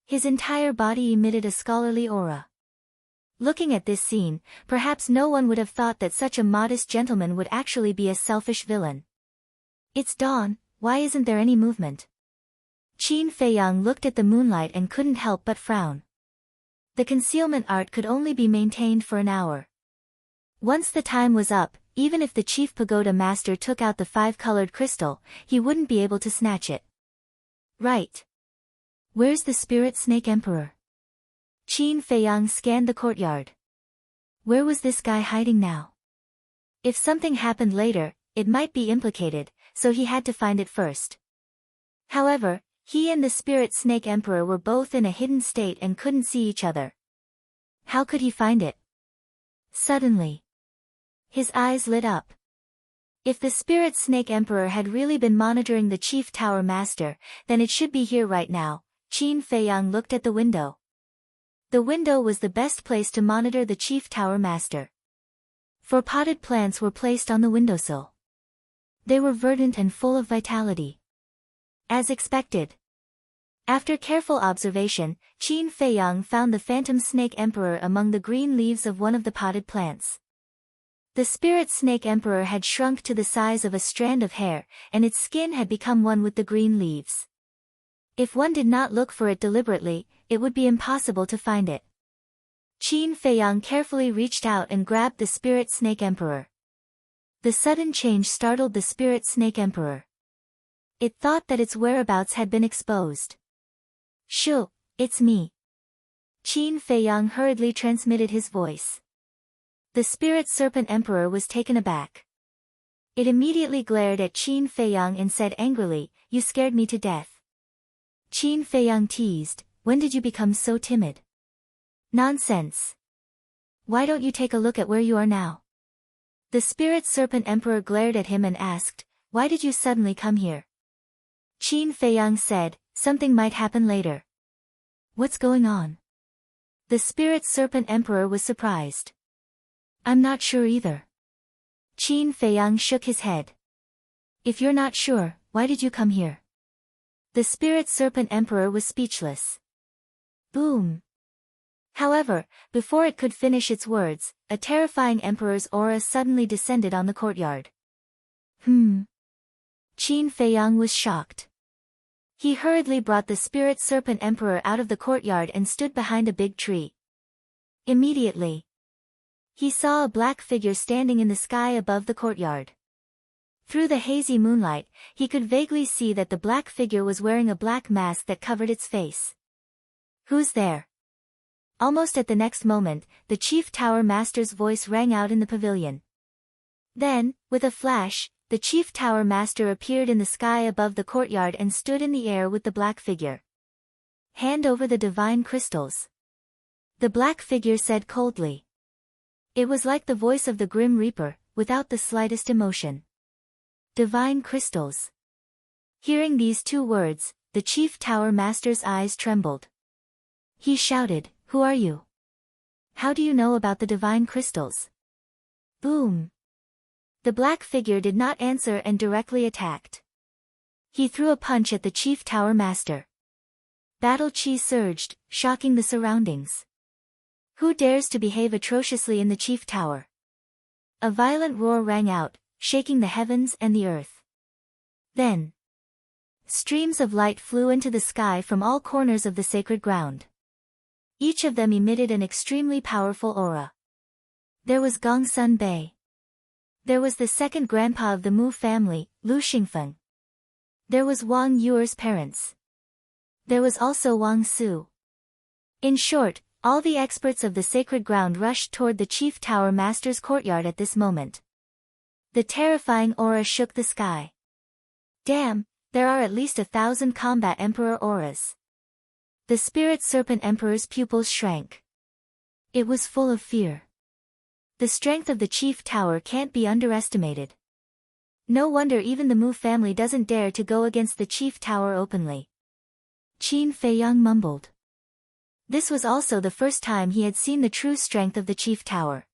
His entire body emitted a scholarly aura. Looking at this scene, perhaps no one would have thought that such a modest gentleman would actually be a selfish villain. It's dawn, why isn't there any movement? Qin Feiyang looked at the moonlight and couldn't help but frown. The concealment art could only be maintained for an hour. Once the time was up, even if the chief pagoda master took out the 5-colored crystal, he wouldn't be able to snatch it. Right. Where's the spirit snake emperor? Qin Feiyang scanned the courtyard. Where was this guy hiding now? If something happened later, it might be implicated, so he had to find it first. However, he and the spirit snake emperor were both in a hidden state and couldn't see each other. How could he find it? Suddenly, his eyes lit up. If the spirit snake emperor had really been monitoring the chief tower master, then it should be here right now. Qin Feiyang looked at the window. The window was the best place to monitor the chief tower master. 4 potted plants were placed on the windowsill. They were verdant and full of vitality. As expected. After careful observation, Qin Feiyang found the phantom snake emperor among the green leaves of one of the potted plants. The spirit snake emperor had shrunk to the size of a strand of hair, and its skin had become one with the green leaves. If one did not look for it deliberately, it would be impossible to find it. Qin Feiyang carefully reached out and grabbed the spirit snake emperor. The sudden change startled the spirit snake emperor. It thought that its whereabouts had been exposed. Shoo, it's me. Qin Feiyang hurriedly transmitted his voice. The spirit serpent emperor was taken aback. It immediately glared at Qin Feiyang and said angrily, "You scared me to death." Qin Feiyang teased, "When did you become so timid?" "Nonsense. Why don't you take a look at where you are now?" The spirit serpent emperor glared at him and asked, "Why did you suddenly come here?" Qin Feiyang said, "Something might happen later." "What's going on?" The spirit serpent emperor was surprised. "I'm not sure either." Qin Feiyang shook his head. "If you're not sure, why did you come here?" The spirit serpent emperor was speechless. Boom. However, before it could finish its words, a terrifying emperor's aura suddenly descended on the courtyard. Qin Feiyang was shocked. He hurriedly brought the spirit serpent emperor out of the courtyard and stood behind a big tree. Immediately, he saw a black figure standing in the sky above the courtyard. Through the hazy moonlight, he could vaguely see that the black figure was wearing a black mask that covered its face. "Who's there?" Almost at the next moment, the chief tower master's voice rang out in the pavilion. Then, with a flash, the chief tower master appeared in the sky above the courtyard and stood in the air with the black figure. "Hand over the divine crystals," the black figure said coldly. It was like the voice of the Grim Reaper, without the slightest emotion. Divine crystals. Hearing these 2 words, the chief tower master's eyes trembled. He shouted, "Who are you? How do you know about the divine crystals?" Boom. The black figure did not answer and directly attacked. He threw a punch at the chief tower master. Battle chi surged, shocking the surroundings. Who dares to behave atrociously in the chief tower? A violent roar rang out, shaking the heavens and the earth. Then, streams of light flew into the sky from all corners of the sacred ground. Each of them emitted an extremely powerful aura. There was Gongsun Bei. There was the second grandpa of the Mu family, Lu Xingfeng. There was Wang Yuer's parents. There was also Wang Su. In short, all the experts of the sacred ground rushed toward the chief tower master's courtyard at this moment. The terrifying aura shook the sky. Damn, there are at least 1,000 combat emperor auras. The spirit serpent emperor's pupils shrank. It was full of fear. The strength of the chief tower can't be underestimated. No wonder even the Mu family doesn't dare to go against the chief tower openly. Qin Feiyang mumbled. This was also the first time he had seen the true strength of the chief tower.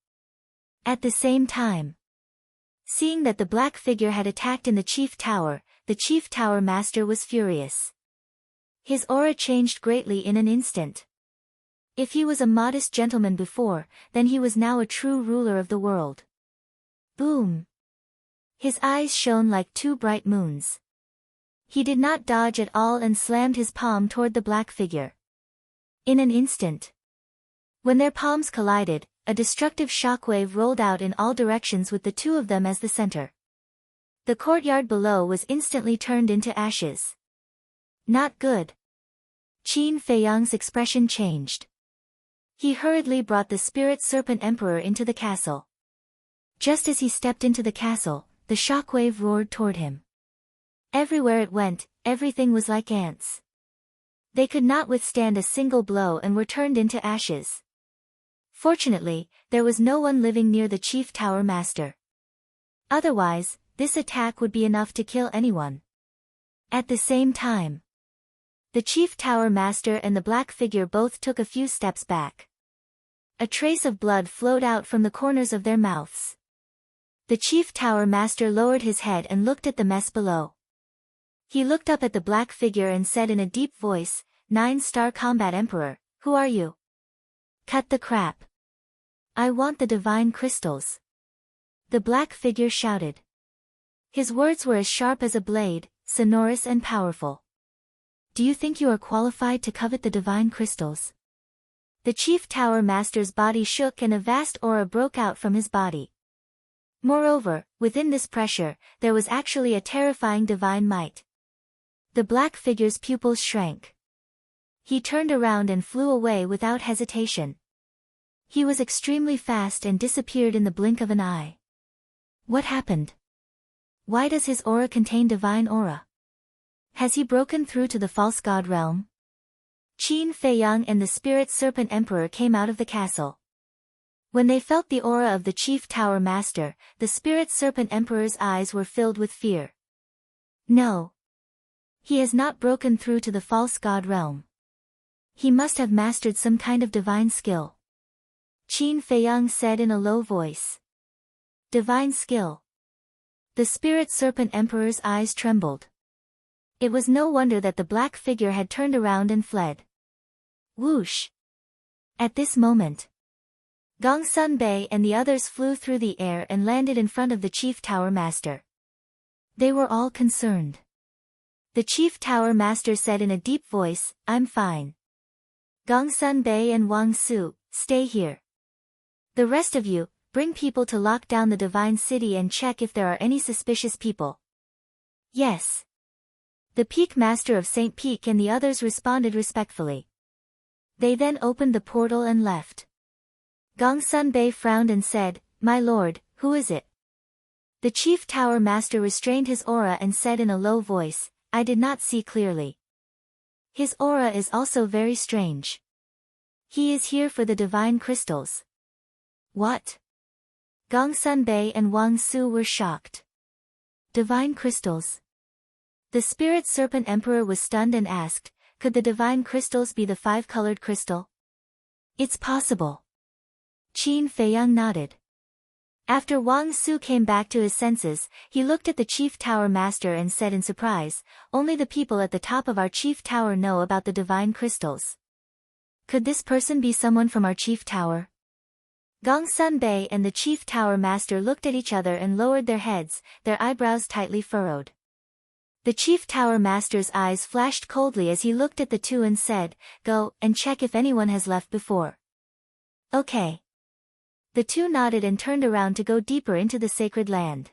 At the same time, seeing that the black figure had attacked in the chief tower master was furious. His aura changed greatly in an instant. If he was a modest gentleman before, then he was now a true ruler of the world. Boom! His eyes shone like two bright moons. He did not dodge at all and slammed his palm toward the black figure. In an instant, when their palms collided, a destructive shockwave rolled out in all directions with the two of them as the center. The courtyard below was instantly turned into ashes. Not good. Qin Feiyang's expression changed. He hurriedly brought the Spirit Serpent Emperor into the castle. Just as he stepped into the castle, the shockwave roared toward him. Everywhere it went, everything was like ants. They could not withstand a single blow and were turned into ashes. Fortunately, there was no one living near the Chief Tower Master. Otherwise, this attack would be enough to kill anyone. At the same time, the Chief Tower Master and the black figure both took a few steps back. A trace of blood flowed out from the corners of their mouths. The Chief Tower Master lowered his head and looked at the mess below. He looked up at the black figure and said in a deep voice, "9-star Combat Emperor, who are you?" "Cut the crap. I want the divine crystals," the black figure shouted. His words were as sharp as a blade, sonorous and powerful. "Do you think you are qualified to covet the divine crystals?" The Chief Tower Master's body shook and a vast aura broke out from his body. Moreover, within this pressure, there was actually a terrifying divine might. The black figure's pupils shrank. He turned around and flew away without hesitation. He was extremely fast and disappeared in the blink of an eye. What happened? Why does his aura contain divine aura? Has he broken through to the false god realm? Qin Feiyang and the Spirit Serpent Emperor came out of the castle. When they felt the aura of the Chief Tower Master, the Spirit Serpent Emperor's eyes were filled with fear. No. He has not broken through to the false god realm. He must have mastered some kind of divine skill. Qin Feiyang said in a low voice. Divine skill. The Spirit Serpent Emperor's eyes trembled. It was no wonder that the black figure had turned around and fled. Whoosh! At this moment, Gongsun Bei and the others flew through the air and landed in front of the Chief Tower Master. They were all concerned. The Chief Tower Master said in a deep voice, "I'm fine. Gongsun Bei and Wang Su, stay here. The rest of you, bring people to lock down the Divine City and check if there are any suspicious people." Yes. The Peak Master of St. Peak and the others responded respectfully. They then opened the portal and left. Gongsun Bei frowned and said, "My lord, who is it?" The Chief Tower Master restrained his aura and said in a low voice, "I did not see clearly. His aura is also very strange. He is here for the divine crystals." What? Gongsun Bei and Wang Su were shocked. Divine crystals? The Spirit Serpent Emperor was stunned and asked, "Could the divine crystals be the 5-colored crystal?" "It's possible." Qin Feiyang nodded. After Wang Su came back to his senses, he looked at the Chief Tower Master and said in surprise, "Only the people at the top of our Chief Tower know about the divine crystals. Could this person be someone from our Chief Tower?" Gongsun Bei and the Chief Tower Master looked at each other and lowered their heads, their eyebrows tightly furrowed. The Chief Tower Master's eyes flashed coldly as he looked at the two and said, "Go and check if anyone has left before." "Okay." The two nodded and turned around to go deeper into the sacred land.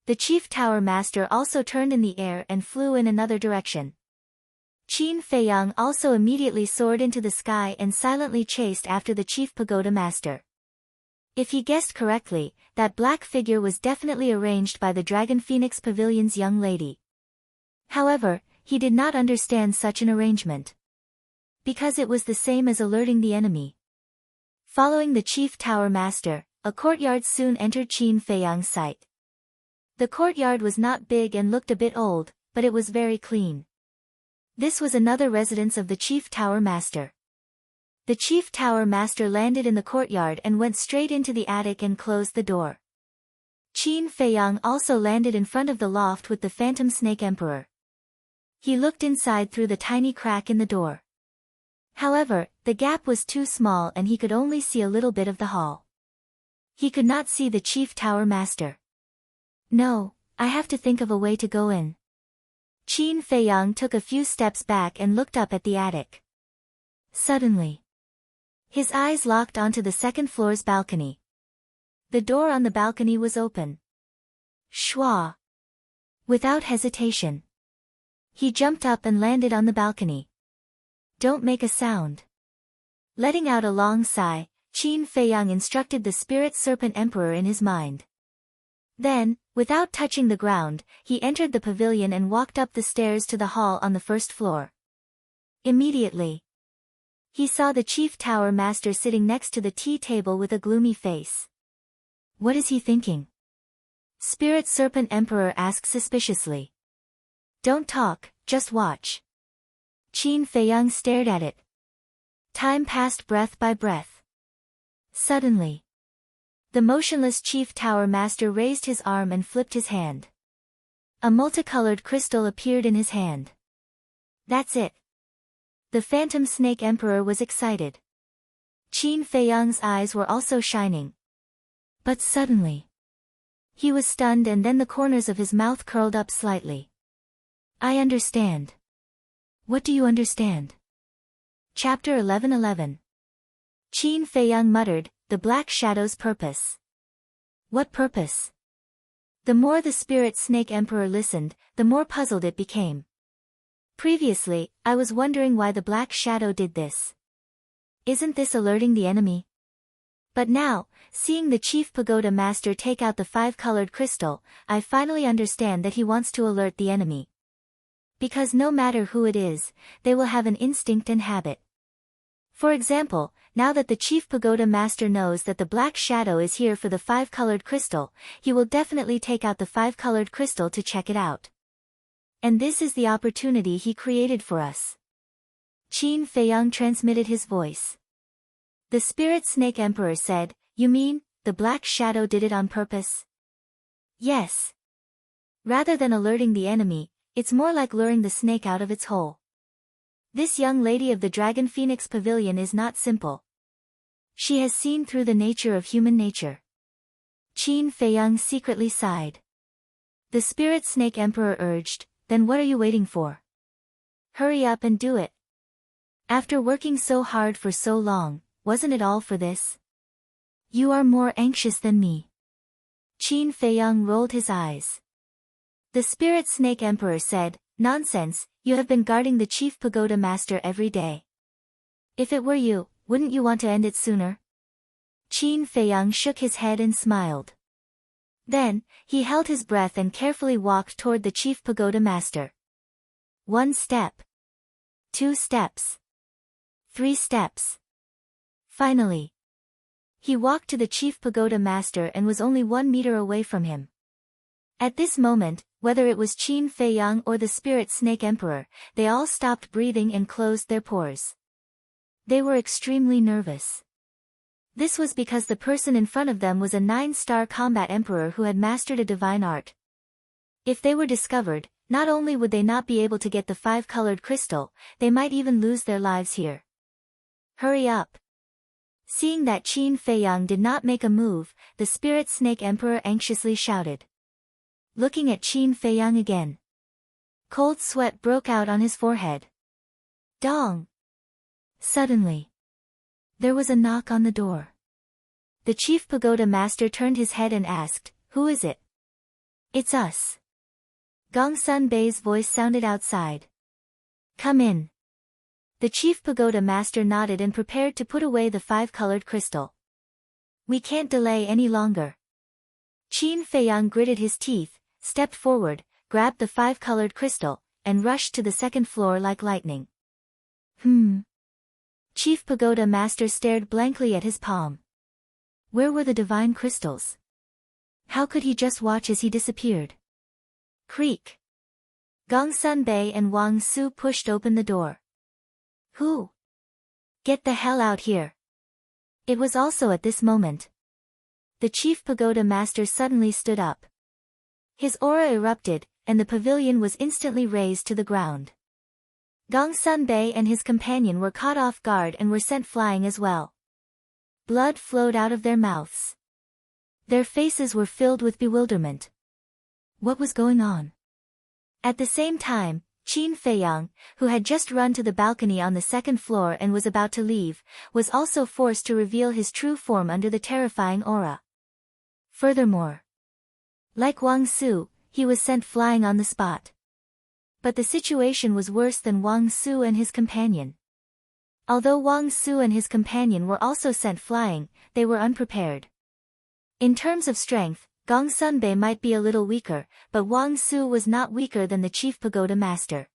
The Chief Tower Master also turned in the air and flew in another direction. Qin Feiyang also immediately soared into the sky and silently chased after the Chief Pagoda Master. If he guessed correctly, that black figure was definitely arranged by the Dragon Phoenix Pavilion's young lady. However, he did not understand such an arrangement. Because it was the same as alerting the enemy. Following the Chief Tower Master, a courtyard soon entered Qin Feiyang's sight. The courtyard was not big and looked a bit old, but it was very clean. This was another residence of the Chief Tower Master. The Chief Tower Master landed in the courtyard and went straight into the attic and closed the door. Qin Feiyang also landed in front of the loft with the Phantom Snake Emperor. He looked inside through the tiny crack in the door. However, the gap was too small and he could only see a little bit of the hall. He could not see the Chief Tower Master. No, I have to think of a way to go in. Qin Feiyang took a few steps back and looked up at the attic. Suddenly, his eyes locked onto the second floor's balcony. The door on the balcony was open. Shwa! Without hesitation, he jumped up and landed on the balcony. Don't make a sound. Letting out a long sigh, Qin Feiyang instructed the Spirit Serpent Emperor in his mind. Then, without touching the ground, he entered the pavilion and walked up the stairs to the hall on the first floor. Immediately, he saw the Chief Tower Master sitting next to the tea table with a gloomy face. What is he thinking? Spirit Serpent Emperor asked suspiciously. Don't talk, just watch. Qin Feiyang stared at it. Time passed breath by breath. Suddenly, the motionless Chief Tower Master raised his arm and flipped his hand. A multicolored crystal appeared in his hand. That's it. The Phantom Snake Emperor was excited. Qin Feiyang's eyes were also shining. But suddenly, he was stunned and then the corners of his mouth curled up slightly. I understand. What do you understand? Chapter 11:11. Qin Feiyang muttered, the Black Shadow's purpose. What purpose? The more the Spirit Snake Emperor listened, the more puzzled it became. Previously, I was wondering why the Black Shadow did this. Isn't this alerting the enemy? But now, seeing the Chief Pagoda Master take out the five-colored crystal, I finally understand that he wants to alert the enemy. Because no matter who it is, they will have an instinct and habit. For example, now that the Chief Pagoda Master knows that the Black Shadow is here for the five-colored crystal, he will definitely take out the five-colored crystal to check it out. And this is the opportunity he created for us. Qin Feiyang transmitted his voice. The Spirit Snake Emperor said, you mean, the Black Shadow did it on purpose? Yes. Rather than alerting the enemy, it's more like luring the snake out of its hole. This young lady of the Dragon Phoenix Pavilion is not simple. She has seen through the nature of human nature. Qin Feiyang secretly sighed. The Spirit Snake Emperor urged, then what are you waiting for? Hurry up and do it. After working so hard for so long, wasn't it all for this? You are more anxious than me. Qin Feiyang rolled his eyes. The Spirit Snake Emperor said, nonsense, you have been guarding the Chief Pagoda Master every day. If it were you, wouldn't you want to end it sooner? Qin Feiyang shook his head and smiled. Then, he held his breath and carefully walked toward the Chief Pagoda Master. 1 step. 2 steps. 3 steps. Finally, he walked to the Chief Pagoda Master and was only 1 meter away from him. At this moment, whether it was Qin Feiyang or the Spirit Snake Emperor, they all stopped breathing and closed their pores. They were extremely nervous. This was because the person in front of them was a 9-star combat emperor who had mastered a divine art. If they were discovered, not only would they not be able to get the 5-colored crystal, they might even lose their lives here. Hurry up. Seeing that Qin Feiyang did not make a move, the Spirit Snake Emperor anxiously shouted. Looking at Qin Feiyang again. Cold sweat broke out on his forehead. Dong! Suddenly, there was a knock on the door. The Chief Pagoda Master turned his head and asked, who is it? It's us. Gongsun Bei's voice sounded outside. Come in. The Chief Pagoda Master nodded and prepared to put away the 5-colored crystal. We can't delay any longer. Qin Feiyang gritted his teeth, stepped forward, grabbed the 5-colored crystal, and rushed to the second floor like lightning. Chief Pagoda Master stared blankly at his palm. Where were the divine crystals? How could he just watch as he disappeared? Creak. Gongsun Bei and Wang Su pushed open the door. Who? Get the hell out here. It was also at this moment. The chief pagoda master suddenly stood up. His aura erupted, and the pavilion was instantly razed to the ground. Gongsun Bei and his companion were caught off guard and were sent flying as well. Blood flowed out of their mouths. Their faces were filled with bewilderment. What was going on? At the same time, Qin Feiyang, who had just run to the balcony on the second floor and was about to leave, was also forced to reveal his true form under the terrifying aura. Furthermore, like Wang Su, he was sent flying on the spot. But the situation was worse than Wang Su and his companion. Although Wang Su and his companion were also sent flying, they were unprepared. In terms of strength, Gongsun Bei might be a little weaker, but Wang Su was not weaker than the chief pagoda master.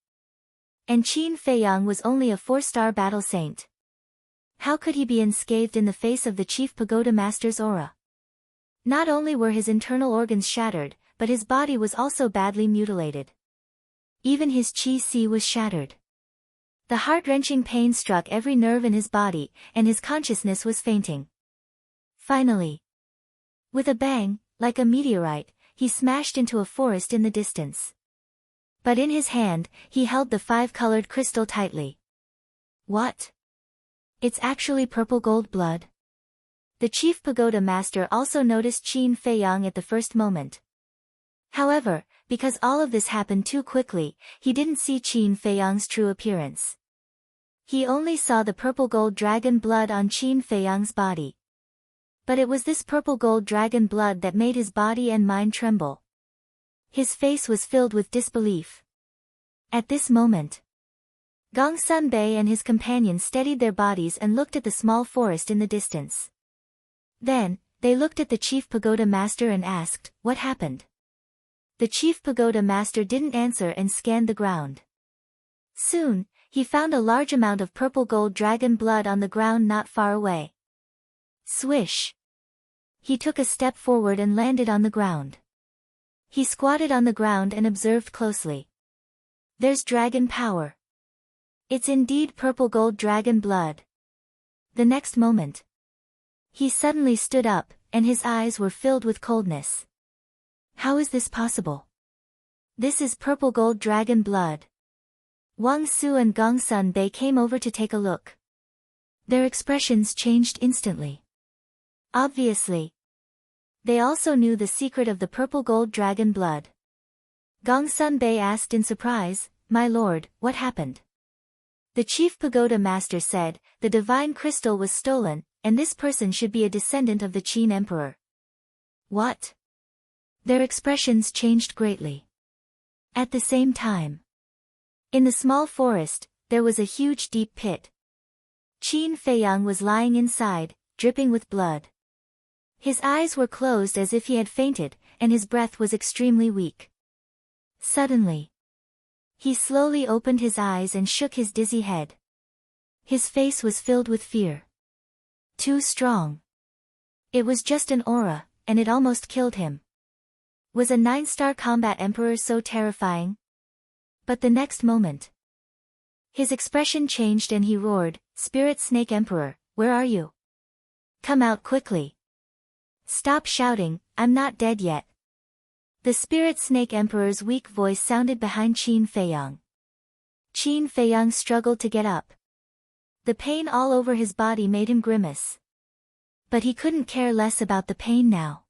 And Qin Feiyang was only a 4-star battle saint. How could he be unscathed in the face of the chief pagoda master's aura? Not only were his internal organs shattered, but his body was also badly mutilated. Even his qi was shattered. The heart-wrenching pain struck every nerve in his body, and his consciousness was fainting. Finally, with a bang, like a meteorite, he smashed into a forest in the distance. But in his hand, he held the 5-colored crystal tightly. What? It's actually purple gold blood? The chief pagoda master also noticed Qin Feiyang at the first moment. However, because all of this happened too quickly, he didn't see Qin Feiyang's true appearance. He only saw the purple gold dragon blood on Qin Feiyang's body. But it was this purple gold dragon blood that made his body and mind tremble. His face was filled with disbelief. At this moment, Gongsun Bei and his companion steadied their bodies and looked at the small forest in the distance. Then, they looked at the chief pagoda master and asked, what happened? The chief pagoda master didn't answer and scanned the ground. Soon, he found a large amount of purple gold dragon blood on the ground not far away. Swish! He took a step forward and landed on the ground. He squatted on the ground and observed closely. There's dragon power. It's indeed purple gold dragon blood. The next moment, he suddenly stood up, and his eyes were filled with coldness. How is this possible? This is purple gold dragon blood. Wang Su and Gongsun Bei came over to take a look. Their expressions changed instantly. Obviously, they also knew the secret of the purple gold dragon blood. Gongsun Bei asked in surprise, "My lord, what happened?" The chief pagoda master said, "The divine crystal was stolen, and this person should be a descendant of the Qin emperor." What? Their expressions changed greatly. At the same time, in the small forest, there was a huge deep pit. Qin Feiyang was lying inside, dripping with blood. His eyes were closed as if he had fainted, and his breath was extremely weak. Suddenly, he slowly opened his eyes and shook his dizzy head. His face was filled with fear. Too strong. It was just an aura, and it almost killed him. Was a 9-star combat emperor so terrifying? But the next moment, his expression changed and he roared, "Spirit Snake Emperor, where are you? Come out quickly. Stop shouting, I'm not dead yet." The Spirit Snake Emperor's weak voice sounded behind Qin Feiyang. Qin Feiyang struggled to get up. The pain all over his body made him grimace. But he couldn't care less about the pain now.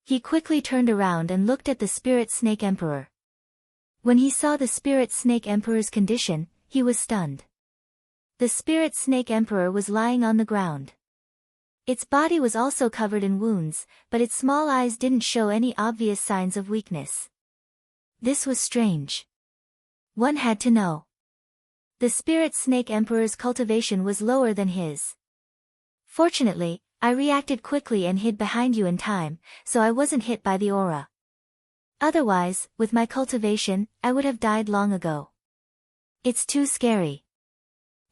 He quickly turned around and looked at the Spirit Snake Emperor. When he saw the Spirit Snake Emperor's condition, he was stunned. The Spirit Snake Emperor was lying on the ground. Its body was also covered in wounds, but its small eyes didn't show any obvious signs of weakness. This was strange. One had to know. The Spirit Snake Emperor's cultivation was lower than his. Fortunately, I reacted quickly and hid behind you in time, so I wasn't hit by the aura. Otherwise, with my cultivation, I would have died long ago. It's too scary.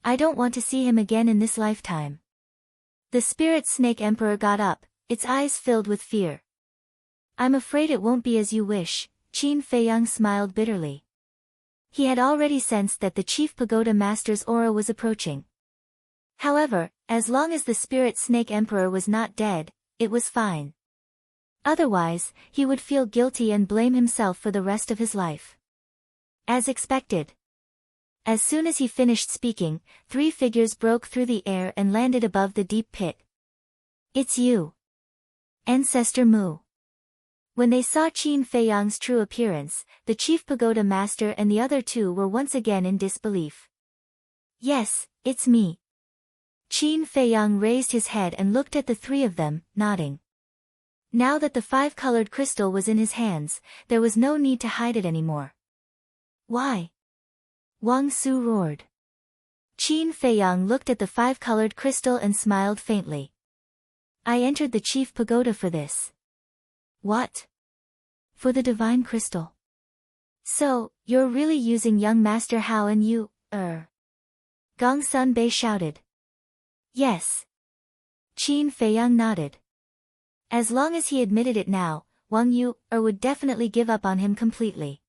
I don't want to see him again in this lifetime. The spirit snake emperor got up, its eyes filled with fear. I'm afraid it won't be as you wish, Qin Feiyang smiled bitterly. He had already sensed that the chief pagoda master's aura was approaching. However, as long as the spirit snake emperor was not dead, it was fine. Otherwise, he would feel guilty and blame himself for the rest of his life. As expected. As soon as he finished speaking, 3 figures broke through the air and landed above the deep pit. It's you, Ancestor Mu. When they saw Qin Feiyang's true appearance, the chief pagoda master and the other 2 were once again in disbelief. Yes, it's me. Qin Feiyang raised his head and looked at the 3 of them, nodding. Now that the 5-colored crystal was in his hands, there was no need to hide it anymore. Why? Wang Su roared. Qin Feiyang looked at the 5-colored crystal and smiled faintly. I entered the chief pagoda for this. What? For the divine crystal. So, you're really using young Master Hao and you, Gong Sun Bei shouted. Yes. Qin Feiyang nodded. As long as he admitted it now, Wang Yu, would definitely give up on him completely.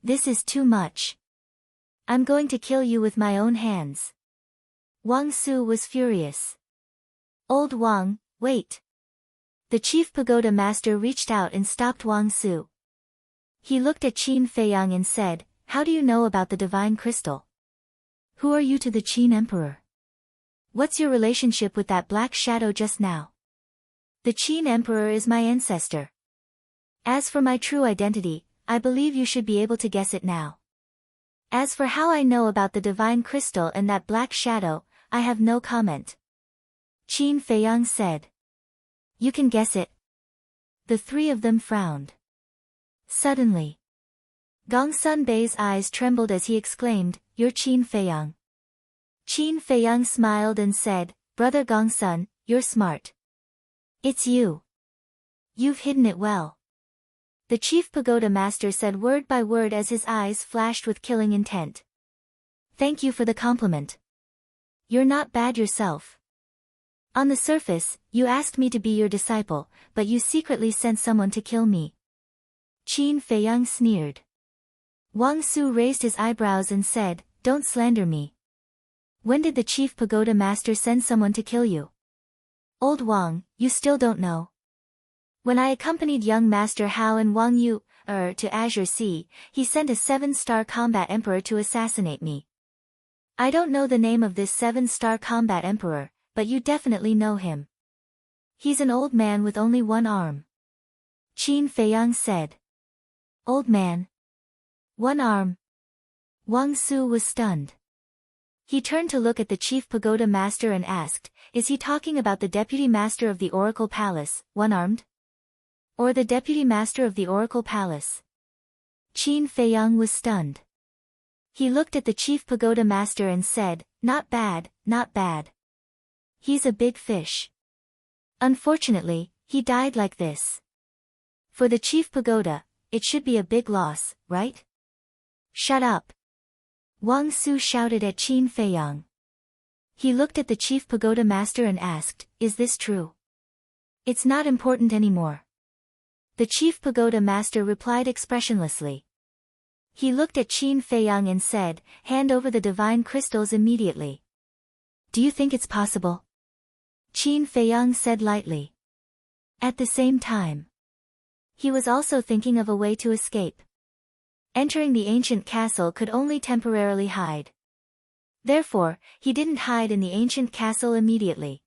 This is too much. I'm going to kill you with my own hands. Wang Su was furious. Old Wang, wait. The chief pagoda master reached out and stopped Wang Su. He looked at Qin Feiyang and said, how do you know about the divine crystal? Who are you to the Qin emperor? What's your relationship with that black shadow just now? The Qin emperor is my ancestor. As for my true identity, I believe you should be able to guess it now. As for how I know about the divine crystal and that black shadow, I have no comment. Qin Feiyang said. You can guess it. The 3 of them frowned. Suddenly, Gong Sun Bei's eyes trembled as he exclaimed, You're Qin Feiyang. Qin Feiyang smiled and said, Brother Gong Sun, you're smart. It's you. You've hidden it well. The chief pagoda master said word by word as his eyes flashed with killing intent. Thank you for the compliment. You're not bad yourself. On the surface, you asked me to be your disciple, but you secretly sent someone to kill me. Qin Feiyang sneered. Wang Su raised his eyebrows and said, Don't slander me. When did the chief pagoda master send someone to kill you? Old Wang, you still don't know. When I accompanied young Master Hao and Wang Yu, to Azure Sea, he sent a 7-star combat emperor to assassinate me. I don't know the name of this 7-star combat emperor, but you definitely know him. He's an old man with only 1 arm. Qin Feiyang said. Old man. 1 arm. Wang Su was stunned. He turned to look at the chief pagoda master and asked, is he talking about the deputy master of the Oracle Palace, 1-armed? Or the deputy master of the Oracle Palace? Qin Feiyang was stunned. He looked at the chief pagoda master and said, Not bad, not bad. He's a big fish. Unfortunately, he died like this. For the chief pagoda, it should be a big loss, right? Shut up. Wang Su shouted at Qin Feiyang. He looked at the chief pagoda master and asked, Is this true? It's not important anymore. The chief pagoda master replied expressionlessly. He looked at Qin Feiyang and said, Hand over the divine crystals immediately. Do you think it's possible? Qin Feiyang said lightly. At the same time, he was also thinking of a way to escape. Entering the ancient castle could only temporarily hide. Therefore, he didn't hide in the ancient castle immediately.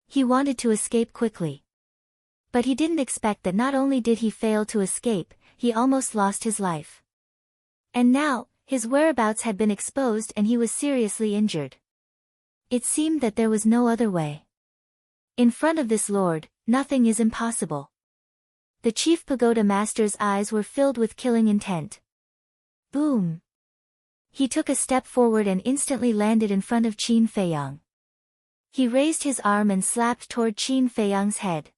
He wanted to escape quickly. But he didn't expect that not only did he fail to escape, he almost lost his life. And now, his whereabouts had been exposed and he was seriously injured. It seemed that there was no other way. In front of this lord, nothing is impossible. The chief pagoda master's eyes were filled with killing intent. Boom! He took a step forward and instantly landed in front of Qin Feiyang. He raised his arm and slapped toward Qin Feiyang's head.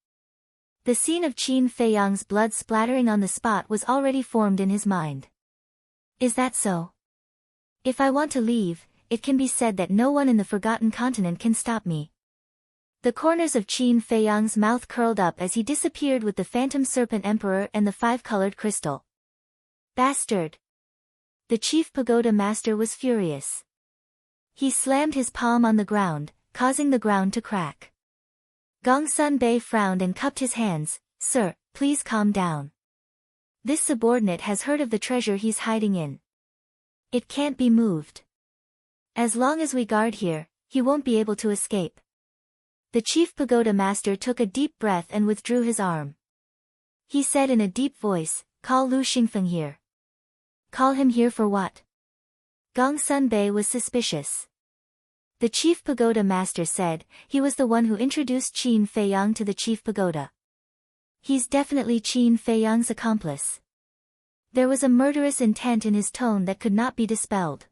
The scene of Qin Feiyang's blood splattering on the spot was already formed in his mind. Is that so? If I want to leave, it can be said that no one in the Forgotten Continent can stop me. The corners of Qin Feiyang's mouth curled up as he disappeared with the Phantom Serpent Emperor and the five-colored crystal. Bastard! The chief pagoda master was furious. He slammed his palm on the ground, causing the ground to crack. Gongsun Bei frowned and cupped his hands. Sir, please calm down. This subordinate has heard of the treasure he's hiding in. It can't be moved. As long as we guard here, he won't be able to escape. The chief pagoda master took a deep breath and withdrew his arm. He said in a deep voice, "Call Lu Xingfeng here." "Call him here for what?" Gongsun Bei was suspicious. The chief pagoda master said, he was the one who introduced Qin Feiyang to the chief pagoda. He's definitely Qin Feiyang's accomplice. There was a murderous intent in his tone that could not be dispelled.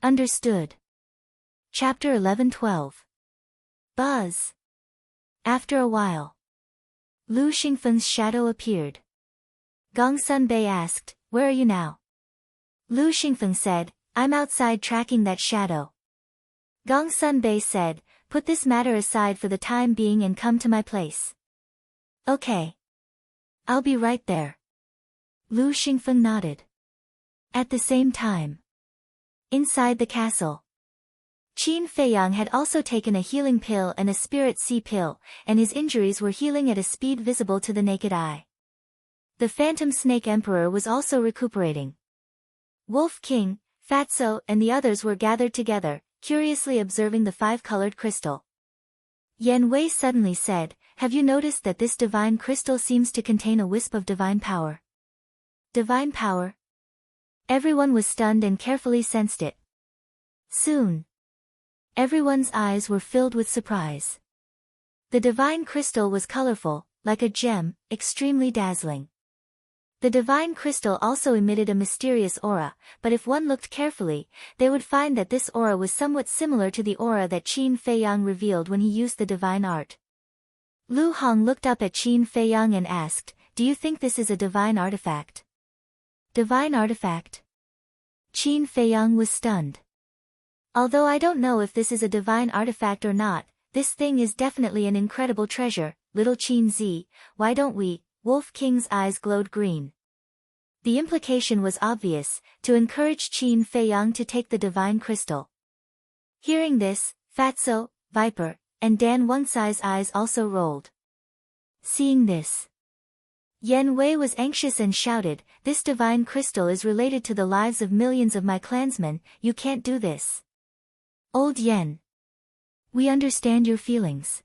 Understood. Chapter 11-12. Buzz. After a while, Lu Xingfeng's shadow appeared. Gongsun Bei asked, "Where are you now?" Lu Xingfeng said, "I'm outside tracking that shadow." Gongsun Bei said, "Put this matter aside for the time being and come to my place." "Okay. I'll be right there." Lu Xingfeng nodded. At the same time, inside the castle, Qin Feiyang had also taken a healing pill and a spirit sea pill, and his injuries were healing at a speed visible to the naked eye. The Phantom Snake Emperor was also recuperating. Wolf King, Fatso, and the others were gathered together, curiously observing the five-colored crystal. Yan Wei suddenly said, "Have you noticed that this divine crystal seems to contain a wisp of divine power?" Divine power? Everyone was stunned and carefully sensed it. Soon, everyone's eyes were filled with surprise. The divine crystal was colorful, like a gem, extremely dazzling. The divine crystal also emitted a mysterious aura, but if one looked carefully, they would find that this aura was somewhat similar to the aura that Qin Feiyang revealed when he used the divine art. Lu Hong looked up at Qin Feiyang and asked, "Do you think this is a divine artifact?" Divine artifact? Qin Feiyang was stunned. "Although I don't know if this is a divine artifact or not, this thing is definitely an incredible treasure, little Qin Zi, why don't we?" Wolf King's eyes glowed green. The implication was obvious, to encourage Qin Feiyang to take the divine crystal. Hearing this, Fatso, Viper, and Dan Wensai's eyes also rolled. Seeing this, Yan Wei was anxious and shouted, "This divine crystal is related to the lives of millions of my clansmen, you can't do this." "Old Yan, we understand your feelings.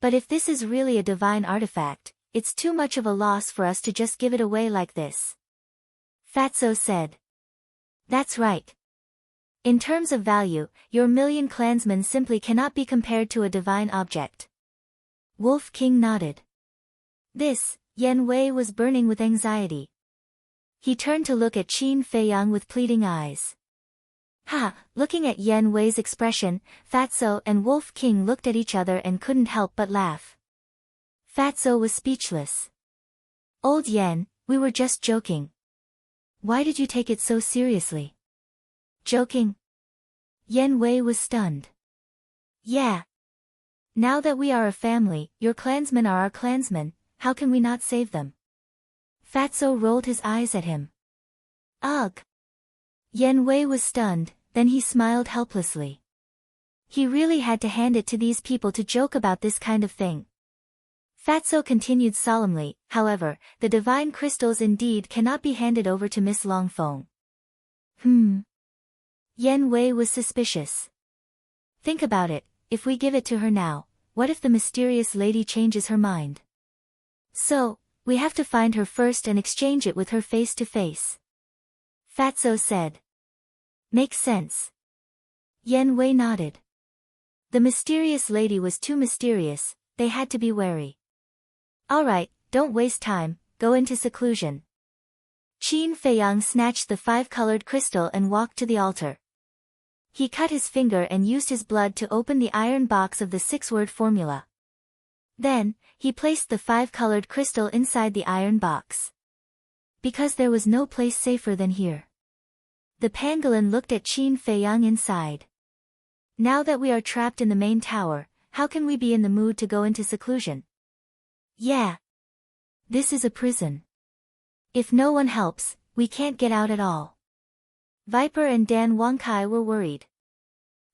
But if this is really a divine artifact, it's too much of a loss for us to just give it away like this," Fatso said. "That's right. In terms of value, your million clansmen simply cannot be compared to a divine object." Wolf King nodded. This, Yan Wei was burning with anxiety. He turned to look at Qin Feiyang with pleading eyes. Looking at Yan Wei's expression, Fatso and Wolf King looked at each other and couldn't help but laugh. Fatso was speechless. "Old Yan, we were just joking. Why did you take it so seriously?" "Joking?" Yan Wei was stunned. "Yeah. Now that we are a family, your clansmen are our clansmen, how can we not save them?" Fatso rolled his eyes at him. "Ugh." Yan Wei was stunned, then he smiled helplessly. He really had to hand it to these people to joke about this kind of thing. Fatso continued solemnly, "However, the divine crystals indeed cannot be handed over to Miss Longfeng." Yan Wei was suspicious. "Think about it, if we give it to her now, what if the mysterious lady changes her mind? So, we have to find her first and exchange it with her face to face." Fatso said. "Makes sense." Yan Wei nodded. The mysterious lady was too mysterious, they had to be wary. "Alright, don't waste time, go into seclusion." Qin Feiyang snatched the five-colored crystal and walked to the altar. He cut his finger and used his blood to open the iron box of the six-word formula. Then, he placed the five-colored crystal inside the iron box. Because there was no place safer than here. The pangolin looked at Qin Feiyang inside. "Now that we are trapped in the main tower, how can we be in the mood to go into seclusion? Yeah. This is a prison. If no one helps, we can't get out at all. Viper and Dan Wangkai were worried.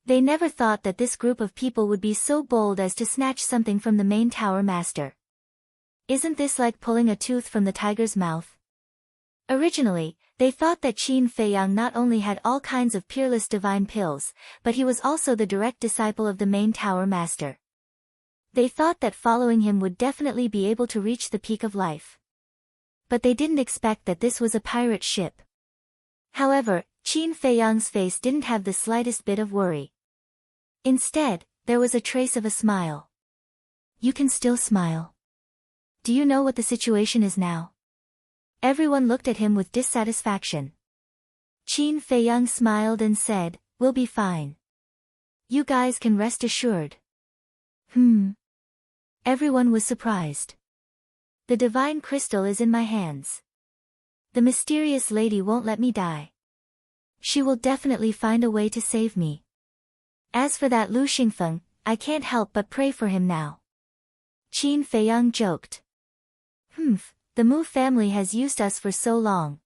They never thought that this group of people would be so bold as to snatch something from the main tower master. Isn't this like pulling a tooth from the tiger's mouth? Originally, they thought that Qin Feiyang not only had all kinds of peerless divine pills, but he was also the direct disciple of the main tower master. They thought that following him would definitely be able to reach the peak of life. But they didn't expect that this was a pirate ship. However, Qin Feiyang's face didn't have the slightest bit of worry. Instead, there was a trace of a smile. You can still smile. Do you know what the situation is now? Everyone looked at him with dissatisfaction. Qin Feiyang smiled and said, "We'll be fine. You guys can rest assured." Everyone was surprised. The divine crystal is in my hands. The mysterious lady won't let me die. She will definitely find a way to save me. As for that Lu Xingfeng, I can't help but pray for him now. Qin Feiyang joked. The Mu family has used us for so long.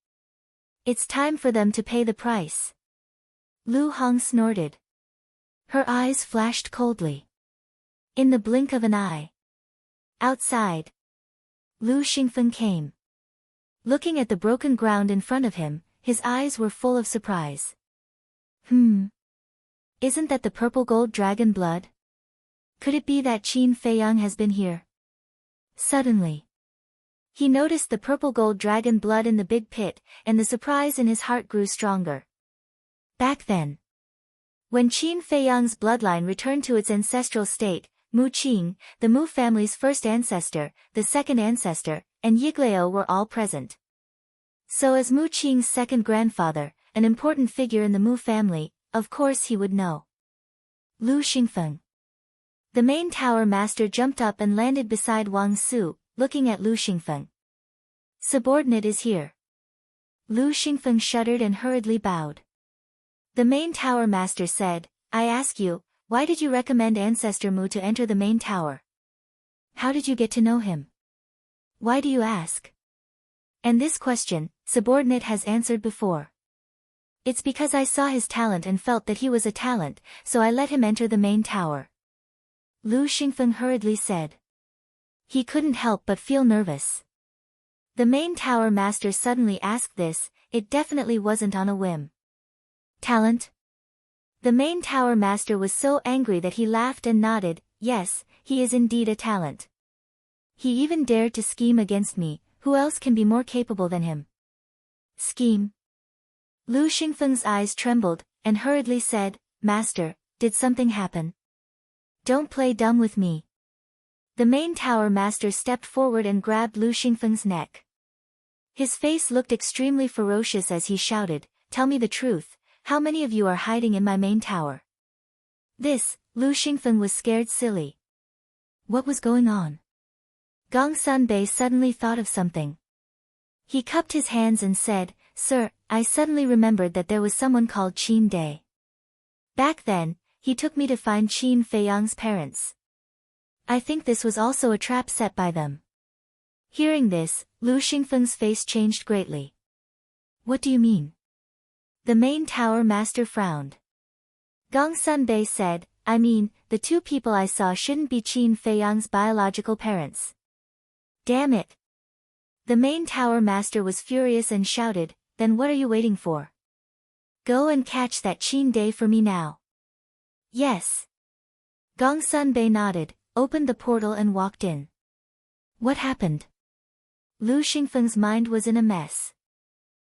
It's time for them to pay the price. Lu Hong snorted. Her eyes flashed coldly. In the blink of an eye. Outside. Lu Xingfeng came. Looking at the broken ground in front of him, his eyes were full of surprise. Isn't that the purple gold dragon blood? Could it be that Qin Feiyang has been here? Suddenly. He noticed the purple gold dragon blood in the big pit, and the surprise in his heart grew stronger. Back then, when Qin Feiyang's bloodline returned to its ancestral state, Mu Qing, the Mu family's first ancestor, the second ancestor, and Yiglao were all present. So as Mu Qing's second grandfather, an important figure in the Mu family, of course he would know. Lu Xingfeng. The main tower master jumped up and landed beside Wang Su, looking at Lu Xingfeng. Subordinate is here. Lu Xingfeng shuddered and hurriedly bowed. The main tower master said, I ask you, why did you recommend Ancestor Mu to enter the main tower? How did you get to know him? Why do you ask? And this question, subordinate has answered before. It's because I saw his talent and felt that he was a talent, so I let him enter the main tower. Lu Xingfeng hurriedly said. He couldn't help but feel nervous. The main tower master suddenly asked this, it definitely wasn't on a whim. Talent? The main tower master was so angry that he laughed and nodded, yes, he is indeed a talent. He even dared to scheme against me, who else can be more capable than him? Scheme? Lu Xingfeng's eyes trembled, and hurriedly said, Master, did something happen? Don't play dumb with me. The main tower master stepped forward and grabbed Lu Xingfeng's neck. His face looked extremely ferocious as he shouted, Tell me the truth, how many of you are hiding in my main tower? This, Lu Xingfeng was scared silly. What was going on? Gong Sunbei suddenly thought of something. He cupped his hands and said, Sir, I suddenly remembered that there was someone called Qin Dai. Back then, he took me to find Qin Feiyang's parents. I think this was also a trap set by them. Hearing this, Lu Xingfeng's face changed greatly. What do you mean? The main tower master frowned. Gong Sunbei said, I mean, the two people I saw shouldn't be Qin Feiyang's biological parents. Damn it! The main tower master was furious and shouted, Then what are you waiting for? Go and catch that Qin Dai for me now. Yes. Gong Sunbei nodded, opened the portal and walked in. What happened? Lu Xingfeng's mind was in a mess.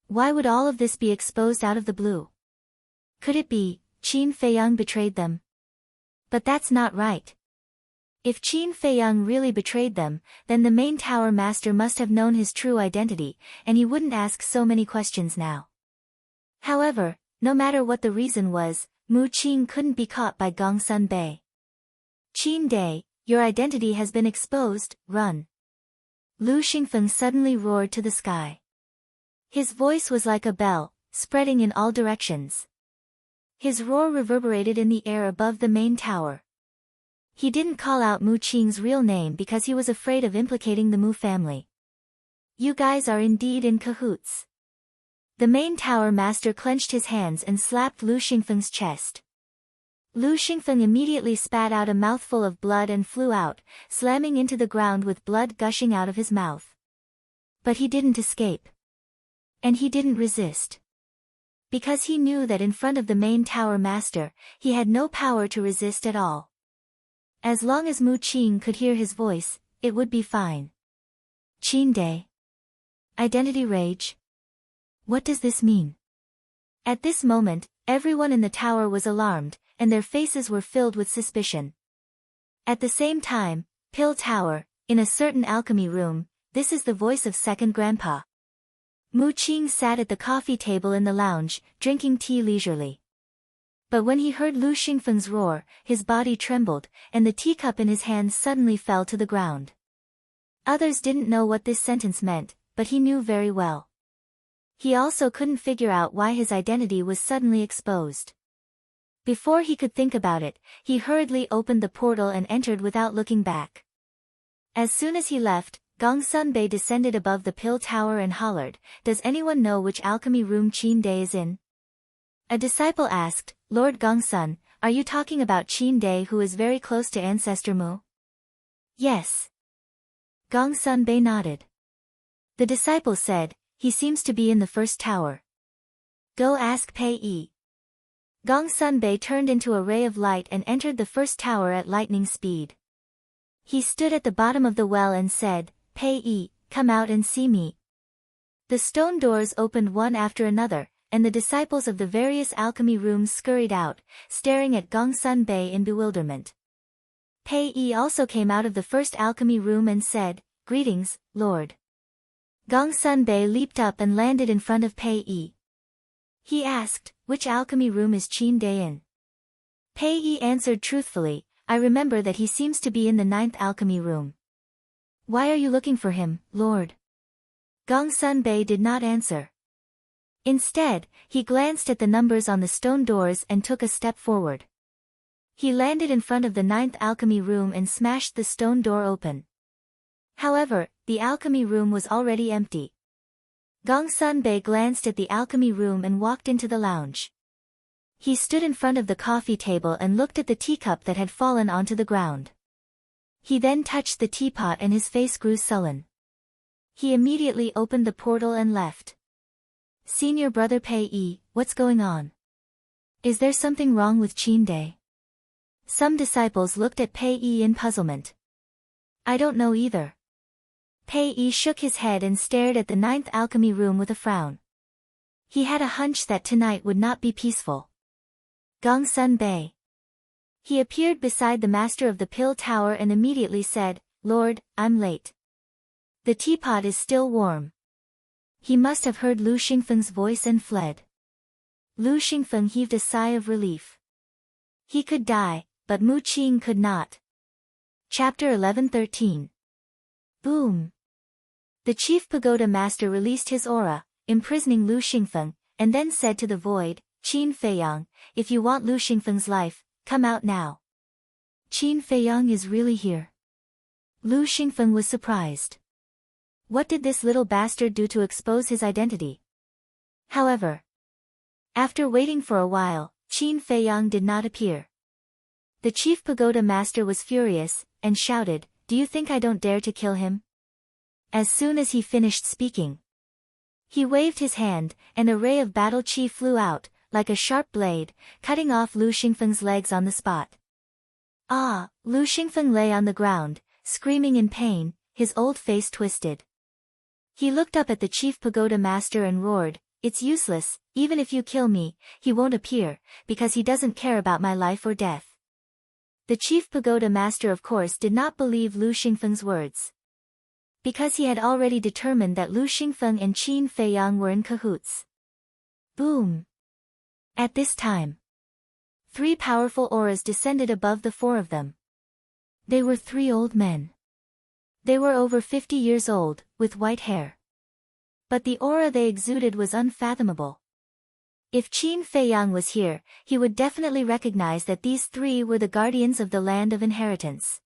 Why would all of this be exposed out of the blue? Could it be, Qin Feiyang betrayed them? But that's not right. If Qin Feiyang really betrayed them, then the main tower master must have known his true identity, and he wouldn't ask so many questions now. However, no matter what the reason was, Mu Qing couldn't be caught by Gong Sunbei. Qin Dai, your identity has been exposed, run. Lu Xingfeng suddenly roared to the sky. His voice was like a bell, spreading in all directions. His roar reverberated in the air above the main tower. He didn't call out Mu Qing's real name because he was afraid of implicating the Mu family. You guys are indeed in cahoots. The main tower master clenched his hands and slapped Lu Xingfeng's chest. Lu Xingfeng immediately spat out a mouthful of blood and flew out, slamming into the ground with blood gushing out of his mouth. But he didn't escape. And he didn't resist. Because he knew that in front of the main tower master, he had no power to resist at all. As long as Mu Qing could hear his voice, it would be fine. Qin Day. Identity rage? What does this mean? At this moment, everyone in the tower was alarmed, and their faces were filled with suspicion. At the same time, Pill Tower, in a certain alchemy room, this is the voice of second grandpa. Mu Qing sat at the coffee table in the lounge, drinking tea leisurely. But when he heard Lu Xingfeng's roar, his body trembled, and the teacup in his hand suddenly fell to the ground. Others didn't know what this sentence meant, but he knew very well. He also couldn't figure out why his identity was suddenly exposed. Before he could think about it, he hurriedly opened the portal and entered without looking back. As soon as he left, Gongsun Bei descended above the Pill Tower and hollered, "Does anyone know which alchemy room Qin Day is in?" A disciple asked, "Lord Gongsun, are you talking about Qin Day who is very close to Ancestor Mu?" "Yes." Gongsun Bei nodded. The disciple said, "He seems to be in the first tower. Go ask Pei Yi." Gongsun Bei turned into a ray of light and entered the first tower at lightning speed. He stood at the bottom of the well and said, "Pei Yi, come out and see me." The stone doors opened one after another, and the disciples of the various alchemy rooms scurried out, staring at Gongsun Bei in bewilderment. Pei Yi also came out of the first alchemy room and said, "Greetings, Lord." Gongsun Bei leaped up and landed in front of Pei Yi. He asked, "Which alchemy room is Qin Day in?" Pei Yi answered truthfully, "I remember that he seems to be in the 9th alchemy room." "Why are you looking for him, Lord?" Gongsun Bei did not answer. Instead, he glanced at the numbers on the stone doors and took a step forward. He landed in front of the 9th alchemy room and smashed the stone door open. However, the alchemy room was already empty. Gongsun Bei glanced at the alchemy room and walked into the lounge. He stood in front of the coffee table and looked at the teacup that had fallen onto the ground. He then touched the teapot and his face grew sullen. He immediately opened the portal and left. "Senior brother Pei Yi, what's going on? Is there something wrong with Qin Day?" Some disciples looked at Pei Yi in puzzlement. "I don't know either." Pei Yi shook his head and stared at the 9th alchemy room with a frown. He had a hunch that tonight would not be peaceful. Gongsun Bei. He appeared beside the master of the Pill Tower and immediately said, "Lord, I'm late. The teapot is still warm." He must have heard Lu Xingfeng's voice and fled. Lu Xingfeng heaved a sigh of relief. He could die, but Mu Qing could not. Chapter 11-13. Boom. The chief pagoda master released his aura, imprisoning Lu Xingfeng, and then said to the void, "Qin Feiyang, if you want Lu Xingfeng's life, come out now." Qin Feiyang is really here. Lu Xingfeng was surprised. What did this little bastard do to expose his identity? However, after waiting for a while, Qin Feiyang did not appear. The chief pagoda master was furious, and shouted, "Do you think I don't dare to kill him?" As soon as he finished speaking, he waved his hand, and a ray of battle chi flew out, like a sharp blade, cutting off Lu Xingfeng's legs on the spot. Ah! Lu Xingfeng lay on the ground, screaming in pain, his old face twisted. He looked up at the chief pagoda master and roared, "It's useless, even if you kill me, he won't appear, because he doesn't care about my life or death." The chief pagoda master of course did not believe Lu Xingfeng's words. Because he had already determined that Lu Xingfeng and Qin Feiyang were in cahoots. Boom! At this time, 3 powerful auras descended above the 4 of them. They were 3 old men. They were over 50 years old, with white hair. But the aura they exuded was unfathomable. If Qin Feiyang was here, he would definitely recognize that these three were the guardians of the land of inheritance.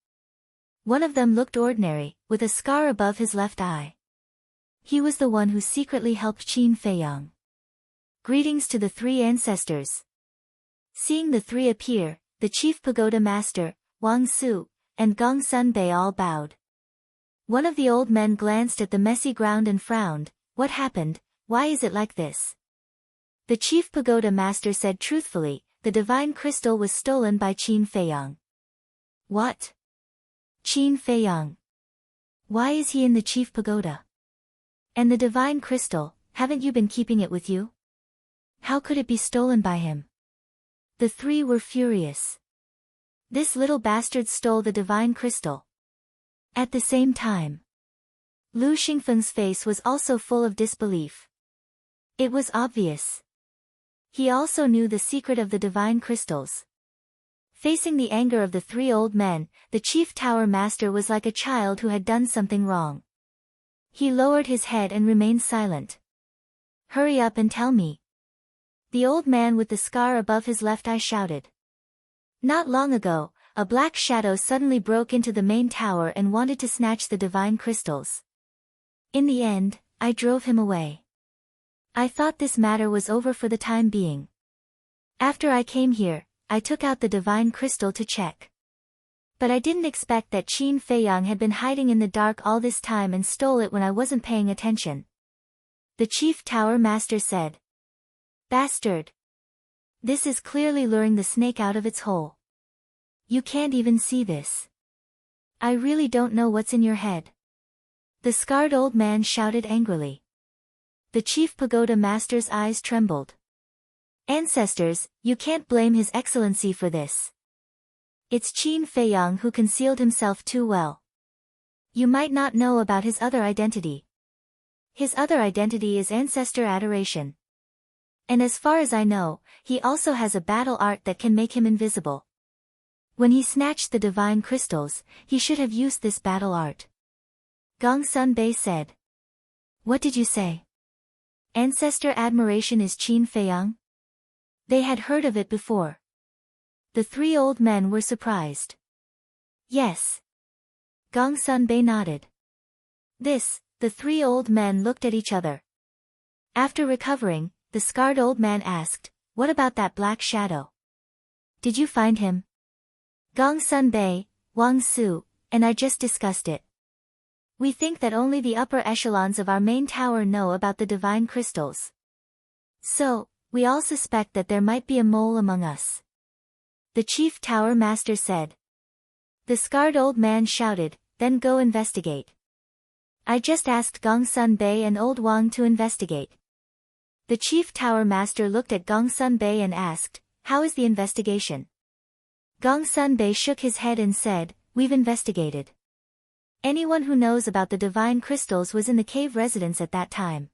One of them looked ordinary, with a scar above his left eye. He was the one who secretly helped Qin Feiyang. Greetings to the three ancestors. Seeing the three appear, the chief pagoda master, Wang Su, and Gong Sun Bei all bowed. One of the old men glanced at the messy ground and frowned. What happened? Why is it like this? The chief pagoda master said truthfully, the divine crystal was stolen by Qin Feiyang. What? Qin Feiyang. Why is he in the chief pagoda? And the divine crystal, haven't you been keeping it with you? How could it be stolen by him? The three were furious. This little bastard stole the divine crystal. At the same time, Lu Xingfeng's face was also full of disbelief. It was obvious. He also knew the secret of the divine crystals. Facing the anger of the three old men, the chief tower master was like a child who had done something wrong. He lowered his head and remained silent. Hurry up and tell me. The old man with the scar above his left eye shouted. Not long ago, a black shadow suddenly broke into the main tower and wanted to snatch the divine crystals. In the end, I drove him away. I thought this matter was over for the time being. After I came here, I took out the divine crystal to check. But I didn't expect that Qin Feiyang had been hiding in the dark all this time and stole it when I wasn't paying attention. The chief tower master said. Bastard! This is clearly luring the snake out of its hole. You can't even see this. I really don't know what's in your head. The scarred old man shouted angrily. The chief pagoda master's eyes trembled. Ancestors, you can't blame His Excellency for this. It's Qin Feiyang who concealed himself too well. You might not know about his other identity. His other identity is ancestor adoration. And as far as I know, he also has a battle art that can make him invisible. When he snatched the divine crystals, he should have used this battle art. Gong Sun Bei said. What did you say? Ancestor admiration is Qin Feiyang? They had heard of it before. The three old men were surprised. Yes. Gong Sun Bei nodded. The three old men looked at each other. After recovering, the scarred old man asked, what about that black shadow? Did you find him? Gong Sun Bei, Wang Su, and I just discussed it. We think that only the upper echelons of our main tower know about the divine crystals. So, we all suspect that there might be a mole among us. The chief tower master said. The scarred old man shouted, then go investigate. I just asked Gong Sun Bei and old Wang to investigate. The chief tower master looked at Gong Sun Bei and asked, how is the investigation? Gong Sun Bei shook his head and said, we've investigated. Anyone who knows about the divine crystals was in the cave residence at that time.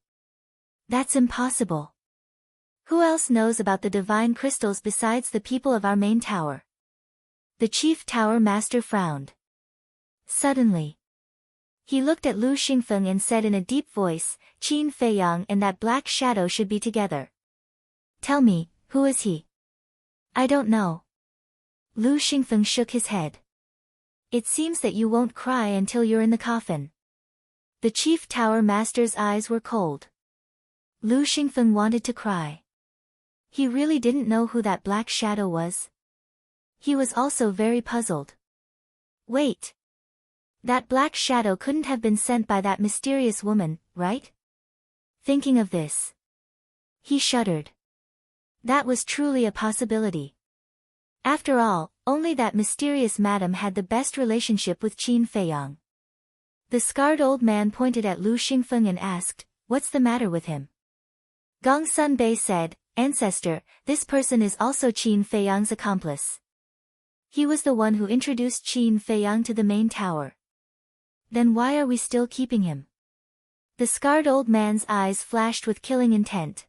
That's impossible. Who else knows about the divine crystals besides the people of our main tower? The chief tower master frowned. Suddenly, he looked at Lu Xingfeng and said in a deep voice, Qin Feiyang and that black shadow should be together. Tell me, who is he? I don't know. Lu Xingfeng shook his head. It seems that you won't cry until you're in the coffin. The chief tower master's eyes were cold. Lu Xingfeng wanted to cry. He really didn't know who that black shadow was. He was also very puzzled. Wait. That black shadow couldn't have been sent by that mysterious woman, right? Thinking of this, he shuddered. That was truly a possibility. After all, only that mysterious madam had the best relationship with Qin Feiyang. The scarred old man pointed at Lu Xingfeng and asked, what's the matter with him? Gong Sun Bei said, Ancestor, this person is also Qin Feiyang's accomplice. He was the one who introduced Qin Feiyang to the main tower. Then why are we still keeping him? The scarred old man's eyes flashed with killing intent.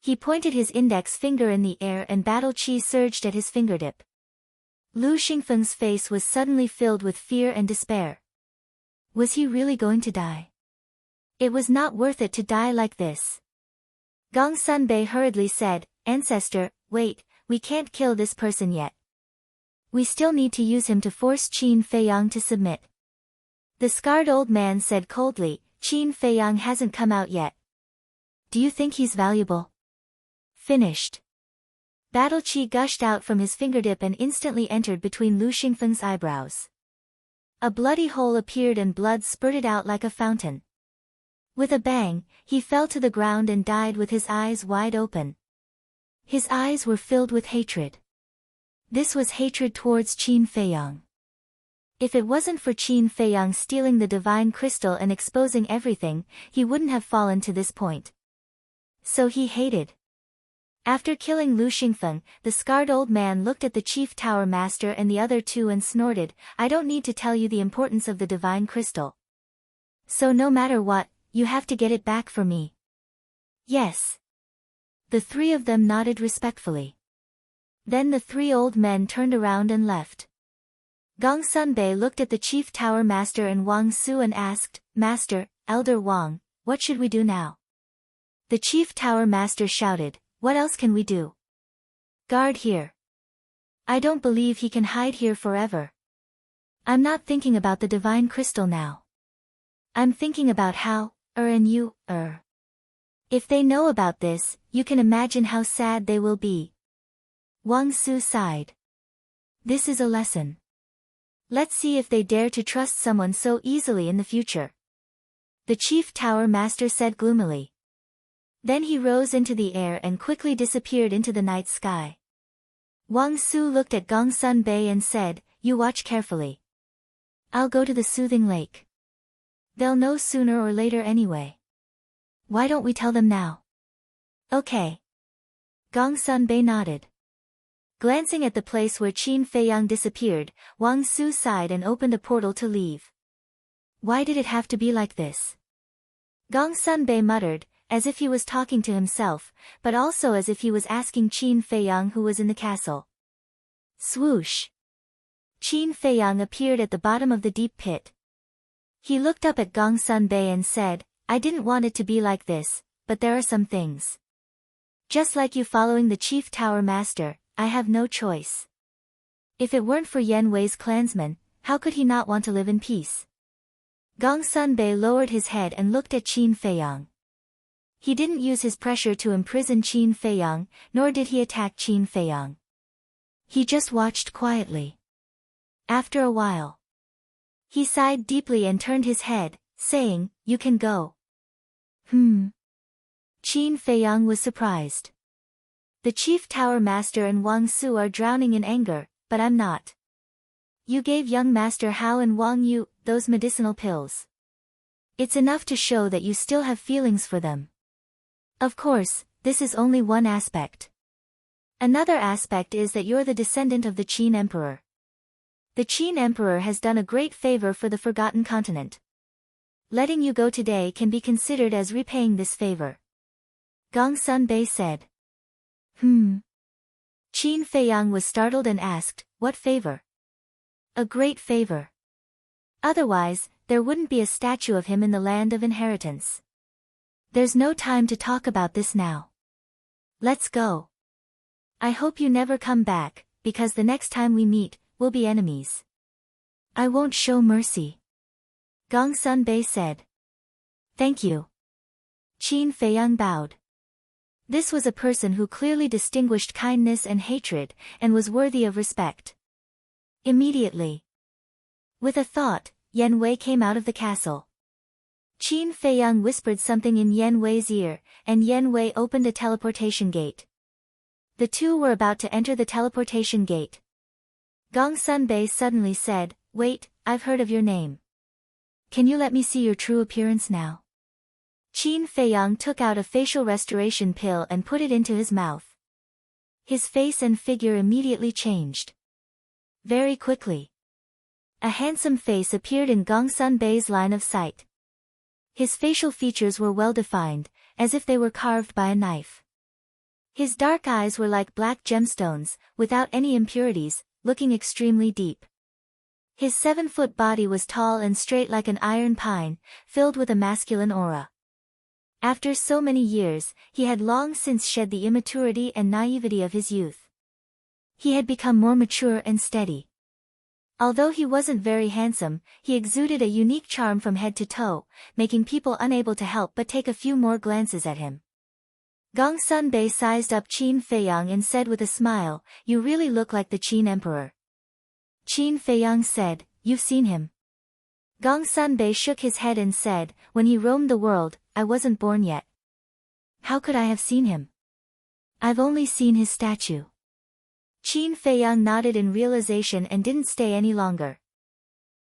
He pointed his index finger in the air and battle chi surged at his fingertip. Lu Xingfeng's face was suddenly filled with fear and despair. Was he really going to die? It was not worth it to die like this. Gong Sunbei hurriedly said, Ancestor, wait, we can't kill this person yet. We still need to use him to force Qin Feiyang to submit. The scarred old man said coldly, Qin Feiyang hasn't come out yet. Do you think he's valuable? Finished. Battle qi gushed out from his fingertip and instantly entered between Lu Xingfeng's eyebrows. A bloody hole appeared and blood spurted out like a fountain. With a bang, he fell to the ground and died with his eyes wide open. His eyes were filled with hatred. This was hatred towards Qin Feiyang. If it wasn't for Qin Feiyang stealing the divine crystal and exposing everything, he wouldn't have fallen to this point. So he hated. After killing Lu Xingfeng, the scarred old man looked at the chief tower master and the other two and snorted, I don't need to tell you the importance of the divine crystal. So no matter what, you have to get it back for me. Yes. The three of them nodded respectfully. Then the three old men turned around and left. Gong Sunbei looked at the chief tower master and Wang Su and asked, Master, Elder Wang, what should we do now? The chief tower master shouted, what else can we do? Guard here. I don't believe he can hide here forever. I'm not thinking about the divine crystal now. I'm thinking about how, and you, If they know about this, you can imagine how sad they will be. Wang Su sighed. This is a lesson. Let's see if they dare to trust someone so easily in the future. The chief tower master said gloomily. Then he rose into the air and quickly disappeared into the night sky. Wang Su looked at Gong Sunbei and said, you watch carefully. I'll go to the soothing lake. They'll know sooner or later anyway. Why don't we tell them now? Okay. Gong Sunbei nodded. Glancing at the place where Qin Feiyang disappeared, Wang Su sighed and opened a portal to leave. Why did it have to be like this? Gong Sunbei muttered, as if he was talking to himself, but also as if he was asking Qin Feiyang who was in the castle. Swoosh! Qin Feiyang appeared at the bottom of the deep pit. He looked up at Gong Sunbei and said, I didn't want it to be like this, but there are some things. Just like you following the chief tower master, I have no choice. If it weren't for Yan Wei's clansmen, how could he not want to live in peace? Gong Sunbei lowered his head and looked at Qin Feiyang. He didn't use his pressure to imprison Qin Feiyang, nor did he attack Qin Feiyang. He just watched quietly. After a while, he sighed deeply and turned his head, saying, you can go. Qin Feiyang was surprised. The chief tower master and Wang Su are drowning in anger, but I'm not. You gave young master Hao and Wang Yu those medicinal pills. It's enough to show that you still have feelings for them. Of course, this is only one aspect. Another aspect is that you're the descendant of the Qin Emperor. The Qin Emperor has done a great favor for the Forgotten Continent. Letting you go today can be considered as repaying this favor. Gong Sunbei said. Qin Feiyang was startled and asked, what favor? A great favor. Otherwise, there wouldn't be a statue of him in the land of inheritance. There's no time to talk about this now. Let's go. I hope you never come back, because the next time we meet, we'll be enemies. I won't show mercy. Gong Sunbei said. Thank you. Qin Feiyang bowed. This was a person who clearly distinguished kindness and hatred, and was worthy of respect. Immediately, with a thought, Yan Wei came out of the castle. Qin Feiyang whispered something in Yan Wei's ear, and Yan Wei opened a teleportation gate. The two were about to enter the teleportation gate. Gong Sunbei suddenly said, wait, I've heard of your name. Can you let me see your true appearance now? Qin Feiyang took out a facial restoration pill and put it into his mouth. His face and figure immediately changed. Very quickly. A handsome face appeared in Gong Sunbei's line of sight. His facial features were well defined, as if they were carved by a knife. His dark eyes were like black gemstones, without any impurities, looking extremely deep. His 7-foot body was tall and straight like an iron pine, filled with a masculine aura. After so many years, he had long since shed the immaturity and naivety of his youth. He had become more mature and steady. Although he wasn't very handsome, he exuded a unique charm from head to toe, making people unable to help but take a few more glances at him. Gong Sunbei sized up Qin Feiyang and said with a smile, "You really look like the Qin Emperor." Qin Feiyang said, "You've seen him?" Gong Sunbei shook his head and said, "When he roamed the world, I wasn't born yet. How could I have seen him? I've only seen his statue." Qin Feiyang nodded in realization and didn't stay any longer.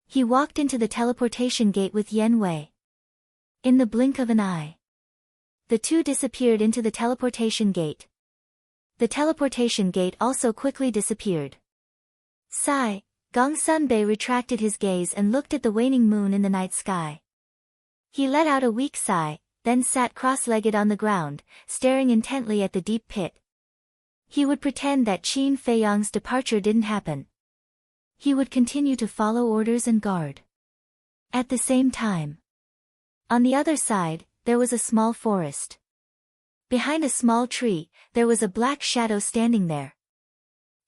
He walked into the teleportation gate with Yen Wei. In the blink of an eye, the two disappeared into the teleportation gate. The teleportation gate also quickly disappeared. Sigh, Gong Sunbei retracted his gaze and looked at the waning moon in the night sky. He let out a weak sigh, then sat cross-legged on the ground, staring intently at the deep pit. He would pretend that Qin Feiyang's departure didn't happen. He would continue to follow orders and guard. At the same time, on the other side, there was a small forest. Behind a small tree, there was a black shadow standing there.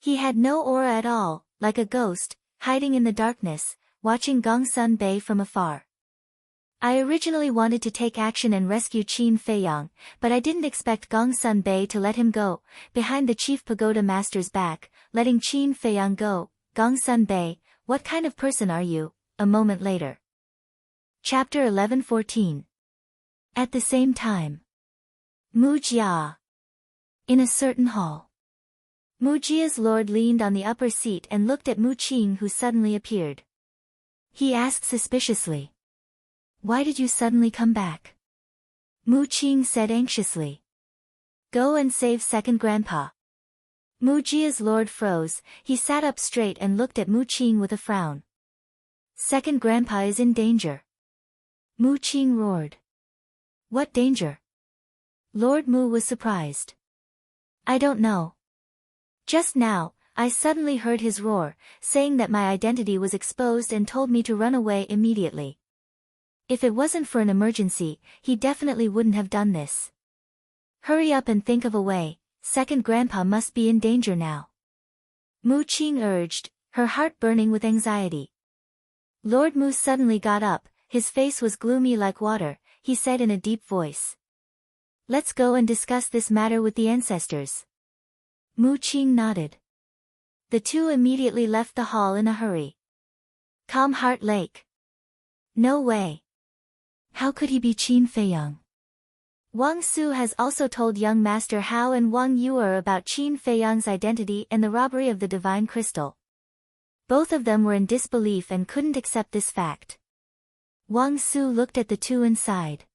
He had no aura at all, like a ghost, hiding in the darkness, watching Gong Sunbei from afar. I originally wanted to take action and rescue Qin Feiyang, but I didn't expect Gong Sunbei to let him go. Behind the chief pagoda master's back, letting Qin Feiyang go. Gong Sunbei, what kind of person are you? A moment later. Chapter 11-14. At the same time. Mu Jia. In a certain hall. Mu Jia's lord leaned on the upper seat and looked at Mu Qing, who suddenly appeared. He asked suspiciously, "Why did you suddenly come back?" Mu Qing said anxiously, "Go and save second grandpa." Mu Jia's lord froze. He sat up straight and looked at Mu Qing with a frown. "Second grandpa is in danger." Mu Qing roared. "What danger?" Lord Mu was surprised. "I don't know. Just now, I suddenly heard his roar, saying that my identity was exposed and told me to run away immediately. If it wasn't for an emergency, he definitely wouldn't have done this. Hurry up and think of a way, second grandpa must be in danger now." Mu Qing urged, her heart burning with anxiety. Lord Mu suddenly got up, his face was gloomy like water. He said in a deep voice, "Let's go and discuss this matter with the ancestors." Mu Qing nodded. The two immediately left the hall in a hurry. Calm Heart Lake. No way. How could he be Qin Feiyang? Wang Su has also told young Master Hao and Wang Yuer about Qin Feiyang's identity and the robbery of the divine crystal. Both of them were in disbelief and couldn't accept this fact. Wang Su looked at the two and sighed.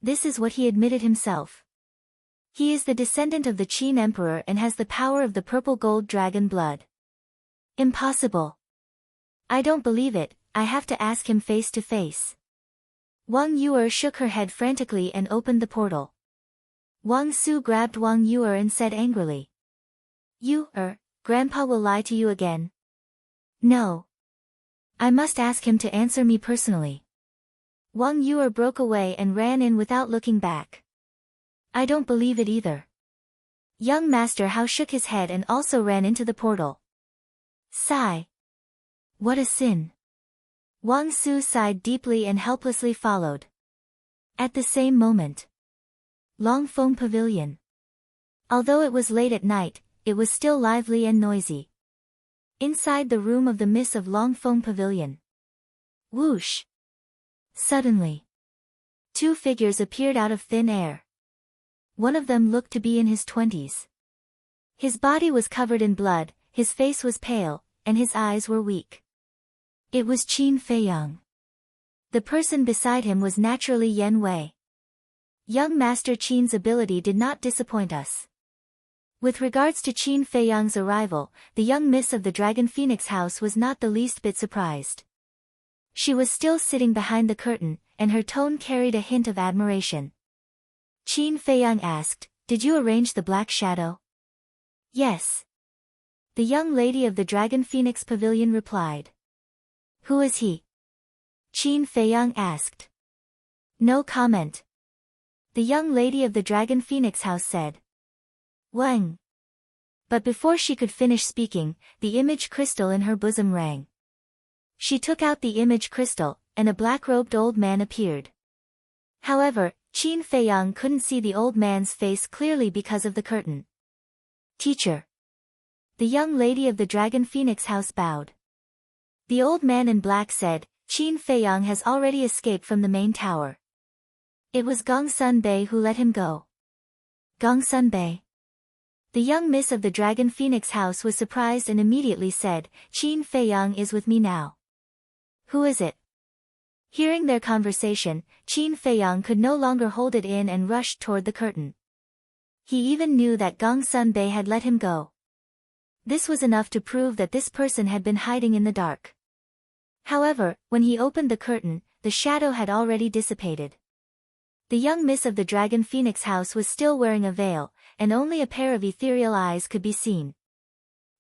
This is what he admitted himself. He is the descendant of the Qin Emperor and has the power of the purple gold dragon blood. Impossible. I don't believe it, I have to ask him face to face. Wang Yuer shook her head frantically and opened the portal. Wang Su grabbed Wang Yuer and said angrily, Grandpa will lie to you again." "No. I must ask him to answer me personally." Wang Yuer broke away and ran in without looking back. "I don't believe it either." Young Master Hao shook his head and also ran into the portal. Sigh. What a sin. Wang Su sighed deeply and helplessly followed. At the same moment. Longfeng Pavilion. Although it was late at night, it was still lively and noisy. Inside the room of the Miss of Longfeng Pavilion. Whoosh! Suddenly, two figures appeared out of thin air. One of them looked to be in his 20s. His body was covered in blood, his face was pale, and his eyes were weak. It was Qin Feiyang. The person beside him was naturally Yen Wei. Young Master Qin's ability did not disappoint us. With regards to Qin Feiyang's arrival, the young miss of the Dragon Phoenix house was not the least bit surprised. She was still sitting behind the curtain, and her tone carried a hint of admiration. Qin Feiyang asked, "Did you arrange the Black Shadow?" "Yes." The young lady of the Dragon Phoenix Pavilion replied. "Who is he?" Qin Feiyang asked. "No comment." The young lady of the Dragon Phoenix House said. Wang. But before she could finish speaking, the image crystal in her bosom rang. She took out the image crystal, and a black-robed old man appeared. However, Qin Feiyang couldn't see the old man's face clearly because of the curtain. Teacher. The young lady of the Dragon Phoenix House bowed. The old man in black said, Qin Feiyang has already escaped from the main tower. It was Gong Sun Bei who let him go. Gong Sun Bei. The young miss of the Dragon Phoenix House was surprised and immediately said, Qin Feiyang is with me now. Who is it? Hearing their conversation, Qin Feiyang could no longer hold it in and rushed toward the curtain. He even knew that Gong Sun Bei had let him go. This was enough to prove that this person had been hiding in the dark. However, when he opened the curtain, the shadow had already dissipated. The young miss of the Dragon Phoenix House was still wearing a veil, and only a pair of ethereal eyes could be seen.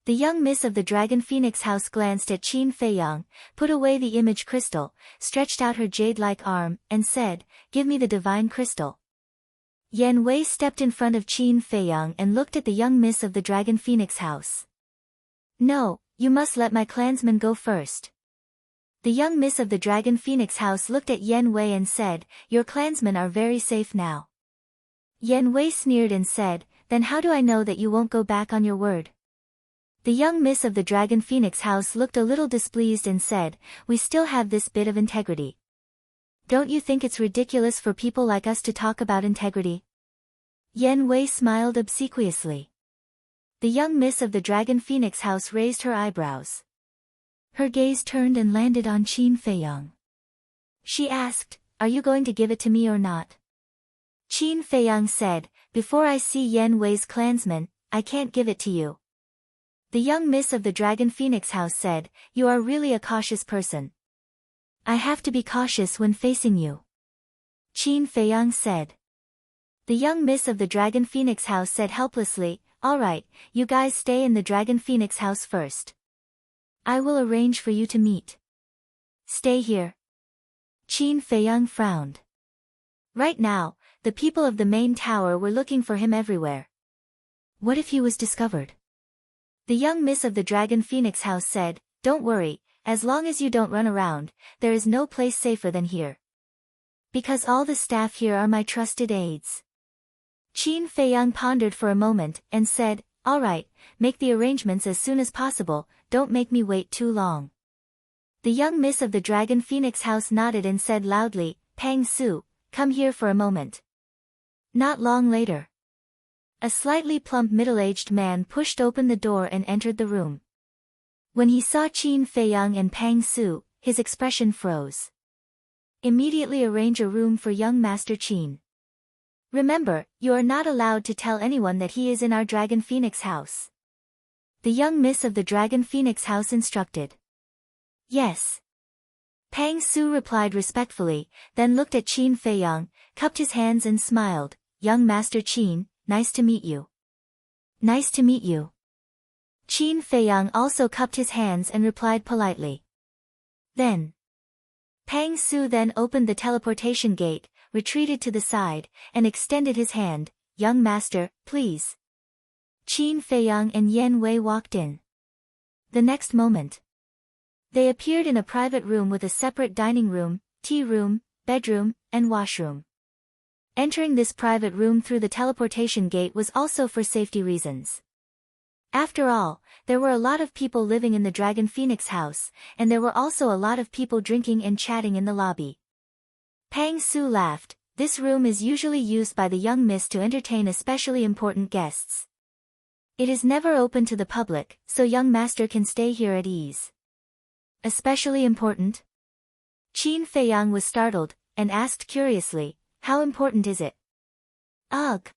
The young miss of the Dragon Phoenix House glanced at Qin Feiyang, put away the image crystal, stretched out her jade-like arm, and said, Give me the divine crystal. Yan Wei stepped in front of Qin Feiyang and looked at the young miss of the Dragon Phoenix House. No, you must let my clansmen go first. The young miss of the Dragon Phoenix House looked at Yan Wei and said, Your clansmen are very safe now. Yan Wei sneered and said, Then how do I know that you won't go back on your word? The young miss of the Dragon Phoenix House looked a little displeased and said, We still have this bit of integrity. Don't you think it's ridiculous for people like us to talk about integrity? Yan Wei smiled obsequiously. The young miss of the Dragon Phoenix House raised her eyebrows. Her gaze turned and landed on Qin Feiyang. She asked, Are you going to give it to me or not? Qin Feiyang said, Before I see Yan Wei's clansmen, I can't give it to you. The young miss of the Dragon Phoenix House said, You are really a cautious person. I have to be cautious when facing you. Qin Feiyang said. The young miss of the Dragon Phoenix House said helplessly, All right, you guys stay in the Dragon Phoenix House first. I will arrange for you to meet. Stay here. Qin Feiyang frowned. Right now, the people of the main tower were looking for him everywhere. What if he was discovered? The young miss of the Dragon Phoenix House said, Don't worry, as long as you don't run around, there is no place safer than here. Because all the staff here are my trusted aides. Qin Feiyang pondered for a moment, and said, All right, make the arrangements as soon as possible, don't make me wait too long. The young miss of the Dragon Phoenix House nodded and said loudly, Pang Su, come here for a moment. Not long later. A slightly plump middle-aged man pushed open the door and entered the room. When he saw Qin Feiyang and Pang Su, his expression froze. Immediately arrange a room for young Master Qin. Remember, you are not allowed to tell anyone that he is in our Dragon Phoenix House. The young miss of the Dragon Phoenix House instructed. Yes. Pang Su replied respectfully, then looked at Qin Feiyang, cupped his hands and smiled, Young Master Qin, nice to meet you. Nice to meet you. Qin Feiyang also cupped his hands and replied politely. Then. Pang Su then opened the teleportation gate, retreated to the side, and extended his hand, Young Master, please. Qin Feiyang and Yan Wei walked in. The next moment. They appeared in a private room with a separate dining room, tea room, bedroom, and washroom. Entering this private room through the teleportation gate was also for safety reasons. After all, there were a lot of people living in the Dragon Phoenix House, and there were also a lot of people drinking and chatting in the lobby. Pang Su laughed, this room is usually used by the young miss to entertain especially important guests. It is never open to the public, so young master can stay here at ease. Especially important? Qin Feiyang was startled, and asked curiously, how important is it? Ugh.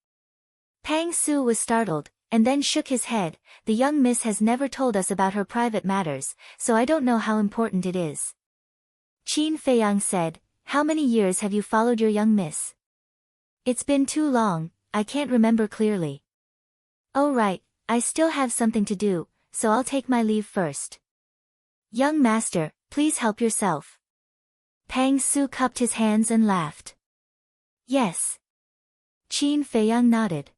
Pang Su was startled, and then shook his head, the young miss has never told us about her private matters, so I don't know how important it is. Qin Feiyang said, how many years have you followed your young miss? It's been too long, I can't remember clearly. Oh right, I still have something to do, so I'll take my leave first. Young master, please help yourself. Pang Su cupped his hands and laughed. Yes. Qin Feiyang nodded.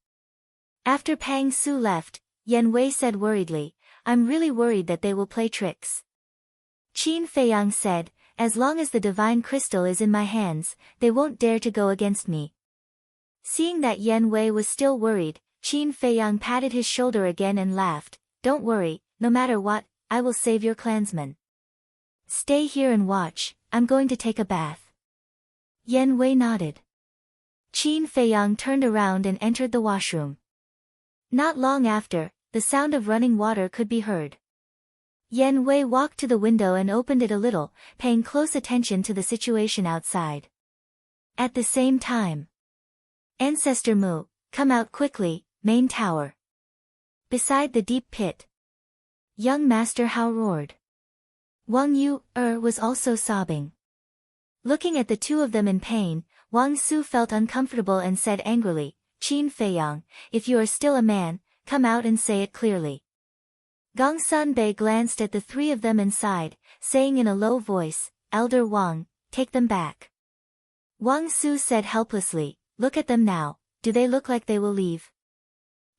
After Pang Su left, Yan Wei said worriedly, I'm really worried that they will play tricks. Qin Feiyang said, as long as the divine crystal is in my hands, they won't dare to go against me. Seeing that Yan Wei was still worried, Qin Feiyang patted his shoulder again and laughed, don't worry, no matter what, I will save your clansmen. Stay here and watch, I'm going to take a bath. Yan Wei nodded. Qin Feiyang turned around and entered the washroom. Not long after, the sound of running water could be heard. Yan Wei walked to the window and opened it a little, paying close attention to the situation outside. At the same time, Ancestor Mu, come out quickly, main tower. Beside the deep pit. Young Master Hao roared. Wang Yu was also sobbing. Looking at the two of them in pain, Wang Su felt uncomfortable and said angrily, Qin Feiyang, if you are still a man, come out and say it clearly. Gong Sunbei glanced at the three of them and sighed, saying in a low voice, Elder Wang, take them back. Wang Su said helplessly, look at them now, do they look like they will leave?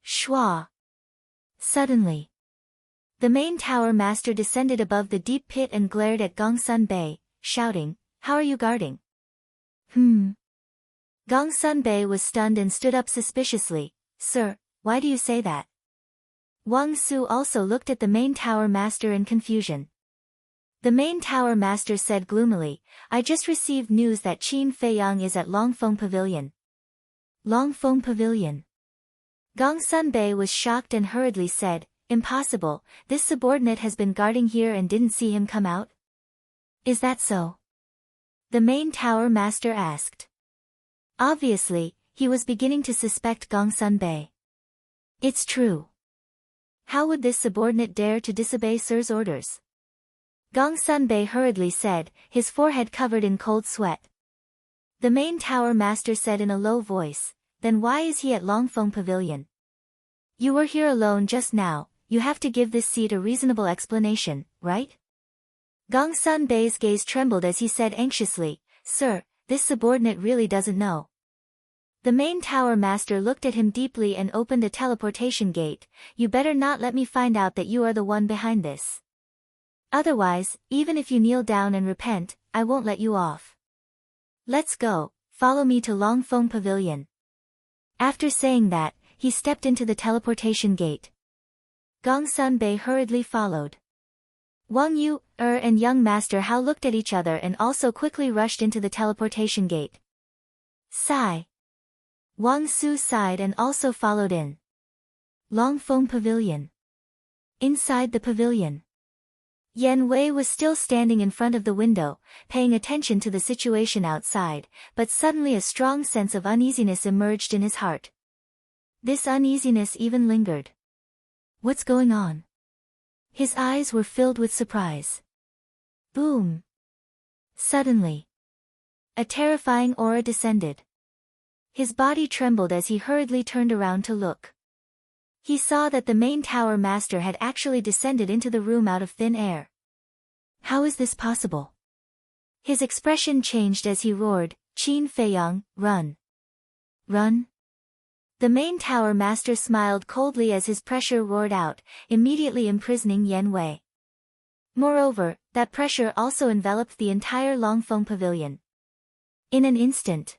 Shua. Suddenly, the main tower master descended above the deep pit and glared at Gong Sunbei, shouting, how are you guarding? Gong Sunbei was stunned and stood up suspiciously, Sir, why do you say that? Wang Su also looked at the main tower master in confusion. The main tower master said gloomily, I just received news that Qin Feiyang is at Longfeng Pavilion. Longfeng Pavilion. Gong Sunbei was shocked and hurriedly said, impossible, this subordinate has been guarding here and didn't see him come out? Is that so? The main tower master asked. Obviously, he was beginning to suspect Gong Sunbei. It's true. How would this subordinate dare to disobey Sir's orders? Gong Sunbei hurriedly said, his forehead covered in cold sweat. The main tower master said in a low voice, then why is he at Longfeng Pavilion? You were here alone just now, you have to give this seat a reasonable explanation, right? Gong Sunbei's gaze trembled as he said anxiously, Sir, this subordinate really doesn't know. The main tower master looked at him deeply and opened a teleportation gate, you better not let me find out that you are the one behind this. Otherwise, even if you kneel down and repent, I won't let you off. Let's go, follow me to Longfeng Pavilion. After saying that, he stepped into the teleportation gate. Gong Sunbei hurriedly followed. Wang Yu, and young Master Hao looked at each other and also quickly rushed into the teleportation gate. Sigh. Wang Su sighed and also followed in. Longfeng Pavilion. Inside the pavilion, Yan Wei was still standing in front of the window, paying attention to the situation outside, but suddenly a strong sense of uneasiness emerged in his heart. This uneasiness even lingered. What's going on? His eyes were filled with surprise. Boom! Suddenly, a terrifying aura descended. His body trembled as he hurriedly turned around to look. He saw that the main tower master had actually descended into the room out of thin air. How is this possible? His expression changed as he roared, Qin Feiyang, run! Run? The main tower master smiled coldly as his pressure roared out, immediately imprisoning Yan Wei. Moreover, that pressure also enveloped the entire Longfeng Pavilion. In an instant,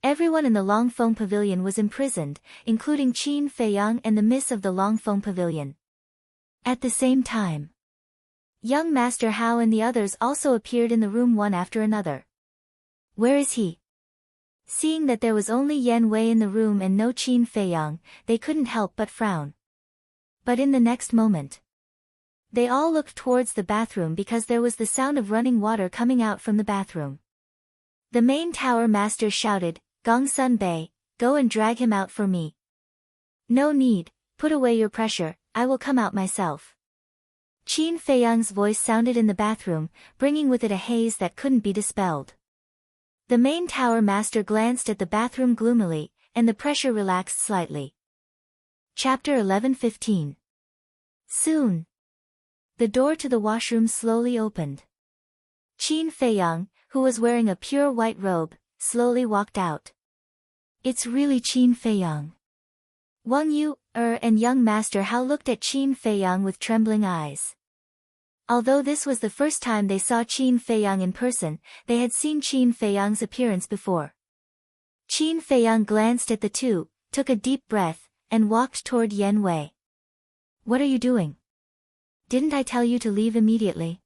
everyone in the Longfeng Pavilion was imprisoned, including Qin Feiyang and the miss of the Longfeng Pavilion. At the same time, young Master Hao and the others also appeared in the room one after another. Where is he? Seeing that there was only Yan Wei in the room and no Qin Feiyang, they couldn't help but frown. But in the next moment, they all looked towards the bathroom because there was the sound of running water coming out from the bathroom. The main tower master shouted, Gong Sunbei, go and drag him out for me. No need, put away your pressure, I will come out myself. Qin Feiyang's voice sounded in the bathroom, bringing with it a haze that couldn't be dispelled. The main tower master glanced at the bathroom gloomily, and the pressure relaxed slightly. Chapter 11:15. Soon, the door to the washroom slowly opened. Qin Feiyang, who was wearing a pure white robe, slowly walked out. It's really Qin Feiyang. Wang Yu, and young Master Hao looked at Qin Feiyang with trembling eyes. Although this was the first time they saw Qin Feiyang in person, they had seen Qin Feiyang's appearance before. Qin Feiyang glanced at the two, took a deep breath, and walked toward Yan Wei. What are you doing? Didn't I tell you to leave immediately?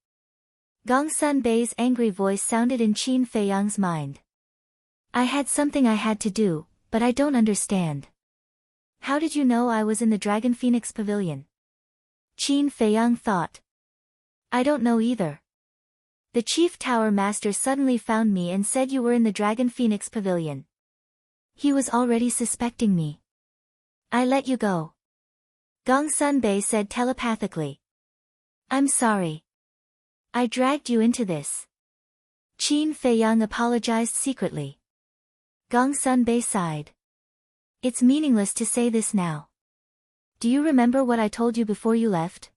Gong Sun Bei's angry voice sounded in Qin Feiyang's mind. I had something I had to do, but I don't understand. How did you know I was in the Dragon Phoenix Pavilion? Qin Feiyang thought. I don't know either. The Chief Tower Master suddenly found me and said you were in the Dragon Phoenix Pavilion. He was already suspecting me. I let you go. Gong Sun Bei said telepathically. I'm sorry. I dragged you into this. Qin Feiyang apologized secretly. Gong Sun Bei sighed. It's meaningless to say this now. Do you remember what I told you before you left?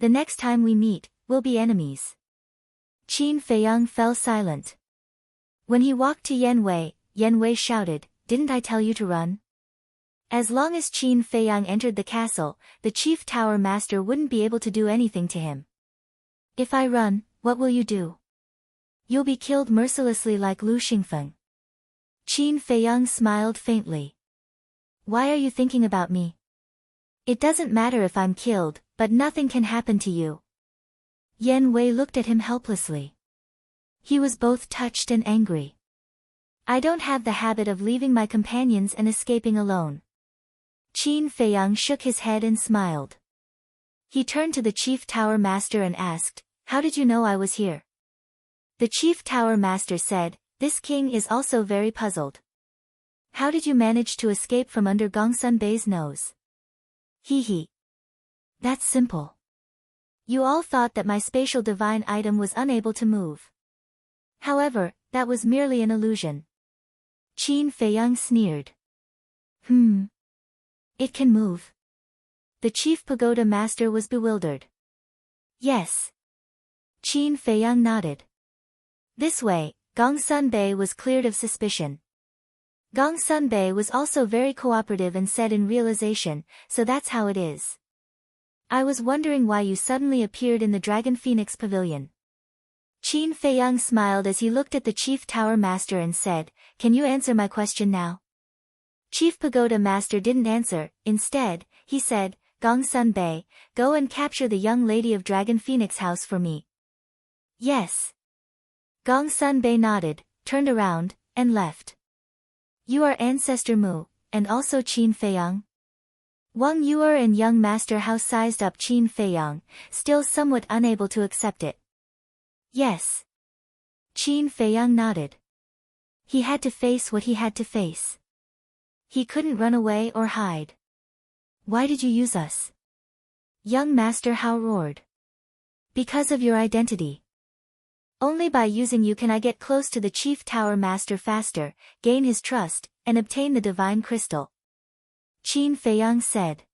The next time we meet, we'll be enemies. Qin Feiyang fell silent. When he walked to Yan Wei shouted, Didn't I tell you to run? As long as Qin Feiyang entered the castle, the Chief Tower Master wouldn't be able to do anything to him. If I run, what will you do? You'll be killed mercilessly like Lu Xingfeng. Qin Feiyang smiled faintly. Why are you thinking about me? It doesn't matter if I'm killed, but nothing can happen to you. Yan Wei looked at him helplessly. He was both touched and angry. I don't have the habit of leaving my companions and escaping alone. Qin Feiyang shook his head and smiled. He turned to the Chief Tower Master and asked, How did you know I was here? The Chief Tower Master said, This king is also very puzzled. How did you manage to escape from under Gong Sun Bei's nose? Hee. That's simple. You all thought that my spatial divine item was unable to move. However, that was merely an illusion. Qin Feiyang sneered. It can move. The Chief Pagoda Master was bewildered. Yes. Qin Feiyang nodded. This way, Gong Sun Bei was cleared of suspicion. Gong Sun Bei was also very cooperative and said in realization, So that's how it is. I was wondering why you suddenly appeared in the Dragon Phoenix Pavilion. Qin Feiyang smiled as he looked at the Chief Tower Master and said, Can you answer my question now? Chief Pagoda Master didn't answer. Instead, he said, Gong Sun Bei, go and capture the young lady of Dragon Phoenix House for me. Yes. Gong Sun Bei nodded, turned around, and left. You are Ancestor Mu, and also Qin Feiyang? Wang Yuer and young Master Hao sized up Qin Feiyang, still somewhat unable to accept it. Yes. Qin Feiyang nodded. He had to face what he had to face. He couldn't run away or hide. Why did you use us? Young Master Hao roared. Because of your identity. Only by using you can I get close to the Chief Tower Master faster, gain his trust, and obtain the divine crystal. Qin Feiyang said.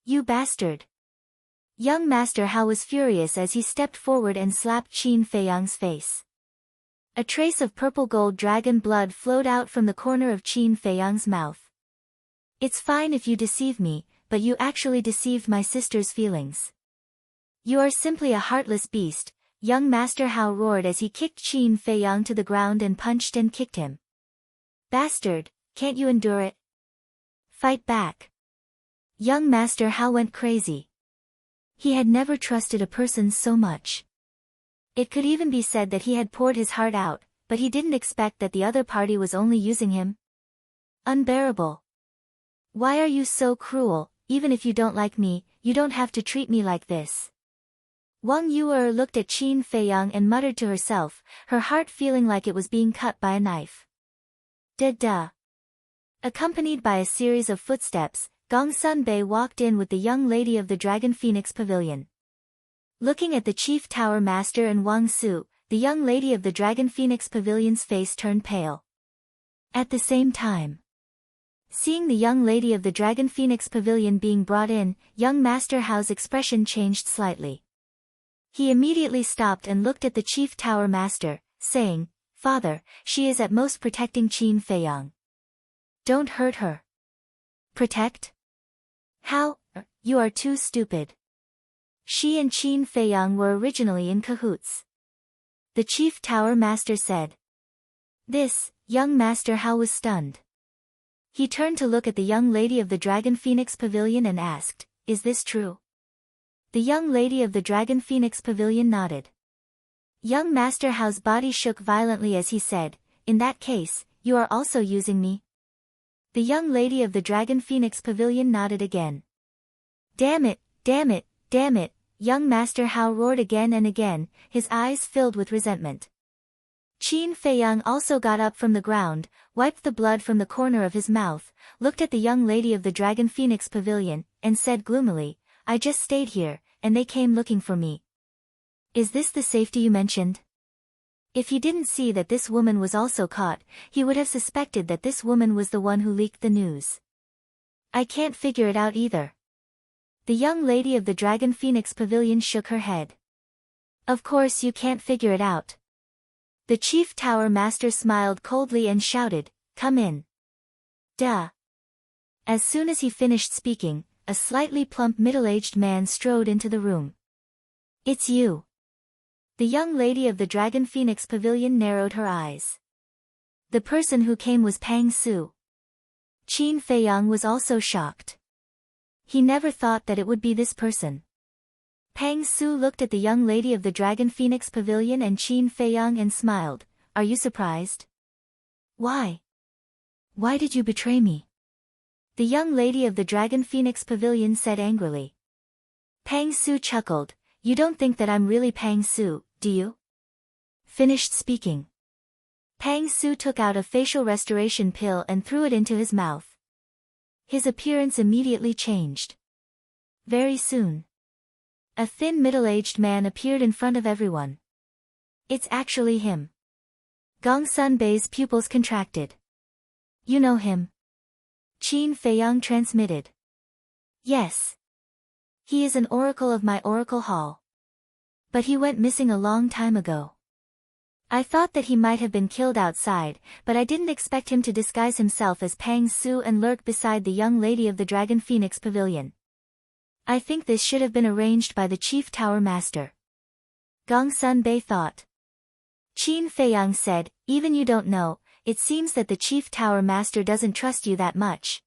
You bastard. Young Master Hao was furious as he stepped forward and slapped Qin Feiyang's face. A trace of purple gold dragon blood flowed out from the corner of Qin Feiyang's mouth. It's fine if you deceive me, but you actually deceived my sister's feelings. You are simply a heartless beast, young Master Hao roared as he kicked Qin Feiyang to the ground and punched and kicked him. Bastard, can't you endure it? Fight back. Young Master Hao went crazy. He had never trusted a person so much. It could even be said that he had poured his heart out, but he didn't expect that the other party was only using him. Unbearable. Why are you so cruel? Even if you don't like me, you don't have to treat me like this. Wang Yuer looked at Qin Feiyang and muttered to herself, her heart feeling like it was being cut by a knife. Duh. Accompanied by a series of footsteps, Gong Sun Bei walked in with the young lady of the Dragon Phoenix Pavilion. Looking at the Chief Tower Master and Wang Su, the young lady of the Dragon Phoenix Pavilion's face turned pale. At the same time, seeing the young lady of the Dragon Phoenix Pavilion being brought in, young Master Hao's expression changed slightly. He immediately stopped and looked at the Chief Tower Master, saying, Father, she is at most protecting Qin Feiyang. Don't hurt her. Protect? How? You are too stupid. She and Qin Feiyang were originally in cahoots. The Chief Tower Master said. This, young Master Hao was stunned. He turned to look at the young lady of the Dragon Phoenix Pavilion and asked, "Is this true?" The young lady of the Dragon Phoenix Pavilion nodded. Young Master Hao's body shook violently as he said, "In that case, you are also using me?" The young lady of the Dragon Phoenix Pavilion nodded again. Damn it, damn it, damn it, young Master Hao roared again and again, his eyes filled with resentment. Qin Feiyang also got up from the ground, wiped the blood from the corner of his mouth, looked at the young lady of the Dragon Phoenix Pavilion, and said gloomily, "I just stayed here, and they came looking for me. Is this the safety you mentioned?" If he didn't see that this woman was also caught, he would have suspected that this woman was the one who leaked the news. "I can't figure it out either." The young lady of the Dragon Phoenix Pavilion shook her head. "Of course you can't figure it out." The Chief Tower Master smiled coldly and shouted, "Come in." Duh. As soon as he finished speaking, a slightly plump middle-aged man strode into the room. "It's you." The young lady of the Dragon Phoenix Pavilion narrowed her eyes. The person who came was Pang Su. Qin Feiyang was also shocked. He never thought that it would be this person. Pang Su looked at the young lady of the Dragon Phoenix Pavilion and Qin Feiyang and smiled. "Are you surprised?" "Why? Why did you betray me?" The young lady of the Dragon Phoenix Pavilion said angrily. Pang Su chuckled. "You don't think that I'm really Pang Su, do you?" Finished speaking. Pang Su took out a facial restoration pill and threw it into his mouth. His appearance immediately changed. Very soon, a thin middle-aged man appeared in front of everyone. "It's actually him." Gong Sunbei's pupils contracted. "You know him?" Qin Feiyang transmitted. "Yes. He is an oracle of my Oracle Hall. But he went missing a long time ago. I thought that he might have been killed outside, but I didn't expect him to disguise himself as Pang Su and lurk beside the young lady of the Dragon Phoenix Pavilion. I think this should have been arranged by the Chief Tower Master." Gong Sunbei thought. Qin Feiyang said, "Even you don't know, it seems that the Chief Tower Master doesn't trust you that much."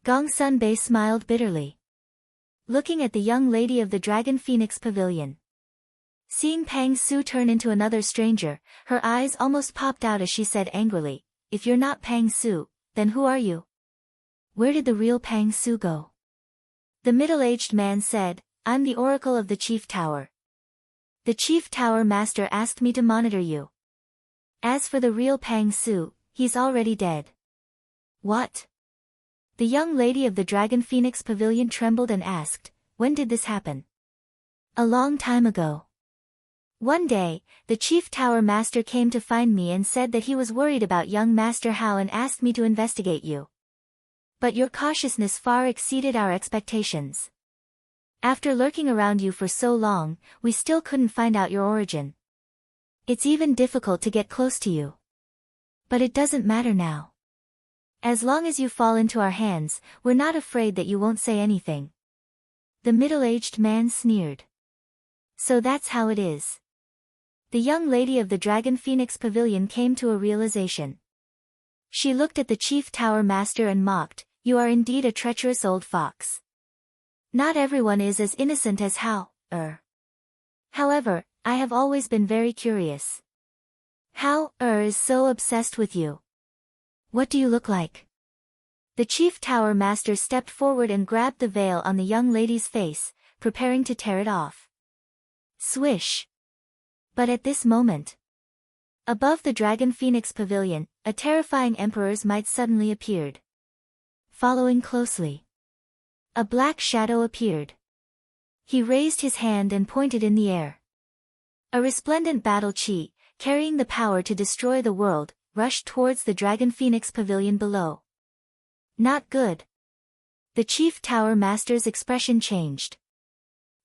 Gong Sunbei smiled bitterly, looking at the young lady of the Dragon Phoenix Pavilion. Seeing Pang Su turn into another stranger, her eyes almost popped out as she said angrily, "If you're not Pang Su, then who are you? Where did the real Pang Su go?" The middle-aged man said, "I'm the Oracle of the Chief Tower. The Chief Tower Master asked me to monitor you. As for the real Pang Su, he's already dead." "What?" The young lady of the Dragon Phoenix Pavilion trembled and asked, "When did this happen?" "A long time ago. One day, the Chief Tower Master came to find me and said that he was worried about young Master Hao and asked me to investigate you. But your cautiousness far exceeded our expectations. After lurking around you for so long, we still couldn't find out your origin. It's even difficult to get close to you. But it doesn't matter now. As long as you fall into our hands, we're not afraid that you won't say anything." The middle-aged man sneered. "So that's how it is." The young lady of the Dragon Phoenix Pavilion came to a realization. She looked at the Chief Tower Master and mocked, "You are indeed a treacherous old fox. Not everyone is as innocent as Hao. However, I have always been very curious. Hao is so obsessed with you. What do you look like?" The Chief Tower Master stepped forward and grabbed the veil on the young lady's face, preparing to tear it off. Swish! But at this moment, above the Dragon Phoenix Pavilion, a terrifying emperor's might suddenly appeared. Following closely, a black shadow appeared. He raised his hand and pointed in the air. A resplendent battle chi, carrying the power to destroy the world, rushed towards the Dragon Phoenix Pavilion below. Not good. The Chief Tower Master's expression changed.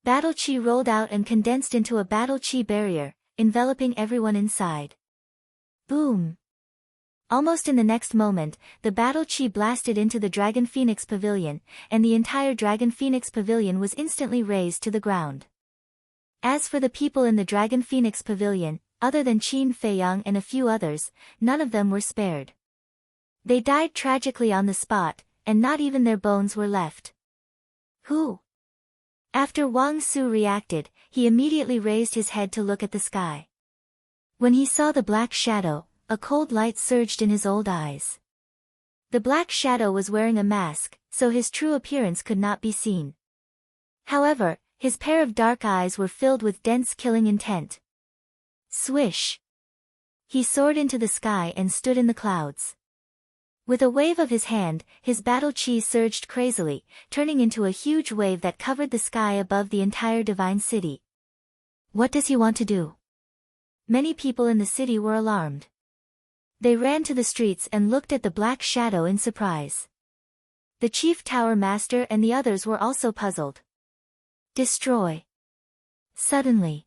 Battle chi rolled out and condensed into a battle chi barrier, enveloping everyone inside. Boom! Almost in the next moment, the battle chi blasted into the Dragon Phoenix Pavilion, and the entire Dragon Phoenix Pavilion was instantly razed to the ground. As for the people in the Dragon Phoenix Pavilion, other than Qin Feiyang and a few others, none of them were spared. They died tragically on the spot, and not even their bones were left. Who? After Wang Su reacted, he immediately raised his head to look at the sky. When he saw the black shadow, a cold light surged in his old eyes. The black shadow was wearing a mask, so his true appearance could not be seen. However, his pair of dark eyes were filled with dense killing intent. Swish! He soared into the sky and stood in the clouds. With a wave of his hand, his battle chi surged crazily, turning into a huge wave that covered the sky above the entire divine city. What does he want to do? Many people in the city were alarmed. They ran to the streets and looked at the black shadow in surprise. The chief tower master and the others were also puzzled. Destroy! Suddenly,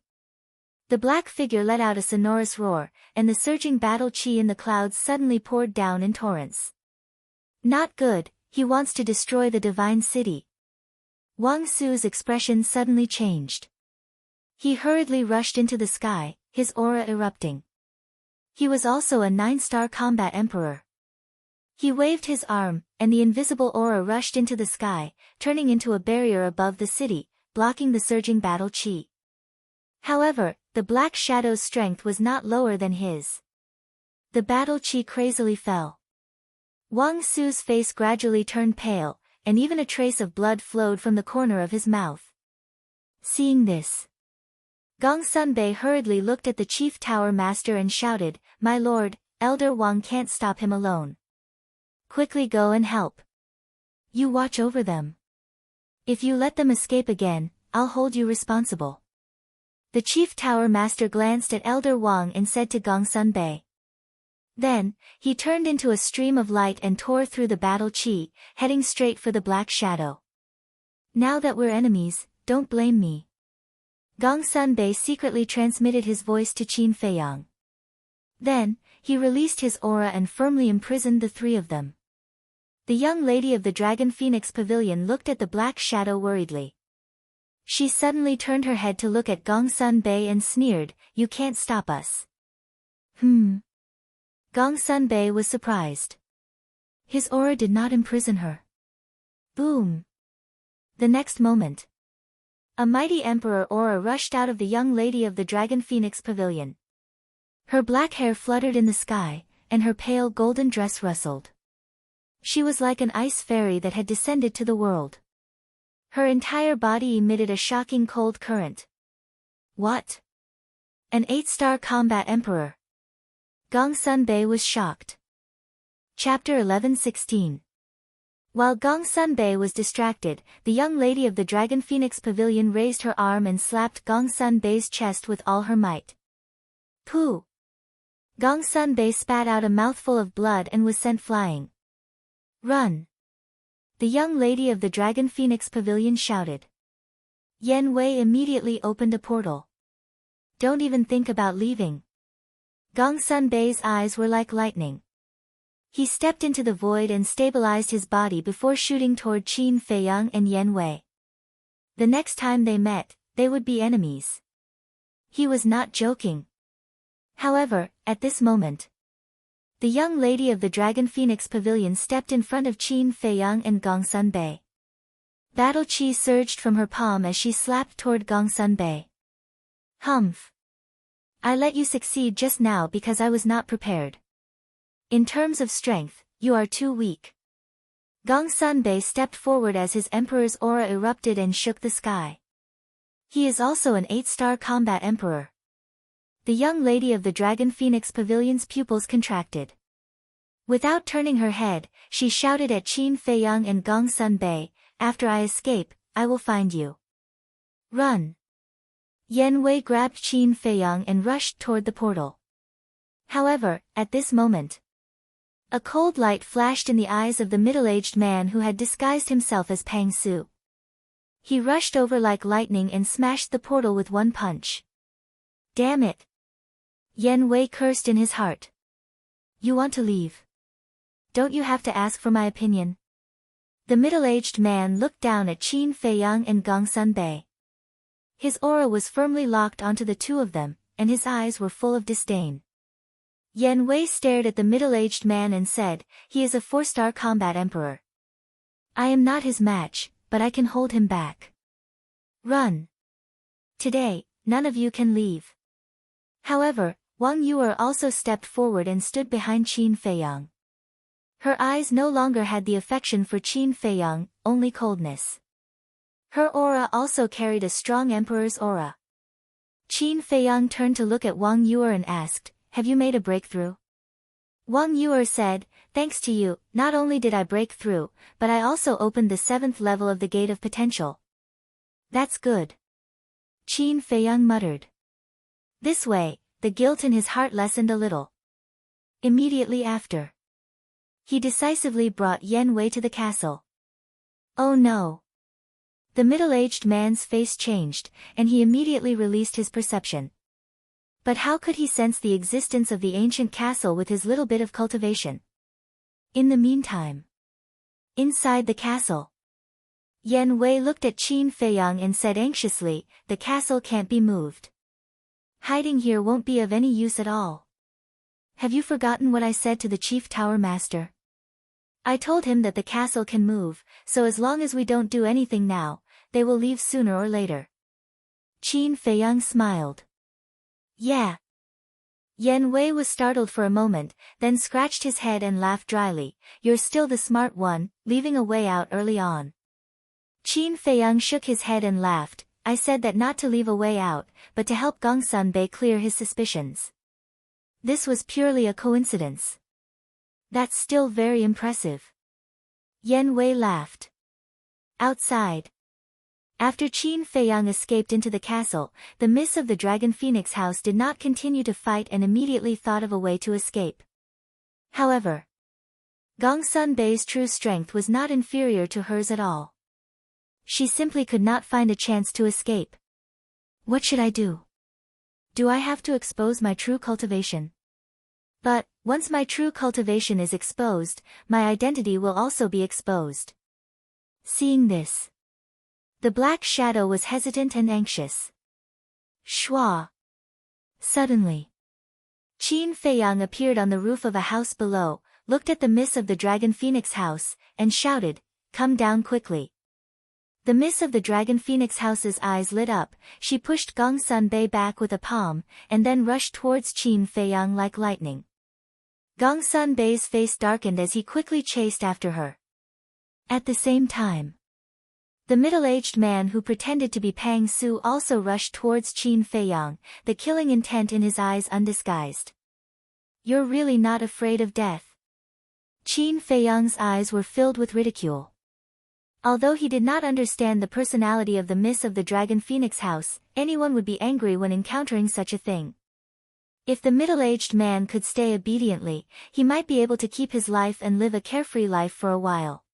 the black figure let out a sonorous roar, and the surging battle chi in the clouds suddenly poured down in torrents. Not good, he wants to destroy the divine city. Wang Su's expression suddenly changed. He hurriedly rushed into the sky, his aura erupting. He was also a 9-star combat emperor. He waved his arm, and the invisible aura rushed into the sky, turning into a barrier above the city, blocking the surging battle chi. However, the black shadow's strength was not lower than his. The battle chi crazily fell. Wang Su's face gradually turned pale, and even a trace of blood flowed from the corner of his mouth. Seeing this, Gong Sunbei hurriedly looked at the chief tower master and shouted, "My lord, Elder Wang can't stop him alone. Quickly go and help. You watch over them. If you let them escape again, I'll hold you responsible." The chief tower master glanced at Elder Wang and said to Gong Sunbei. Then, he turned into a stream of light and tore through the battle chi, heading straight for the black shadow. Now that we're enemies, don't blame me. Gong Sunbei secretly transmitted his voice to Qin Feiyang. Then, he released his aura and firmly imprisoned the three of them. The young lady of the Dragon Phoenix Pavilion looked at the black shadow worriedly. She suddenly turned her head to look at Gong Sunbei and sneered, "You can't stop us." Gong Sunbei was surprised. His aura did not imprison her. Boom! The next moment, a mighty emperor aura rushed out of the young lady of the Dragon Phoenix Pavilion. Her black hair fluttered in the sky, and her pale golden dress rustled. She was like an ice fairy that had descended to the world. Her entire body emitted a shocking cold current. What? An 8-star combat emperor. Gong Sunbei was shocked. Chapter 11:16. While Gong Sunbei was distracted, the young lady of the Dragon Phoenix Pavilion raised her arm and slapped Gong Sunbei's chest with all her might. Pooh! Gong Sunbei spat out a mouthful of blood and was sent flying. Run! The young lady of the Dragon Phoenix Pavilion shouted. Yan Wei immediately opened a portal. Don't even think about leaving. Gong Sunbei's eyes were like lightning. He stepped into the void and stabilized his body before shooting toward Qin Feiyang and Yan Wei. The next time they met, they would be enemies. He was not joking. However, at this moment, the young lady of the Dragon Phoenix Pavilion stepped in front of Qin Feiyang and Gong Sunbei. Battle chi surged from her palm as she slapped toward Gong Sunbei. Humph! I let you succeed just now because I was not prepared. In terms of strength, you are too weak. Gong Sunbei stepped forward as his emperor's aura erupted and shook the sky. He is also an 8-star combat emperor. The young lady of the Dragon Phoenix Pavilion's pupils contracted. Without turning her head, she shouted at Qin Feiyang and Gong Sunbei, "After I escape, I will find you. Run!" Yan Wei grabbed Qin Feiyang and rushed toward the portal. However, at this moment, a cold light flashed in the eyes of the middle-aged man who had disguised himself as Pang Su. He rushed over like lightning and smashed the portal with one punch. Damn it! Yan Wei cursed in his heart. You want to leave? Don't you have to ask for my opinion? The middle-aged man looked down at Qin Feiyang and Gongsun Bei. His aura was firmly locked onto the two of them, and his eyes were full of disdain. Yan Wei stared at the middle-aged man and said, "He is a 4-star combat emperor. I am not his match, but I can hold him back. Run. Today, none of you can leave." However, Wang Yuer also stepped forward and stood behind Qin Feiyang. Her eyes no longer had the affection for Qin Feiyang, only coldness. Her aura also carried a strong emperor's aura. Qin Feiyang turned to look at Wang Yuer and asked, "Have you made a breakthrough?" Wang Yuer said, "Thanks to you, not only did I break through, but I also opened the 7th level of the Gate of Potential." "That's good." Qin Feiyang muttered. This way, the guilt in his heart lessened a little. Immediately after, he decisively brought Yan Wei to the castle. Oh no! The middle-aged man's face changed, and he immediately released his perception. But how could he sense the existence of the ancient castle with his little bit of cultivation? In the meantime, inside the castle, Yan Wei looked at Qin Feiyang and said anxiously, "The castle can't be moved. Hiding here won't be of any use at all. Have you forgotten what I said to the chief tower master? I told him that the castle can move, so as long as we don't do anything now, they will leave sooner or later." Qin Feiyang smiled. "Yeah." Yan Wei was startled for a moment, then scratched his head and laughed dryly. "You're still the smart one, leaving a way out early on." Qin Feiyang shook his head and laughed. "I said that not to leave a way out, but to help Gongsun Bei clear his suspicions. This was purely a coincidence." "That's still very impressive." Yan Wei laughed. Outside, after Qin Feiyang escaped into the castle, the Miss of the Dragon Phoenix House did not continue to fight and immediately thought of a way to escape. However, Gongsun Bei's true strength was not inferior to hers at all. She simply could not find a chance to escape. What should I do? Do I have to expose my true cultivation? But, once my true cultivation is exposed, my identity will also be exposed. Seeing this, the Black Shadow was hesitant and anxious. Shua! Suddenly, Qin Feiyang appeared on the roof of a house below, looked at the Miss of the Dragon Phoenix House, and shouted, "Come down quickly." The Miss of the Dragon Phoenix House's eyes lit up, she pushed Gongsun Bei back with a palm, and then rushed towards Qin Feiyang like lightning. Gongsun Bei's face darkened as he quickly chased after her. At the same time, the middle-aged man who pretended to be Pang Su also rushed towards Qin Feiyang, the killing intent in his eyes undisguised. "You're really not afraid of death?" Qin Feiyang's eyes were filled with ridicule. Although he did not understand the personality of the Miss of the Dragon Phoenix House, anyone would be angry when encountering such a thing. If the middle-aged man could stay obediently, he might be able to keep his life and live a carefree life for a while.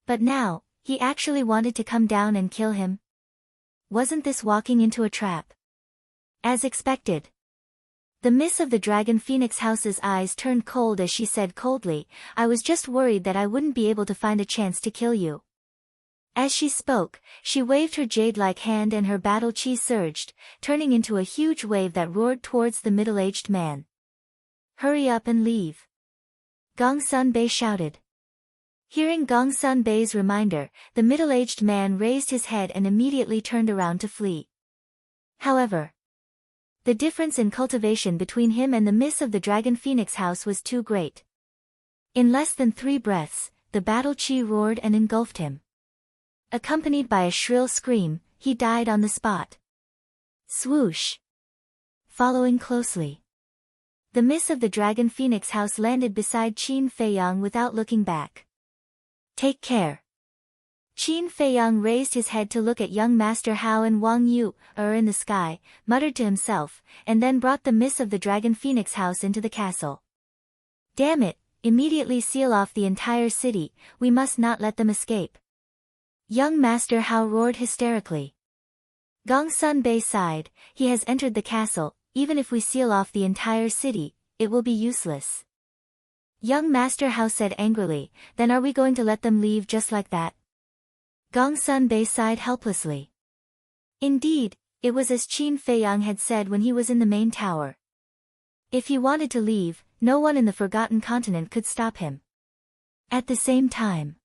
But now, he actually wanted to come down and kill him? Wasn't this walking into a trap? As expected, the Miss of the Dragon Phoenix House's eyes turned cold as she said coldly, "I was just worried that I wouldn't be able to find a chance to kill you." As she spoke, she waved her jade-like hand and her battle chi surged, turning into a huge wave that roared towards the middle-aged man. "Hurry up and leave!" Gongsun Bei shouted. Hearing Gongsun Bei's reminder, the middle-aged man raised his head and immediately turned around to flee. However, the difference in cultivation between him and the Miss of the Dragon Phoenix House was too great. In less than 3 breaths, the battle chi roared and engulfed him. Accompanied by a shrill scream, he died on the spot. Swoosh! Following closely, the Miss of the Dragon Phoenix House landed beside Qin Feiyang without looking back. "Take care." Qin Feiyang raised his head to look at young Master Hao and Wang Yu, in the sky, muttered to himself, and then brought the Miss of the Dragon Phoenix House into the castle. "Damn it, immediately seal off the entire city, we must not let them escape." Young Master Hao roared hysterically. Gongsun Bei sighed, "He has entered the castle, even if we seal off the entire city, it will be useless. Young Master Hao said angrily, then are we going to let them leave just like that? Gongsun Bei sighed helplessly. Indeed, it was as Qin Feiyang had said when he was in the main tower. If he wanted to leave, no one in the Forgotten Continent could stop him. At the same time,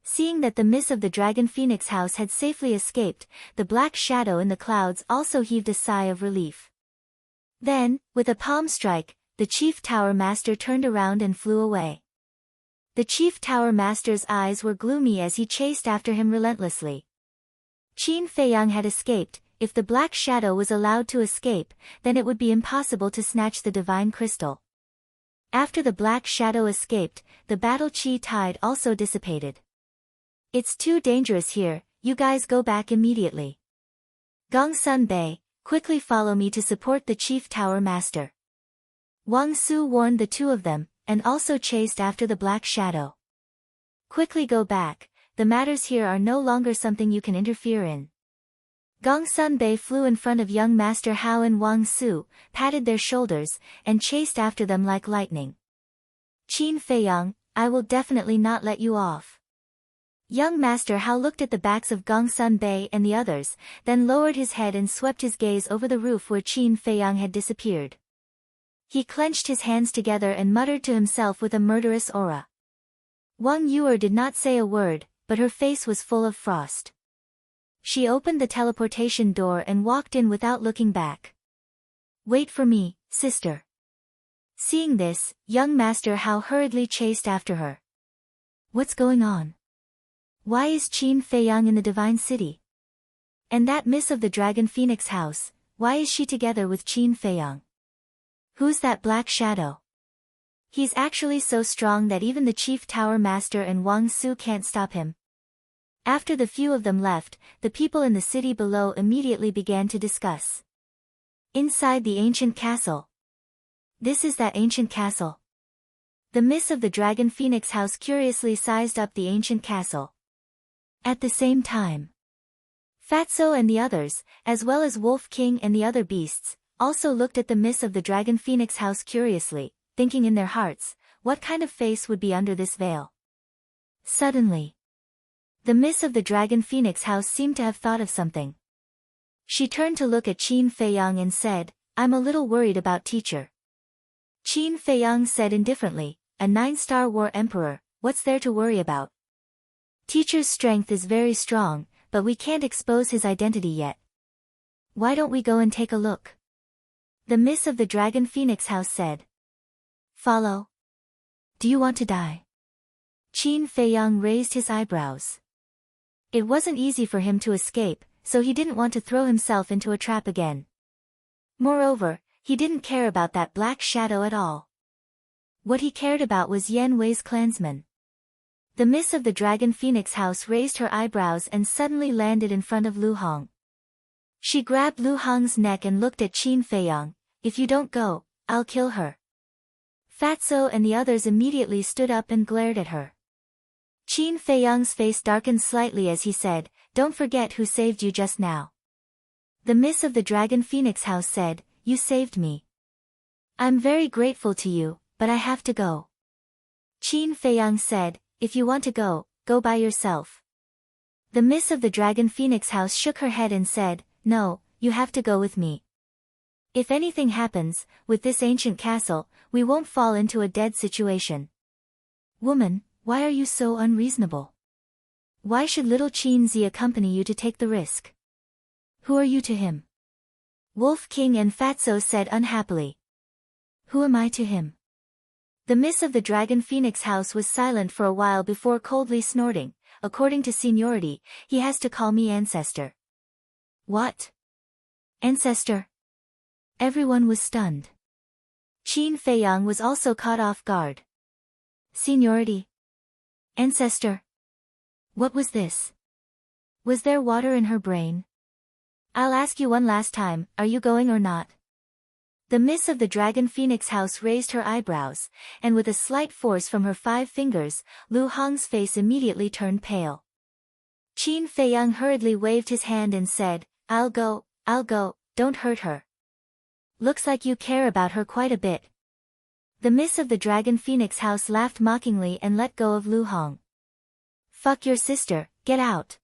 seeing that the miss of the Dragon Phoenix house had safely escaped, the black shadow in the clouds also heaved a sigh of relief. Then, with a palm strike, the Chief Tower Master turned around and flew away. The Chief Tower Master's eyes were gloomy as he chased after him relentlessly. Qin Feiyang had escaped. If the black shadow was allowed to escape, then it would be impossible to snatch the divine crystal. After the black shadow escaped, the battle chi tide also dissipated. It's too dangerous here, you guys go back immediately. Gongsun Bei, quickly follow me to support the Chief Tower Master. Wang Su warned the two of them, and also chased after the black shadow. Quickly go back, the matters here are no longer something you can interfere in. Gongsun Bei flew in front of young Master Hao and Wang Su, patted their shoulders, and chased after them like lightning. Qin Feiyang, I will definitely not let you off. Young Master Hao looked at the backs of Gongsun Bei and the others, then lowered his head and swept his gaze over the roof where Qin Feiyang had disappeared. He clenched his hands together and muttered to himself with a murderous aura. Wang Yuer did not say a word, but her face was full of frost. She opened the teleportation door and walked in without looking back. Wait for me, sister. Seeing this, young Master Hao hurriedly chased after her. What's going on? Why is Qin Feiyang in the Divine City? And that miss of the Dragon Phoenix house, why is she together with Qin Feiyang? Who's that black shadow? He's actually so strong that even the Chief Tower Master and Wang Su can't stop him. After the few of them left, the people in the city below immediately began to discuss. Inside the ancient castle. This is that ancient castle. The miss of the Dragon Phoenix house curiously sized up the ancient castle. At the same time, Fatso and the others, as well as Wolf King and the other beasts, also looked at the miss of the Dragon Phoenix house curiously, thinking in their hearts, what kind of face would be under this veil? Suddenly, the miss of the Dragon Phoenix house seemed to have thought of something. She turned to look at Qin Feiyang and said, I'm a little worried about teacher. Qin Feiyang said indifferently, a 9-star war emperor, what's there to worry about? Teacher's strength is very strong, but we can't expose his identity yet. Why don't we go and take a look? The miss of the Dragon Phoenix house said. Follow? Do you want to die? Qin Feiyang raised his eyebrows. It wasn't easy for him to escape, so he didn't want to throw himself into a trap again. Moreover, he didn't care about that black shadow at all. What he cared about was Yan Wei's clansmen. The miss of the Dragon Phoenix house raised her eyebrows and suddenly landed in front of Lu Hong. She grabbed Lu Hong's neck and looked at Qin Feiyang, if you don't go, I'll kill her. Fatso and the others immediately stood up and glared at her. Qin Feiyang's face darkened slightly as he said, don't forget who saved you just now. The miss of the Dragon Phoenix house said, you saved me. I'm very grateful to you, but I have to go. Qin Feiyang said, if you want to go, go by yourself. The miss of the Dragon Phoenix house shook her head and said, no, you have to go with me. If anything happens, with this ancient castle, we won't fall into a dead situation. Woman, why are you so unreasonable? Why should little Qin Zi accompany you to take the risk? Who are you to him? Wolf King and Fatso said unhappily. Who am I to him? The miss of the Dragon Phoenix house was silent for a while before coldly snorting, according to seniority, he has to call me ancestor. What? Ancestor? Everyone was stunned. Qin Feiyang was also caught off guard. Seniority? Ancestor? What was this? Was there water in her brain? I'll ask you one last time, are you going or not? The miss of the Dragon Phoenix house raised her eyebrows, and with a slight force from her 5 fingers, Lu Hong's face immediately turned pale. Qin Feiyang hurriedly waved his hand and said, I'll go, don't hurt her. Looks like you care about her quite a bit. The miss of the Dragon Phoenix House laughed mockingly and let go of Lu Hong. Fuck your sister, get out.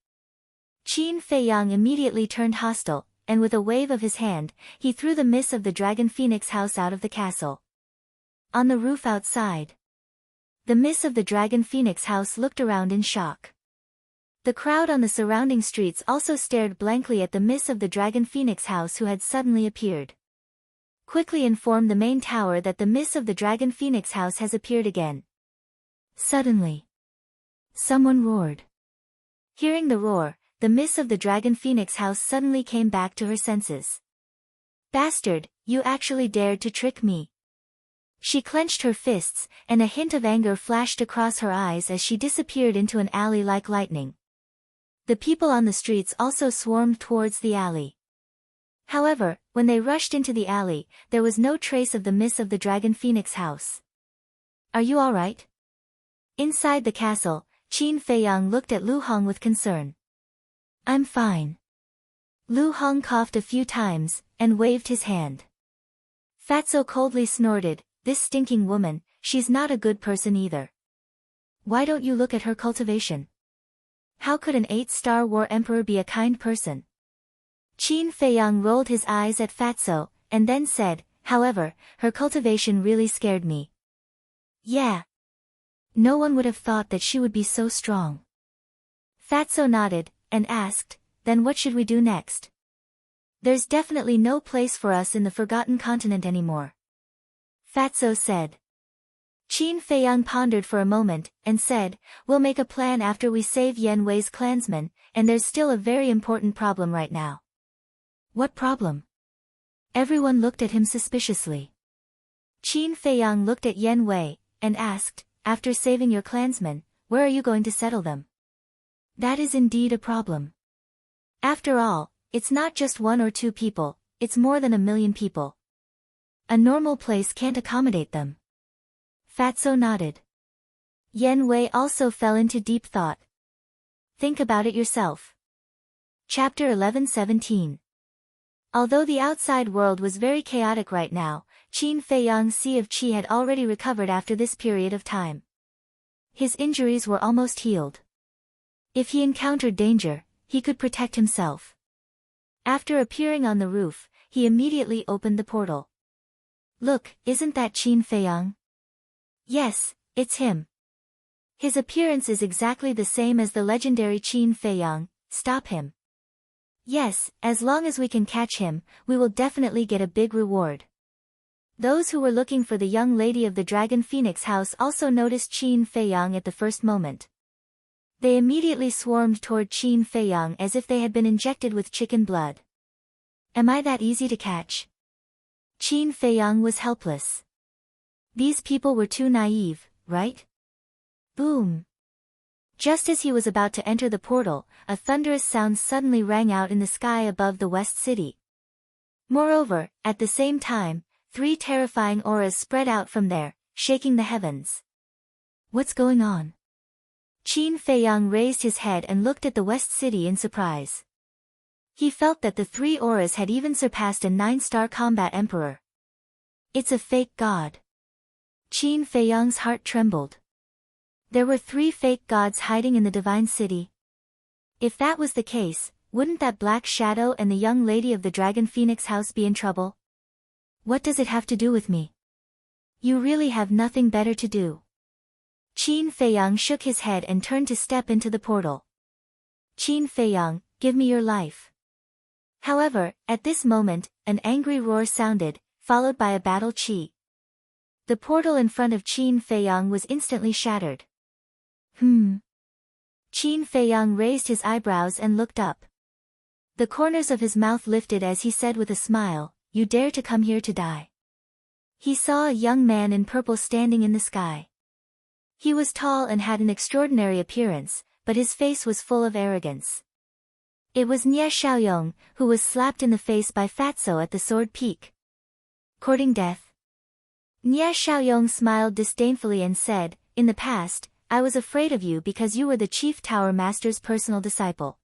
Qin Feiyang immediately turned hostile, and with a wave of his hand, he threw the miss of the Dragon Phoenix House out of the castle. On the roof outside, the miss of the Dragon Phoenix House looked around in shock. The crowd on the surrounding streets also stared blankly at the miss of the Dragon Phoenix House who had suddenly appeared. Quickly inform the main tower that the miss of the Dragon Phoenix House has appeared again. Suddenly, someone roared. Hearing the roar, the miss of the Dragon Phoenix House suddenly came back to her senses. Bastard, you actually dared to trick me. She clenched her fists, and a hint of anger flashed across her eyes as she disappeared into an alley like lightning. The people on the streets also swarmed towards the alley. However, when they rushed into the alley, there was no trace of the miss of the Dragon Phoenix House. Are you alright? Inside the castle, Qin Feiyang looked at Lu Hong with concern. I'm fine. Lu Hong coughed a few times, and waved his hand. Fatso coldly snorted, this stinking woman, she's not a good person either. Why don't you look at her cultivation? How could an 8-star war emperor be a kind person? Qin Feiyang rolled his eyes at Fatso, and then said, however, her cultivation really scared me. Yeah. No one would have thought that she would be so strong. Fatso nodded, and asked, then what should we do next? There's definitely no place for us in the Forgotten Continent anymore. Fatso said. Qin Feiyang pondered for a moment, and said, we'll make a plan after we save Yen Wei's clansmen, and there's still a very important problem right now. What problem? Everyone looked at him suspiciously. Qin Feiyang looked at Yen Wei, and asked, after saving your clansmen, where are you going to settle them? That is indeed a problem. After all, it's not just 1 or 2 people, it's more than 1 million people. A normal place can't accommodate them. Fatso nodded. Yen Wei also fell into deep thought. Think about it yourself. Chapter 11:17. Although the outside world was very chaotic right now, Qin Feiyang's Sea of Qi had already recovered after this period of time. His injuries were almost healed. If he encountered danger, he could protect himself. After appearing on the roof, he immediately opened the portal. Look, isn't that Qin Feiyang? Yes, it's him. His appearance is exactly the same as the legendary Qin Feiyang. Stop him. Yes, as long as we can catch him, we will definitely get a big reward. Those who were looking for the young lady of the Dragon Phoenix House also noticed Qin Feiyang at the first moment. They immediately swarmed toward Qin Feiyang as if they had been injected with chicken blood. Am I that easy to catch? Qin Feiyang was helpless. These people were too naive, right? Boom. Just as he was about to enter the portal, a thunderous sound suddenly rang out in the sky above the West City. Moreover, at the same time, 3 terrifying auras spread out from there, shaking the heavens. What's going on? Qin Feiyang raised his head and looked at the West City in surprise. He felt that the 3 auras had even surpassed a 9-star combat emperor. It's a fake god. Qin Feiyang's heart trembled. There were 3 fake gods hiding in the divine city. If that was the case, wouldn't that Black Shadow and the young lady of the Dragon Phoenix House be in trouble? What does it have to do with me? You really have nothing better to do. Qin Feiyang shook his head and turned to step into the portal. Qin Feiyang, give me your life. However, at this moment, an angry roar sounded, followed by a battle chi. The portal in front of Qin Feiyang was instantly shattered. Qin Feiyang raised his eyebrows and looked up. The corners of his mouth lifted as he said with a smile, you dare to come here to die. He saw a young man in purple standing in the sky. He was tall and had an extraordinary appearance, but his face was full of arrogance. It was Nie Xiaoyong, who was slapped in the face by Fatso at the sword peak. Courting death? Nie Xiaoyong smiled disdainfully and said, in the past, I was afraid of you because you were the chief tower master's personal disciple.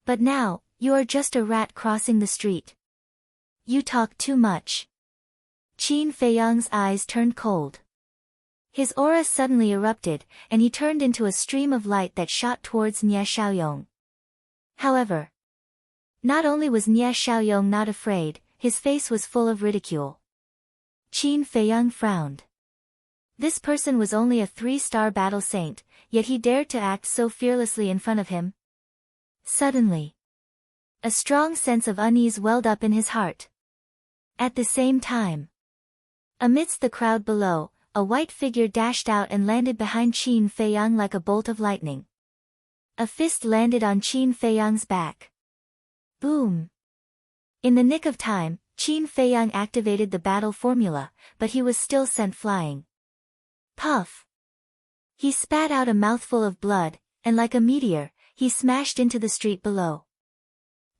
But now, you are just a rat crossing the street. You talk too much. Qin Feiyang's eyes turned cold. His aura suddenly erupted, and he turned into a stream of light that shot towards Nie Xiaoyong. However, not only was Nie Xiaoyong not afraid, his face was full of ridicule. Qin Feiyang frowned. This person was only a 3-star battle saint, yet he dared to act so fearlessly in front of him. Suddenly, a strong sense of unease welled up in his heart. At the same time, amidst the crowd below, a white figure dashed out and landed behind Qin Feiyang like a bolt of lightning. A fist landed on Qin Feiyang's back. Boom! In the nick of time, Qin Feiyang activated the battle formula, but he was still sent flying. Puff! He spat out a mouthful of blood, and like a meteor, he smashed into the street below.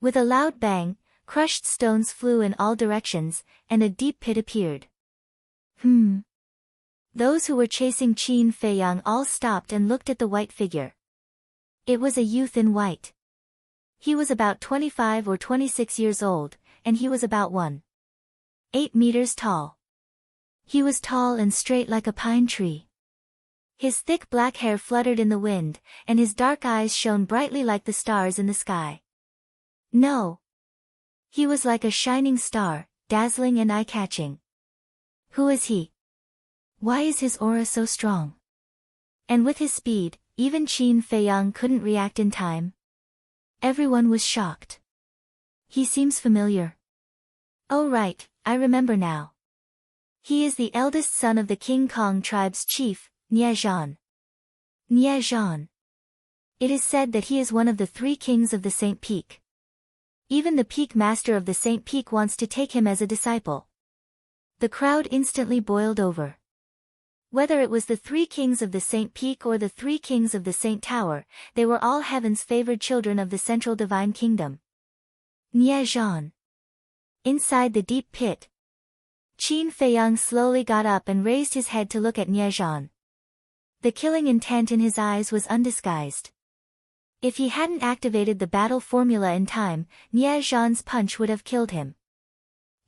With a loud bang, crushed stones flew in all directions, and a deep pit appeared. Those who were chasing Qin Feiyang all stopped and looked at the white figure. It was a youth in white. He was about 25 or 26 years old, and he was about 1.8 meters tall. He was tall and straight like a pine tree. His thick black hair fluttered in the wind, and his dark eyes shone brightly like the stars in the sky. No! He was like a shining star, dazzling and eye-catching. Who is he? Why is his aura so strong? And with his speed, even Qin Feiyang couldn't react in time. Everyone was shocked. He seems familiar. Oh right, I remember now. He is the eldest son of the King Kong tribe's chief, Nie Zhan. Nie Zhan. It is said that he is one of the 3 kings of the Saint Peak. Even the Peak Master of the Saint Peak wants to take him as a disciple. The crowd instantly boiled over. Whether it was the 3 kings of the Saint Peak or the 3 kings of the Saint Tower, they were all heaven's favored children of the Central Divine Kingdom. Nie Zhan. Inside the deep pit, Qin Feiyang slowly got up and raised his head to look at Nie Zhan. The killing intent in his eyes was undisguised. If he hadn't activated the battle formula in time, Nie Zhan's punch would have killed him.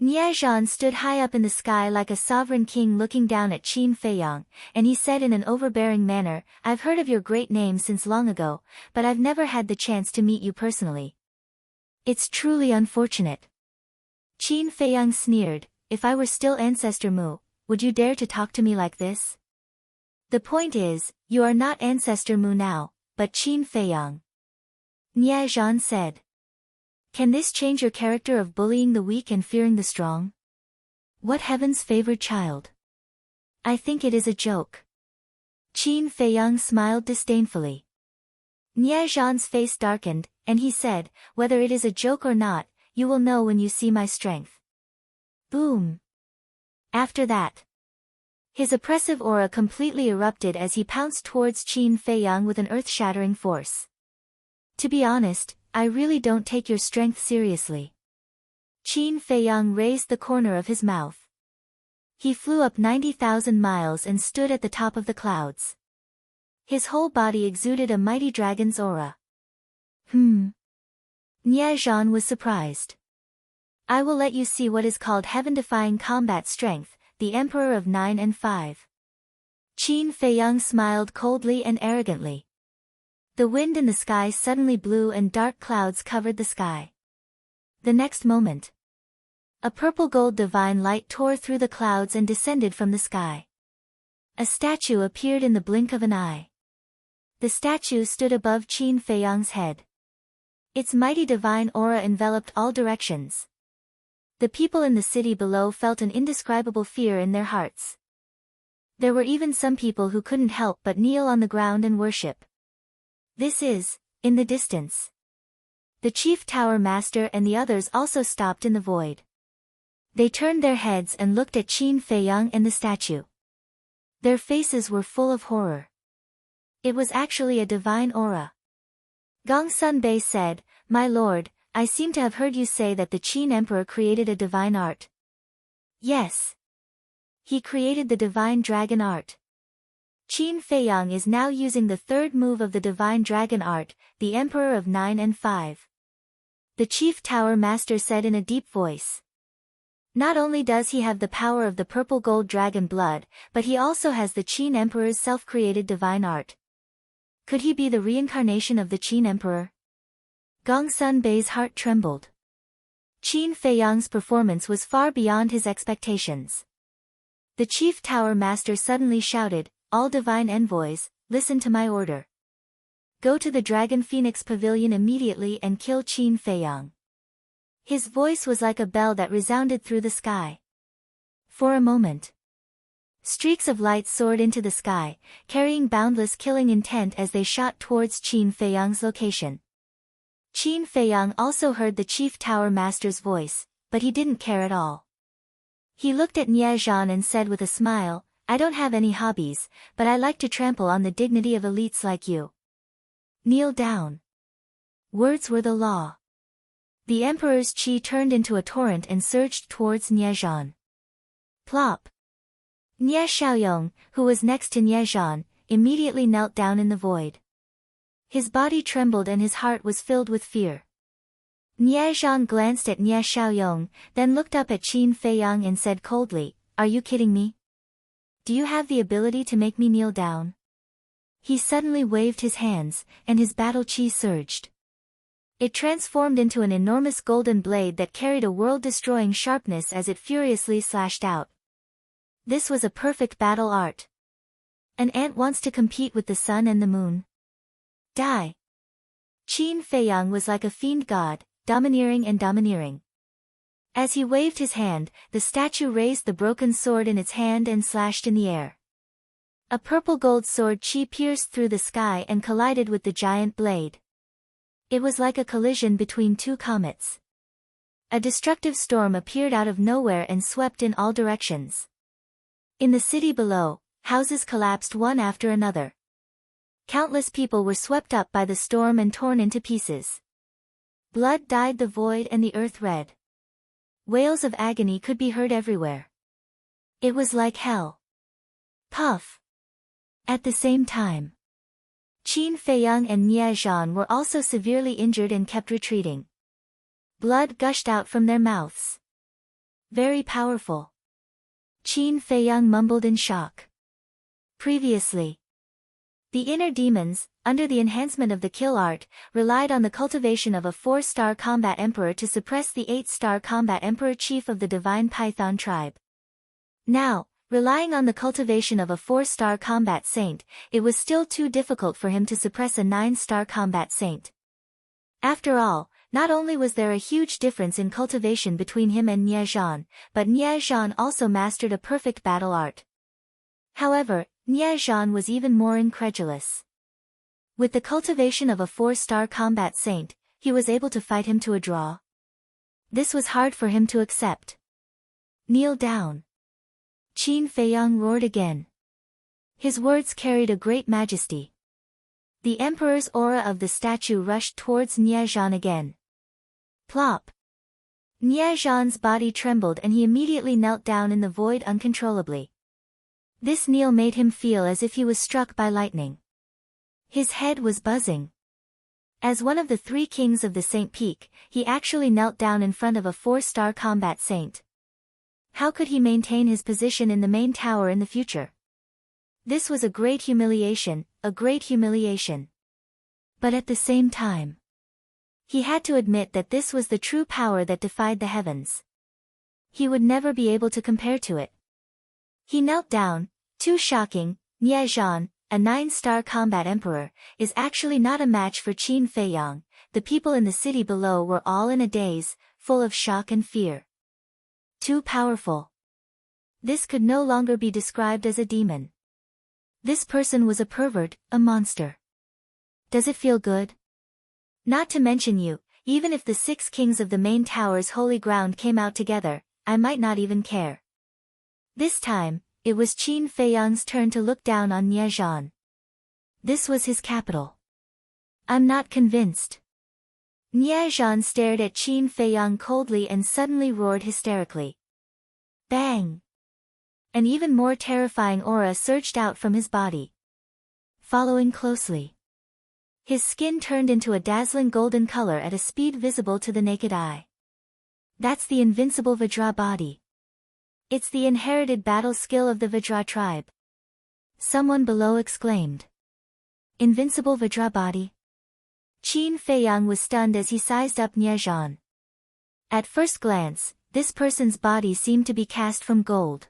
Nie Zhan stood high up in the sky like a sovereign king looking down at Qin Feiyang, and he said in an overbearing manner, "I've heard of your great name since long ago, but I've never had the chance to meet you personally. It's truly unfortunate." Qin Feiyang sneered, "If I were still Ancestor Mu, would you dare to talk to me like this? The point is, you are not Ancestor Mu now, but Qin Feiyang." Nie Zhan said. "Can this change your character of bullying the weak and fearing the strong? What heaven's favored child? I think it is a joke." Qin Feiyang smiled disdainfully. Nie Zhan's face darkened, and he said, "Whether it is a joke or not, you will know when you see my strength." Boom! After that, his oppressive aura completely erupted as he pounced towards Qin Feiyang with an earth-shattering force. "To be honest, I really don't take your strength seriously." Qin Feiyang raised the corner of his mouth. He flew up 90,000 miles and stood at the top of the clouds. His whole body exuded a mighty dragon's aura. Nie Zhan was surprised. "I will let you see what is called heaven-defying combat strength, the Emperor of 9 and 5. Qin Feiyang smiled coldly and arrogantly. The wind in the sky suddenly blew and dark clouds covered the sky. The next moment, a purple-gold divine light tore through the clouds and descended from the sky. A statue appeared in the blink of an eye. The statue stood above Qin Feiyang's head. Its mighty divine aura enveloped all directions. The people in the city below felt an indescribable fear in their hearts. There were even some people who couldn't help but kneel on the ground and worship. This is, in the distance. The chief tower master and the others also stopped in the void. They turned their heads and looked at Qin Feiyang and the statue. Their faces were full of horror. It was actually a divine aura. Gongsun Bei said, "My lord, I seem to have heard you say that the Qin Emperor created a divine art." "Yes. He created the divine dragon art. Qin Feiyang is now using the 3rd move of the divine dragon art, the Emperor of 9 and 5. The chief tower master said in a deep voice. Not only does he have the power of the purple gold dragon blood, but he also has the Qin Emperor's self-created divine art. Could he be the reincarnation of the Qin Emperor? Gong Sun Bei's heart trembled. Qin Feiyang's performance was far beyond his expectations. The chief tower master suddenly shouted, "All divine envoys, listen to my order. Go to the Dragon Phoenix Pavilion immediately and kill Qin Feiyang." His voice was like a bell that resounded through the sky. For a moment, streaks of light soared into the sky, carrying boundless killing intent as they shot towards Qin Feiyang's location. Qin Feiyang also heard the chief tower master's voice, but he didn't care at all. He looked at Nie Zhan and said with a smile, "I don't have any hobbies, but I like to trample on the dignity of elites like you. Kneel down." Words were the law. The emperor's qi turned into a torrent and surged towards Nie Zhan. Plop! Nie Xiaoyong, who was next to Nie Zhan, immediately knelt down in the void. His body trembled and his heart was filled with fear. Nie Zhan glanced at Nie Xiaoyong, then looked up at Qin Feiyang and said coldly, "Are you kidding me? Do you have the ability to make me kneel down?" He suddenly waved his hands, and his battle qi surged. It transformed into an enormous golden blade that carried a world-destroying sharpness as it furiously slashed out. This was a perfect battle art. An ant wants to compete with the sun and the moon. Die! Qin Feiyang was like a fiend god, domineering and domineering. As he waved his hand, the statue raised the broken sword in its hand and slashed in the air. A purple gold sword qi pierced through the sky and collided with the giant blade. It was like a collision between two comets. A destructive storm appeared out of nowhere and swept in all directions. In the city below, houses collapsed one after another. Countless people were swept up by the storm and torn into pieces. Blood dyed the void and the earth red. Wails of agony could be heard everywhere. It was like hell. Puff! At the same time, Qin Feiyang and Nie Zhan were also severely injured and kept retreating. Blood gushed out from their mouths. Very powerful. Qin Feiyang mumbled in shock. Previously, the inner demons, under the enhancement of the kill art, relied on the cultivation of a 4-star combat emperor to suppress the 8-star combat emperor chief of the divine python tribe. Now, relying on the cultivation of a 4-star combat saint, it was still too difficult for him to suppress a 9-star combat saint. After all, not only was there a huge difference in cultivation between him and Nie Zhan, but Nie Zhan also mastered a perfect battle art. However, Nie Zhan was even more incredulous. With the cultivation of a 4-star combat saint, he was able to fight him to a draw. This was hard for him to accept. Kneel down! Qin Feiyang roared again. His words carried a great majesty. The emperor's aura of the statue rushed towards Nie Zhan again. Plop! Nie Zhan's body trembled and he immediately knelt down in the void uncontrollably. This kneel made him feel as if he was struck by lightning. His head was buzzing. As one of the 3 kings of the Saint Peak, he actually knelt down in front of a 4-star combat saint. How could he maintain his position in the main tower in the future? This was a great humiliation, a great humiliation. But at the same time, he had to admit that this was the true power that defied the heavens. He would never be able to compare to it. He knelt down. Too shocking. Nie Zhan, a 9-star combat emperor, is actually not a match for Qin Feiyang. The people in the city below were all in a daze, full of shock and fear. Too powerful. This could no longer be described as a demon. This person was a pervert, a monster. Does it feel good? Not to mention you, even if the 6 kings of the main tower's holy ground came out together, I might not even care. This time, it was Qin Feiyang's turn to look down on Nie Zhan. This was his capital. I'm not convinced. Nie Zhan stared at Qin Feiyang coldly and suddenly roared hysterically. Bang! An even more terrifying aura surged out from his body. Following closely, his skin turned into a dazzling golden color at a speed visible to the naked eye. That's the Invincible Vajra body. It's the inherited battle skill of the Vajra tribe. Someone below exclaimed. Invincible Vajra body? Qin Feiyang was stunned as he sized up Niezhan. At first glance, this person's body seemed to be cast from gold.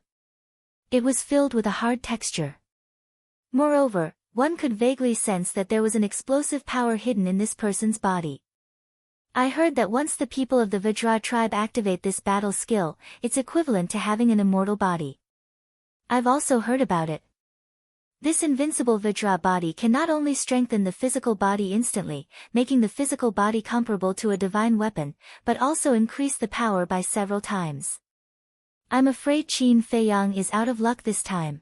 It was filled with a hard texture. Moreover, one could vaguely sense that there was an explosive power hidden in this person's body. I heard that once the people of the Vajra tribe activate this battle skill, it's equivalent to having an immortal body. I've also heard about it. This invincible Vajra body can not only strengthen the physical body instantly, making the physical body comparable to a divine weapon, but also increase the power by several times. I'm afraid Qin Feiyang is out of luck this time.